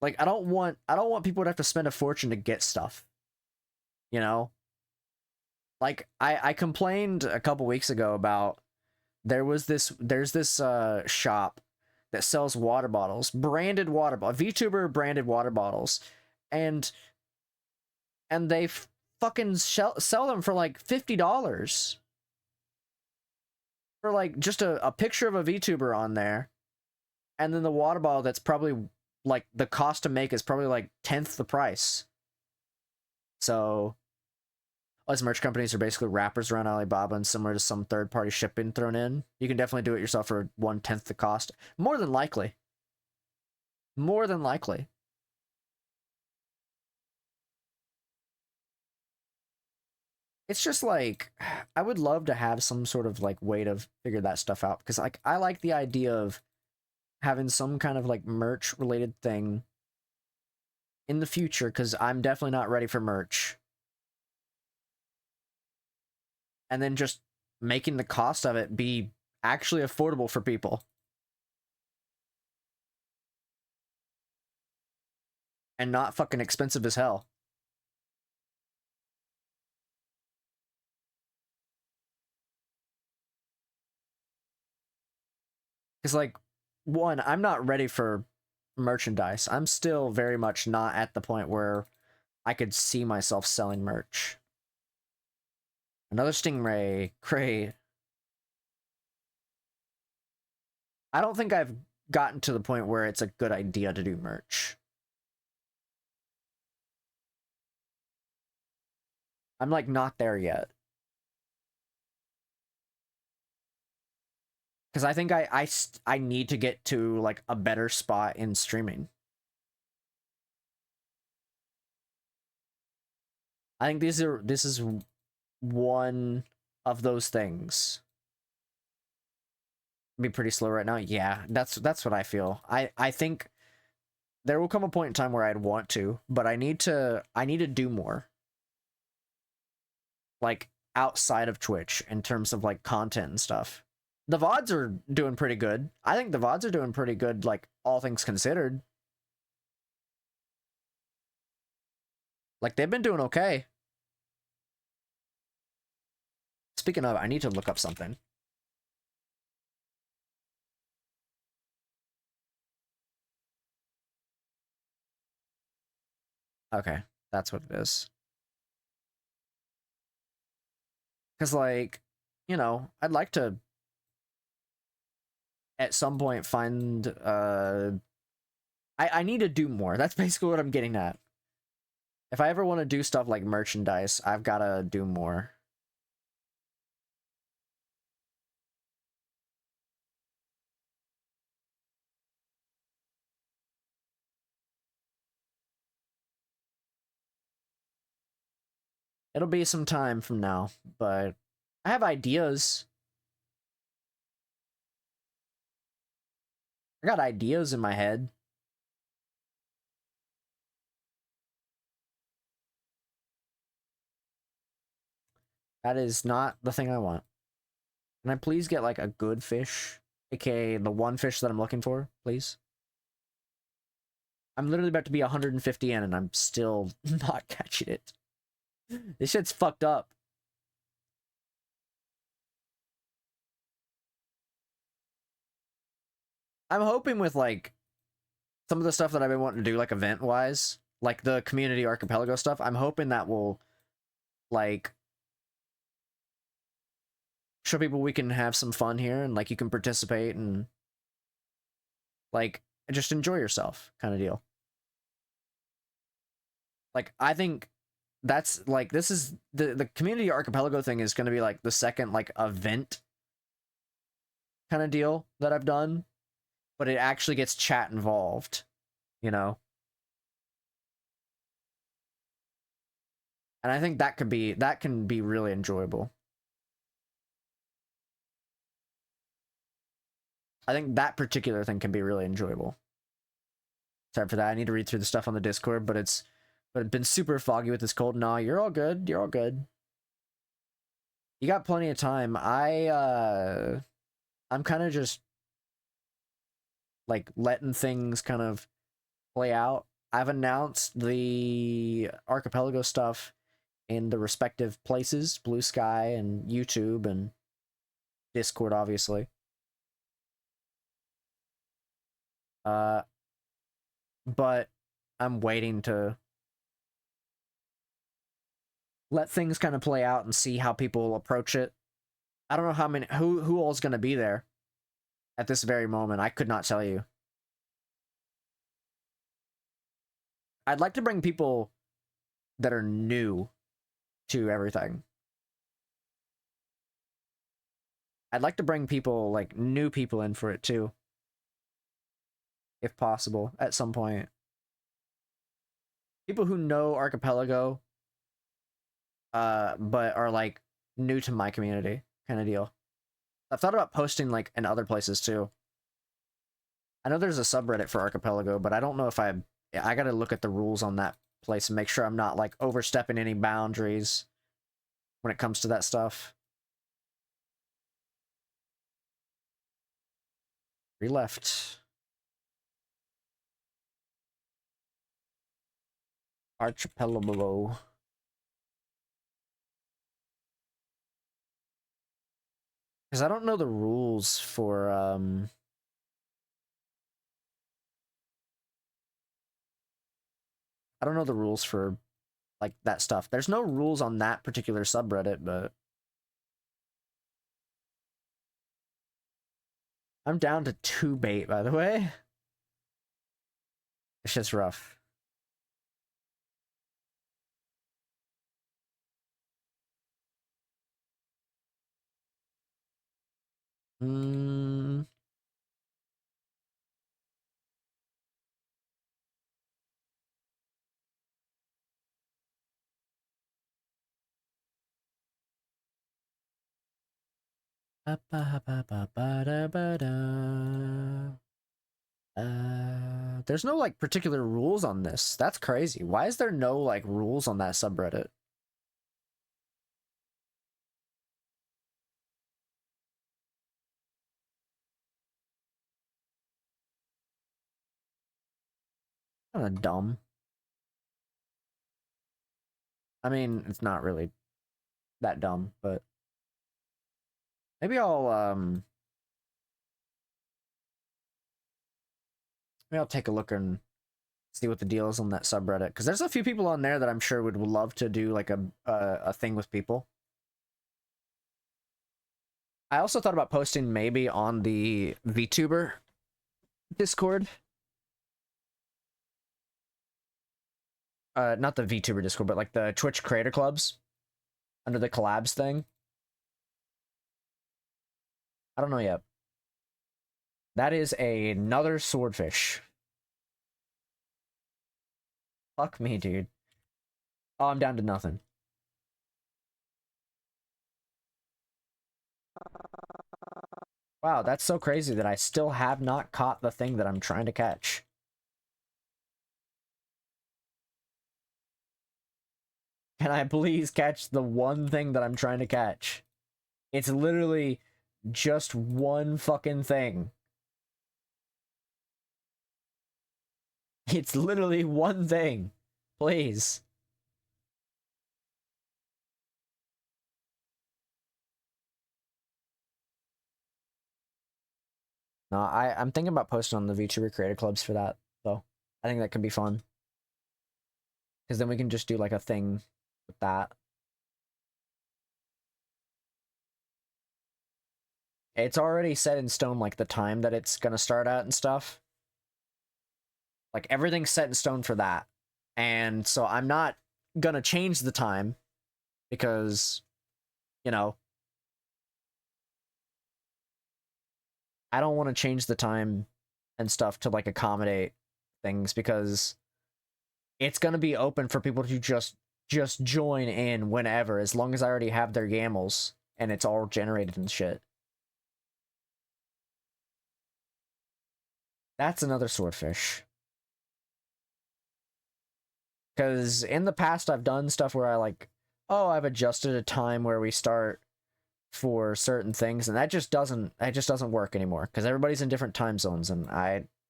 I don't want people to have to spend a fortune to get stuff. You know? Like I complained a couple weeks ago about there's this shop that sells water bottles, branded water bottle, VTuber branded water bottles, and they fucking sell them for like $50 for like just a picture of a VTuber on there, and then the water bottle that's probably like the cost to make is probably like 10th the price. So those merch companies are basically wrappers around Alibaba and similar to some third-party shipping thrown in. You can definitely do it yourself for 1/10 the cost. More than likely. More than likely. It's just like, I would love to have some sort of like way to figure that stuff out, because like I like the idea of having some kind of like merch related thing in the future, because I'm definitely not ready for merch. And then just making the cost of it be actually affordable for people. And not fucking expensive as hell. Because, like, one, I'm not ready for merchandise. I'm still very much not at the point where I could see myself selling merch. Another stingray. Great. I don't think I've gotten to the point where it's a good idea to do merch. I'm, like, not there yet. Because I think I need to get to, like, a better spot in streaming. I think this is one of those things. Be pretty slow right now. Yeah, that's what I feel. I think there will come a point in time where I'd want to, but I need to do more. Like outside of Twitch in terms of like content and stuff. The VODs are doing pretty good. I think the VODs are doing pretty good, like all things considered. Like they've been doing okay. Speaking of, I need to look up something. Okay, that's what it is. Because, like, you know, I'd like to at some point find, I need to do more. That's basically what I'm getting at. If I ever want to do stuff like merchandise, I've got to do more. It'll be some time from now, but I have ideas. I got ideas in my head. That is not the thing I want. Can I please get like a good fish? AKA the one fish that I'm looking for, please? I'm literally about to be 150 in and I'm still not catching it. This shit's fucked up. I'm hoping with like some of the stuff that I've been wanting to do, like event wise, like the community archipelago stuff, I'm hoping that will like show people we can have some fun here and like you can participate and like just enjoy yourself kind of deal. Like I think that's like this is the community archipelago thing is going to be like the second like event kind of deal that I've done, but it actually gets chat involved, you know. And I think that can be really enjoyable. I think that particular thing can be really enjoyable. Sorry for that. I need to read through the stuff on the Discord, but it's been super foggy with this cold. Nah, you're all good. You're all good. You got plenty of time. I'm kind of just like letting things kind of play out. I've announced the archipelago stuff in the respective places, Blue Sky and YouTube and Discord, obviously. But I'm waiting to let things kind of play out and see how people approach it. I don't know how many who all's gonna be there at this very moment. I could not tell you. I'd like to bring people that are new to everything. I'd like to bring people, like, new people in for it too. If possible, at some point. People who know Archipelago, but are, like, new to my community, kind of deal. I've thought about posting, like, in other places too. I know there's a subreddit for Archipelago, but I don't know if I gotta look at the rules on that place and make sure I'm not, like, overstepping any boundaries when it comes to that stuff. 3 left. Archipelago. Because I don't know the rules for, I don't know the rules for, like, that stuff. There's no rules on that particular subreddit, but I'm down to 2 bait, by the way. It's just rough. Hmm. There's no, like, particular rules on this. That's crazy. Why is there no, like, rules on that subreddit? Kind of dumb. I mean, it's not really that dumb, but maybe I'll take a look and see what the deal is on that subreddit, because there's a few people on there that I'm sure would love to do, like, a thing with people. I also thought about posting maybe on the VTuber Discord. Not the VTuber Discord, but, like, the Twitch creator clubs under the collabs thing. I don't know yet. That is another swordfish. Fuck me, dude. Oh, I'm down to nothing. Wow, that's so crazy that I still have not caught the thing that I'm trying to catch. Can I please catch the one thing that I'm trying to catch? It's literally just one fucking thing. It's literally one thing. Please. No, I'm thinking about posting on the VTuber creator clubs for that, though. I think that could be fun. Because then we can just do, like, a thing with that. It's already set in stone, like, the time that it's gonna start at and stuff. Like, everything's set in stone for that. And so I'm not gonna change the time because, you know, I don't want to change the time and stuff to, like, accommodate things, because it's gonna be open for people to just join in whenever, as long as I already have their YAMLs and it's all generated and shit. That's another swordfish. Because in the past, I've done stuff where I, like, oh, I've adjusted a time where we start for certain things, and that just doesn't work anymore because everybody's in different time zones, and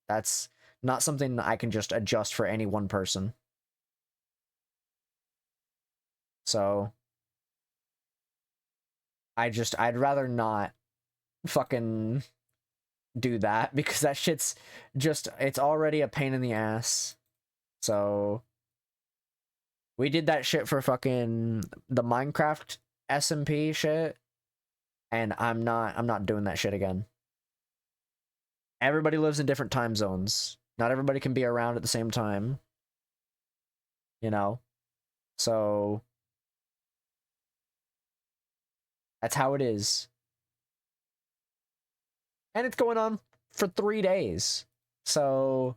that's not something I can just adjust for any one person. So I'd rather not fucking do that because that shit's just, it's already a pain in the ass. So we did that shit for fucking the Minecraft SMP shit, and I'm not doing that shit again. Everybody lives in different time zones. Not everybody can be around at the same time. You know? So that's how it is. And it's going on for 3 days. So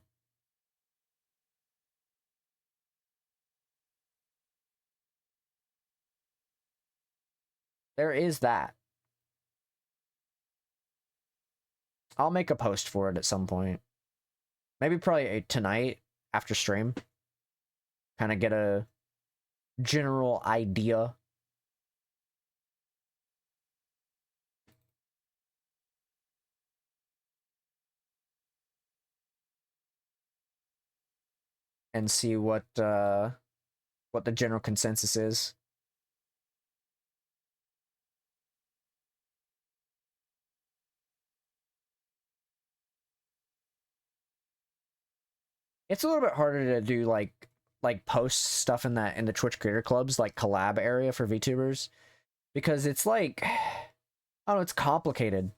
there is that. I'll make a post for it at some point. Maybe probably tonight after stream. Kind of get a general idea. And see what the general consensus is. It's a little bit harder to do like post stuff in the Twitch creator clubs, like collab area for VTubers, because it's like, I don't know, it's complicated.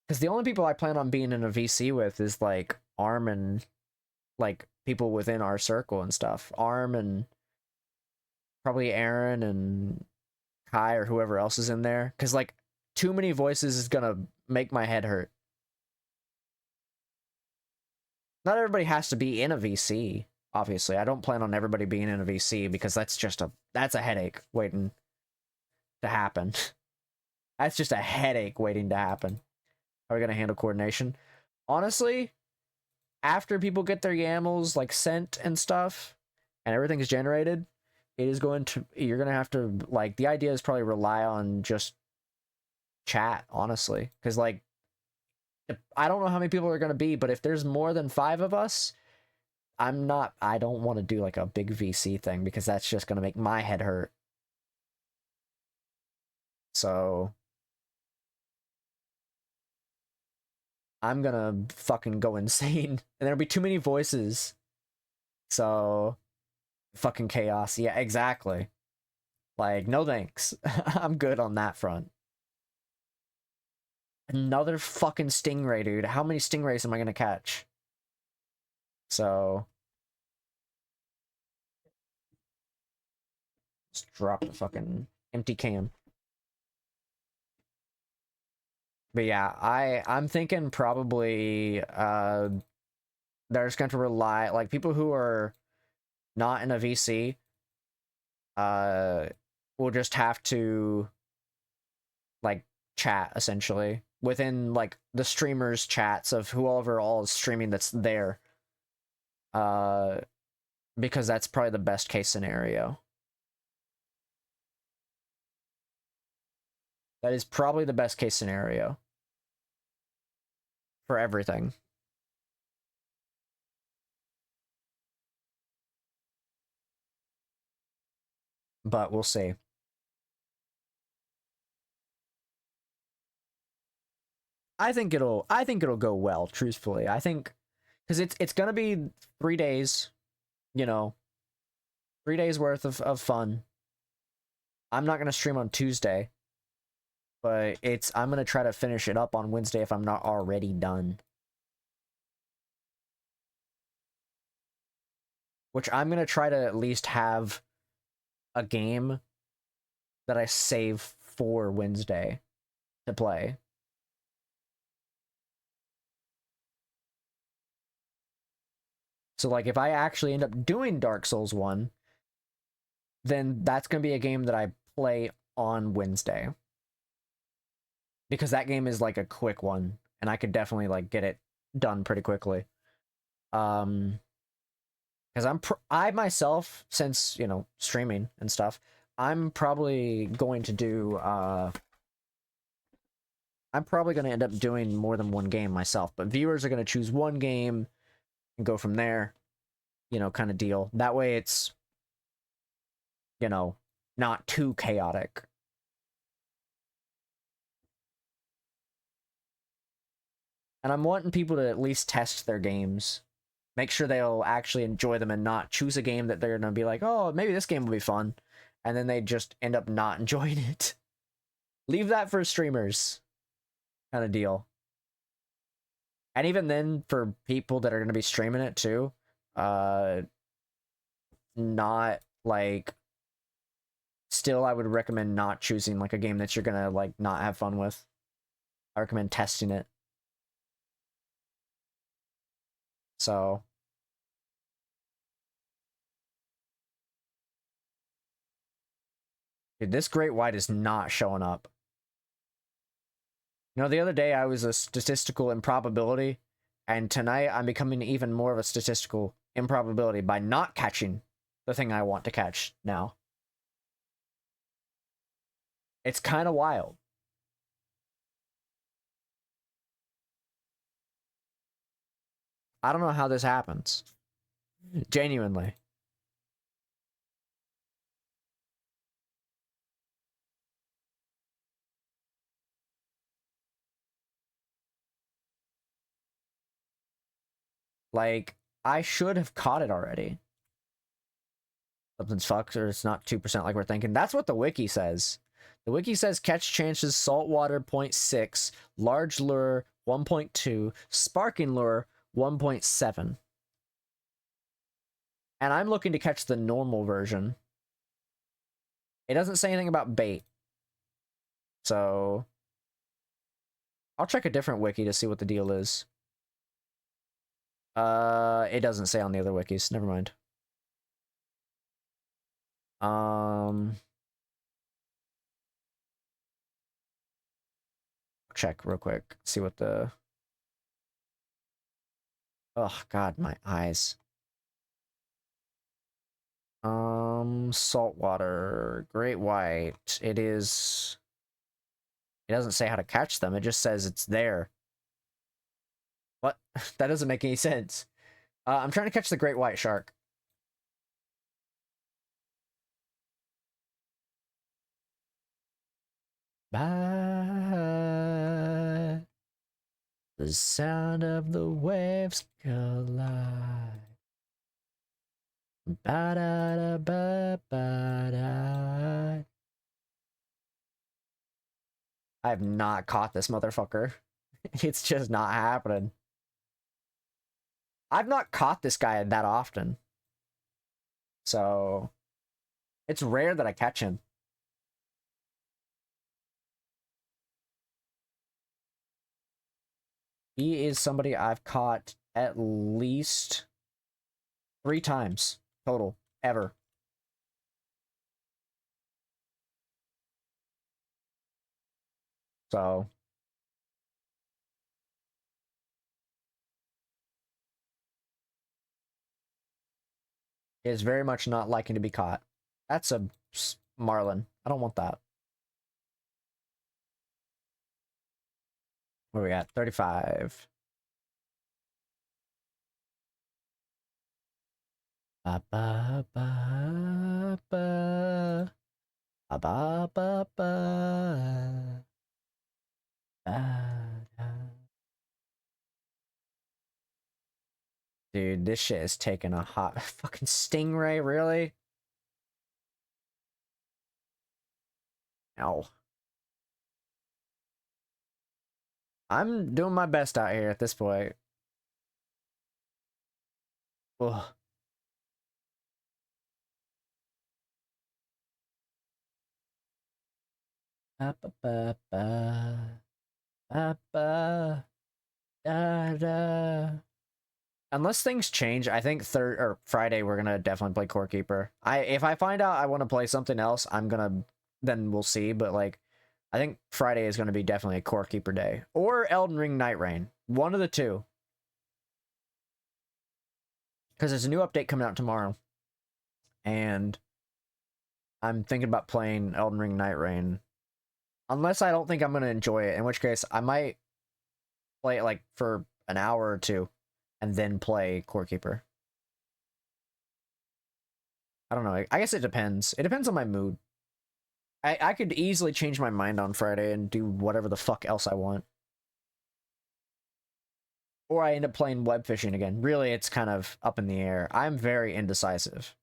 Because the only people I plan on being in a VC with is like Arm and like people within our circle and stuff. Arm and probably Aaron and Kai or whoever else is in there. Because like too many voices is gonna make my head hurt. Not everybody has to be in a VC, obviously. I don't plan on everybody being in a VC because that's a headache waiting to happen. That's just a headache waiting to happen. How are we gonna handle coordination? Honestly, after people get their YAMLs like sent and stuff and everything is generated, you're gonna have to, like, the idea is probably rely on just chat, honestly. Because like, I don't know how many people are gonna be, but if there's more than 5 of us, I don't want to do like a big VC thing because that's just gonna make my head hurt. So I'm gonna fucking go insane and there'll be too many voices. So fucking chaos. Yeah, exactly. Like, no thanks. I'm good on that front. Another fucking stingray, dude. How many stingrays am I gonna catch? So let's drop the fucking empty can. But yeah, I'm thinking probably they're just going to rely, like, people who are not in a VC will just have to like chat essentially within like the streamers chats of whoever all is streaming that's there. Because that's probably the best case scenario. That is probably the best case scenario for everything. But we'll see. I think it'll go well, truthfully. I think because it's gonna be 3 days, you know, 3 days worth of fun. I'm not gonna stream on Tuesday, but I'm gonna try to finish it up on Wednesday if I'm not already done. Which I'm gonna try to at least have a game that I save for Wednesday to play. So like if I actually end up doing Dark Souls 1, then that's going to be a game that I play on Wednesday. Because that game is like a quick one and I could definitely like get it done pretty quickly. Cuz Because I myself, since, you know, streaming and stuff, I'm probably going to do, I'm probably going to end up doing more than one game myself, but viewers are going to choose one game and go from there, you know, kind of deal. That way it's, you know, not too chaotic. And I'm wanting people to at least test their games. Make sure they'll actually enjoy them and not choose a game that they're going to be like, oh, maybe this game will be fun. And then they just end up not enjoying it. Leave that for streamers. Kind of deal. And even then, for people that are going to be streaming it too, not like, still I would recommend not choosing like a game that you're going to like not have fun with. I recommend testing it. So dude, this great white is not showing up. You know, the other day I was a statistical improbability, and tonight I'm becoming even more of a statistical improbability by not catching the thing I want to catch now. It's kind of wild. I don't know how this happens. Genuinely. Like, I should have caught it already. Something's fucked, or it's not 2% like we're thinking. That's what the wiki says. The wiki says catch chances saltwater 0.6, large lure 1.2, sparking lure 1.7. And I'm looking to catch the normal version. It doesn't say anything about bait. So I'll check a different wiki to see what the deal is. It doesn't say on the other wikis. Never mind. Check real quick. See what the... Oh, God, my eyes. Saltwater. Great white. It is... It doesn't say how to catch them. It just says it's there. What? That doesn't make any sense. I'm trying to catch the great white shark. By the sound of the waves collide. Ba-da-da-ba-ba-da. I have not caught this motherfucker. It's just not happening. I've not caught this guy that often. So it's rare that I catch him. He is somebody I've caught at least 3 times total, ever. So is very much not liking to be caught. That's a marlin. I don't want that. Where are we at? 35. Ba ba ba ba ba ba ba ba. Dude, this shit is taking a hot fucking stingray, really? Ow. I'm doing my best out here at this point. Ugh. Ba ba ba ba ba ba da da. Unless things change, I think Friday we're gonna definitely play Core Keeper. If I find out I want to play something else, then we'll see. But like, I think Friday is gonna be definitely a Core Keeper day or Elden Ring Night Rain. One of the two. Because there's a new update coming out tomorrow. And I'm thinking about playing Elden Ring Night Rain. Unless I don't think I'm going to enjoy it, in which case I might play it like for an hour or two and then play Core Keeper. I don't know. I guess it depends. It depends on my mood. I could easily change my mind on Friday and do whatever the fuck else I want. Or I end up playing Webfishing again. Really, it's kind of up in the air. I'm very indecisive.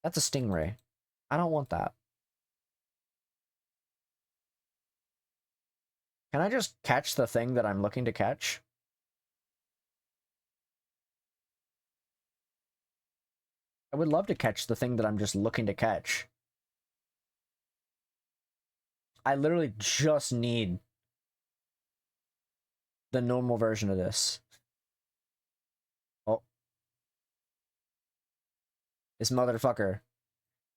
That's a stingray. I don't want that. Can I just catch the thing that I'm looking to catch? I would love to catch the thing that I'm just looking to catch. I literally just need the normal version of this. Oh. This motherfucker.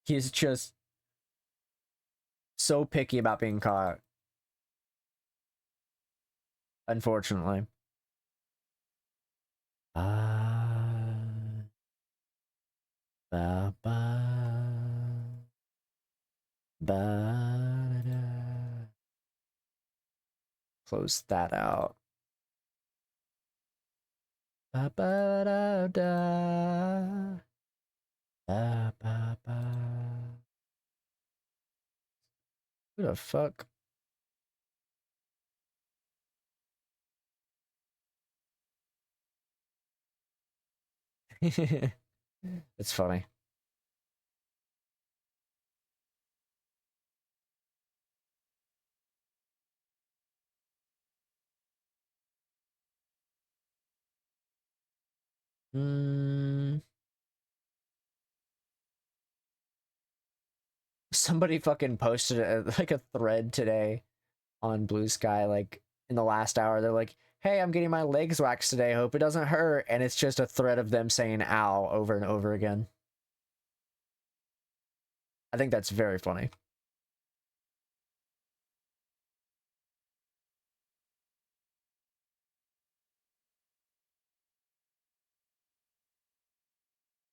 He's just so picky about being caught. Unfortunately. Ba ba ba da. Close that out. Ba ba da da. Ba ba ba. Who the fuck? It's funny. Somebody fucking posted like a thread today on Blue Sky, like in the last hour. They're like, "Hey, I'm getting my legs waxed today. Hope it doesn't hurt." And it's just a thread of them saying "ow" over and over again. I think that's very funny.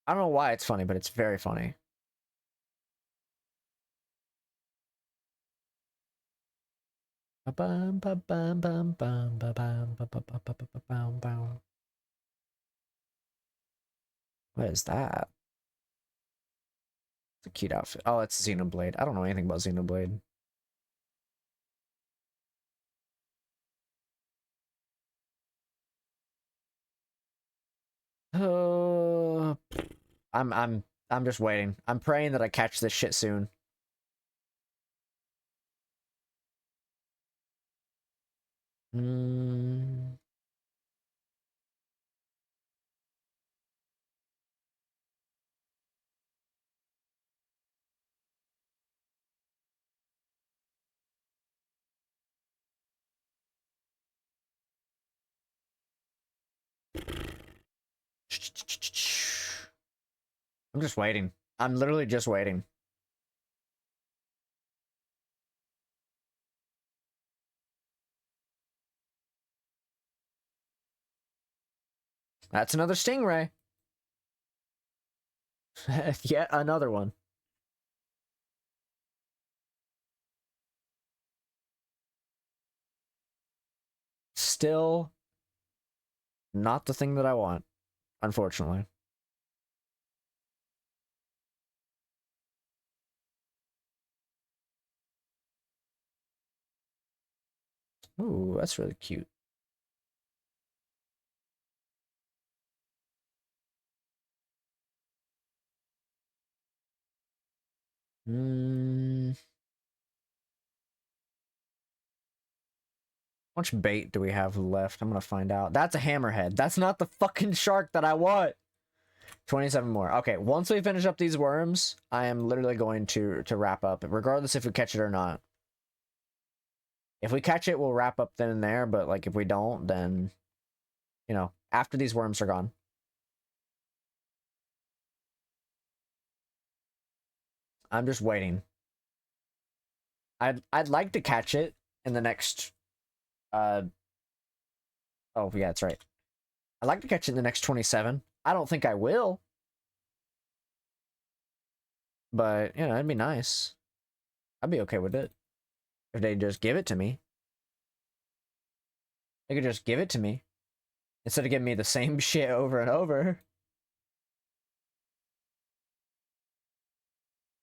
I don't know why it's funny, but it's very funny. What is that? It's a cute outfit. Oh, it's Xenoblade. I don't know anything about Xenoblade. Oh, I'm just waiting. I'm praying that I catch this shit soon. I'm just waiting. I'm literally just waiting. That's another stingray. Yet another one. Still not the thing that I want, unfortunately. Ooh, that's really cute. How much bait do we have left? I'm gonna find out. That's a hammerhead. That's not the fucking shark that I want. 27 more. Okay, once we finish up these worms, I am literally going to wrap up, regardless if we catch it or not. If we catch it, we'll wrap up then and there, but like if we don't, then you know, after these worms are gone. I'm just waiting. I'd like to catch it in the next oh yeah, that's right. I'd like to catch it in the next 27. I don't think I will. But, you know, it'd be nice. I'd be okay with it. If they just give it to me. They could just give it to me. Instead of giving me the same shit over and over.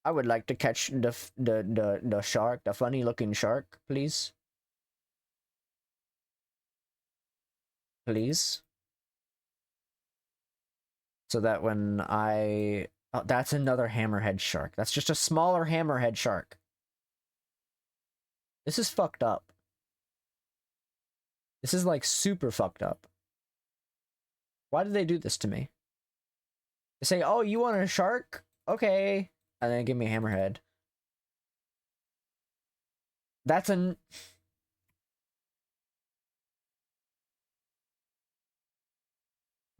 I would like to catch the shark, the funny looking shark, please. Please. So that when I... Oh, that's another hammerhead shark. That's just a smaller hammerhead shark. This is fucked up. This is like super fucked up. Why did they do this to me? They say, oh, you want a shark? Okay. And then give me a hammerhead. That's an...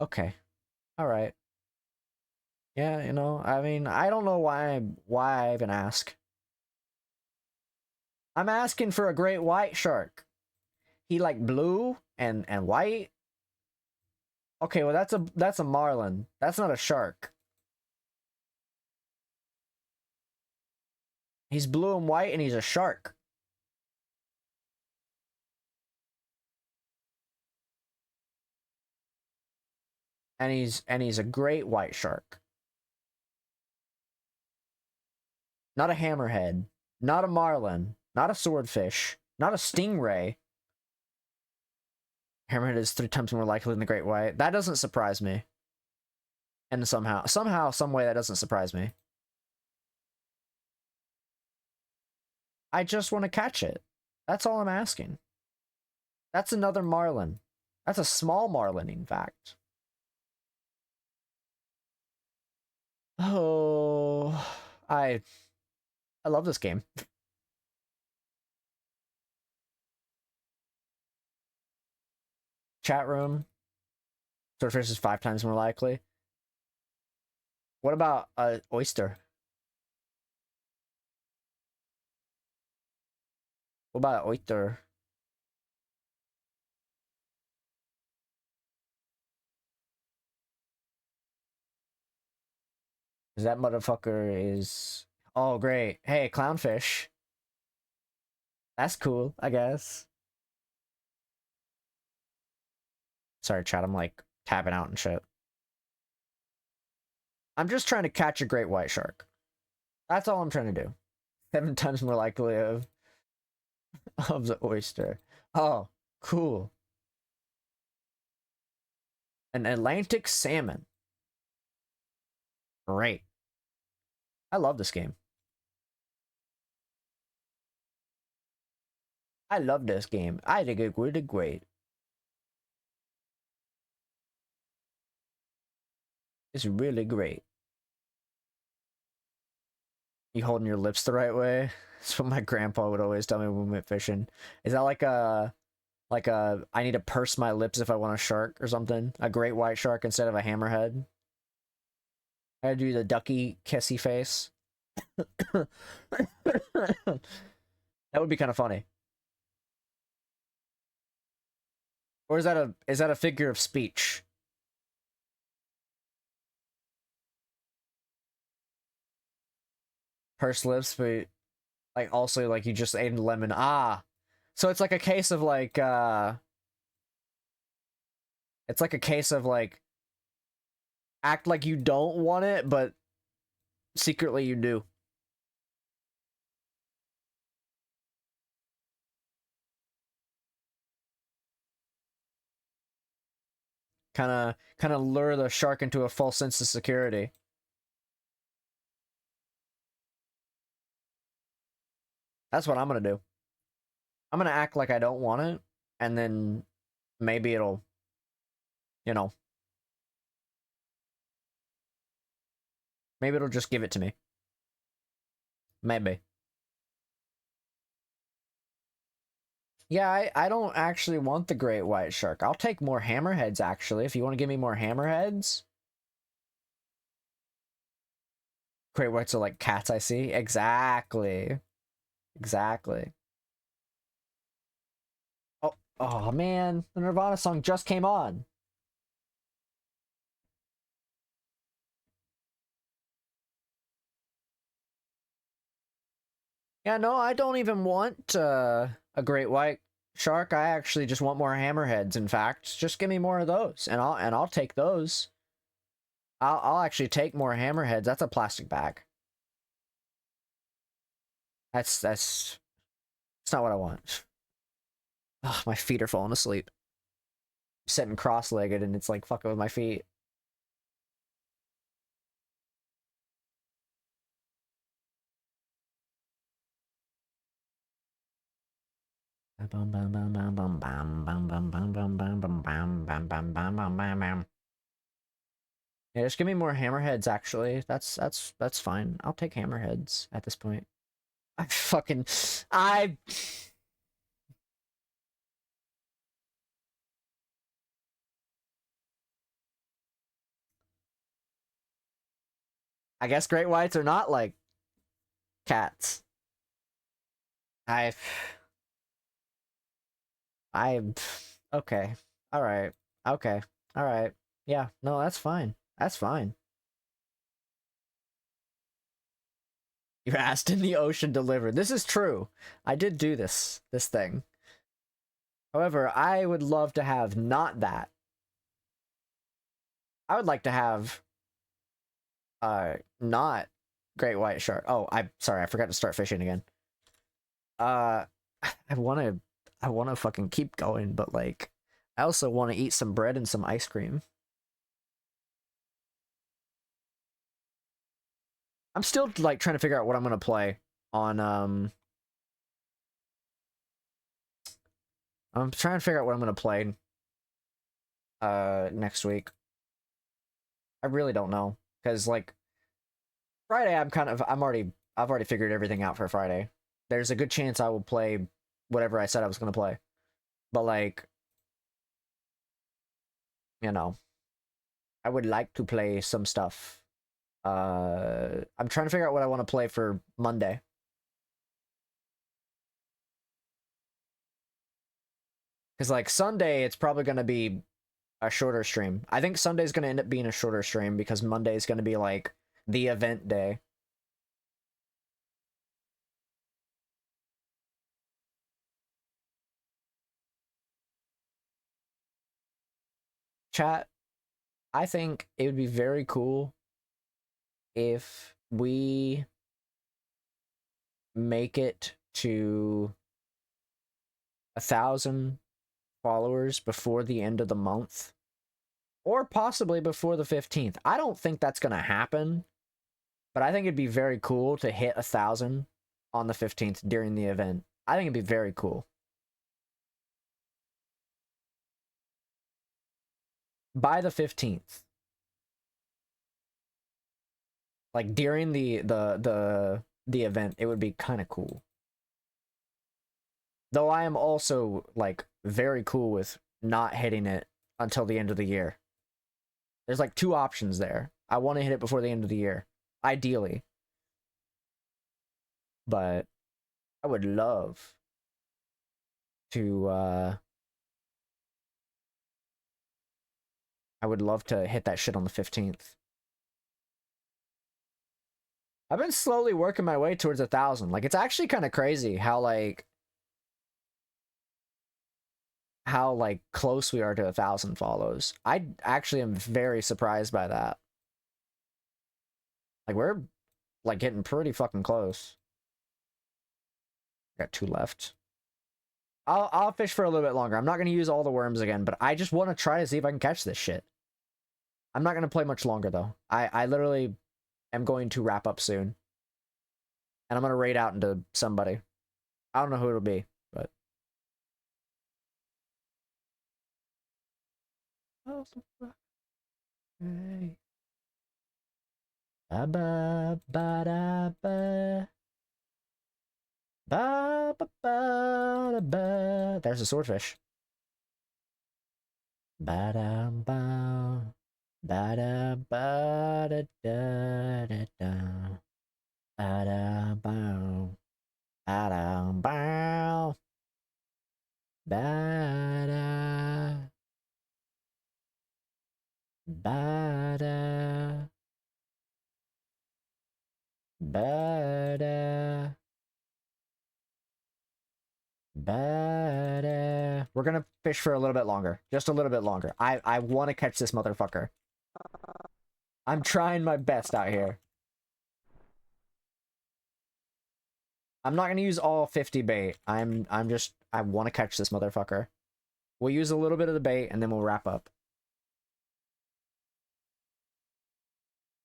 Okay. Alright. Yeah, you know, I mean, I don't know why I even ask. I'm asking for a great white shark. He like blue and white. Okay, well that's a marlin. That's not a shark. He's blue and white and he's a shark. And he's a great white shark. Not a hammerhead, not a marlin, not a swordfish, not a stingray. Hammerhead is 3 times more likely than the great white. That doesn't surprise me. And some way that doesn't surprise me. I just want to catch it. That's all I'm asking. That's another marlin. That's a small marlin, in fact. Oh, I love this game. Chat room. Swordfish is 5 times more likely. What about oyster? What about oyster? That motherfucker is... Oh, great. Hey, clownfish. That's cool, I guess. Sorry, chat. I'm like tapping out and shit. I'm just trying to catch a great white shark. That's all I'm trying to do. 7 times more likely of the oyster. Oh, cool. An Atlantic salmon. Great. I love this game. I love this game. I think it's really great. It's really great. You holding your lips the right way? That's what my grandpa would always tell me when we went fishing. Is that like a I need to purse my lips if I want a shark or something? A great white shark instead of a hammerhead? I gotta do the ducky kissy face. That would be kind of funny. Or is that a figure of speech? Purse lips, but like also like you just ate a lemon. Ah. So it's like a case of like it's like a case of like act like you don't want it, but secretly you do. Kind of lure the shark into a false sense of security. That's what I'm gonna do. I'm gonna act like I don't want it, and then maybe it'll, you know, maybe it'll just give it to me. Maybe. Yeah, I don't actually want the great white shark. I'll take more hammerheads, actually, if you want to give me more hammerheads. Great whites are like cats, I see. Exactly. Exactly. Oh man, the Nirvana song just came on. Yeah, no, I don't even want a great white shark. I actually just want more hammerheads. In fact, just give me more of those, and I'll take those. I'll actually take more hammerheads. That's a plastic bag. That's not what I want. Ugh, my feet are falling asleep. I'm sitting cross-legged, and it's like fucking with my feet. Yeah, just give me more hammerheads, actually. That's fine. I'll take hammerheads at this point. I fucking I guess great whites are not like cats. I I okay. All right. Okay. All right. Yeah, no, that's fine. That's fine. You're asked in the ocean delivered. This is true. I did do this thing. However, I would love to have not that. I would like to have not great white shark. Oh, I'm sorry, I forgot to start fishing again. Uh I want to fucking keep going, but like I also want to eat some bread and some ice cream. I'm still like trying to figure out what I'm going to play on I'm trying to figure out what I'm going to play next week. I really don't know, cuz like Friday I've already figured everything out for Friday. There's a good chance I will play whatever I said I was going to play. But like, you know, I would like to play some stuff. I'm trying to figure out what I want to play for Monday. Cuz like Sunday it's probably going to be a shorter stream. I think Sunday's going to end up being a shorter stream because Monday is going to be like the event day. Chat, I think it would be very cool if we make it to 1,000 followers before the end of the month, or possibly before the 15th. I don't think that's going to happen, but I think it'd be very cool to hit 1,000 on the 15th during the event. I think it'd be very cool. By the 15th. Like during the event, it would be kind of cool. Though I am also like very cool with not hitting it until the end of the year. There's like two options there. I want to hit it before the end of the year, ideally. But I would love to hit that shit on the 15th. I've been slowly working my way towards 1,000. Like it's actually kind of crazy how close we are to 1,000 follows. I actually am very surprised by that. Like we're like getting pretty fucking close. Got 2 left. I'll fish for a little bit longer. I'm not gonna use all the worms again, but I just want to try to see if I can catch this shit. I'm not gonna play much longer though. I literally am going to wrap up soon, and I'm gonna raid out into somebody. I don't know who it'll be, but. Hey. Ba ba ba da ba. Ba ba ba da ba. There's a swordfish. Ba da ba. Ba da ba da da da da. Ba da ba. Ba da ba. Ba da. Ba da. Ba da. We're gonna fish for a little bit longer. Just a little bit longer. I want to catch this motherfucker. I'm trying my best out here. I'm not gonna use all 50 bait. I want to catch this motherfucker. We'll use a little bit of the bait and then we'll wrap up.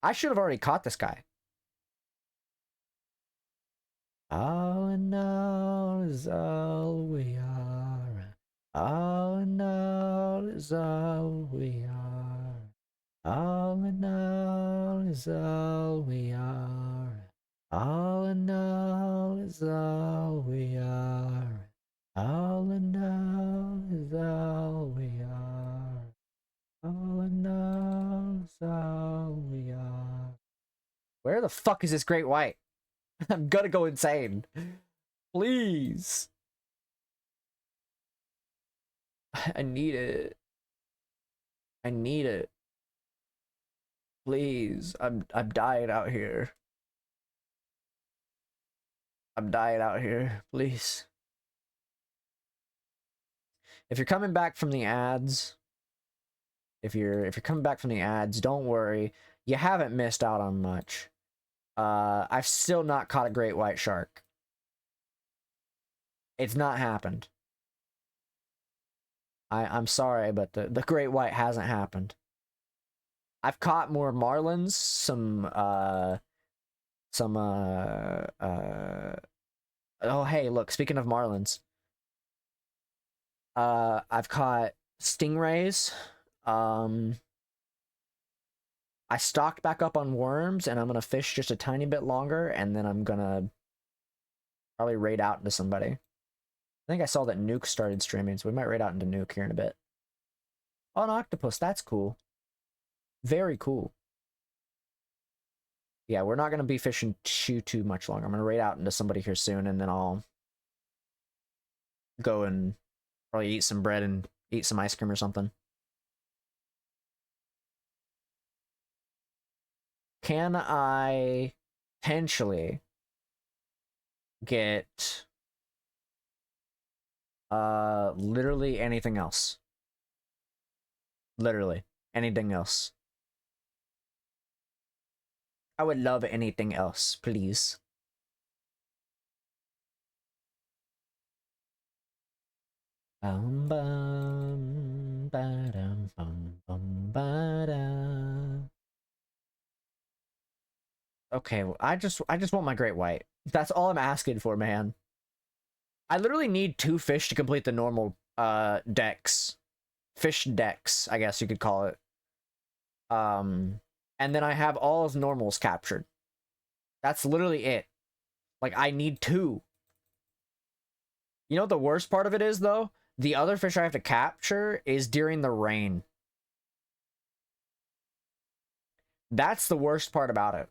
I should have already caught this guy. All in all is all we are. All in all is all we are. All in all is all we are. All in all is all we are. All in all is all we are. All in all is all we are. Where the fuck is this great white? I'm gonna go insane. Please. I need it. I need it. Please. I'm dying out here. I'm dying out here. Please. If you're coming back from the ads, if you're coming back from the ads, don't worry. You haven't missed out on much. I've still not caught a great white shark. It's not happened. I'm sorry, but the great white hasn't happened. I've caught more marlins, oh hey, look, speaking of marlins. I've caught stingrays. I stocked back up on worms, and I'm gonna fish just a tiny bit longer, and then I'm gonna probably raid out into somebody. I think I saw that Nuke started streaming, so we might raid out into Nuke here in a bit. Oh, an octopus, that's cool. Very cool. Yeah, we're not gonna be fishing too much longer. I'm gonna raid out into somebody here soon, and then I'll go and probably eat some bread and eat some ice cream or something. Can I potentially get literally anything else? Literally anything else. I would love anything else, please. Bum bum ba dum bum bum ba da. Okay, well, I just want my great white. That's all I'm asking for, man. I literally need 2 fish to complete the normal decks. Fish decks, I guess you could call it. And then I have all of normals captured. That's literally it. Like, I need 2. You know what the worst part of it is, though? The other fish I have to capture is during the rain. That's the worst part about it.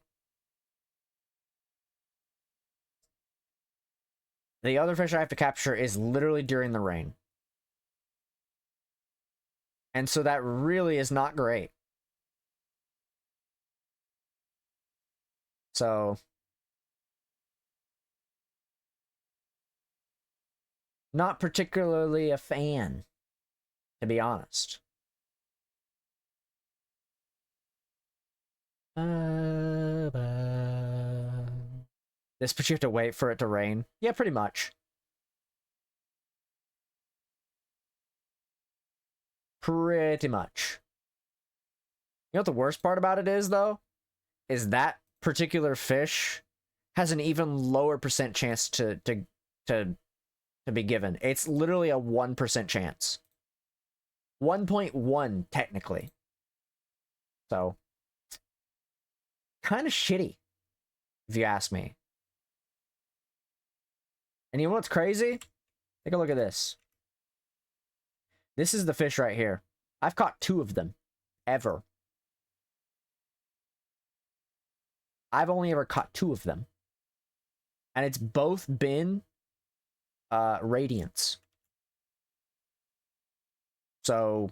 The other fish I have to capture is literally during the rain. And so that really is not great. So, not particularly a fan, to be honest. But you have to wait for it to rain? Yeah, pretty much. Pretty much. You know what the worst part about it is, though? Is that particular fish has an even lower percent chance to be given. It's literally a 1% chance. 1.1, technically. So, kind of shitty, if you ask me. And you know what's crazy? Take a look at this. This is the fish right here. I've caught 2 of them. Ever. I've only ever caught 2 of them. And it's both been radiants. So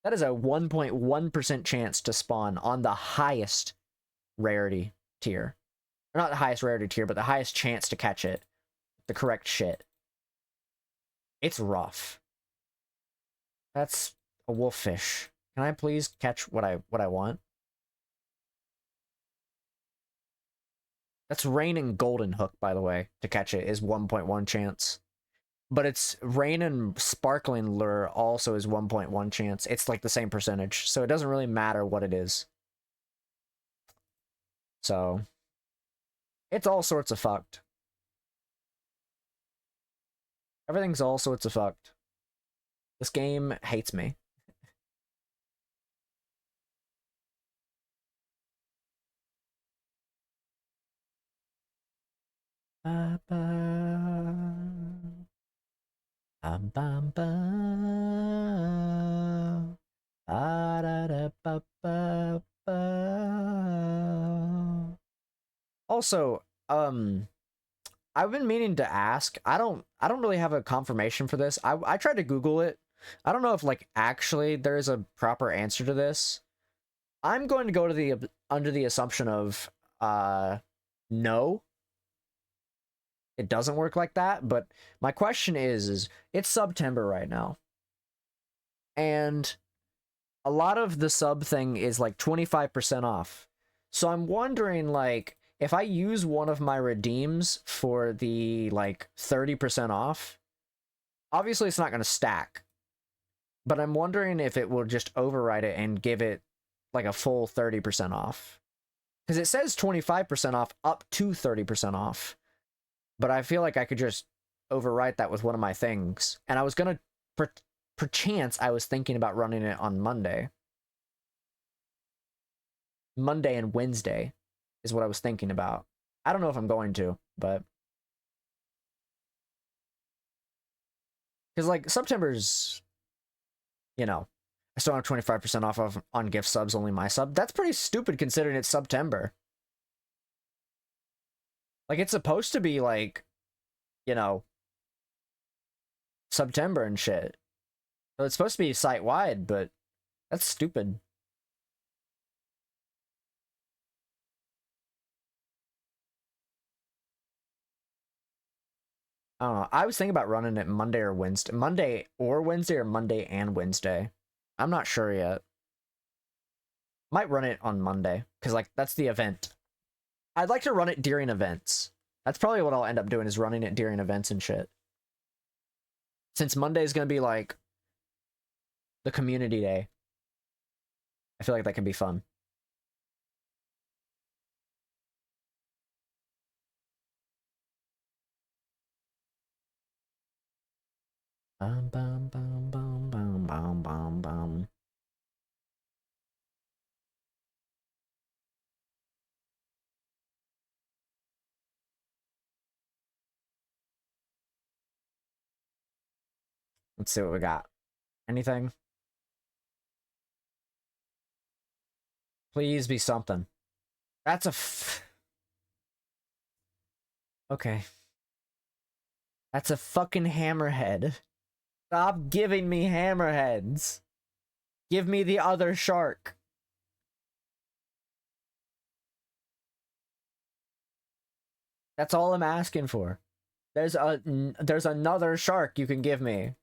that is a 1.1% chance to spawn on the highest rarity tier. Or not the highest rarity tier, but the highest chance to catch it. The correct shit. It's rough. That's a wolf fish. Can I please catch what I want? That's rain and golden hook, by the way. To catch it is 1.1 chance. But it's rain and sparkling lure also is 1.1 chance. It's like the same percentage. So it doesn't really matter what it is. So it's all sorts of fucked. Everything's all sorts of fucked. This game hates me. Ba, ba. Bum, bum, bum. Ba, da, da, ba, ba, ba. Also, I've been meaning to ask. I don't really have a confirmation for this. I tried to Google it. I don't know if like actually there is a proper answer to this. I'm going to go to the under the assumption of no. It doesn't work like that, but my question is it's September right now. And a lot of the sub thing is like 25% off. So I'm wondering like if I use one of my redeems for the like 30% off, obviously it's not going to stack. But I'm wondering if it will just override it and give it like a full 30% off. Because it says 25% off up to 30% off. But I feel like I could just overwrite that with one of my things. And I was going to, perchance, I was thinking about running it on Monday. Monday and Wednesday is what I was thinking about. I don't know if I'm going to, but... Because, like, September's... You know, I still have 25% off of on gift subs, only my sub. That's pretty stupid considering it's September. Like, it's supposed to be, like, you know, September and shit. So it's supposed to be site-wide, but that's stupid. I don't know. I was thinking about running it Monday or Wednesday. Monday or Wednesday or Monday and Wednesday. I'm not sure yet. Might run it on Monday, because, like, that's the event. I'd like to run it during events. That's probably what I'll end up doing, is running it during events and shit. Since Monday is going to be, like, the community day. I feel like that can be fun. Bum, bum, bum, bum, bum, bum, bum, bum. Let's see what we got. Anything? Please be something. That's a okay. That's a fucking hammerhead. Stop giving me hammerheads. Give me the other shark. That's all I'm asking for. There's another shark you can give me.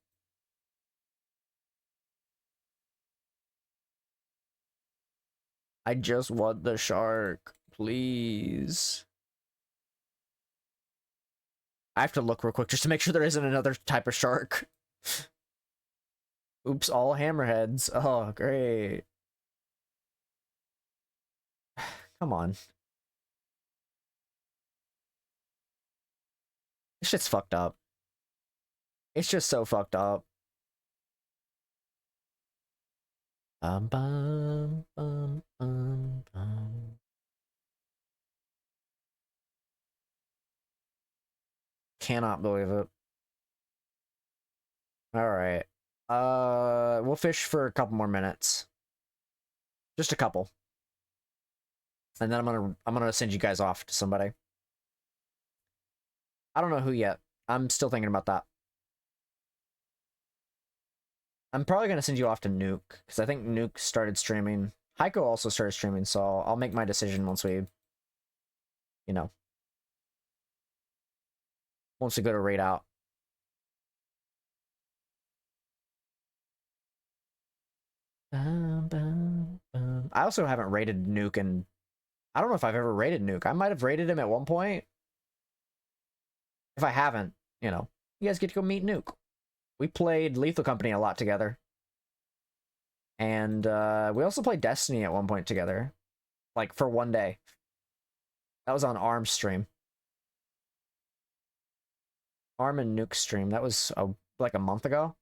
I just want the shark, please. I have to look real quick just to make sure there isn't another type of shark. Oops, all hammerheads. Oh, great. Come on. This shit's fucked up. It's just so fucked up. Bum, bum, bum, bum, bum. Cannot believe it. Alright. We'll fish for a couple more minutes. Just a couple. And then I'm gonna send you guys off to somebody. I don't know who yet. I'm still thinking about that. I'm probably gonna send you off to Nuke, because I think Nuke started streaming. Heiko also started streaming, so I'll make my decision once we, you know, once we go to raid out. I also haven't rated Nuke, and I don't know if I've ever rated Nuke. I might have rated him at one point. If I haven't, you know, you guys get to go meet Nuke. We played Lethal Company a lot together. And we also played Destiny at one point together. Like, for one day. That was on ARM's stream. ARM and Nuke stream. That was like a month ago.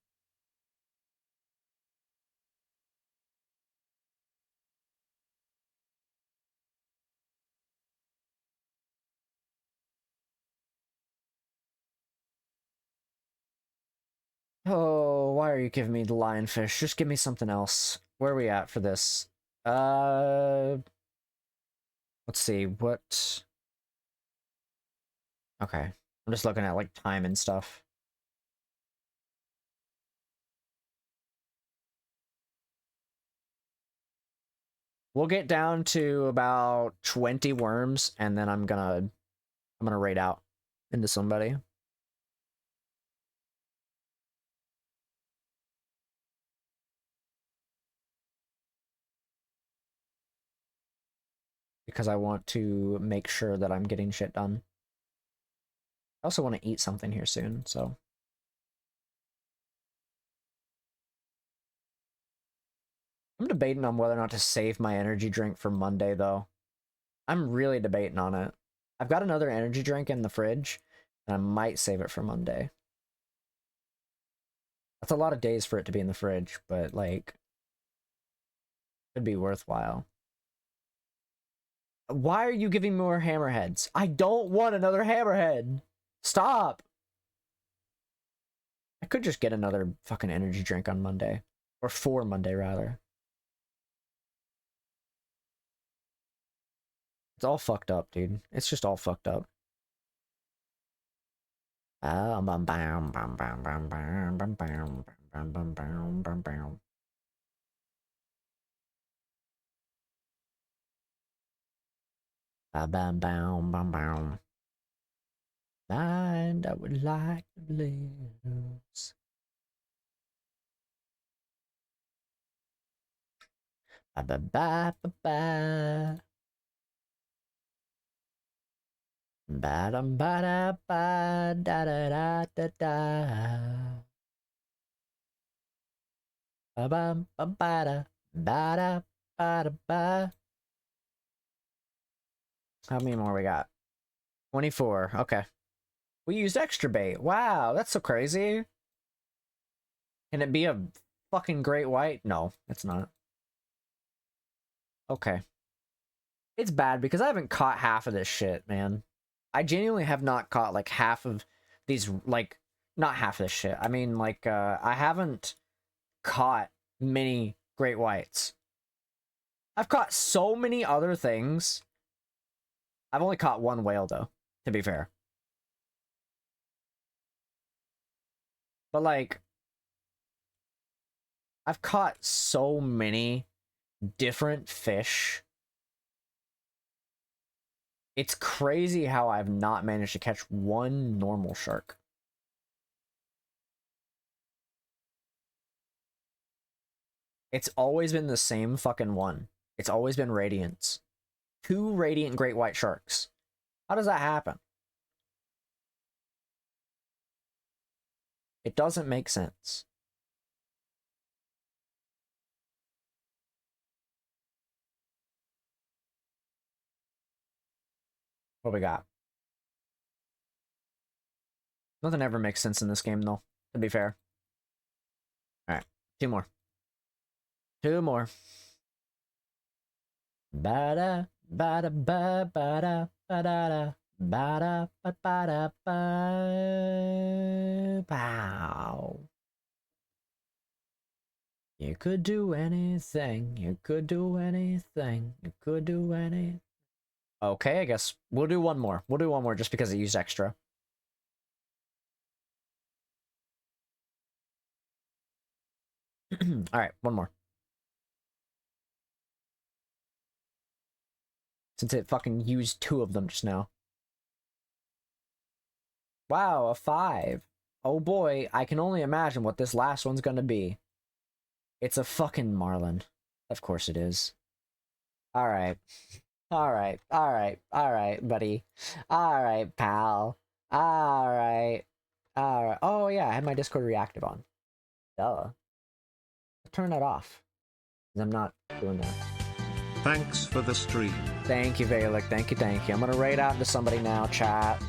Oh, why are you giving me the lionfish? Just give me something else. Where are we at for this? Let's see, what... Okay. I'm just looking at, like, time and stuff. We'll get down to about 20 worms, and then I'm gonna raid out into somebody. Because I want to make sure that I'm getting shit done. I also want to eat something here soon, so... I'm debating on whether or not to save my energy drink for Monday, though. I'm really debating on it. I've got another energy drink in the fridge, and I might save it for Monday. That's a lot of days for it to be in the fridge, but, like... Could be worthwhile. Why are you giving me more hammerheads? I don't want another hammerhead! Stop! I could just get another fucking energy drink on Monday. Or for Monday, rather. It's all fucked up, dude. It's just all fucked up. Bam bam bam bam bam bam bam bam bam bam bam bam bam bam. Bam bam bam bam bam. Mind I would like to lose. Ba ba ba ba ba. Ba dum ba da ba da da da da da. Ba bum ba ba da ba da ba da ba. How many more we got? 24. Okay. We used extra bait. Wow, that's so crazy. Can it be a fucking great white? No, it's not. Okay. It's bad because I haven't caught half of this shit, man. I genuinely have not caught like half of these, like, not half of this shit. I mean, like, I haven't caught many great whites. I've caught so many other things. I've only caught one whale, though, to be fair. But, like, I've caught so many different fish. It's crazy how I've not managed to catch one normal shark. It's always been the same fucking one. It's always been Radiants. 2 Radiant Great White Sharks. How does that happen? It doesn't make sense. What we got? Nothing ever makes sense in this game, though, to be fair. Alright, 2 more. 2 more. Ba-da, ba-da, ba, ba-da, ba-da-da, ba-da, ba-da, ba, pow. You could do anything, you could do anything, you could do anything. Okay, I guess we'll do one more. We'll do one more just because it used extra. Alright, one more. Since it fucking used 2 of them just now. Wow, a 5. Oh boy, I can only imagine what this last one's gonna be. It's a fucking marlin. Of course it is. Alright. Alright. Alright. Alright, buddy. Alright, pal. Alright. Alright. Oh, yeah, I had my Discord reactive on. Duh. Turn that off. 'Cause I'm not doing that. Thanks for the stream. Thank you, Valek. Thank you, thank you. I'm gonna raid out into somebody now, chat.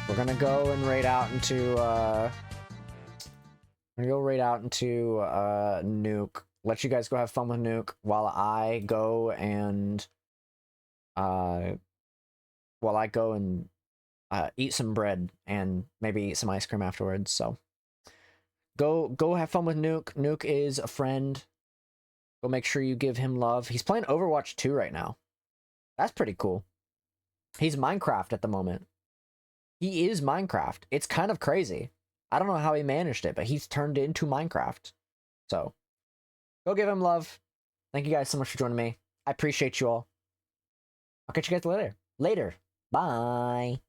We're gonna go and raid out into, I'm gonna go raid out into, Nuke. Let you guys go have fun with Nuke while I go and, eat some bread and maybe eat some ice cream afterwards, so. Go have fun with Nuke. Nuke is a friend. Go make sure you give him love. He's playing Overwatch 2 right now. That's pretty cool. He's Minecraft at the moment. He is Minecraft. It's kind of crazy. I don't know how he managed it, but he's turned into Minecraft. So, go give him love. Thank you guys so much for joining me. I appreciate you all. I'll catch you guys later. Bye.